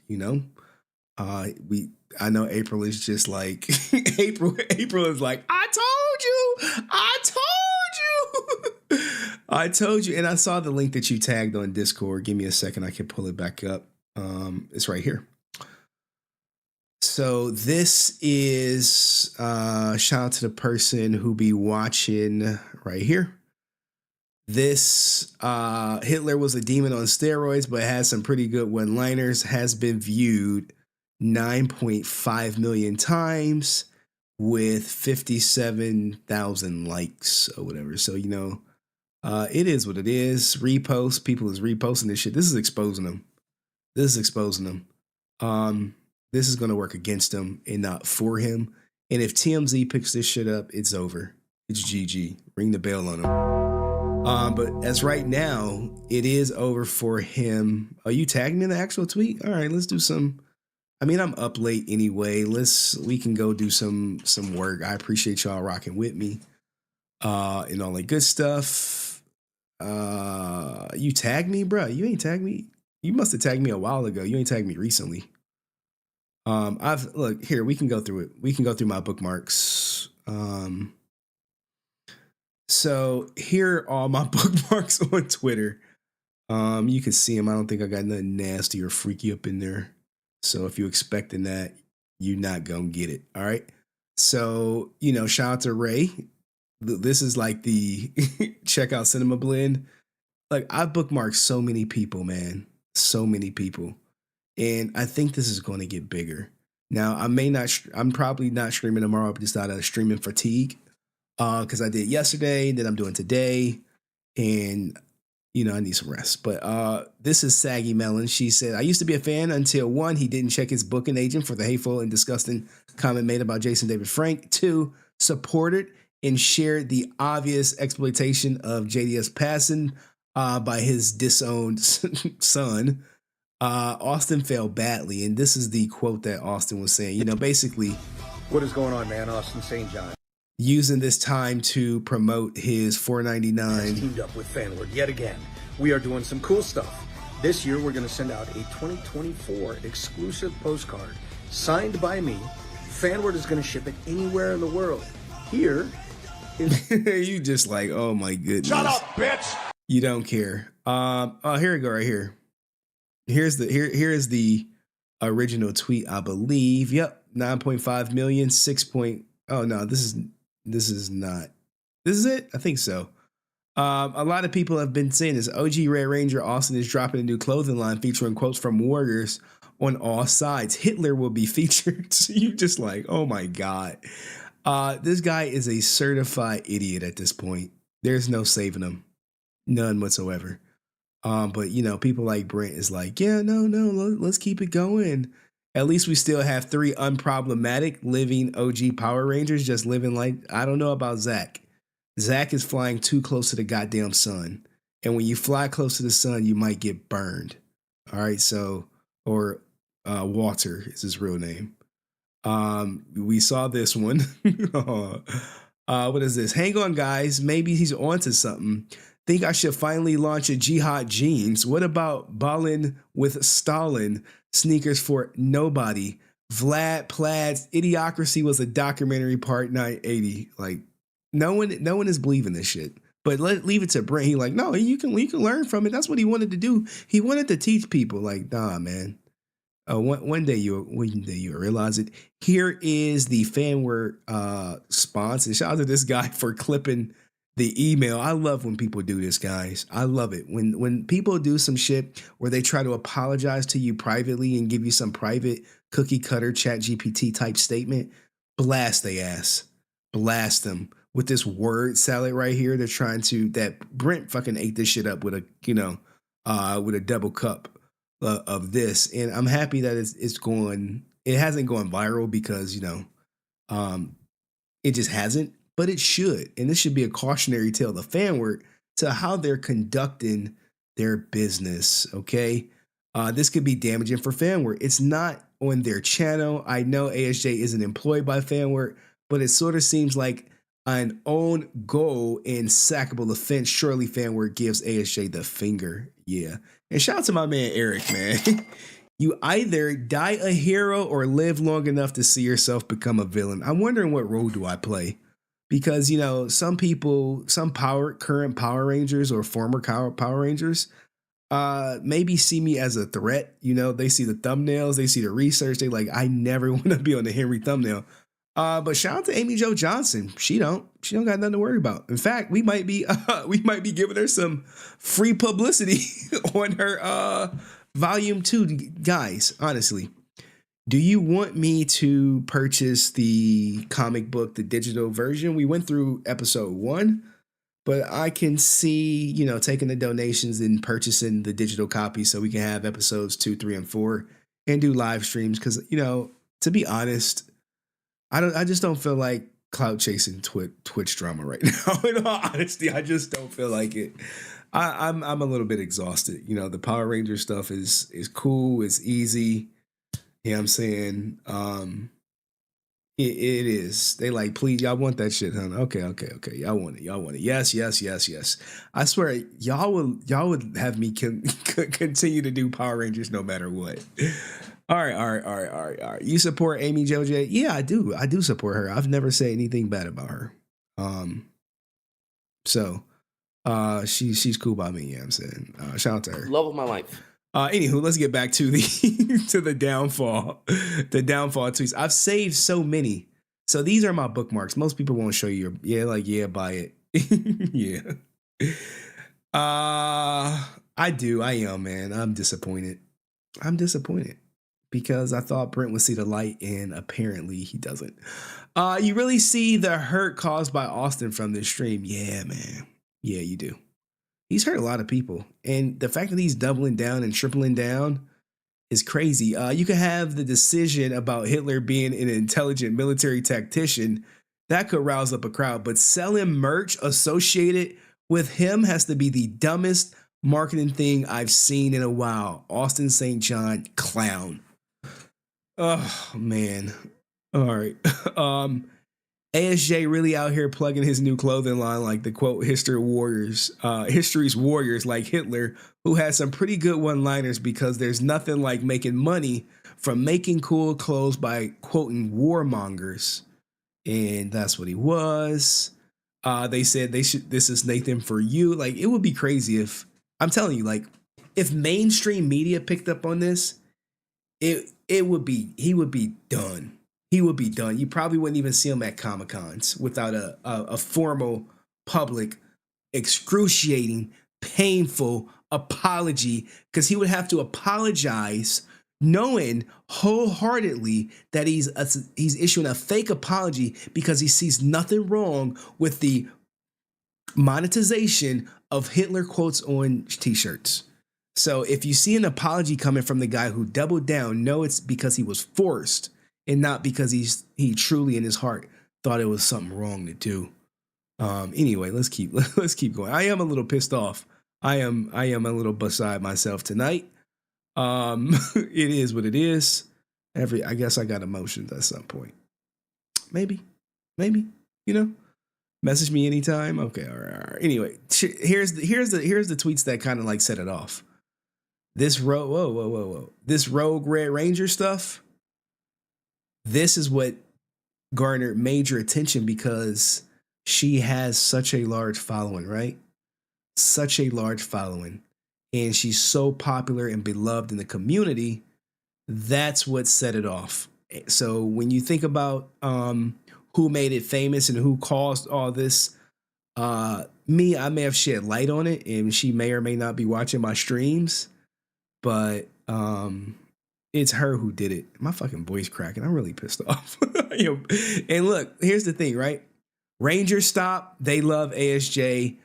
I know April is just like April is like, I told you. And I saw the link that you tagged on Discord. Give me a second, I can pull it back up. It's right here. So this is shout out to the person who be watching right here. This Hitler was a demon on steroids, but has some pretty good one-liners, has been viewed 9.5 million times with 57,000 likes or whatever. So, it is what it is. Repost, people is reposting this shit. This is exposing them. This is going to work against him and not for him. And if TMZ picks this shit up, it's over. It's GG. Ring the bell on him. But as right now, it is over for him. Oh, you tagged me in the actual tweet? All right, let's do some. I mean, I'm up late anyway. We can go do some work. I appreciate y'all rocking with me. And all that good stuff. You tagged me, bro. You ain't tagged me. You must have tagged me a while ago. You ain't tagged me recently. Look here. We can go through it. We can go through my bookmarks. So here are all my bookmarks on Twitter. You can see them. I don't think I got nothing nasty or freaky up in there. So if you're expecting that, you're not gonna get it. All right. So, shout out to Ray. This is like the check out Cinema Blend. Like, I bookmarked so many people, man. So many people. And I think this is going to get bigger. Now, I'm probably not streaming tomorrow, just out of streaming fatigue. Because I did yesterday, then I'm doing today. And, I need some rest. But this is Saggy Melon. She said, I used to be a fan until 1, he didn't check his booking agent for the hateful and disgusting comment made about Jason David Frank. 2, supported and shared the obvious exploitation of JDS passing by his disowned son. Austin failed badly. And this is the quote that Austin was saying. Basically,
what is going on, man? Asutin St John.
Using this time to promote his $4.99.
Teamed up with FANWARD yet again. We are doing some cool stuff. This year, we're going to send out a 2024 exclusive postcard signed by me. FANWARD is going to ship it anywhere in the world. Here,
you just like, oh my goodness.
Shut up, bitch.
You don't care. Here we go, right here. Here is the original tweet, I believe. Yep, 9.5 million, 6. Oh no, this is not. This is it? I think so. A lot of people have been saying this. OG Red Ranger Austin is dropping a new clothing line featuring quotes from warriors on all sides. Hitler will be featured. So you just like, oh my God. This guy is a certified idiot at this point. There's no saving him. None whatsoever. But people like Brent is like, yeah, no, let's keep it going. At least we still have 3 unproblematic living OG Power Rangers just living like, I don't know about Zach. Zach is flying too close to the goddamn sun. And when you fly close to the sun, you might get burned. All right. So, or Walter is his real name. We saw this one. What is this? Hang on, guys. Maybe he's onto something. Think I should finally launch a Jihad Jeans. What about ballin' with Stalin? Sneakers for nobody. Vlad Plaid's Idiocracy was a documentary part 980. Like, no one is believing this shit. But leave it to Brent. He like, no, you can learn from it. That's what he wanted to do. He wanted to teach people. Like, nah, man. One day you'll realize it. Here is the FANWARD sponsor. And shout out to this guy for clipping the email. I love when people do this, guys. I love it. When people do some shit where they try to apologize to you privately and give you some private cookie cutter chat GPT type statement, blast they ass. Blast them with this word salad right here. They're trying to, that Brent fucking ate this shit up with a double cup of this. And I'm happy that it hasn't gone viral because, it just hasn't. But it should. And this should be a cautionary tale to FANWARD to how they're conducting their business. Okay. This could be damaging for FANWARD. It's not on their channel. I know ASJ isn't employed by FANWARD, but it sort of seems like an own goal and sackable offense. Surely FANWARD gives ASJ the finger. Yeah. And shout out to my man, Eric, man. You either die a hero or live long enough to see yourself become a villain. I'm wondering what role do I play? Because, some people, some current Power Rangers or former Power Rangers maybe see me as a threat. They see the thumbnails, they see the research. They like, I never want to be on the Henry thumbnail. But shout out to Amy Jo Johnson. She don't got nothing to worry about. In fact, we might be giving her some free publicity on her volume 2, guys. Honestly. Do you want me to purchase the comic book, the digital version? We went through episode 1, but I can see, taking the donations and purchasing the digital copy so we can have episodes 2, 3, and 4 and do live streams. Because, to be honest, I just don't feel like clout chasing Twitch drama right now. In all honesty, I just don't feel like it. I'm a little bit exhausted. The Power Ranger stuff is cool. It's easy. Yeah, I'm saying, It is. They like, please, y'all want that shit, huh? Okay. Y'all want it. Yes. I swear, y'all would have me continue to do Power Rangers no matter what. All right. You support Amy JoJ? Yeah, I do. I do support her. I've never said anything bad about her. So she's cool by me. Yeah, I'm saying. Shout out to her.
Love of my life.
Anywho, let's get back to the to the downfall tweets. I've saved so many. So these are my bookmarks. Most people won't show you buy it. Yeah. I do. I am, man. I'm disappointed because I thought Brent would see the light and apparently he doesn't. You really see the hurt caused by Austin from this stream. Yeah, man. Yeah, you do. He's hurt a lot of people. And the fact that he's doubling down and tripling down is crazy. You could have the decision about Hitler being an intelligent military tactician. That could rouse up a crowd. But selling merch associated with him has to be the dumbest marketing thing I've seen in a while. Asutin St John, clown. Oh, man. All right. ASJ really out here plugging his new clothing line like the quote history's warriors like Hitler, who had some pretty good one-liners because there's nothing like making money from making cool clothes by quoting warmongers. And that's what he was. They said this is Nathan for you. Like, it would be crazy if, I'm telling you, like, if mainstream media picked up on this, he would be done. He would be done. You probably wouldn't even see him at Comic-Cons without a formal, public, excruciating, painful apology, because he would have to apologize knowing wholeheartedly that he's issuing a fake apology because he sees nothing wrong with the monetization of Hitler quotes on t-shirts. So if you see an apology coming from the guy who doubled down, know it's because he was forced and not because he truly in his heart thought it was something wrong to do. Anyway, let's keep going. I am a little pissed off. I am a little beside myself tonight. It is what it is. I guess I got emotions at some point. Maybe, message me anytime. Okay, all right. Anyway, here's the tweets that kind of like set it off. This This Rogue Red Ranger stuff. This is what garnered major attention because she has such a large following, right? Such a large following. And she's so popular and beloved in the community. That's what set it off. So when you think about who made it famous and who caused all this, I may have shed light on it, and she may or may not be watching my streams, but it's her who did it. My fucking voice cracking. I'm really pissed off. And look, here's the thing, right? Ranger Stop, they love ASJ.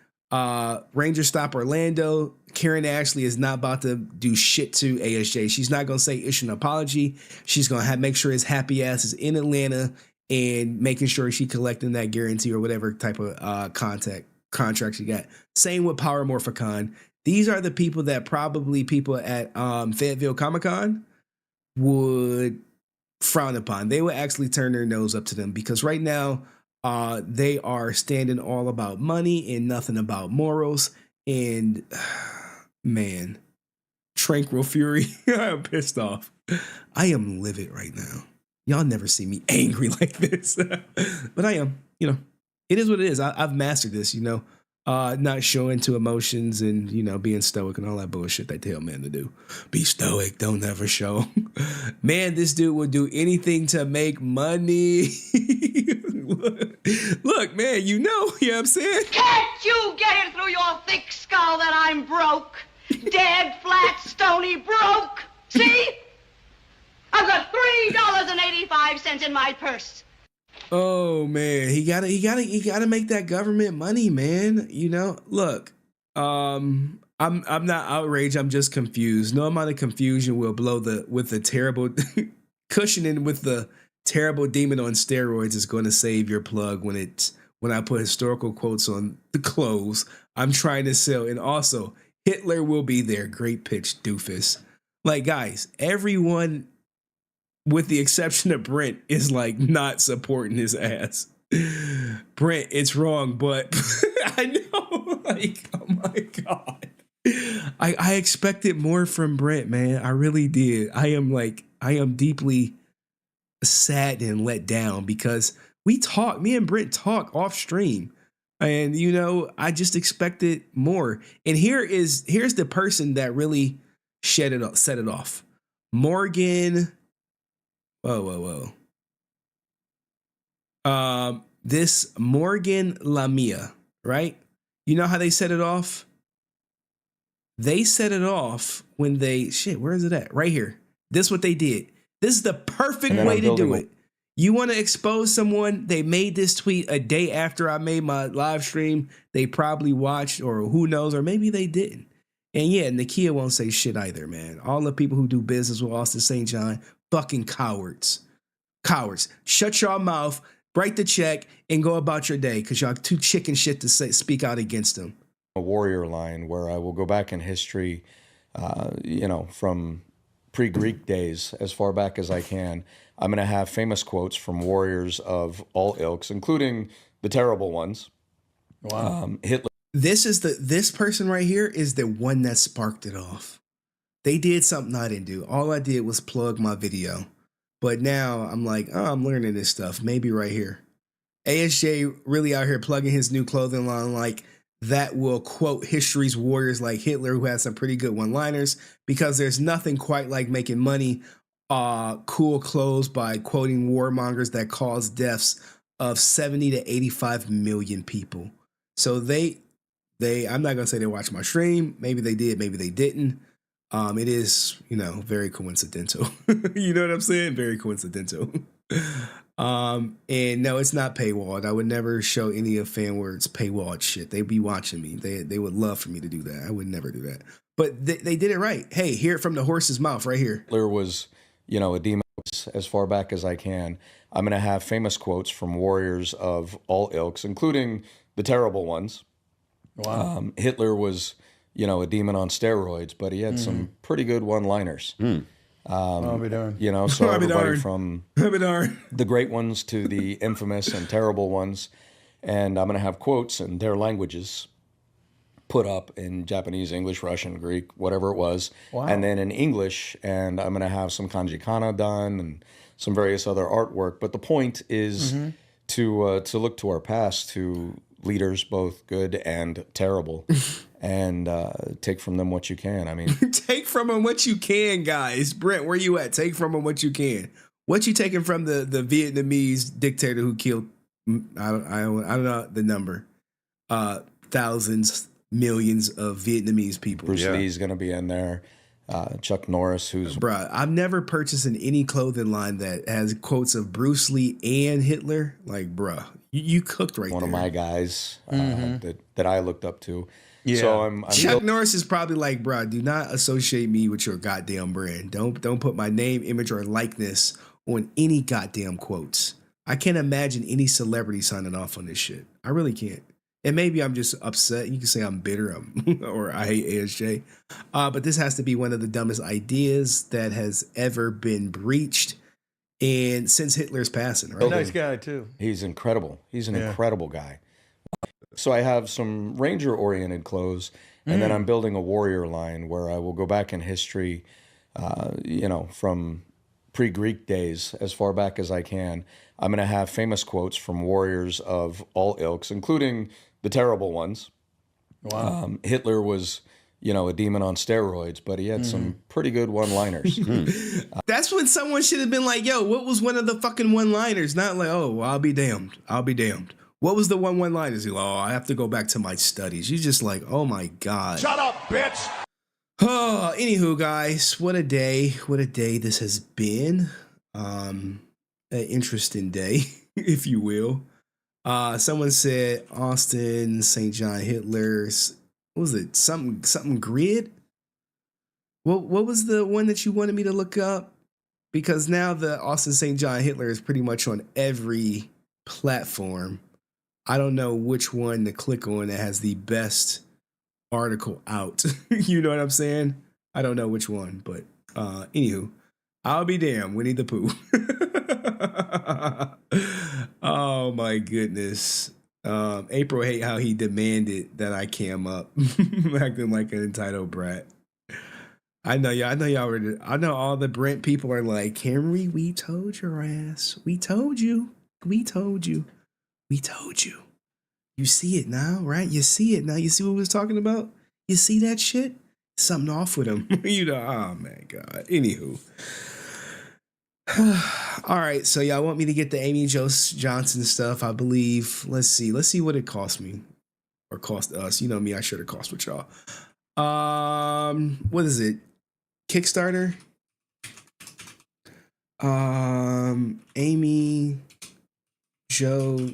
Ranger Stop Orlando, Karen Ashley is not about to do shit to ASJ. She's not going to say issue an apology. She's going to make sure his happy ass is in Atlanta and making sure she collecting that guarantee or whatever type of contract she got. Same with Power Morphicon. These are the people that probably people at Fayetteville Comic-Con would frown upon. They would actually turn their nose up to them because right now they are standing all about money and nothing about morals. And man, Tranquil Fury, I'm pissed off. I am livid right now. Y'all never see me angry like this, but I am. It is what it is. I've mastered this. Not showing to emotions and, being stoic and all that bullshit they tell men to do. Be stoic, don't ever show. Man, this dude will do anything to make money. Look, man, you know what I'm saying?
Can't you get it through your thick skull that I'm broke? Dead, flat, stony broke. See? I've got $3.85 in my purse.
Oh man, he gotta make that government money, man. Look, I'm not outraged. I'm just confused. No amount of confusion will blow with the terrible cushioning with the terrible demon on steroids is going to save your plug when I put historical quotes on the clothes I'm trying to sell. And also, Hitler will be there. Great pitch, doofus. Like, guys, everyone with the exception of Brent, is like not supporting his ass. Brent, it's wrong, but I know, like, oh my God. I expected more from Brent, man. I really did. I am deeply sad and let down because me and Brent talk off stream. And you know, I just expected more. And here's the person that really set it off. Morgan. Whoa. This Morgan Lamia, right? You know how they set it off? They set it off when where is it at? Right here. This is what they did. This is the perfect way to do it. You want to expose someone? They made this tweet a day after I made my live stream. They probably watched, or who knows, or maybe they didn't. And yeah, Nakia won't say shit either, man. All the people who do business with Asutin St John, fucking cowards. Cowards. Shut your mouth, write the check, and go about your day, because y'all too chicken shit to speak out against them.
A warrior line where I will go back in history, from pre-Greek days, as far back as I can. I'm going to have famous quotes from warriors of all ilks, including the terrible ones. Wow. Hitler.
This person right here is the one that sparked it off. They did something I didn't do. All I did was plug my video. But now I'm like, oh, I'm learning this stuff. Maybe right here. ASJ really out here plugging his new clothing line like that will quote history's warriors like Hitler, who has some pretty good one-liners, because there's nothing quite like making money cool clothes by quoting warmongers that caused deaths of 70 to 85 million people. So I'm not gonna say they watched my stream. Maybe they did, maybe they didn't. It is, very coincidental. You know what I'm saying? Very coincidental. And no, it's not paywalled. I would never show any of FANWARD's paywalled shit. They'd be watching me. They would love for me to do that. I would never do that. But they did it right. Hey, hear it from the horse's mouth right here.
Hitler was, a demon as far back as I can. I'm going to have famous quotes from warriors of all ilks, including the terrible ones. Wow. Hitler was, a demon on steroids, but he had some pretty good one-liners.
I'll be darned.
So everybody from the great ones to the infamous and terrible ones. And I'm going to have quotes in their languages put up in Japanese, English, Russian, Greek, whatever it was. Wow. And then in English, and I'm going to have some kanji kana done and some various other artwork. But the point is to look to our past, to leaders, both good and terrible, and take from them what you can. I mean,
take from them what you can, guys. Brent, where you at? Take from them what you can. What you taking from the Vietnamese dictator who killed, I don't know the number, thousands, millions of Vietnamese people.
Bruce Lee's going to be in there. Chuck Norris, who's...
Bruh, I've never purchased in any clothing line that has quotes of Bruce Lee and Hitler. Like, bruh, you cooked right there.
One of my guys that I looked up to.
Yeah.
So I'm
Chuck Norris is probably like, bruh, do not associate me with your goddamn brand. Don't put my name, image, or likeness on any goddamn quotes. I can't imagine any celebrity signing off on this shit. I really can't. And maybe I'm just upset. You can say I'm bitter or I hate ASJ. But this has to be one of the dumbest ideas that has ever been breached. And since Hitler's passing, right?
Nice guy, too.
He's incredible. He's an incredible guy. So I have some Ranger-oriented clothes, and then I'm building a warrior line where I will go back in history, from pre-Greek days, as far back as I can. I'm going to have famous quotes from warriors of all ilks, including the terrible ones. Wow. Hitler was, a demon on steroids, but he had some pretty good one-liners.
That's when someone should have been like, yo, what was one of the fucking one-liners? Not like, oh, well, I'll be damned. I'll be damned. What was the one-liners? He's like, oh, I have to go back to my studies. You're just like, oh my God.
Shut up, bitch.
Oh, anywho, guys, what a day. What a day this has been. An interesting day, if you will. Someone said Asutin St John Hitler's, what was it? Something grid? What was the one that you wanted me to look up? Because now the Asutin St John Hitler is pretty much on every platform. I don't know which one to click on that has the best article out. You know what I'm saying? I don't know which one, but anywho, I'll be damned, Winnie the Pooh. Oh my goodness. April hate how he demanded that I cam up, acting like an entitled brat. I know all the Brent people are like, Henry, we told your ass. We told you. We told you. We told you. You see it now, right? You see it now. You see what we was talking about? You see that shit? Something off with him. Oh my God. Anywho. All right, so y'all want me to get the Amy Jo Johnson stuff, I believe. Let's see what it cost me. Or cost us. You know me, I should have cost with y'all. What is it? Kickstarter? Amy Jo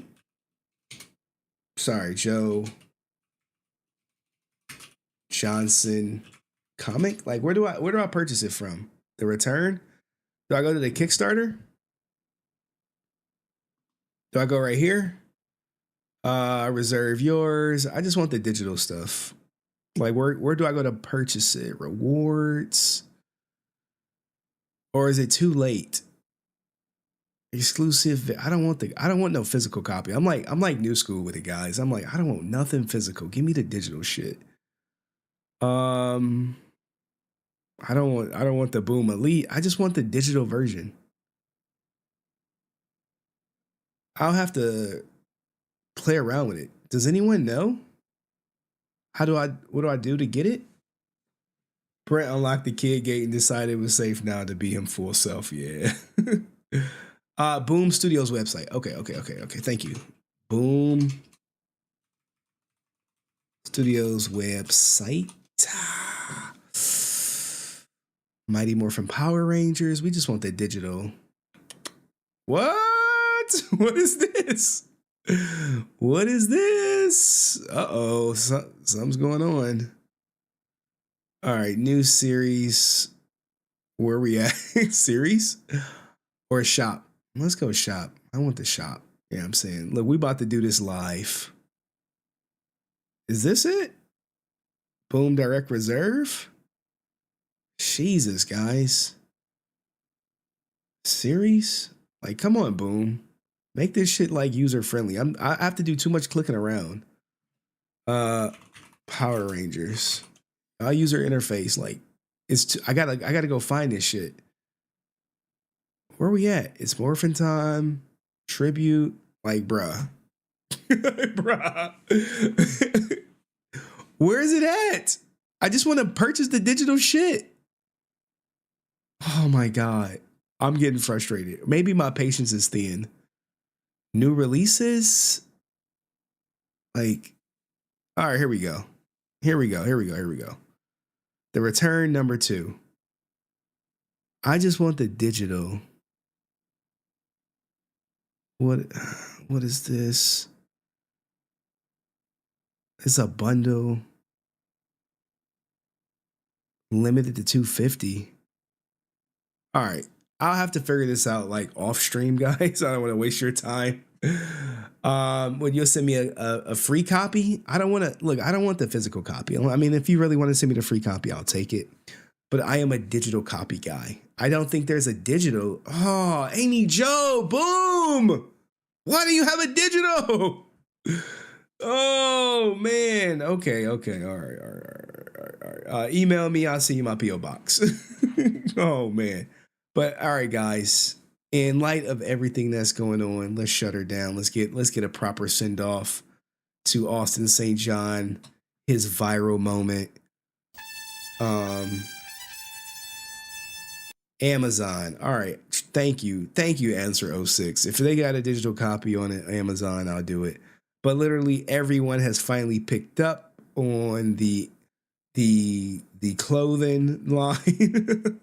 Johnson comic? Like where do I purchase it from? The return? Do I go to the Kickstarter? Do I go right here? Reserve yours. I just want the digital stuff. Like where do I go to purchase it? Rewards? Or is it too late? Exclusive. I don't want no physical copy. I'm like new school with it, guys. I'm like, I don't want nothing physical. Give me the digital shit. I don't want the Boom Elite. I just want the digital version. I'll have to play around with it. Does anyone know? What do I do to get it? Brent unlocked the kid gate and decided it was safe now to be him full self. Yeah. Boom Studios website. Okay. Thank you. Boom Studios website. Mighty Morphin Power Rangers. We just want the digital. What? What is this? What is this? Uh-oh. Something's going on. All right. New series. Where are we at? Series? Or shop? Let's go shop. I want the shop. Yeah, I'm saying. Look, we about to do this live. Is this it? Boom Direct Reserve? Jesus, guys. Series? Like, come on, Boom. Make this shit like user friendly. I have to do too much clicking around. Power Rangers. Our user interface, like, I gotta go find this shit. Where we at? It's Morphin Time. Tribute. Like, bruh. Bruh. Where is it at? I just want to purchase the digital shit. Oh my God. I'm getting frustrated. Maybe my patience is thin. New releases? Like, all right, here we go. Here we go. The return number 2. I just want the digital. What is this? It's a bundle. Limited to 250. All right. I'll have to figure this out like off stream, guys. I don't want to waste your time. When you'll send me a free copy, I don't want the physical copy. I mean, if you really want to send me the free copy, I'll take it. But I am a digital copy guy. I don't think there's a digital. Oh, Amy Jo, boom! Why do you have a digital? Oh man. Okay. All right. Email me. I'll see you my PO box. Oh man. But all right, guys. In light of everything that's going on, let's shut her down. Let's get a proper send off to Asutin St John, his viral moment. Amazon. All right. Thank you, Answer 06. If they got a digital copy on it, Amazon, I'll do it. But literally everyone has finally picked up on the clothing line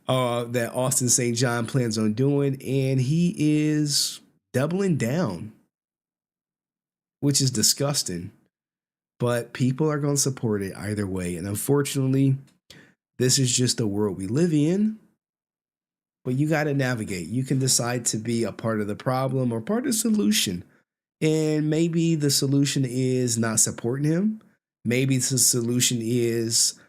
that Asutin St John plans on doing, and he is doubling down, which is disgusting. But people are going to support it either way, and unfortunately, this is just the world we live in. But you got to navigate. You can decide to be a part of the problem or part of the solution. And maybe the solution is not supporting him. Maybe the solution is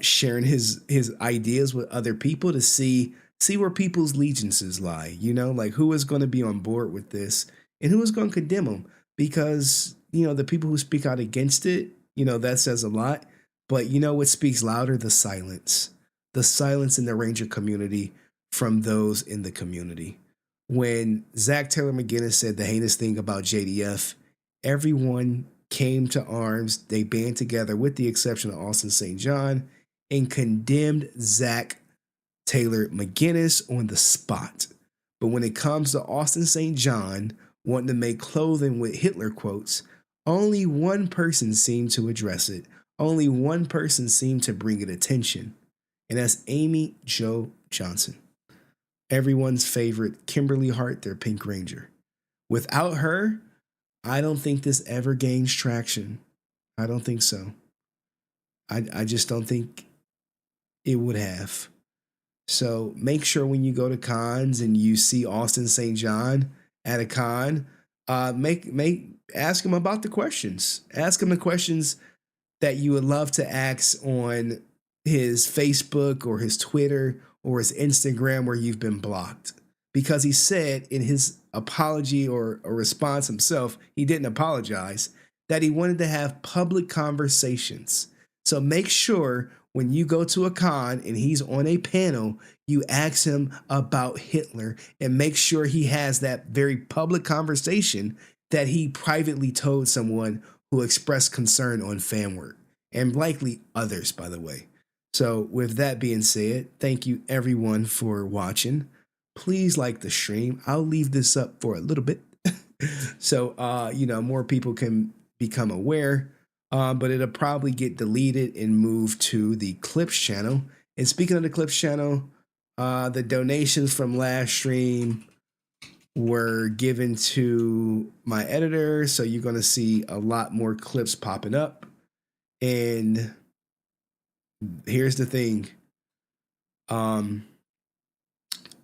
sharing his ideas with other people to see where people's allegiances lie, you know, like who is going to be on board with this and who is going to condemn them, because, you know, the people who speak out against it, you know, that says a lot. But you know what speaks louder? The silence in the Ranger community from those in the community. When Zach Taylor McGinnis said the heinous thing about JDF, everyone came to arms. They band together, with the exception of Asutin St John, and condemned Zach Taylor McGinnis on the spot. But when it comes to Asutin St John wanting to make clothing with Hitler quotes, only one person seemed to address it. Only one person seemed to bring it attention, and that's Amy Jo Johnson, everyone's favorite Kimberly Hart, their Pink Ranger. Without her, I don't think this ever gains traction. I don't think so. I just don't think it would have. So make sure when you go to cons and you see Asutin St John at a con, ask him about the questions. Ask him the questions that you would love to ask on his Facebook or his Twitter or his Instagram where you've been blocked. Because he said in his apology or a response himself, he didn't apologize, that he wanted to have public conversations. So make sure when you go to a con and he's on a panel, you ask him about Hitler and make sure he has that very public conversation that he privately told someone who expressed concern on FANWARD, and likely others, by the way. So with that being said, thank you everyone for watching. Please like the stream. I'll leave this up for a little bit so you know, more people can become aware. But it'll probably get deleted and moved to the Clips channel. And speaking of the Clips channel, the donations from last stream were given to my editor, so you're going to see a lot more clips popping up. And here's the thing.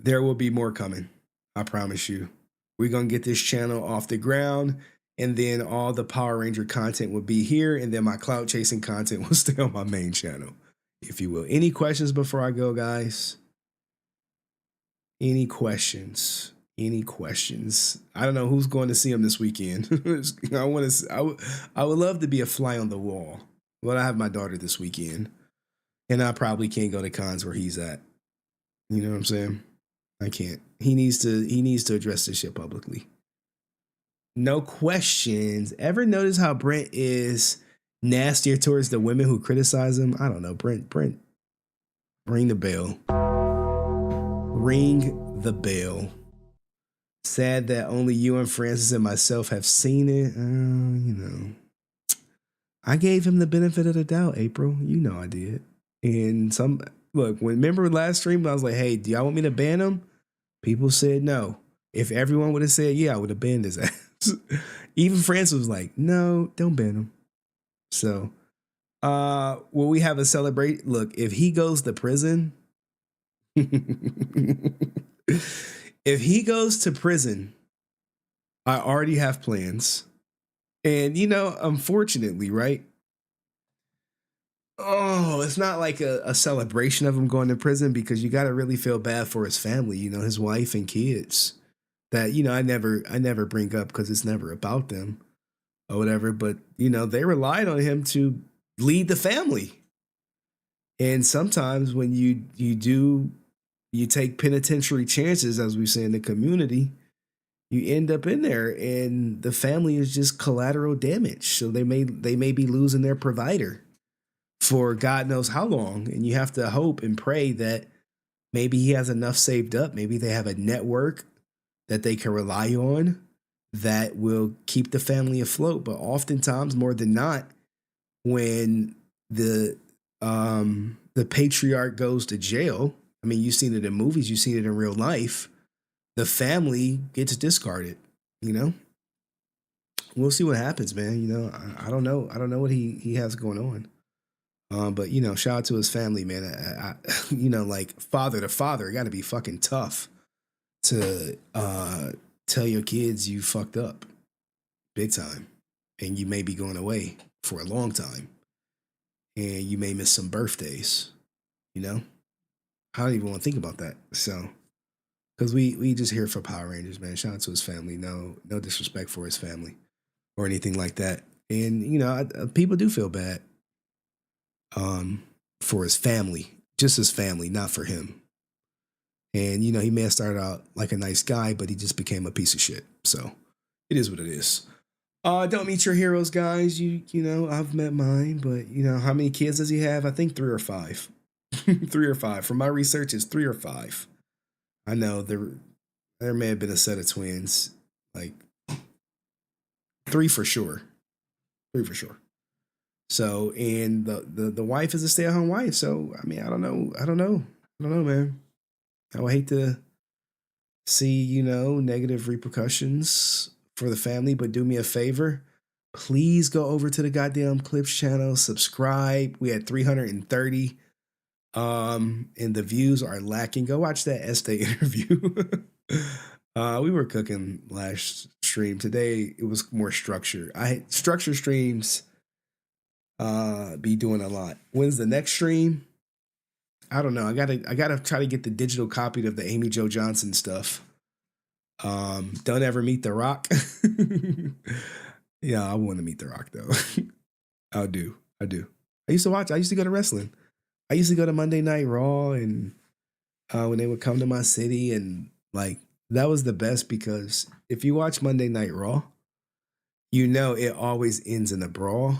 There will be more coming. I promise you. We're going to get this channel off the ground, and then all the Power Ranger content will be here, and then my cloud chasing content will stay on my main channel, if you will. Any questions before I go, guys? Any questions? Any questions? I don't know who's going to see him this weekend. I would love to be a fly on the wall. Well, I have my daughter this weekend, and I probably can't go to cons where he's at. You know what I'm saying? I can't. He needs to address this shit publicly. No questions. Ever notice how Brent is nastier towards the women who criticize him? I don't know. Brent, ring the bell. Ring the bell. Sad that only you and Francis and myself have seen it. You know, I gave him the benefit of the doubt, April. You know I did. And remember last stream, I was like, hey, do y'all want me to ban him? People said no. If everyone would have said yeah, I would have banned his ass. Even Francis was like, no, don't ban him. So, will we have a celebrate? Look, if he goes to prison, if he goes to prison, I already have plans. And, you know, unfortunately, right? Oh, it's not like a celebration of him going to prison, because you got to really feel bad for his family, you know, his wife and kids that, you know, I never bring up because it's never about them or whatever. But, you know, they relied on him to lead the family. And sometimes when you take penitentiary chances, as we say in the community, you end up in there and the family is just collateral damage. So they may be losing their provider for God knows how long. And you have to hope and pray that maybe he has enough saved up. Maybe they have a network that they can rely on that will keep the family afloat. But oftentimes, more than not, when the patriarch goes to jail, I mean, you've seen it in movies, you've seen it in real life, the family gets discarded, you know? We'll see what happens, man. You know, I don't know. I don't know what he has going on. But, you know, shout out to his family, man. You know, like father to father, it got to be fucking tough to tell your kids you fucked up big time and you may be going away for a long time. and you may miss some birthdays. You know, I don't even want to think about that. So, because we just here for Power Rangers, man. Shout out to his family. No disrespect for his family or anything like that. And you know, people do feel bad for his family, just his family, not for him. And you know, he may have started out like a nice guy, but he just became a piece of shit. So it is what it is. Don't meet your heroes, guys. You know, I've met mine, but you know, how many kids does he have? I think 3 or 5. 3 or 5. From my research, it's 3 or 5. I know there may have been a set of twins, like 3 for sure. 3 for sure. So, and the wife is a stay-at-home wife. So, I mean, I don't know, man. I would hate to see, you know, negative repercussions for the family, but do me a favor. Please go over to the goddamn Clips channel, subscribe. We had 330. And the views are lacking. Go watch that Este interview. We were cooking last stream. Today it was more structured. Structure streams be doing a lot. When's the next stream? I don't know. I gotta try to get the digital copy of the Amy Jo Johnson stuff. Don't ever meet The Rock. Yeah, I want to meet The Rock though. I do. I used to go to wrestling. I used to go to Monday Night Raw, and when they would come to my city, and like that was the best, because if you watch Monday Night Raw, you know it always ends in a brawl.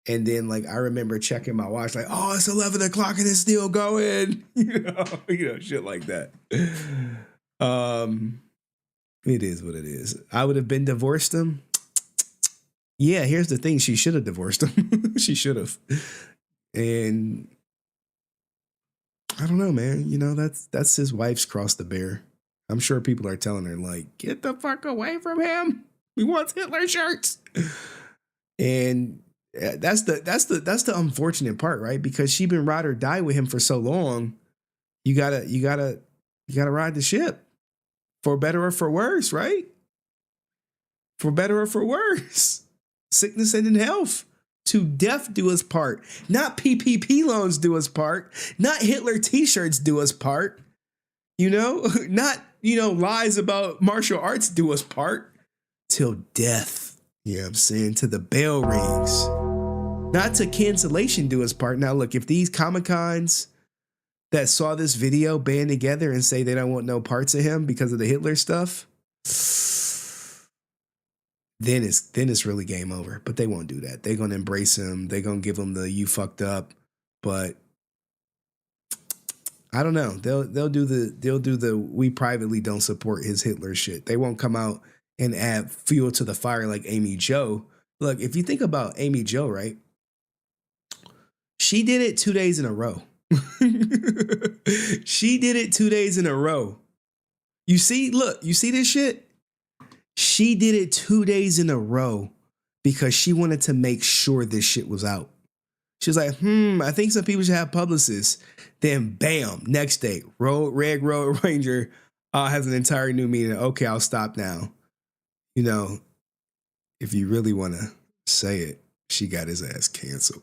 And then like I remember checking my watch, like, oh, it's 11 o'clock and it's still going. you know, shit like that. It is what it is. I would have been divorced him. Yeah, here's the thing. She should have divorced him. She should have. And I don't know, man. You know, that's his wife's cross to bear. I'm sure people are telling her, like, get the fuck away from him. He wants Hitler shirts. And that's the unfortunate part, right? Because she been ride or die with him for so long. You gotta ride the ship. For better or for worse, right? For better or for worse. Sickness and in health. To death do us part. Not PPP loans do us part. Not Hitler t-shirts do us part. You know? Not, you know, lies about martial arts do us part. Till death. You know what I'm saying? To the bell rings. Not to cancellation do us part. Now look, if these Comic-Cons that saw this video band together and say they don't want no parts of him because of the Hitler stuff, then it's really game over. But they won't do that. They're gonna embrace him. They're gonna give him the "you fucked up." But I don't know. They'll do the "we privately don't support his Hitler" shit. They won't come out and add fuel to the fire like Amy Jo. Look, if you think about Amy Jo, right? She did it 2 days in a row. She did it 2 days in a row. You see this shit? She did it 2 days in a row because she wanted to make sure this shit was out. She was like, I think some people should have publicists. Then bam, next day, Red Road Ranger has an entire new meaning. Okay, I'll stop now. You know, if you really want to say it, she got his ass canceled.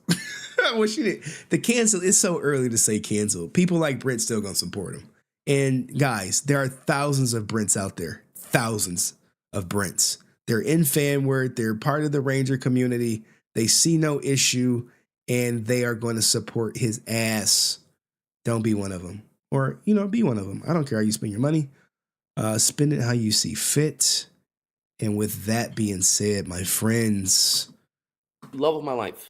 Well, she did. The cancel, it's so early to say cancel. People like Brent still gonna support him. And guys, there are thousands of Brents out there. Thousands of Brents. They're in FANWARD. They're part of the Ranger community. They see no issue, and they are going to support his ass. Don't be one of them. Or, you know, be one of them. I don't care how you spend your money. Spend it how you see fit. And with that being said, my friends,
love of my life.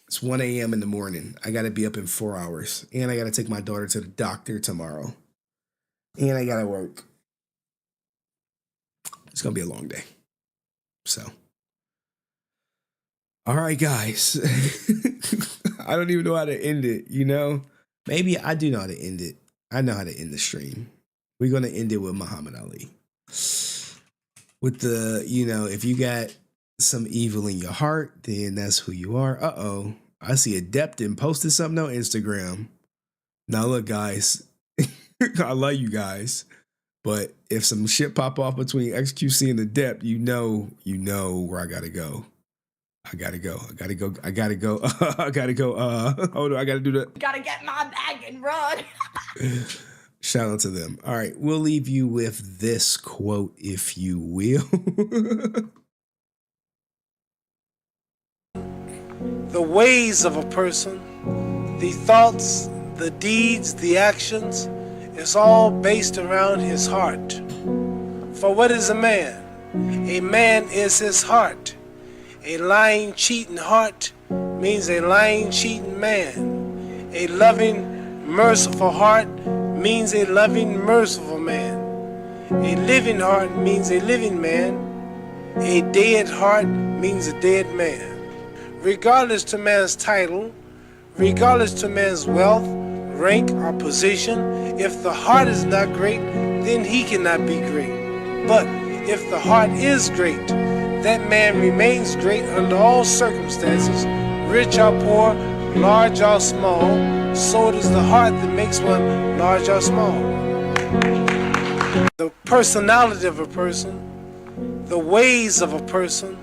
It's 1 a.m. in the morning. I got to be up in 4 hours. And I got to take my daughter to the doctor tomorrow. And I got to work. It's going to be a long day. So. All right, guys. I don't even know how to end it, you know? Maybe I do know how to end it. I know how to end the stream. We're going to end it with Muhammad Ali. With the, you know, if you got some evil in your heart, then that's who you are. Uh-oh. I see Adeptin posted something on Instagram. Now look, guys, I love you guys, but if some shit pop off between XQC and Adept, you know where I gotta go. I gotta go. Hold on, I gotta do that.
Gotta get my bag and run.
Shout out to them. All right, we'll leave you with this quote, if you will.
The ways of a person, the thoughts, the deeds, the actions, is all based around his heart. For what is a man? A man is his heart. A lying, cheating heart means a lying, cheating man. A loving, merciful heart means a loving, merciful man. A living heart means a living man. A dead heart means a dead man. Regardless to man's title, regardless to man's wealth, rank, or position, if the heart is not great, then he cannot be great. But if the heart is great, that man remains great under all circumstances, rich or poor, large or small. So it is the heart that makes one large or small. The personality of a person, the ways of a person,